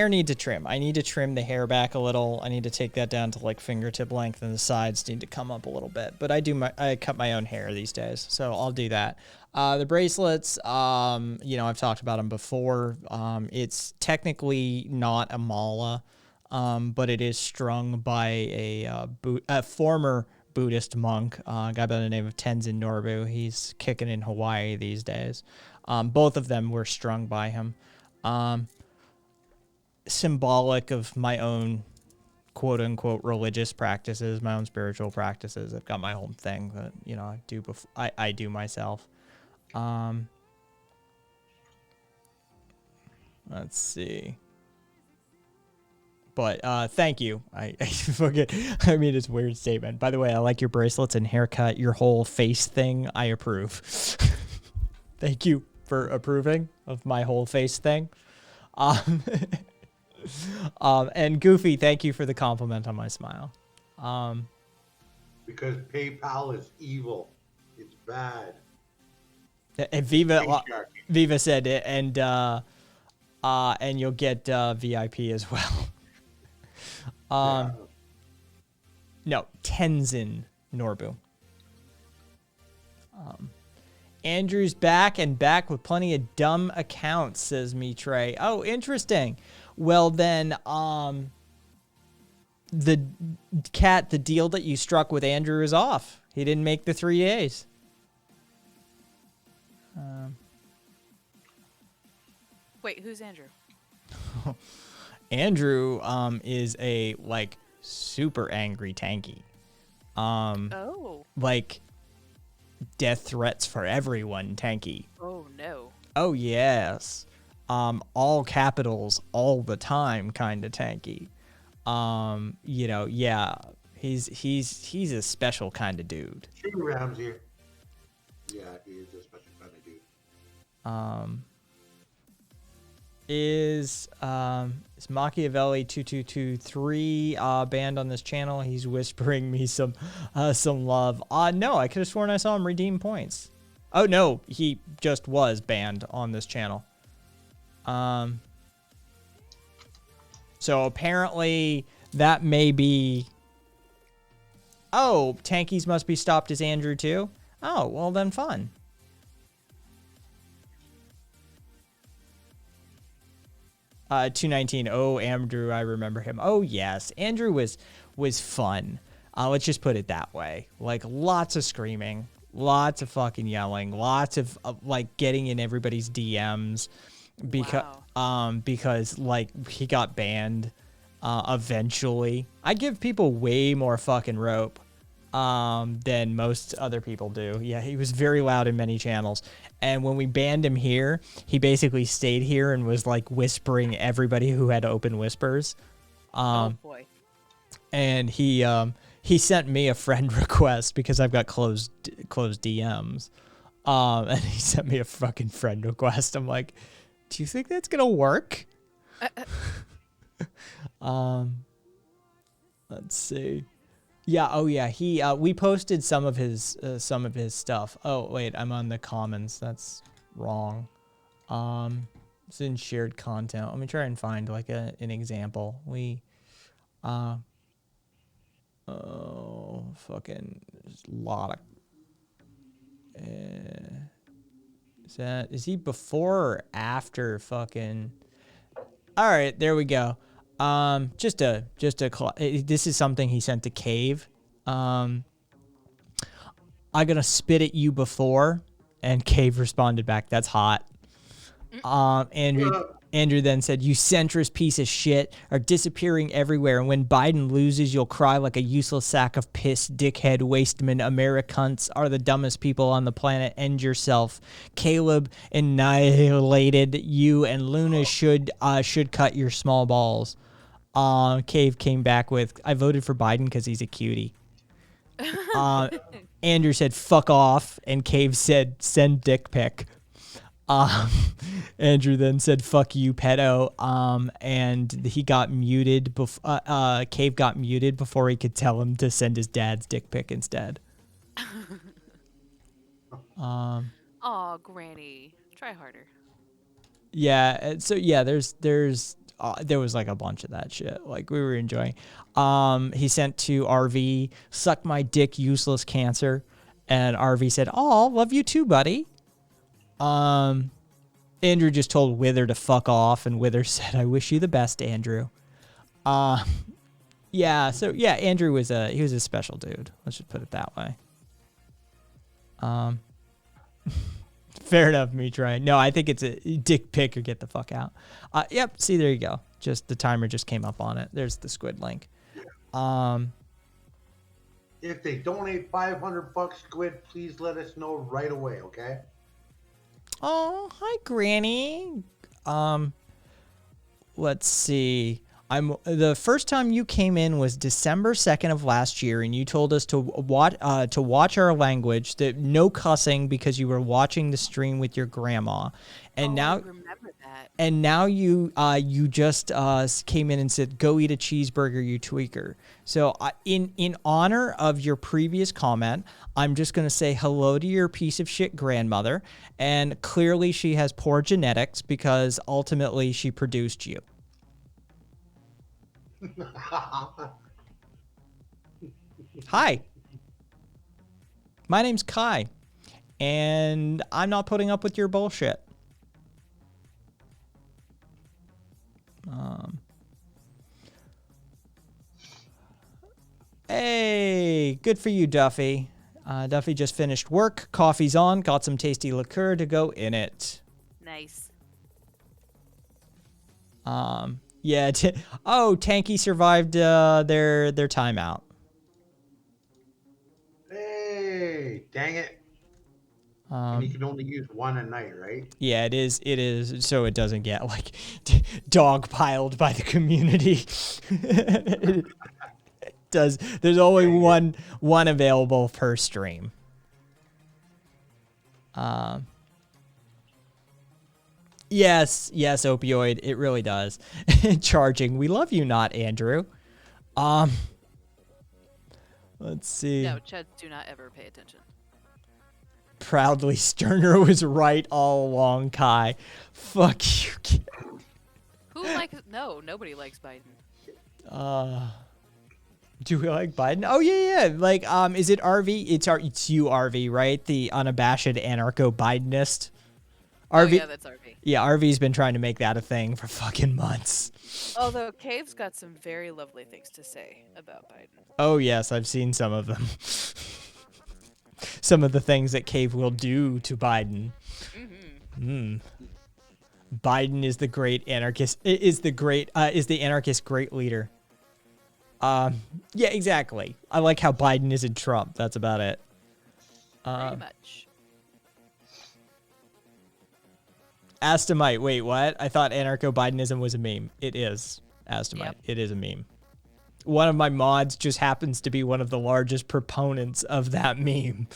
[SPEAKER 1] needs a trim. I need to trim the hair back a little. I need to take that down to like fingertip length, and the sides need to come up a little bit. But I cut my own hair these days, so I'll do that. The bracelets, I've talked about them before. It's technically not a mala, but it is strung by a former Buddhist monk, a guy by the name of Tenzin Norbu. He's kicking in Hawaii these days. Both of them were strung by him. Symbolic of my own quote unquote religious practices, my own spiritual practices. I've got my own thing that, you know, I do I do myself. Let's see. But thank you. I forget. I mean, it's a weird statement. By the way, I like your bracelets and haircut. Your whole face thing, I approve. Thank you for approving of my whole face thing. And Goofy, thank you for the compliment on my smile.
[SPEAKER 8] Because PayPal is evil. It's bad.
[SPEAKER 1] And Viva said it, and you'll get VIP as well. No, Tenzin Norbu. Andrew's back and back with plenty of dumb accounts, says me Trey. Oh, interesting. Well then, the deal that you struck with Andrew is off. He didn't make the 3 days.
[SPEAKER 7] Wait, who's Andrew?
[SPEAKER 1] Andrew is a like super angry tanky. Like death threats for everyone tanky.
[SPEAKER 7] Oh no.
[SPEAKER 1] Oh yes. All capitals all the time kind of tanky. You know, yeah. He's a special kind of dude.
[SPEAKER 8] Shooting rounds here. Yeah, he is a special kind of dude.
[SPEAKER 1] Is Machiavelli 2223 banned on this channel? He's whispering me some love. No, I could have sworn I saw him redeem points. Oh no, he just was banned on this channel. So apparently that may be. Oh, Tankies must be stopped as Andrew too. Oh, well then fun. Uh, 219. Oh, Andrew, I remember him. Oh yes, Andrew was fun. Let's just put it that way. Like lots of screaming, lots of fucking yelling, lots of like getting in everybody's DMs because like he got banned eventually. I give people way more fucking rope than most other people do. Yeah, he was very loud in many channels. And when we banned him here, he basically stayed here and was like whispering everybody who had open whispers.
[SPEAKER 7] Oh boy.
[SPEAKER 1] And he sent me a friend request because I've got closed DMs. And he sent me a fucking friend request. I'm like, do you think that's gonna work? Let's see. Yeah. Oh yeah. We posted some of his stuff. Oh wait, I'm on the comments. That's wrong. It's in shared content. Let me try and find like an example. Fucking there's a lot of. Is he before or after fucking? All right, there we go. This is something he sent to Cave. I'm gonna spit at you before, and Cave responded back, "That's hot." Andrew then said, "You centrist piece of shit are disappearing everywhere, and when Biden loses, you'll cry like a useless sack of piss, dickhead, wasteman. Americans are the dumbest people on the planet. End yourself. Caleb annihilated you, and Luna should cut your small balls." Cave came back with, "I voted for Biden because he's a cutie." Andrew said, "Fuck off," and Cave said, "Send dick pic." Andrew then said, "Fuck you, pedo." And he got muted. Cave got muted before he could tell him to send his dad's dick pic instead.
[SPEAKER 7] Aw, Granny, try harder.
[SPEAKER 1] Yeah. So yeah, there was like a bunch of that shit. Like we were enjoying. He sent to RV, "Suck my dick, useless cancer," and RV said, "Oh, love you too, buddy." Andrew just told Wither to fuck off, and Wither said, "I wish you the best, Andrew." Yeah. So yeah, Andrew was a special dude. Let's just put it that way. Fair enough, me trying. No, I think it's a dick pic or get the fuck out. Yep. See, there you go. Just the timer just came up on it. There's the squid link.
[SPEAKER 8] If they donate $500, Squid, please let us know right away, okay?
[SPEAKER 1] Oh, hi, Granny. Let's see. The first time you came in was December 2nd of last year, and you told us to watch our language, that no cussing because you were watching the stream with your grandma, and now
[SPEAKER 7] I remember that.
[SPEAKER 1] And now you just came in and said, "Go eat a cheeseburger, you tweaker." So in honor of your previous comment, I'm just gonna say hello to your piece of shit grandmother, and clearly she has poor genetics because ultimately she produced you. Hi. My name's Kai, and I'm not putting up with your bullshit. Hey, good for you, Duffy. Duffy just finished work. Coffee's on. Got some tasty liqueur to go in it.
[SPEAKER 7] Nice.
[SPEAKER 1] Yeah. Tanky survived their timeout.
[SPEAKER 8] Hey, dang it. And you can only use one a night, right?
[SPEAKER 1] Yeah, it is. It is. So it doesn't get like dogpiled by the community. It does. There's only one available per stream. Yes, opioid. It really does. Charging. We love you, not Andrew. Let's see.
[SPEAKER 7] No, Chad, do not ever pay attention.
[SPEAKER 1] Proudly, Sterner was right all along, Kai. Fuck you.
[SPEAKER 7] Who likes? No, nobody likes Biden.
[SPEAKER 1] Do we like Biden? Oh yeah. Like, is it RV? It's you, RV, right? The unabashed anarcho-Bidenist. RV.
[SPEAKER 7] Oh, yeah, that's RV.
[SPEAKER 1] Yeah, RV's been trying to make that a thing for fucking months.
[SPEAKER 7] Although Cave's got some very lovely things to say about Biden.
[SPEAKER 1] Oh yes, I've seen some of them. Some of the things that Cave will do to Biden. Biden is the great anarchist. Is the anarchist great leader? Yeah, exactly. I like how Biden isn't Trump. That's about it.
[SPEAKER 7] Pretty much.
[SPEAKER 1] Astamite. Wait, what? I thought anarcho-Bidenism was a meme. It is. Astamite.
[SPEAKER 7] Yep.
[SPEAKER 1] It is a meme. One of my mods just happens to be one of the largest proponents of that meme.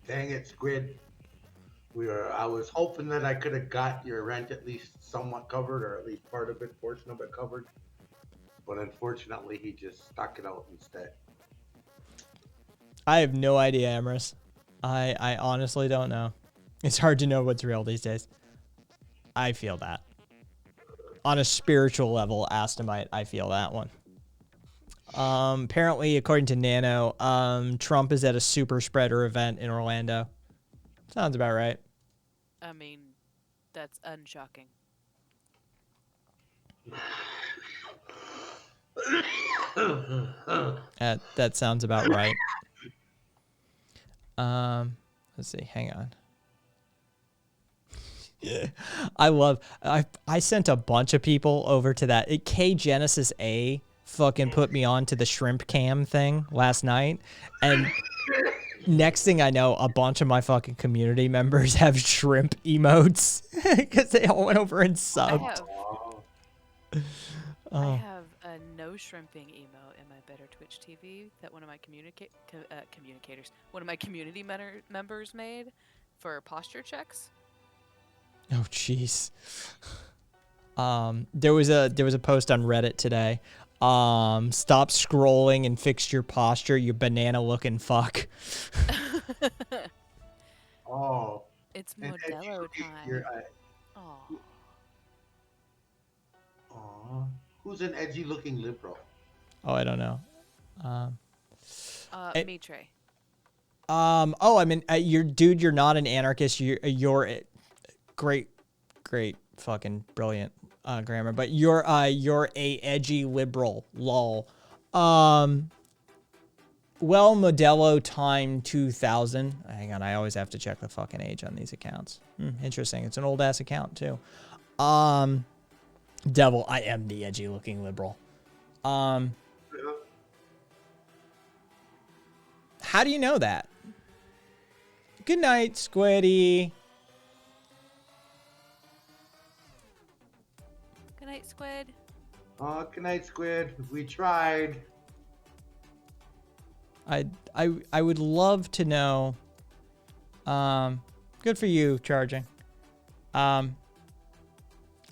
[SPEAKER 8] Dang it, Squid. I was hoping that I could have got your rent at least somewhat covered, or at least portion of it covered. But unfortunately, he just stuck it out instead.
[SPEAKER 1] I have no idea, Emrys. I honestly don't know. It's hard to know what's real these days. I feel that. On a spiritual level, Astamite, I feel that one. Apparently, according to Nano, Trump is at a super spreader event in Orlando. Sounds about right.
[SPEAKER 7] I mean, that's unshocking.
[SPEAKER 1] That sounds about right. Let's see. Hang on. I sent a bunch of people over to that. K Genesis A fucking put me on to the shrimp cam thing last night, and next thing I know, a bunch of my fucking community members have shrimp emotes because they all went over and subbed.
[SPEAKER 7] I have a no shrimping emote in my Better Twitch TV that one of my one of my community members made for posture checks.
[SPEAKER 1] Oh jeez. There was a post on Reddit today. Stop scrolling and fix your posture, you banana looking fuck.
[SPEAKER 8] Oh.
[SPEAKER 7] It's Modelo time.
[SPEAKER 8] Aw. Who's an edgy looking liberal?
[SPEAKER 1] Oh, I don't know.
[SPEAKER 7] Mitre.
[SPEAKER 1] I mean, you're not an anarchist. You're great fucking brilliant grammar, but you're a edgy liberal. Lol. Modello time 2000. Hang on, I always have to check the fucking age on these accounts. Interesting. It's an old ass account too. Devil, I am the edgy looking liberal. How do you know that? Good night, Squiddy.
[SPEAKER 7] Good night, Squid.
[SPEAKER 8] Oh, good night, Squid. We tried.
[SPEAKER 1] I would love to know. Good for you, charging. I'd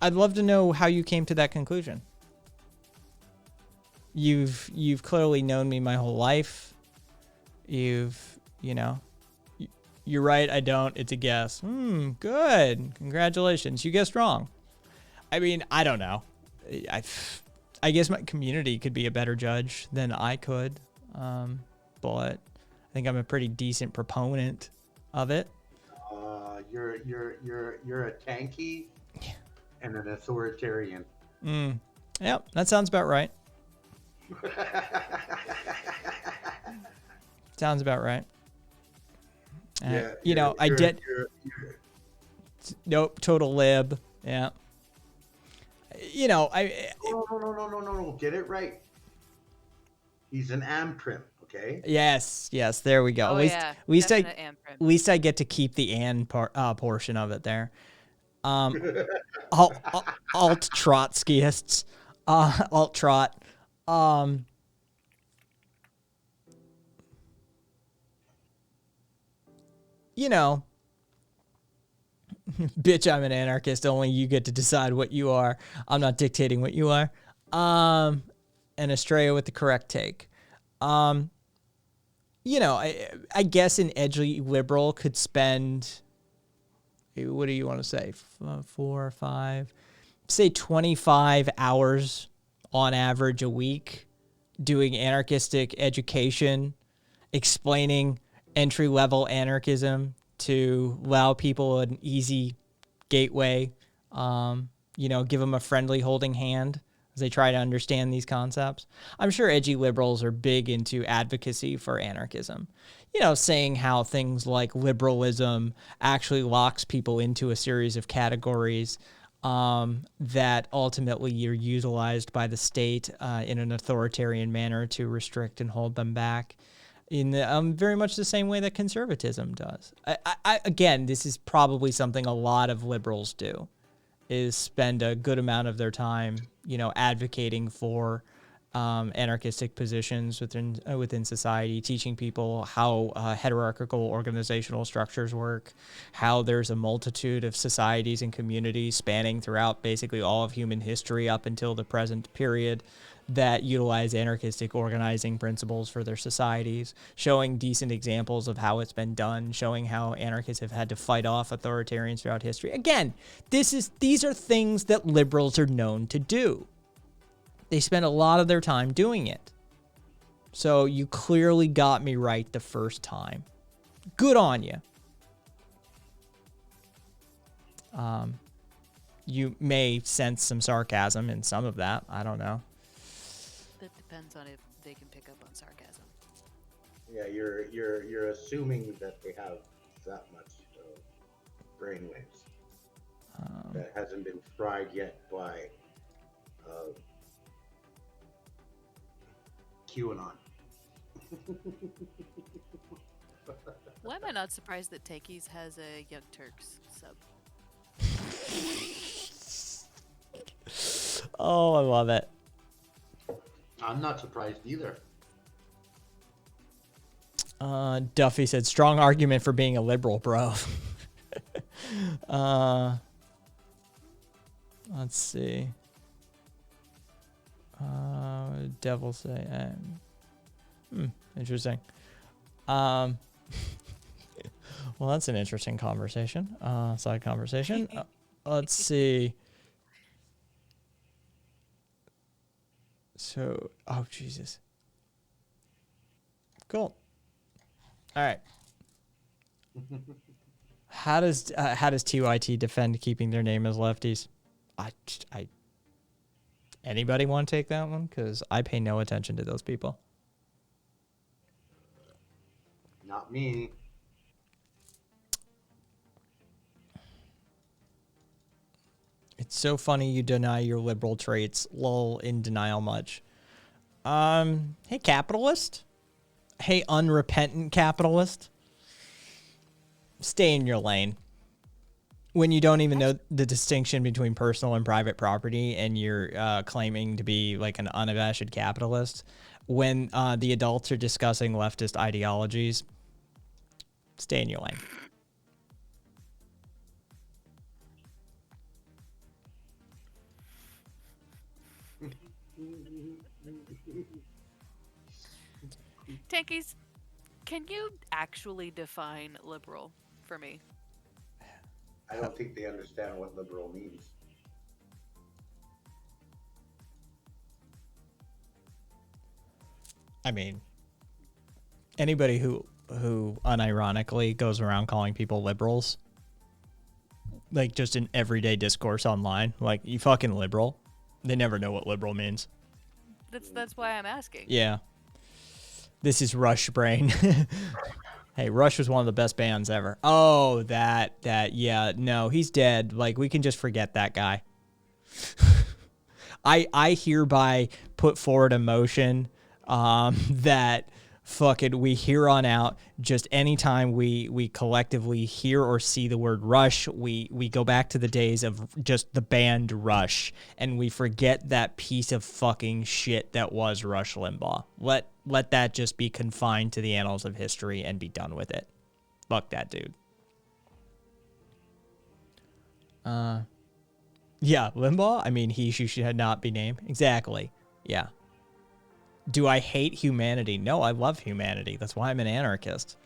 [SPEAKER 1] love to know how you came to that conclusion. You've clearly known me my whole life. You're right, I don't. It's a guess. Good. Congratulations. You guessed wrong. I mean, I don't know. I guess my community could be a better judge than I could. But I think I'm a pretty decent proponent of it.
[SPEAKER 8] You're a tanky and an authoritarian.
[SPEAKER 1] Yep, that sounds about right. Sounds about right. I did. Nope, total lib. Yeah.
[SPEAKER 8] No. Get it right. He's an amprim, okay?
[SPEAKER 1] Yes. There we go.
[SPEAKER 7] Oh,
[SPEAKER 1] at least I get to keep the and portion of it there. Alt Trotskyists. Alt Trot. Bitch, I'm an anarchist. Only you get to decide what you are. I'm not dictating what you are. And Estrella with the correct take. I guess an edgy liberal could spend, what do you want to say, 4 or 5, say 25 hours on average a week doing anarchistic education, explaining entry-level anarchism to allow people an easy gateway, give them a friendly holding hand as they try to understand these concepts. I'm sure edgy liberals are big into advocacy for anarchism, saying how things like liberalism actually locks people into a series of categories that ultimately are utilized by the state in an authoritarian manner to restrict and hold them back in very much the same way that conservatism does. Again, this is probably something a lot of liberals do, is spend a good amount of their time, advocating for anarchistic positions within society, teaching people how hierarchical organizational structures work, how there's a multitude of societies and communities spanning throughout basically all of human history up until the present period that utilize anarchistic organizing principles for their societies, showing decent examples of how it's been done, showing how anarchists have had to fight off authoritarians throughout history. Again, these are things that liberals are known to do. They spend a lot of their time doing it. So you clearly got me right the first time. Good on you. You may sense some sarcasm in some of that. I don't know.
[SPEAKER 7] That depends on if they can pick up on sarcasm.
[SPEAKER 8] Yeah, you're assuming that they have that much brainwaves that hasn't been fried yet by QAnon.
[SPEAKER 7] Why am I not surprised that Takey's has a Young Turks sub?
[SPEAKER 1] Oh, I love it.
[SPEAKER 8] I'm not surprised either.
[SPEAKER 1] Duffy said, strong argument for being a liberal, bro. Let's see. Devil say, interesting. Well, that's an interesting conversation. Side conversation. Let's see. So, oh Jesus. Cool. All right. How does TYT defend keeping their name as lefties? Anybody want to take that one? Because I pay no attention to those people.
[SPEAKER 8] Not me.
[SPEAKER 1] It's so funny you deny your liberal traits. Lol, in denial much. Hey, capitalist. Hey, unrepentant capitalist. Stay in your lane. When you don't even know the distinction between personal and private property and you're claiming to be like an unabashed capitalist, when the adults are discussing leftist ideologies, stay in your lane.
[SPEAKER 7] Tankies, can you actually define liberal for me?
[SPEAKER 8] I don't think they understand what liberal means.
[SPEAKER 1] I mean, anybody who unironically goes around calling people liberals, like just in everyday discourse online, like, you fucking liberal, they never know what liberal means.
[SPEAKER 7] That's why I'm asking.
[SPEAKER 1] Yeah. This is Rush brain. Hey, Rush was one of the best bands ever. Oh, that, yeah, no, he's dead. Like, we can just forget that guy. I hereby put forward a motion that fucking we here on out, just anytime we collectively hear or see the word Rush, we go back to the days of just the band Rush, and we forget that piece of fucking shit that was Rush Limbaugh. Let that just be confined to the annals of history and be done with it. Fuck that dude. Yeah, Limbaugh? I mean, he should not be named. Exactly. Yeah. Do I hate humanity? No, I love humanity. That's why I'm an anarchist.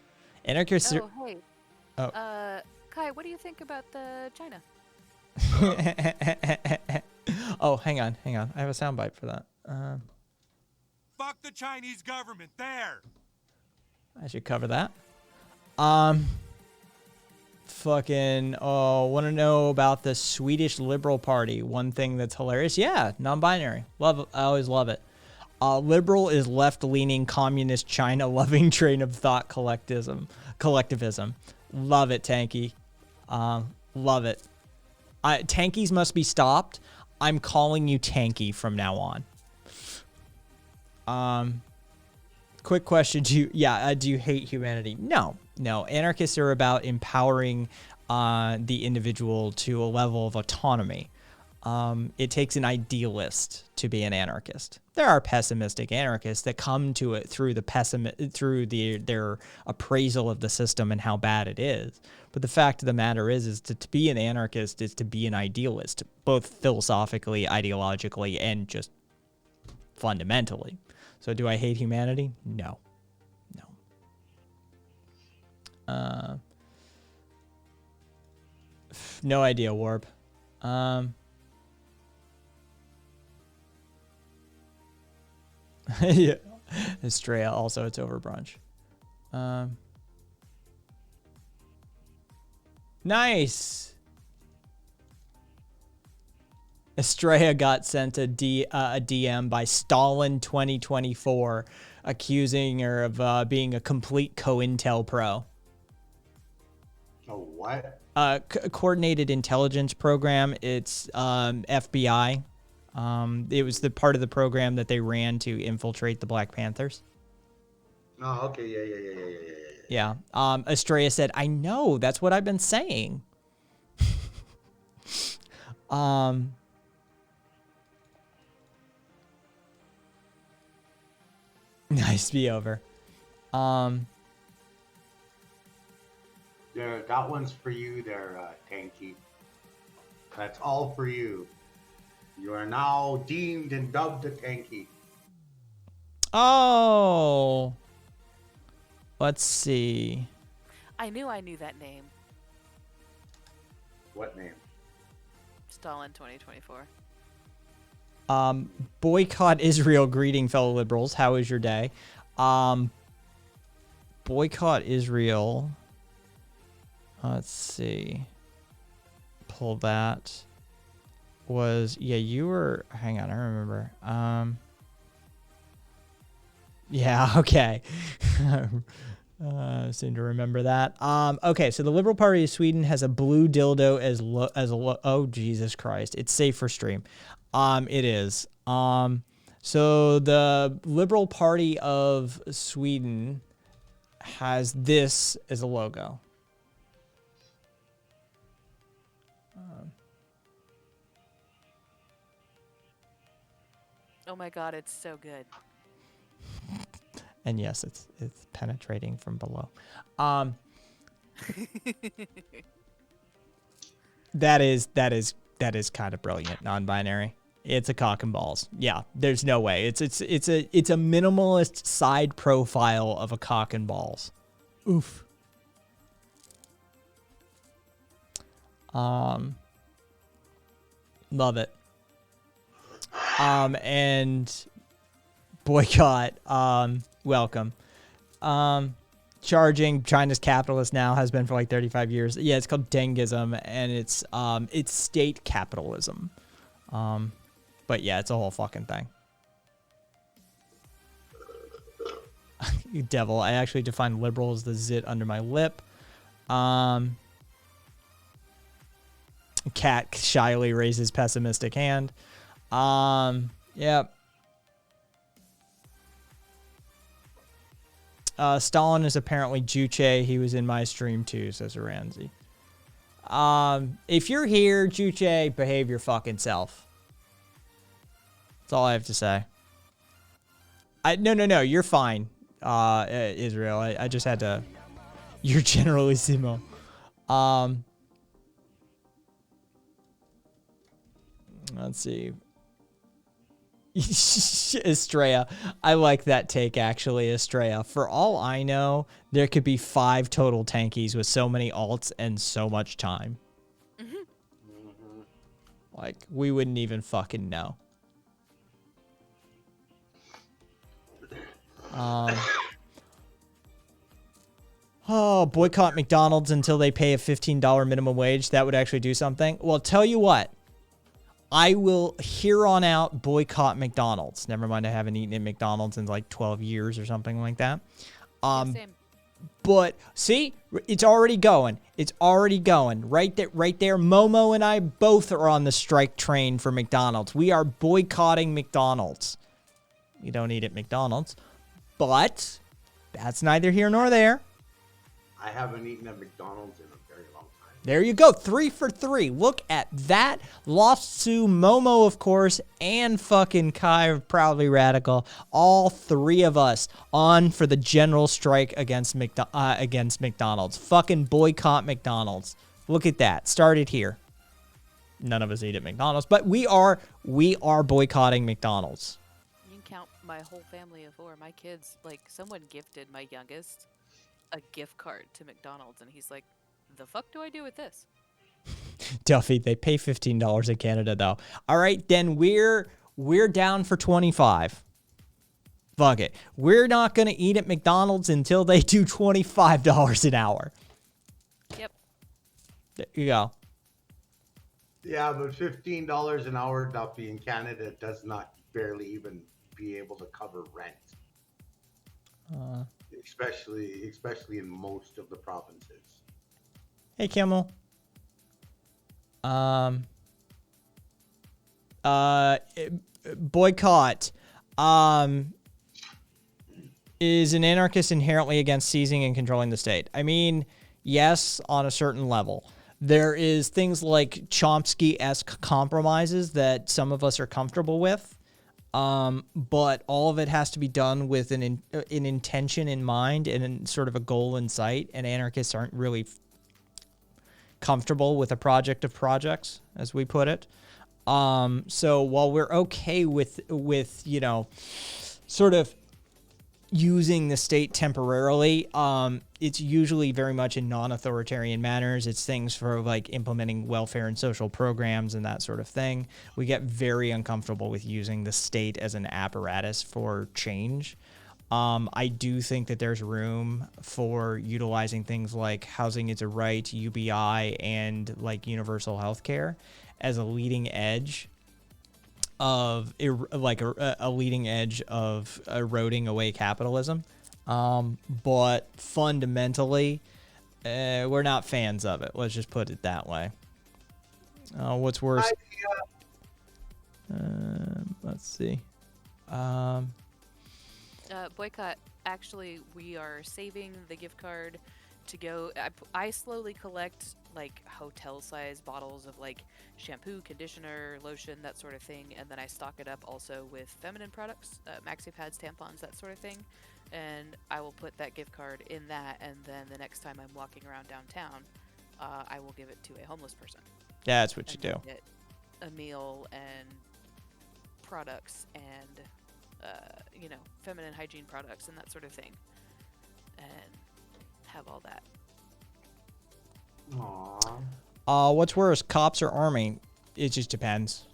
[SPEAKER 1] Anarchists
[SPEAKER 7] Oh, hey.
[SPEAKER 1] Oh.
[SPEAKER 7] Kai, what do you think about the China?
[SPEAKER 1] Oh, hang on. I have a soundbite for that.
[SPEAKER 10] Fuck the Chinese government. There.
[SPEAKER 1] I should cover that. Fucking, want to know about the Swedish Liberal Party? One thing that's hilarious. Yeah, non-binary. Love it. I always love it. Liberal is left-leaning, communist, China-loving train of thought collectivism. Love it, Tanky. Love it. Tankies must be stopped. I'm calling you Tanky from now on. Quick question. Do you hate humanity? No. Anarchists are about empowering the individual to a level of autonomy. It takes an idealist to be an anarchist. There are pessimistic anarchists that come to it through their appraisal of the system and how bad it is. But the fact of the matter is to be an anarchist is to be an idealist, both philosophically, ideologically, and just fundamentally. So do I hate humanity? No. No idea, Warp. Yeah. Estrella also, it's over brunch. Nice. Estrella got sent a DM by Stalin 2024 accusing her of being a complete COINTEL pro.
[SPEAKER 8] Oh, what?
[SPEAKER 1] Coordinated Intelligence Program. It's FBI. It was the part of the program that they ran to infiltrate the Black Panthers.
[SPEAKER 8] Oh, okay, yeah.
[SPEAKER 1] Estrella said, I know, that's what I've been saying. Nice to be over.
[SPEAKER 8] There, that one's for you there, Tanky. That's all for you. You are now deemed and dubbed a Tanky.
[SPEAKER 1] Oh. Let's see.
[SPEAKER 7] I knew that name.
[SPEAKER 8] What name?
[SPEAKER 7] Stalin 2024.
[SPEAKER 1] Boycott Israel. Greeting, fellow liberals. How is your day? Boycott Israel. Let's see. Pull that. You were, hang on, I remember. Yeah, okay. Seem to remember that. Okay, so the Liberal Party of Sweden has a blue dildo oh Jesus Christ, it's safe for stream. It is. So the Liberal Party of Sweden has this as a logo.
[SPEAKER 7] Oh my god, it's so good.
[SPEAKER 1] And yes, it's penetrating from below. That is kind of brilliant. Non-binary. It's a cock and balls. Yeah, there's no way. It's a minimalist side profile of a cock and balls. Oof. Love it. And boycott. Welcome. Charging China's capitalist now has been for like 35 years. Yeah, it's called Dengism, and it's state capitalism. But yeah, it's a whole fucking thing. You devil. I actually defined liberal as the zit under my lip. Cat shyly raises pessimistic hand. Yep. Stalin is apparently Juche. He was in my stream too, says Aranzi. If you're here, Juche, behave your fucking self. That's all I have to say. No, you're fine, Israel. I just had to. You're generalissimo. Let's see. Estrella. I like that take, actually, Estrella. For all I know, there could be 5 total tankies with so many alts and so much time. Like, we wouldn't even fucking know. Oh, boycott McDonald's until they pay a $15 minimum wage. That would actually do something. Well, tell you what. I will, here on out, boycott McDonald's. Never mind, I haven't eaten at McDonald's in like 12 years or something like that.
[SPEAKER 7] Same.
[SPEAKER 1] But, see? It's already going. It's already going. Right there. Momo and I both are on the strike train for McDonald's. We are boycotting McDonald's. We don't eat at McDonald's. But, that's neither here nor there.
[SPEAKER 8] I haven't eaten at McDonald's in a very long time.
[SPEAKER 1] There you go. 3 for 3. Look at that. Lost Sue, Momo, of course, and fucking Kai of Proudly Radical. All 3 of us on for the general strike against McDonald's. Fucking boycott McDonald's. Look at that. Started here. None of us eat at McDonald's, but we are boycotting McDonald's.
[SPEAKER 7] You can count my whole family of 4. My kids, like, someone gifted my youngest a gift card to McDonald's, and he's like, the fuck do I do with this?
[SPEAKER 1] Duffy, they pay $15 in Canada, though. All right, then we're down for 25. Fuck it. We're not going to eat at McDonald's until they do $25 an hour.
[SPEAKER 7] Yep.
[SPEAKER 1] There you go.
[SPEAKER 8] Yeah, but $15 an hour, Duffy, in Canada does not barely even be able to cover rent. Especially in most of the provinces.
[SPEAKER 1] Hey, Kimmel. Boycott. Is an anarchist inherently against seizing and controlling the state? I mean, yes, on a certain level. There is things like Chomsky-esque compromises that some of us are comfortable with. But all of it has to be done with an intention in mind and sort of a goal in sight. And anarchists aren't really comfortable with a project of projects, as we put it. So while we're okay with sort of using the state temporarily, it's usually very much in non-authoritarian manners. It's things for like implementing welfare and social programs and that sort of thing. We get very uncomfortable with using the state as an apparatus for change. I do think that there's room for utilizing things like housing is a right, UBI, and like universal health care as a leading edge of a leading edge of eroding away capitalism. But fundamentally, we're not fans of it. Let's just put it that way. What's worse? Let's see.
[SPEAKER 7] Boycott, actually, we are saving the gift card to go. I slowly collect like hotel-size bottles of like shampoo, conditioner, lotion, that sort of thing, and then I stock it up also with feminine products, maxi pads, tampons, that sort of thing. And I will put that gift card in that, and then the next time I'm walking around downtown, I will give it to a homeless person.
[SPEAKER 1] That's what you do.
[SPEAKER 7] Get a meal and products and feminine hygiene products and that sort of thing, and have all that.
[SPEAKER 8] Aww.
[SPEAKER 1] What's worse, cops or army? It just depends.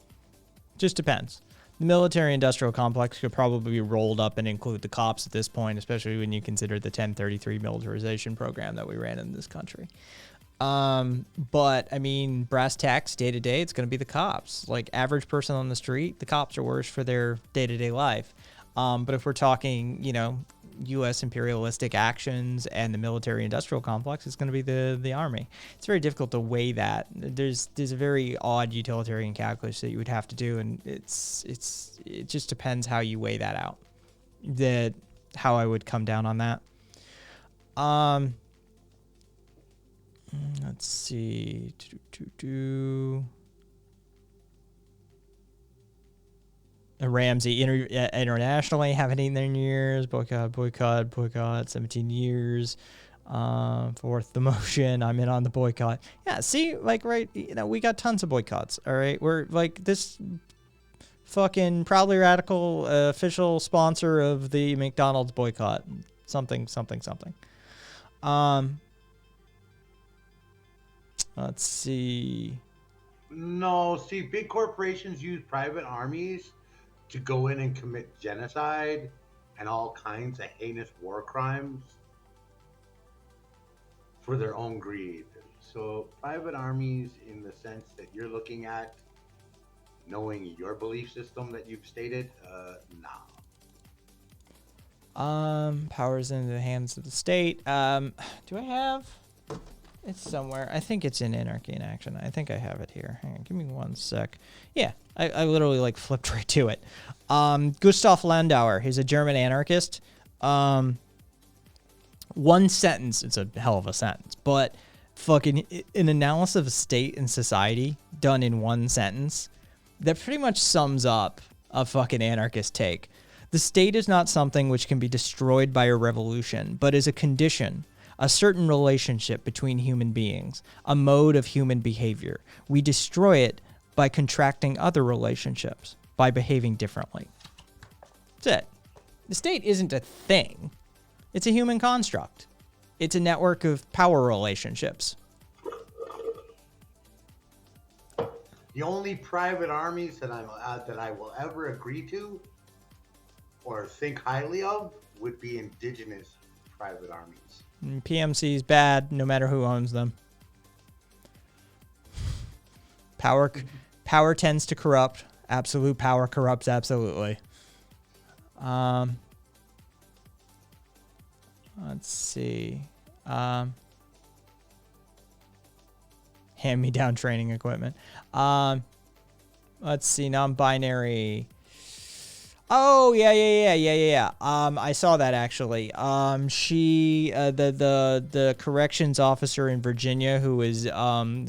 [SPEAKER 1] Just depends. The military-industrial complex could probably be rolled up and include the cops at this point, especially when you consider the 1033 militarization program that we ran in this country. But I mean, brass tacks, day to day, it's going to be the cops. Like average person on the street, the cops are worse for their day-to-day life. But if we're talking, U.S. imperialistic actions and the military-industrial complex, it's going to be the army. It's very difficult to weigh that. There's a very odd utilitarian calculus that you would have to do, and it just depends how you weigh that out. How I would come down on that. Let's see. Ramsey internationally haven't eaten there in years. Boycott. 17 years. Fourth the motion. I'm in on the boycott. Yeah, see, like, right, we got tons of boycotts. All right, we're like this fucking Proudly Radical official sponsor of the McDonald's boycott. Something. Let's see.
[SPEAKER 8] No, see, big corporations use private armies to go in and commit genocide and all kinds of heinous war crimes for their own greed. So private armies, in the sense that you're looking at, knowing your belief system that you've stated, nah.
[SPEAKER 1] Powers into the hands of the state. Do I have? It's somewhere. I think it's in Anarchy in Action. I think I have it here. Hang on, give me 1 sec. Yeah, I literally flipped right to it. Gustav Landauer, he's a German anarchist. One sentence, it's a hell of a sentence, but fucking an analysis of state and society done in one sentence that pretty much sums up a fucking anarchist take. The state is not something which can be destroyed by a revolution, but is a condition, a certain relationship between human beings, a mode of human behavior. We destroy it by contracting other relationships, by behaving differently. That's it. The state isn't a thing. It's a human construct. It's a network of power relationships.
[SPEAKER 8] The only private armies that I will ever agree to or think highly of would be indigenous private armies.
[SPEAKER 1] PMC is bad, no matter who owns them. Power tends to corrupt. Absolute power corrupts absolutely. Let's see. Hand-me-down training equipment. Let's see. Non-binary. Oh, yeah. I saw that actually. She, the corrections officer in Virginia who was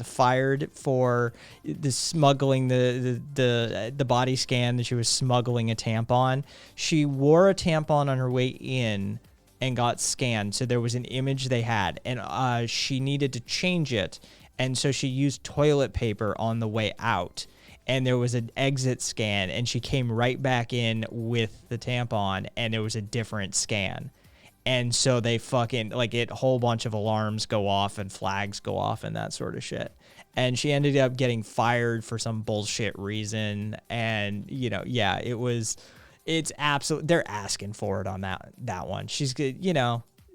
[SPEAKER 1] fired for the smuggling the body scan that she was smuggling a tampon. She wore a tampon on her way in and got scanned. So there was an image they had, and she needed to change it, and so she used toilet paper on the way out. And there was an exit scan, and she came right back in with the tampon, and there was a different scan. And so they fucking, a whole bunch of alarms go off and flags go off and that sort of shit. And she ended up getting fired for some bullshit reason. And, it's absolute. They're asking for it on that one. She's good.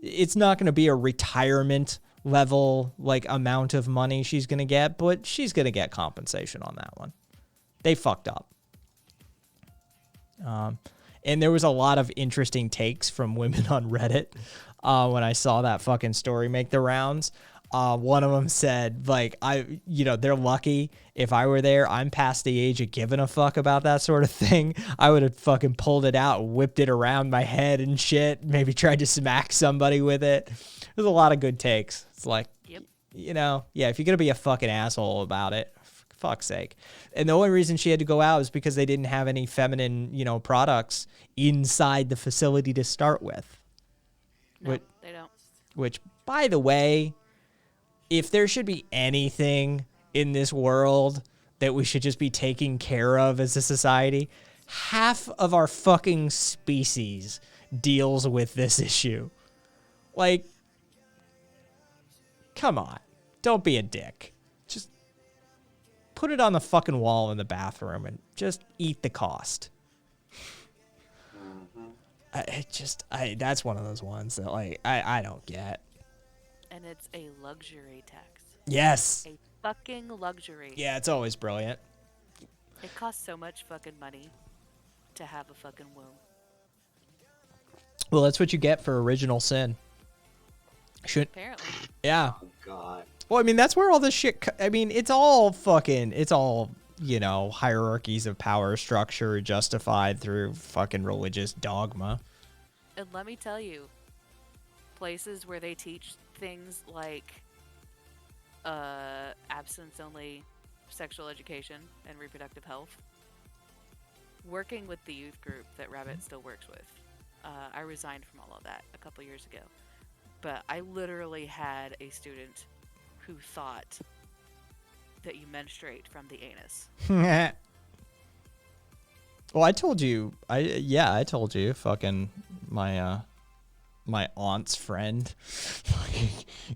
[SPEAKER 1] It's not going to be a retirement level, amount of money she's going to get, but she's going to get compensation on that one. They fucked up. And there was a lot of interesting takes from women on Reddit when I saw that fucking story make the rounds. One of them said, like, they're lucky. If I were there, I'm past the age of giving a fuck about that sort of thing. I would have fucking pulled it out, whipped it around my head and shit, maybe tried to smack somebody with it. There's a lot of good takes. It's like,
[SPEAKER 7] Yep.
[SPEAKER 1] if you're going to be a fucking asshole about it, for fuck's sake. And the only reason she had to go out is because they didn't have any feminine, products inside the facility to start with.
[SPEAKER 7] No, they don't.
[SPEAKER 1] Which, by the way, if there should be anything in this world that we should just be taking care of as a society, half of our fucking species deals with this issue. Like, come on. Don't be a dick. Just put it on the fucking wall in the bathroom and just eat the cost. That's one of those ones that, like, I don't get.
[SPEAKER 7] And it's a luxury tax.
[SPEAKER 1] Yes.
[SPEAKER 7] A fucking luxury.
[SPEAKER 1] Yeah, it's always brilliant.
[SPEAKER 7] It costs so much fucking money to have a fucking womb.
[SPEAKER 1] Well, that's what you get for original sin.
[SPEAKER 7] Apparently.
[SPEAKER 1] Yeah.
[SPEAKER 8] Oh, God.
[SPEAKER 1] Well, I mean, that's where all this shit... it's all hierarchies of power structure justified through fucking religious dogma.
[SPEAKER 7] And let me tell you, places where they teach things like abstinence-only sexual education and reproductive health, working with the youth group that Rabbit still works with, I resigned from all of that a couple years ago. But I literally had a student who thought that you menstruate from the anus.
[SPEAKER 1] Well, I told you. I told you. Fucking my aunt's friend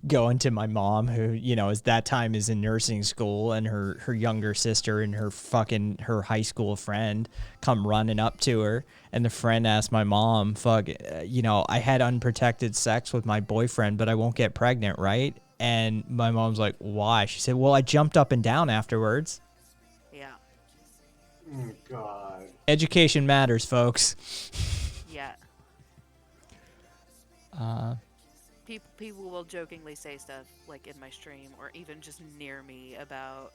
[SPEAKER 1] going to my mom, who is that time is in nursing school, and her younger sister and her high school friend come running up to her, and the friend asked my mom, I had unprotected sex with my boyfriend, but I won't get pregnant, right? And my mom's like, why? She said, well, I jumped up and down afterwards.
[SPEAKER 7] Yeah.
[SPEAKER 8] Oh, God.
[SPEAKER 1] Education matters, folks.
[SPEAKER 7] Yeah. People will jokingly say stuff like in my stream or even just near me about,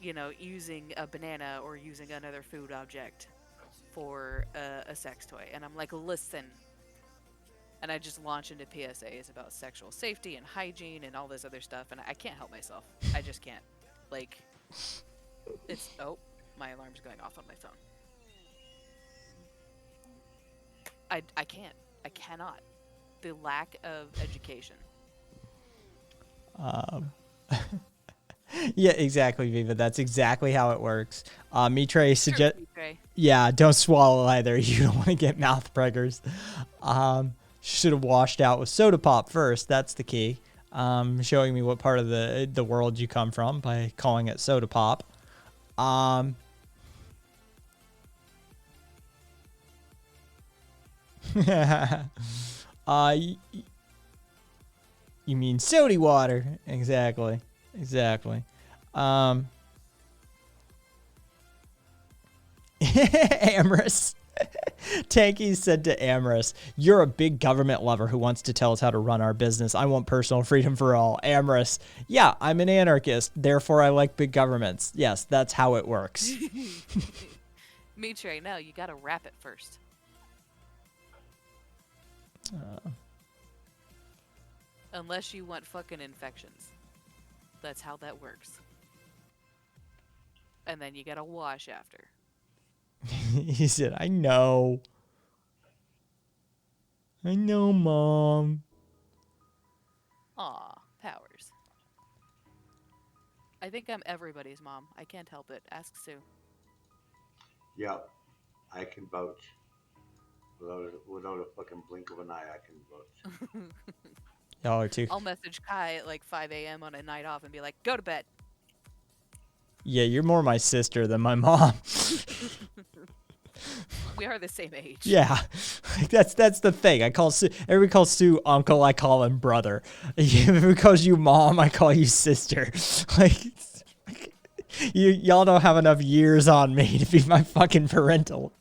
[SPEAKER 7] using a banana or using another food object for a sex toy. And I'm like, listen. And I just launch into PSAs about sexual safety and hygiene and all this other stuff. And I can't help myself. I just can't. Like, my alarm's going off on my phone. I can't. I cannot. The lack of education.
[SPEAKER 1] Yeah, exactly, Viva. That's exactly how it works. Mitre suggest.
[SPEAKER 7] Mitre.
[SPEAKER 1] Yeah, don't swallow either. You don't want to get mouth preggers. Should have washed out with soda pop first. That's the key. Showing me what part of the world you come from by calling it soda pop. You mean sody water? Exactly. Amorous. Tanky said to Amorous, you're a big government lover who wants to tell us how to run our business. I want personal freedom for all. Amorous, yeah, I'm an anarchist, therefore I like big governments. Yes, that's how it works.
[SPEAKER 7] Mitre, no, you gotta wrap it first. Unless you want fucking infections. That's how that works. And then you gotta wash after.
[SPEAKER 1] He said, I know, Mom.
[SPEAKER 7] Aw, Powers. I think I'm everybody's mom. I can't help it. Ask Sue.
[SPEAKER 8] Yep. I can vouch. Without a fucking blink of an eye, I can vouch.
[SPEAKER 1] Y'all are too.
[SPEAKER 7] I'll message Kai at like 5 a.m. on a night off and be like, go to bed.
[SPEAKER 1] Yeah, you're more my sister than my mom.
[SPEAKER 7] We are the same age.
[SPEAKER 1] Yeah, that's the thing. Everybody calls Sue uncle. I call him brother. If he calls you mom, I call you sister. Like, Y'all don't have enough years on me to be my fucking parental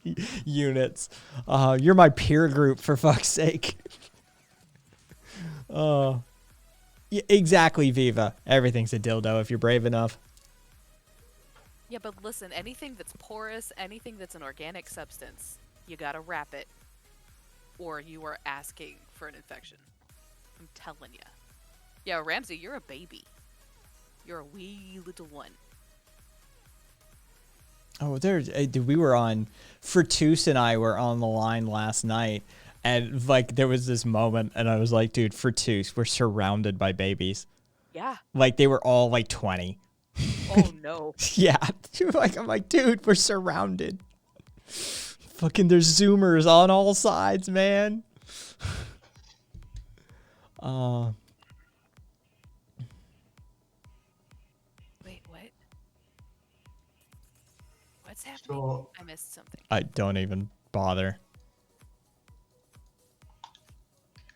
[SPEAKER 1] units. You're my peer group, for fuck's sake. Yeah, exactly, Viva. Everything's a dildo if you're brave enough.
[SPEAKER 7] Yeah, but listen, anything that's porous, anything that's an organic substance, you gotta wrap it, or you are asking for an infection. I'm telling ya. Yeah, Ramsey, you're a baby. You're a wee little one.
[SPEAKER 1] Oh, dude, we were on, Fertus and I were on the line last night, and like there was this moment, and I was like, dude, Fertus, we're surrounded by babies.
[SPEAKER 7] Yeah.
[SPEAKER 1] Like they were all like 20.
[SPEAKER 7] Oh no.
[SPEAKER 1] Yeah, I'm like, dude, we're surrounded. Fucking, there's Zoomers on all sides, man.
[SPEAKER 7] Wait, what? What's happening?
[SPEAKER 8] So-
[SPEAKER 7] I missed something.
[SPEAKER 1] I don't even bother.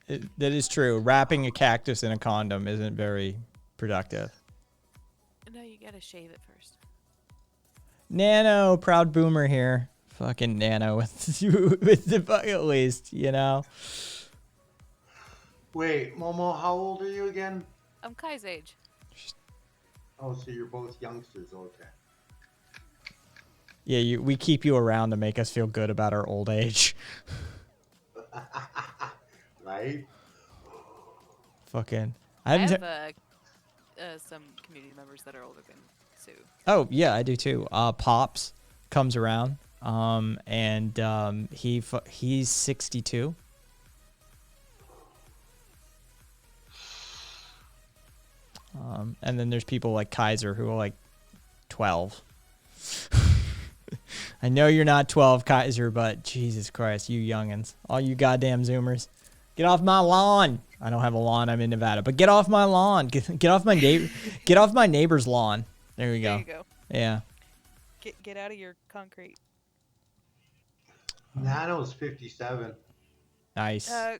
[SPEAKER 1] That is true. Wrapping a cactus in a condom isn't very productive.
[SPEAKER 7] No, you gotta shave it first.
[SPEAKER 1] Nano, proud boomer here. Fucking Nano with the bucket list, you know?
[SPEAKER 8] Wait, Momo, how old are you again?
[SPEAKER 7] I'm Kai's age.
[SPEAKER 8] Oh, so you're both youngsters, okay.
[SPEAKER 1] Yeah, we keep you around to make us feel good about our old age.
[SPEAKER 8] Right?
[SPEAKER 1] Fucking.
[SPEAKER 7] I
[SPEAKER 1] haven't
[SPEAKER 7] have some community members that are older than Sue.
[SPEAKER 1] Oh, yeah, I do too. Pops comes around, and he's 62. And then there's people like Kaiser who are like 12. I know you're not 12, Kaiser, but Jesus Christ, you youngins, all you goddamn Zoomers, get off my lawn. I don't have a lawn. I'm in Nevada, but get off my lawn. Get off my get off my neighbor's lawn. There we go.
[SPEAKER 7] There you go.
[SPEAKER 1] Yeah.
[SPEAKER 7] Get out of your concrete.
[SPEAKER 8] Nano's 57.
[SPEAKER 1] Nice.
[SPEAKER 7] I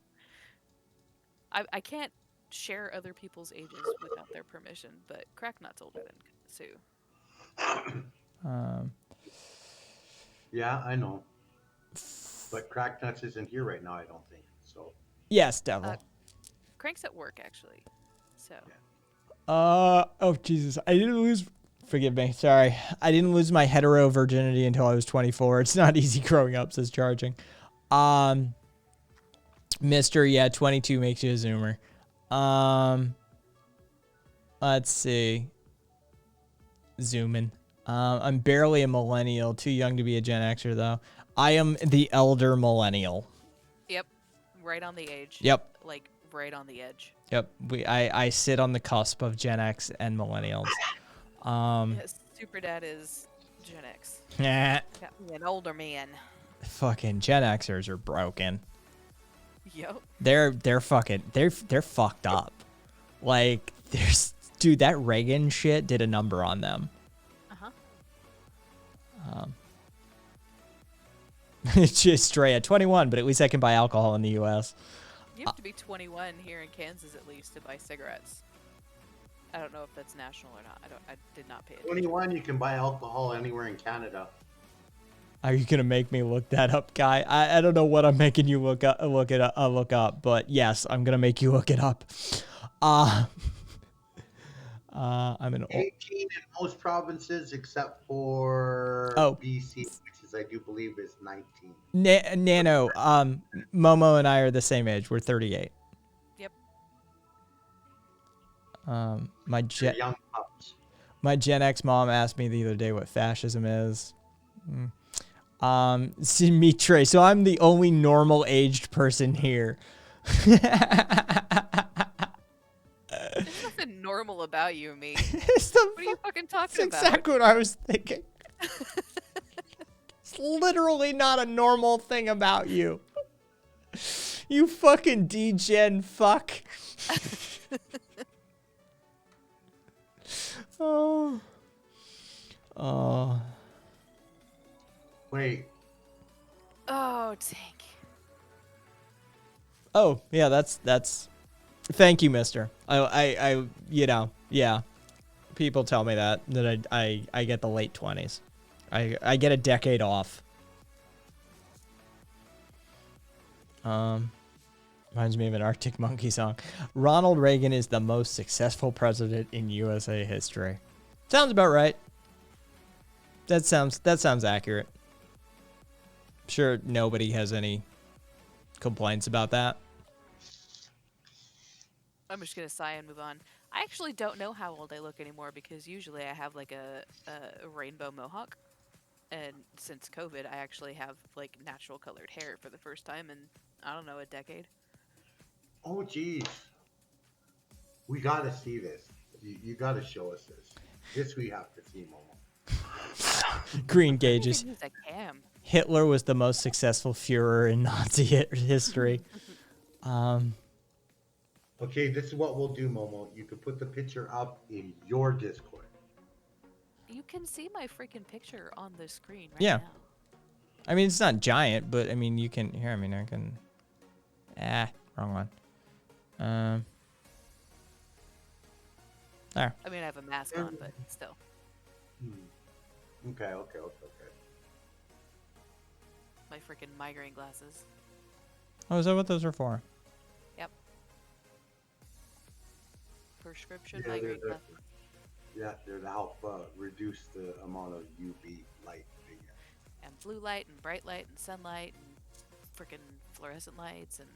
[SPEAKER 7] can't share other people's ages without their permission, but Cracknut's older than Sue.
[SPEAKER 8] Yeah, I know. But Cracknuts isn't here right now, I don't think. So.
[SPEAKER 1] Yes, devil.
[SPEAKER 7] Crank's at work, actually. So.
[SPEAKER 1] Oh Jesus, I didn't lose. Forgive me. Sorry, I didn't lose my hetero virginity until I was 24. It's not easy growing up, says Charging. Mister, yeah, 22 makes you a Zoomer. Let's see. Zooming. I'm barely a millennial. Too young to be a Gen Xer, though. I am the elder millennial.
[SPEAKER 7] Yep. Right on the age.
[SPEAKER 1] Yep.
[SPEAKER 7] Like, right on the edge.
[SPEAKER 1] Yep. I sit on the cusp of Gen X and millennials.
[SPEAKER 7] Yes, Super Dad is Gen X.
[SPEAKER 1] Nah.
[SPEAKER 7] Got me an older man.
[SPEAKER 1] Fucking Gen Xers are broken.
[SPEAKER 7] Yep.
[SPEAKER 1] They're fucked up. Like, dude, that Reagan shit did a number on them. It's just stray at 21, but at least I can buy alcohol in the U.S.
[SPEAKER 7] You have to be 21 here in Kansas at least to buy cigarettes. I don't know if that's national or not. I did not pay attention.
[SPEAKER 8] 21, you can buy alcohol anywhere in Canada.
[SPEAKER 1] Are you gonna make me look that up, guy? I don't know what I'm making you look up, but yes, I'm gonna make you look it up. I'm an
[SPEAKER 8] 18 in most provinces except for BC, which is I do believe is 19.
[SPEAKER 1] Nano. Momo and I are the same age. We're 38.
[SPEAKER 7] Yep.
[SPEAKER 8] They're young pups.
[SPEAKER 1] My Gen X mom asked me the other day what fascism is. See me, Trey. So I'm the only normal aged person here.
[SPEAKER 7] There's nothing normal about you, me. What are you fucking talking about?
[SPEAKER 1] That's exactly what I was thinking. It's literally not a normal thing about you. You fucking D-gen fuck. Oh.
[SPEAKER 8] Wait.
[SPEAKER 7] Oh, tank.
[SPEAKER 1] Oh, yeah, that's thank you, mister. I you know, yeah. People tell me that I get the late 20s. I get a decade off. Reminds me of an Arctic Monkey song. Ronald Reagan is the most successful president in USA history. Sounds about right. That sounds accurate. Sure, nobody has any complaints about that.
[SPEAKER 7] I'm just gonna sigh and move on. I actually don't know how old I look anymore because usually I have like a rainbow mohawk, and since COVID, I actually have like natural colored hair for the first time in I don't know a decade.
[SPEAKER 8] Oh, geez. We gotta see this. You gotta show us this. This we have to see, Momo.
[SPEAKER 1] Green gauges.
[SPEAKER 7] Use a cam.
[SPEAKER 1] Hitler was the most successful Führer in Nazi history.
[SPEAKER 8] Okay, this is what we'll do, Momo. You can put the picture up in your Discord.
[SPEAKER 7] You can see my freaking picture on the screen right
[SPEAKER 1] Yeah.
[SPEAKER 7] now.
[SPEAKER 1] I mean, it's not giant, but I mean, you can. Here, I mean, I can. Wrong one. There.
[SPEAKER 7] I mean, I have a mask on, but still.
[SPEAKER 8] Okay.
[SPEAKER 7] My freaking migraine glasses.
[SPEAKER 1] Oh, is that what those are for?
[SPEAKER 7] Yep. Prescription
[SPEAKER 8] Yeah,
[SPEAKER 7] migraine
[SPEAKER 8] they're,
[SPEAKER 7] glasses.
[SPEAKER 8] yeah, they're to help reduce the amount of UV light.
[SPEAKER 7] And blue light and bright light and sunlight and freaking fluorescent lights and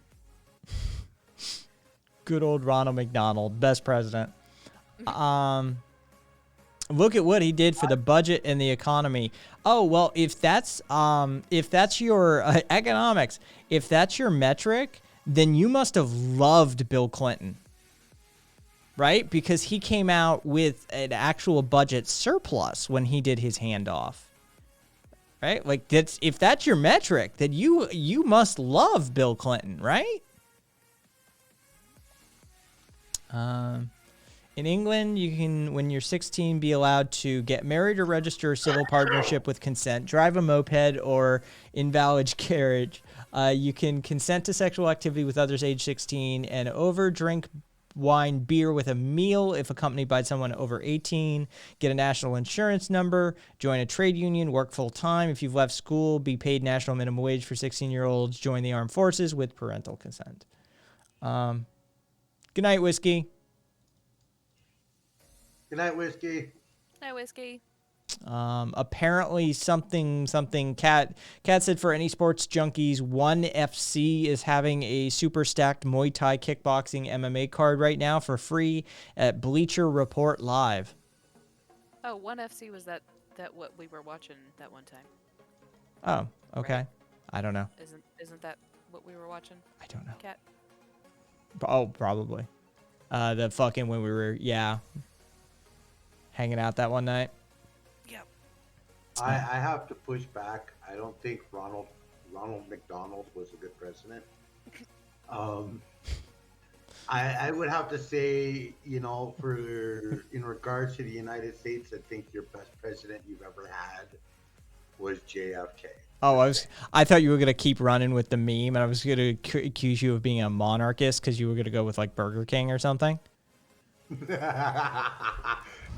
[SPEAKER 1] Good old Ronald McDonald, best president. Look at what he did for the budget and the economy. Oh, well, if that's your economics, if that's your metric, then you must have loved Bill Clinton. Right? Because he came out with an actual budget surplus when he did his handoff. Right? Like if that's your metric, then you must love Bill Clinton, right? In England, you can, when you're 16, be allowed to get married or register a civil partnership with consent, drive a moped or invalid carriage. You can consent to sexual activity with others age 16 and over, drink wine, beer with a meal if accompanied by someone over 18, get a national insurance number, join a trade union, work full-time. If you've left school, be paid national minimum wage for 16-year-olds, join the armed forces with parental consent. Good night, Whiskey.
[SPEAKER 8] Good night, Whiskey.
[SPEAKER 7] Hi, Whiskey.
[SPEAKER 1] Apparently something Cat said for any sports junkies, ONE FC is having a super stacked Muay Thai kickboxing MMA card right now for free at Bleacher Report Live.
[SPEAKER 7] Oh, ONE FC was that what we were watching that one time?
[SPEAKER 1] Oh, okay.
[SPEAKER 7] Right?
[SPEAKER 1] I don't know.
[SPEAKER 7] Isn't that what we were watching?
[SPEAKER 1] I don't know.
[SPEAKER 7] Cat.
[SPEAKER 1] Oh, probably. The fucking when we were hanging out that one night.
[SPEAKER 7] Yep.
[SPEAKER 8] I have to push back. I don't think Ronald McDonald was a good president. I would have to say, in regards to the United States, I think your best president you've ever had was JFK.
[SPEAKER 1] Oh, I thought you were gonna keep running with the meme, and I was gonna accuse you of being a monarchist because you were gonna go with like Burger King or something.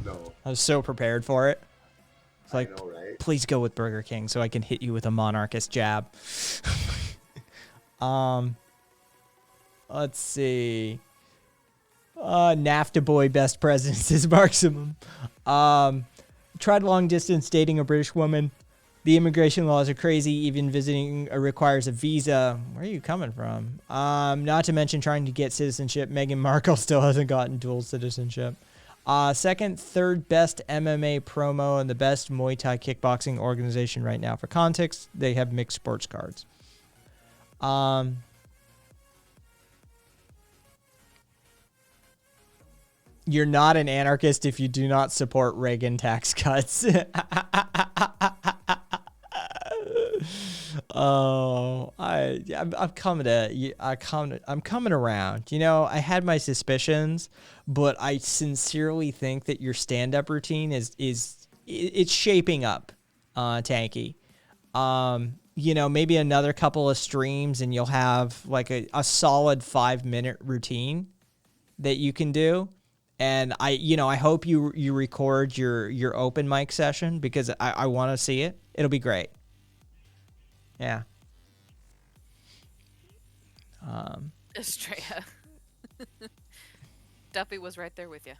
[SPEAKER 8] No.
[SPEAKER 1] I was so prepared for it. It's like,
[SPEAKER 8] I know, right?
[SPEAKER 1] Please go with Burger King so I can hit you with a monarchist jab. Let's see. NAFTA boy best president is Marximum. Tried long distance dating a British woman. The immigration laws are crazy. Even visiting requires a visa. Where are you coming from? Not to mention trying to get citizenship. Meghan Markle still hasn't gotten dual citizenship. Second, third best MMA promo and the best Muay Thai kickboxing organization right now. For context, they have mixed sports cards. You're not an anarchist if you do not support Reagan tax cuts. Oh, I'm coming around. I had my suspicions, but I sincerely think that your stand-up routine it's shaping up, Tanky. Maybe another couple of streams and you'll have like a solid 5-minute routine that you can do. And I hope you record your open mic session because I want to see it. It'll be great. Yeah.
[SPEAKER 7] Estrella. Duffy was right there with you.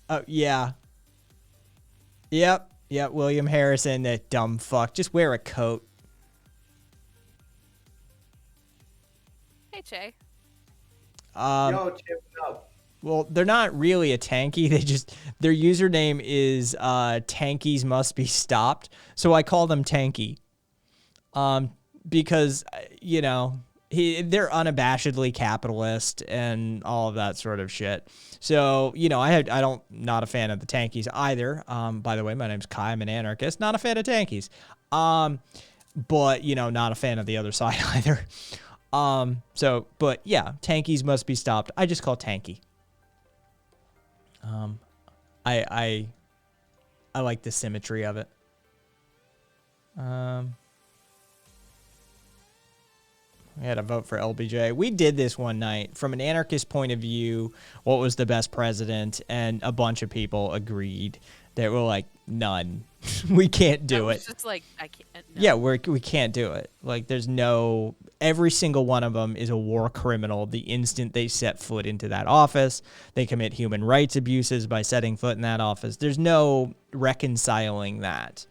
[SPEAKER 1] Oh, yeah. Yep. William Harrison, that dumb fuck. Just wear a coat.
[SPEAKER 7] Hey, Che.
[SPEAKER 8] Yo, Chip, what's up?
[SPEAKER 1] Well, they're not really a tanky. Their username is Tankies Must Be Stopped. So I call them Tanky. Because, they're unabashedly capitalist and all of that sort of shit. So, not a fan of the Tankies either. By the way, my name's Kai. I'm an anarchist. Not a fan of Tankies. But, not a fan of the other side either. But yeah, Tankies Must Be Stopped. I just call Tanky. I like the symmetry of it. We had a vote for LBJ. We did this one night. From an anarchist point of view, what was the best president? And a bunch of people agreed. They were like, none. We can't do it.
[SPEAKER 7] Just like, I can't. No.
[SPEAKER 1] Yeah, we can't do it. Like, there's no... Every single one of them is a war criminal the instant they set foot into that office. They commit human rights abuses by setting foot in that office. There's no reconciling that.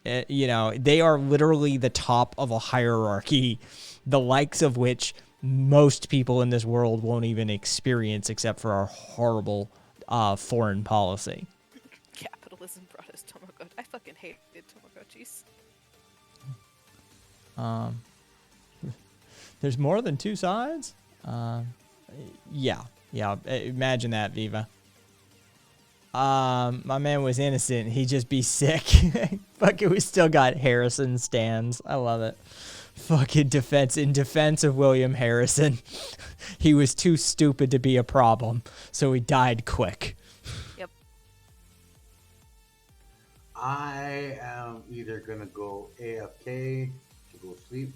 [SPEAKER 1] They are literally the top of a hierarchy, the likes of which most people in this world won't even experience except for our horrible foreign policy.
[SPEAKER 7] Capitalism brought us Tamagotchi. I fucking hated Tamagotchis.
[SPEAKER 1] There's more than two sides? Yeah. Imagine that, Viva. My man was innocent. He'd just be sick. Fuck it, we still got Harrison stands. I love it. Fucking in defense of William Harrison. He was too stupid to be a problem, so he died quick.
[SPEAKER 7] Yep.
[SPEAKER 8] I am either gonna go AFK to go sleep,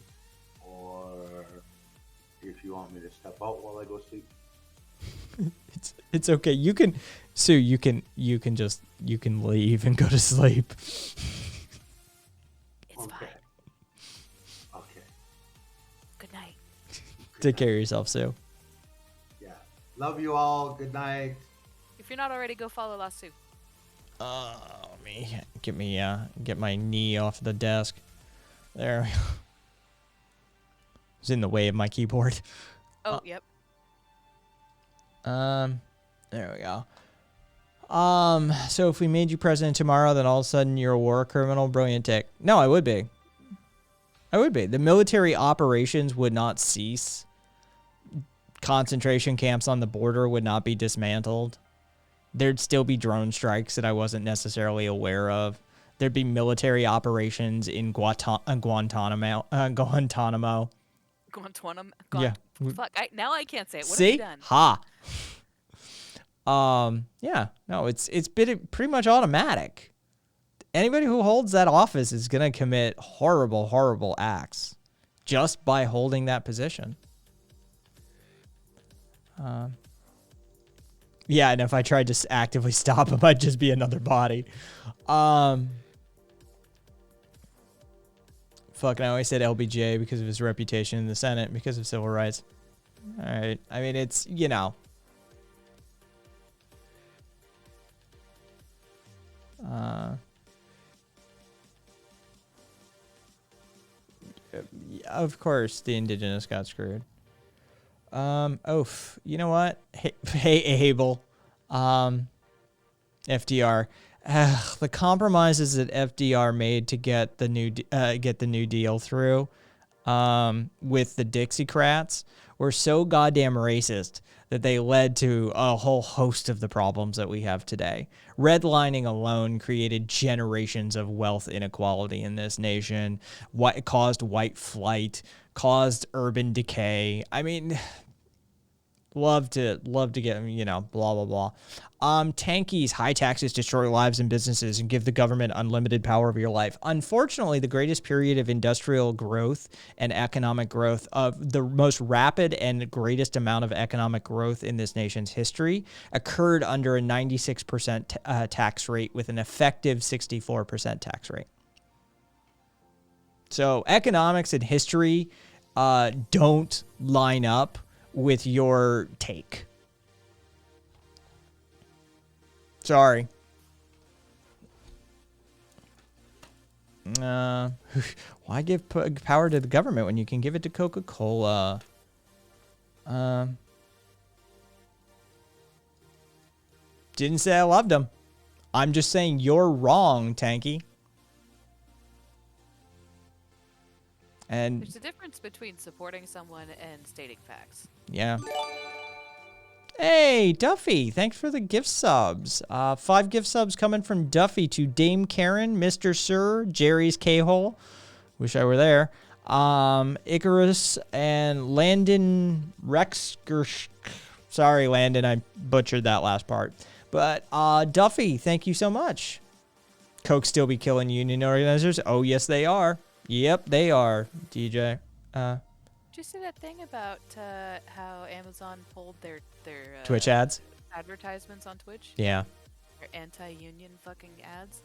[SPEAKER 8] or if you want me to step out while I go sleep.
[SPEAKER 1] It's okay. You can leave and go to sleep.
[SPEAKER 7] It's fine.
[SPEAKER 8] Okay.
[SPEAKER 7] Good night.
[SPEAKER 1] Take care of yourself, Sue.
[SPEAKER 8] Yeah. Love you all. Good night.
[SPEAKER 7] If you're not already, go follow Lasso.
[SPEAKER 1] Let me get my knee off the desk. There we go. It's in the way of my keyboard.
[SPEAKER 7] Oh, yep.
[SPEAKER 1] There we go. So if we made you president tomorrow, then all of a sudden you're a war criminal? Brilliant take. No, I would be. The military operations would not cease. Concentration camps on the border would not be dismantled. There'd still be drone strikes that I wasn't necessarily aware of. There'd be military operations in Guantanamo.
[SPEAKER 7] Guantanamo.
[SPEAKER 1] Yeah.
[SPEAKER 7] Fuck. Now I can't say it. What
[SPEAKER 1] See?
[SPEAKER 7] have you done?
[SPEAKER 1] Ha. Yeah. No, it's been pretty much automatic. Anybody who holds that office is gonna commit horrible, horrible acts just by holding that position. Yeah, and if I tried to actively stop him, I'd just be another body. Fucking, I always said LBJ because of his reputation in the Senate, because of civil rights. All right. I mean, it's, of course, the indigenous got screwed. You know what? Hey, Abel. FDR. The compromises that FDR made to get the New Deal through with the Dixiecrats were so goddamn racist that they led to a whole host of the problems that we have today. Redlining alone created generations of wealth inequality in this nation, caused white flight, caused urban decay. I mean, Love to get, blah, blah, blah. Tankies, high taxes destroy lives and businesses and give the government unlimited power over your life. Unfortunately, the greatest period of industrial growth and economic growth, of the most rapid and greatest amount of economic growth in this nation's history, occurred under a 96% tax rate with an effective 64% tax rate. So economics and history don't line up with your take. Sorry. Why give power to the government when you can give it to Coca-Cola? Didn't say I loved them. I'm just saying you're wrong, Tanky. And
[SPEAKER 7] there's a difference between supporting someone and stating facts.
[SPEAKER 1] Yeah. Hey, Duffy, thanks for the gift subs. 5 gift subs coming from Duffy to Dame Karen, Mr. Sir, Jerry's K-Hole. Wish I were there. Icarus and Landon Rexgersh. Sorry, Landon, I butchered that last part. But Duffy, thank you so much. Coke still be killing union organizers? Oh, yes, they are. Yep, they are, DJ.
[SPEAKER 7] Did you see that thing about how Amazon pulled their
[SPEAKER 1] Twitch ads?
[SPEAKER 7] Advertisements on Twitch?
[SPEAKER 1] Yeah.
[SPEAKER 7] Their anti-union fucking ads?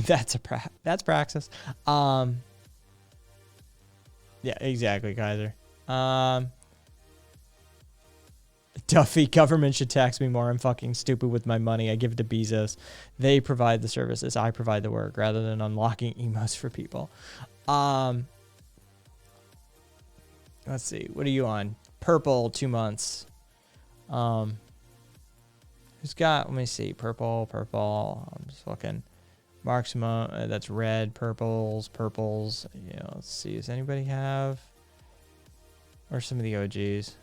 [SPEAKER 1] That's praxis. Yeah, exactly, Kaiser. Duffy, government should tax me more. I'm fucking stupid with my money. I give it to Bezos. They provide the services. I provide the work rather than unlocking emotes for people. Let's see. What are you on? Purple, 2 months. Who's got, let me see. Purple. I'm just looking. Marximo, that's red. Purples. Yeah, let's see. Does anybody have? Or some of the OGs?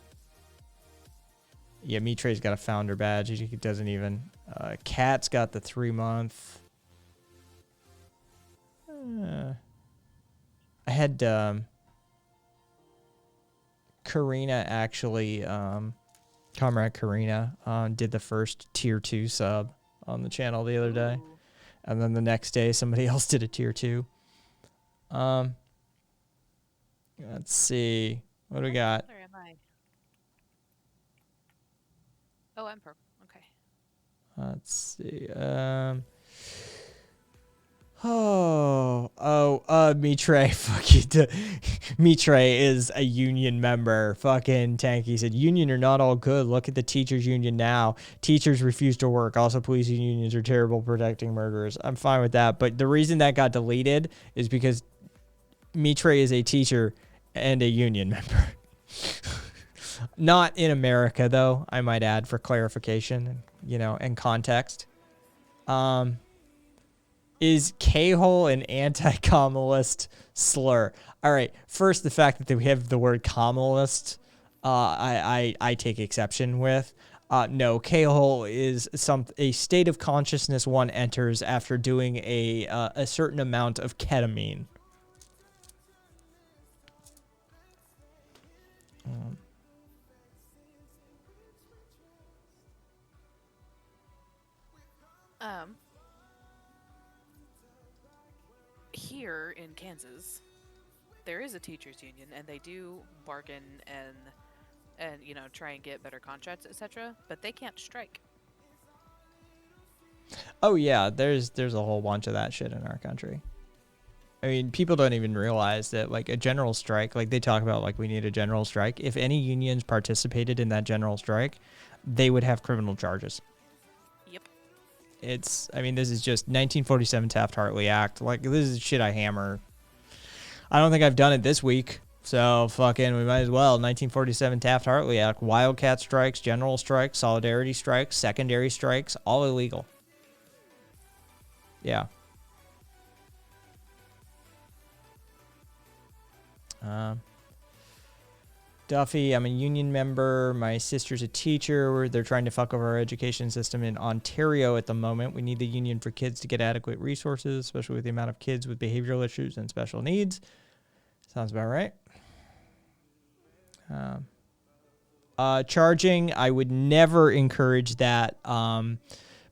[SPEAKER 1] Yeah, Mitre's got a founder badge. He doesn't even. Cat's got the 3 month. I had Karina actually. Comrade Karina did the first tier 2 sub on the channel the other day, and then the next day somebody else did a tier 2. Let's see what do we got.
[SPEAKER 7] Where am I? Oh, I'm purple. Okay.
[SPEAKER 1] Let's see. Mitre, fuck you. Mitre is a union member. Fucking Tanky said, union are not all good. Look at the teachers union now. Teachers refuse to work. Also, police unions are terrible protecting murderers. I'm fine with that. But the reason that got deleted is because Mitre is a teacher and a union member. Not in America, though, I might add, for clarification, and context. Is K-hole an anti-communist slur? All right. First, the fact that we have the word communist, I take exception with. No, K-hole is a state of consciousness one enters after doing a certain amount of ketamine.
[SPEAKER 7] Here in Kansas, there is a teachers union, and they do bargain and try and get better contracts, etc. But they can't strike.
[SPEAKER 1] Oh yeah, there's a whole bunch of that shit in our country. I mean, people don't even realize that, like, a general strike, like they talk about, like, we need a general strike. If any unions participated in that general strike, they would have criminal charges.
[SPEAKER 7] Yep.
[SPEAKER 1] I mean, this is just 1947 Taft-Hartley Act. Like, this is shit I hammer. I don't think I've done it this week. So, fucking, we might as well. 1947 Taft-Hartley Act. Wildcat strikes, general strikes, solidarity strikes, secondary strikes, all illegal. Yeah. Duffy, I'm a union member. My sister's a teacher. They're trying to fuck over our education system in Ontario at the moment. We need the union for kids to get adequate resources, especially with the amount of kids with behavioral issues and special needs. Sounds about right. Charging, I would never encourage that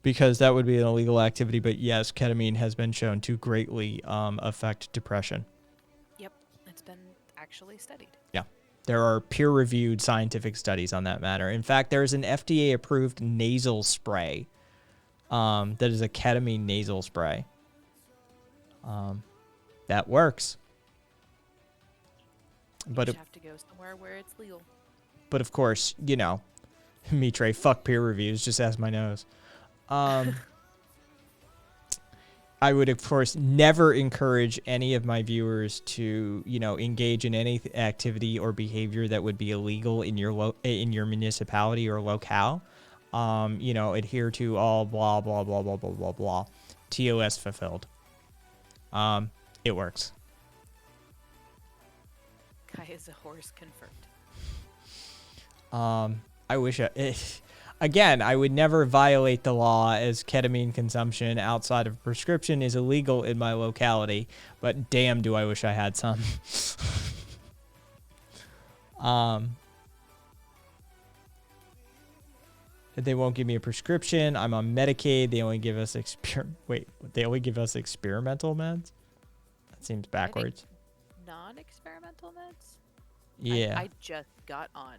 [SPEAKER 1] because that would be an illegal activity. But yes, ketamine has been shown to greatly affect depression.
[SPEAKER 7] Yep, it's been actually studied.
[SPEAKER 1] Yeah. There are peer-reviewed scientific studies on that matter. In fact, there is an FDA-approved nasal spray that is a ketamine nasal spray. That works.
[SPEAKER 7] But you have to go somewhere where it's legal.
[SPEAKER 1] But of course, you know, Mitre, fuck peer reviews. Just ask my nose. I would, of course, never encourage any of my viewers to, you know, engage in any activity or behavior that would be illegal in your municipality or locale. You know, adhere to all blah, blah, blah, blah, blah, blah, blah. TOS fulfilled. It works.
[SPEAKER 7] Kai is a horse confirmed.
[SPEAKER 1] I wish again, I would never violate the law as ketamine consumption outside of prescription is illegal in my locality, but damn do I wish I had some. They won't give me a prescription. I'm on Medicaid. They only give us they only give us experimental meds? That seems backwards.
[SPEAKER 7] Non-experimental meds?
[SPEAKER 1] Yeah.
[SPEAKER 7] I just got on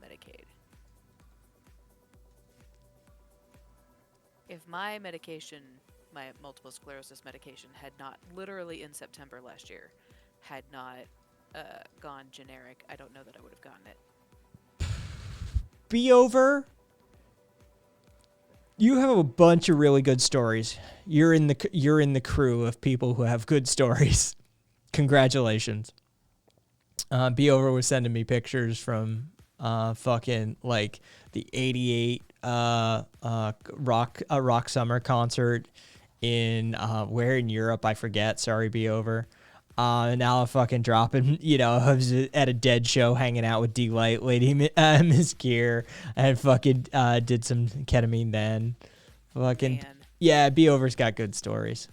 [SPEAKER 7] Medicaid. If my medication, my multiple sclerosis medication, had not, literally in September last year, had not gone generic, I don't know that I would have gotten it.
[SPEAKER 1] Be over. You have a bunch of really good stories. You're in the crew of people who have good stories. Congratulations. Be over was sending me pictures from fucking like the '88 rock summer concert in where in Europe I forget. Sorry, Be over. And now I'm fucking dropping, you know, I was at a Dead show hanging out with D-Light, Lady Miss Gear, and fucking did some ketamine then. Fucking,
[SPEAKER 7] Man.
[SPEAKER 1] yeah, Be over's got good stories.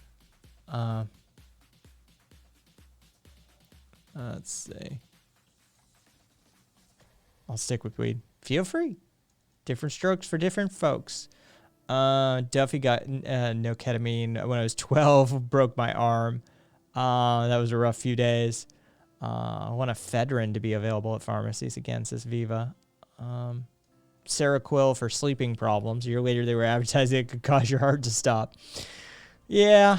[SPEAKER 1] Let's see. I'll stick with weed. Feel free. Different strokes for different folks. Duffy got no ketamine when I was 12, broke my arm. That was a rough few days. I want ephedrine to be available at pharmacies again, says Viva. Seroquel for sleeping problems. A year later, they were advertising it could cause your heart to stop. Yeah.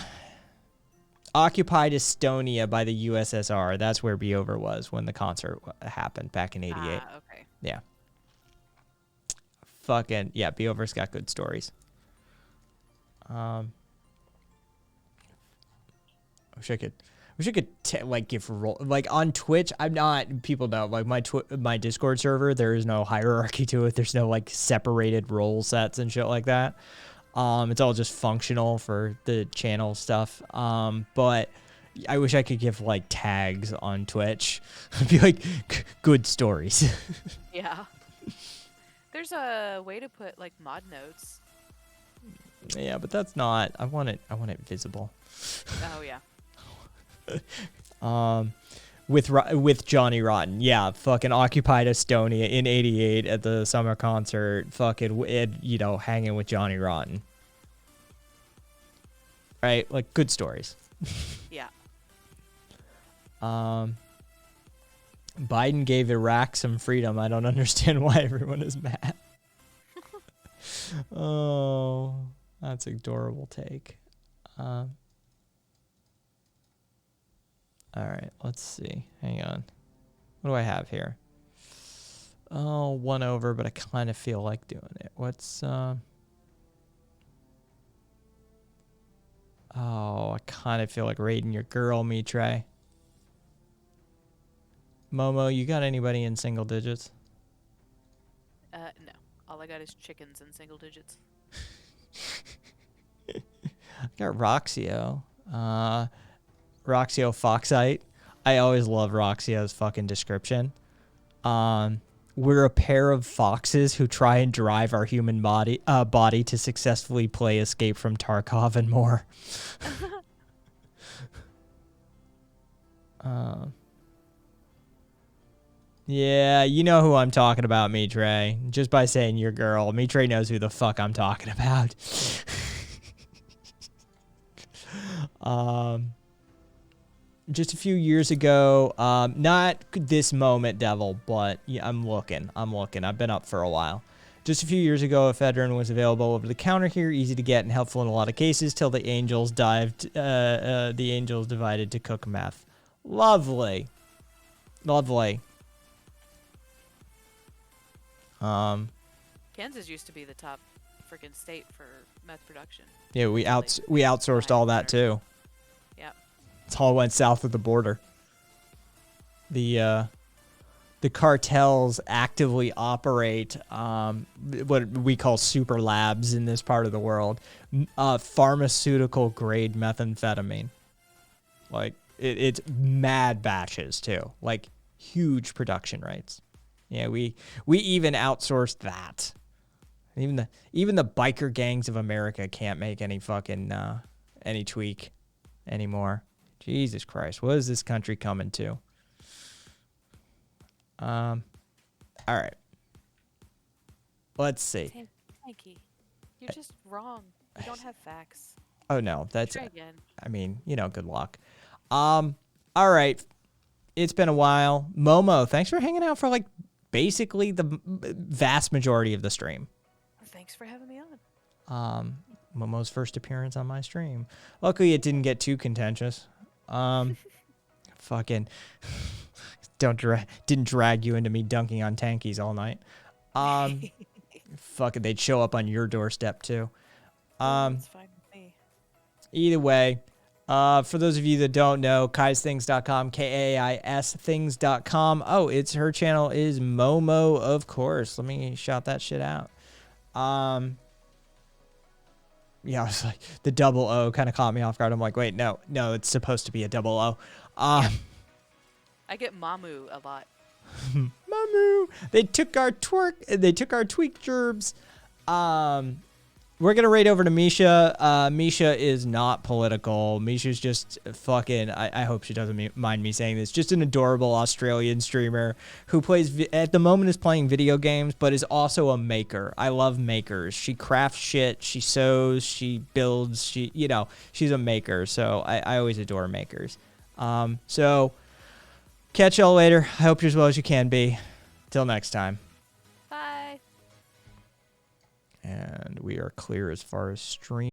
[SPEAKER 1] Occupied Estonia by the USSR. That's where Be Over was when the concert happened back in '88.
[SPEAKER 7] Okay.
[SPEAKER 1] Yeah. Fucking, yeah, Be Over's got good stories. I wish I could like give like on Twitch. I'm not, people know, like my Discord server, there is no hierarchy to it. There's no like separated role sets and shit like that. It's all just functional for the channel stuff. But I wish I could give like tags on Twitch. I'd be like, good stories.
[SPEAKER 7] Yeah. There's a way to put like mod notes.
[SPEAKER 1] Yeah, but that's not, I want it visible.
[SPEAKER 7] Oh yeah.
[SPEAKER 1] With Johnny Rotten, yeah, fucking occupied Estonia in '88 at the summer concert, fucking, you know, hanging with Johnny Rotten, right? Like good stories.
[SPEAKER 7] Yeah.
[SPEAKER 1] Biden gave Iraq some freedom. I don't understand why everyone is mad. Oh, that's an adorable take. All right, let's see. Hang on. What do I have here? Oh, 1 over, but I kind of feel like doing it. What's Oh, I kind of feel like raiding your girl, Mitre. Momo, you got anybody in single digits?
[SPEAKER 7] No. All I got is chickens in single digits.
[SPEAKER 1] I got Roxio. Roxio Foxite. I always love Roxio's fucking description. We're a pair of foxes who try and drive our human body to successfully play Escape from Tarkov and more. Yeah, you know who I'm talking about, Mitre. Just by saying your girl, Mitre knows who the fuck I'm talking about. Just a few years ago, not this moment, Devil, but yeah, I'm looking. I've been up for a while. Just a few years ago, ephedrine was available over the counter here, easy to get and helpful in a lot of cases, till the angels divided to cook meth. Lovely.
[SPEAKER 7] Kansas used to be the top freaking state for meth production.
[SPEAKER 1] Yeah, we outsourced all that too.
[SPEAKER 7] Yep.
[SPEAKER 1] It all went south of the border. The cartels actively operate what we call super labs in this part of the world, pharmaceutical grade methamphetamine. Like it's mad batches too, like huge production rates. Yeah, we even outsourced that. Even the biker gangs of America can't make any fucking any tweak anymore. Jesus Christ, what is this country coming to? All right. Let's see.
[SPEAKER 7] Mikey, you're just wrong. You don't have facts.
[SPEAKER 1] Oh no, that's.
[SPEAKER 7] Try again.
[SPEAKER 1] I mean, good luck. All right. It's been a while. Momo, thanks for hanging out for like basically the vast majority of the stream.
[SPEAKER 7] Thanks for having me on.
[SPEAKER 1] Momo's first appearance on my stream. Luckily, it didn't get too contentious. Fucking didn't drag you into me dunking on tankies all night. Fucking, they'd show up on your doorstep too.
[SPEAKER 7] It's fine with me.
[SPEAKER 1] Either way, for those of you that don't know, kaisthings.com, KAISthings.com. Oh, it's her channel is Momo, of course. Let me shout that shit out. Yeah, I was like, the double O kind of caught me off guard. I'm like, wait, no, it's supposed to be a double O.
[SPEAKER 7] I get Mamu a lot.
[SPEAKER 1] Mamu. They took our tweak gerbs. We're going to raid over to Misha. Misha is not political. Misha's just fucking, I hope she doesn't mind me saying this, just an adorable Australian streamer who plays, at the moment is playing video games, but is also a maker. I love makers. She crafts shit. She sews. She builds. She's a maker. So I always adore makers. So catch y'all later. I hope you're as well as you can be. Till next time.
[SPEAKER 7] Bye.
[SPEAKER 1] And we are clear as far as stream.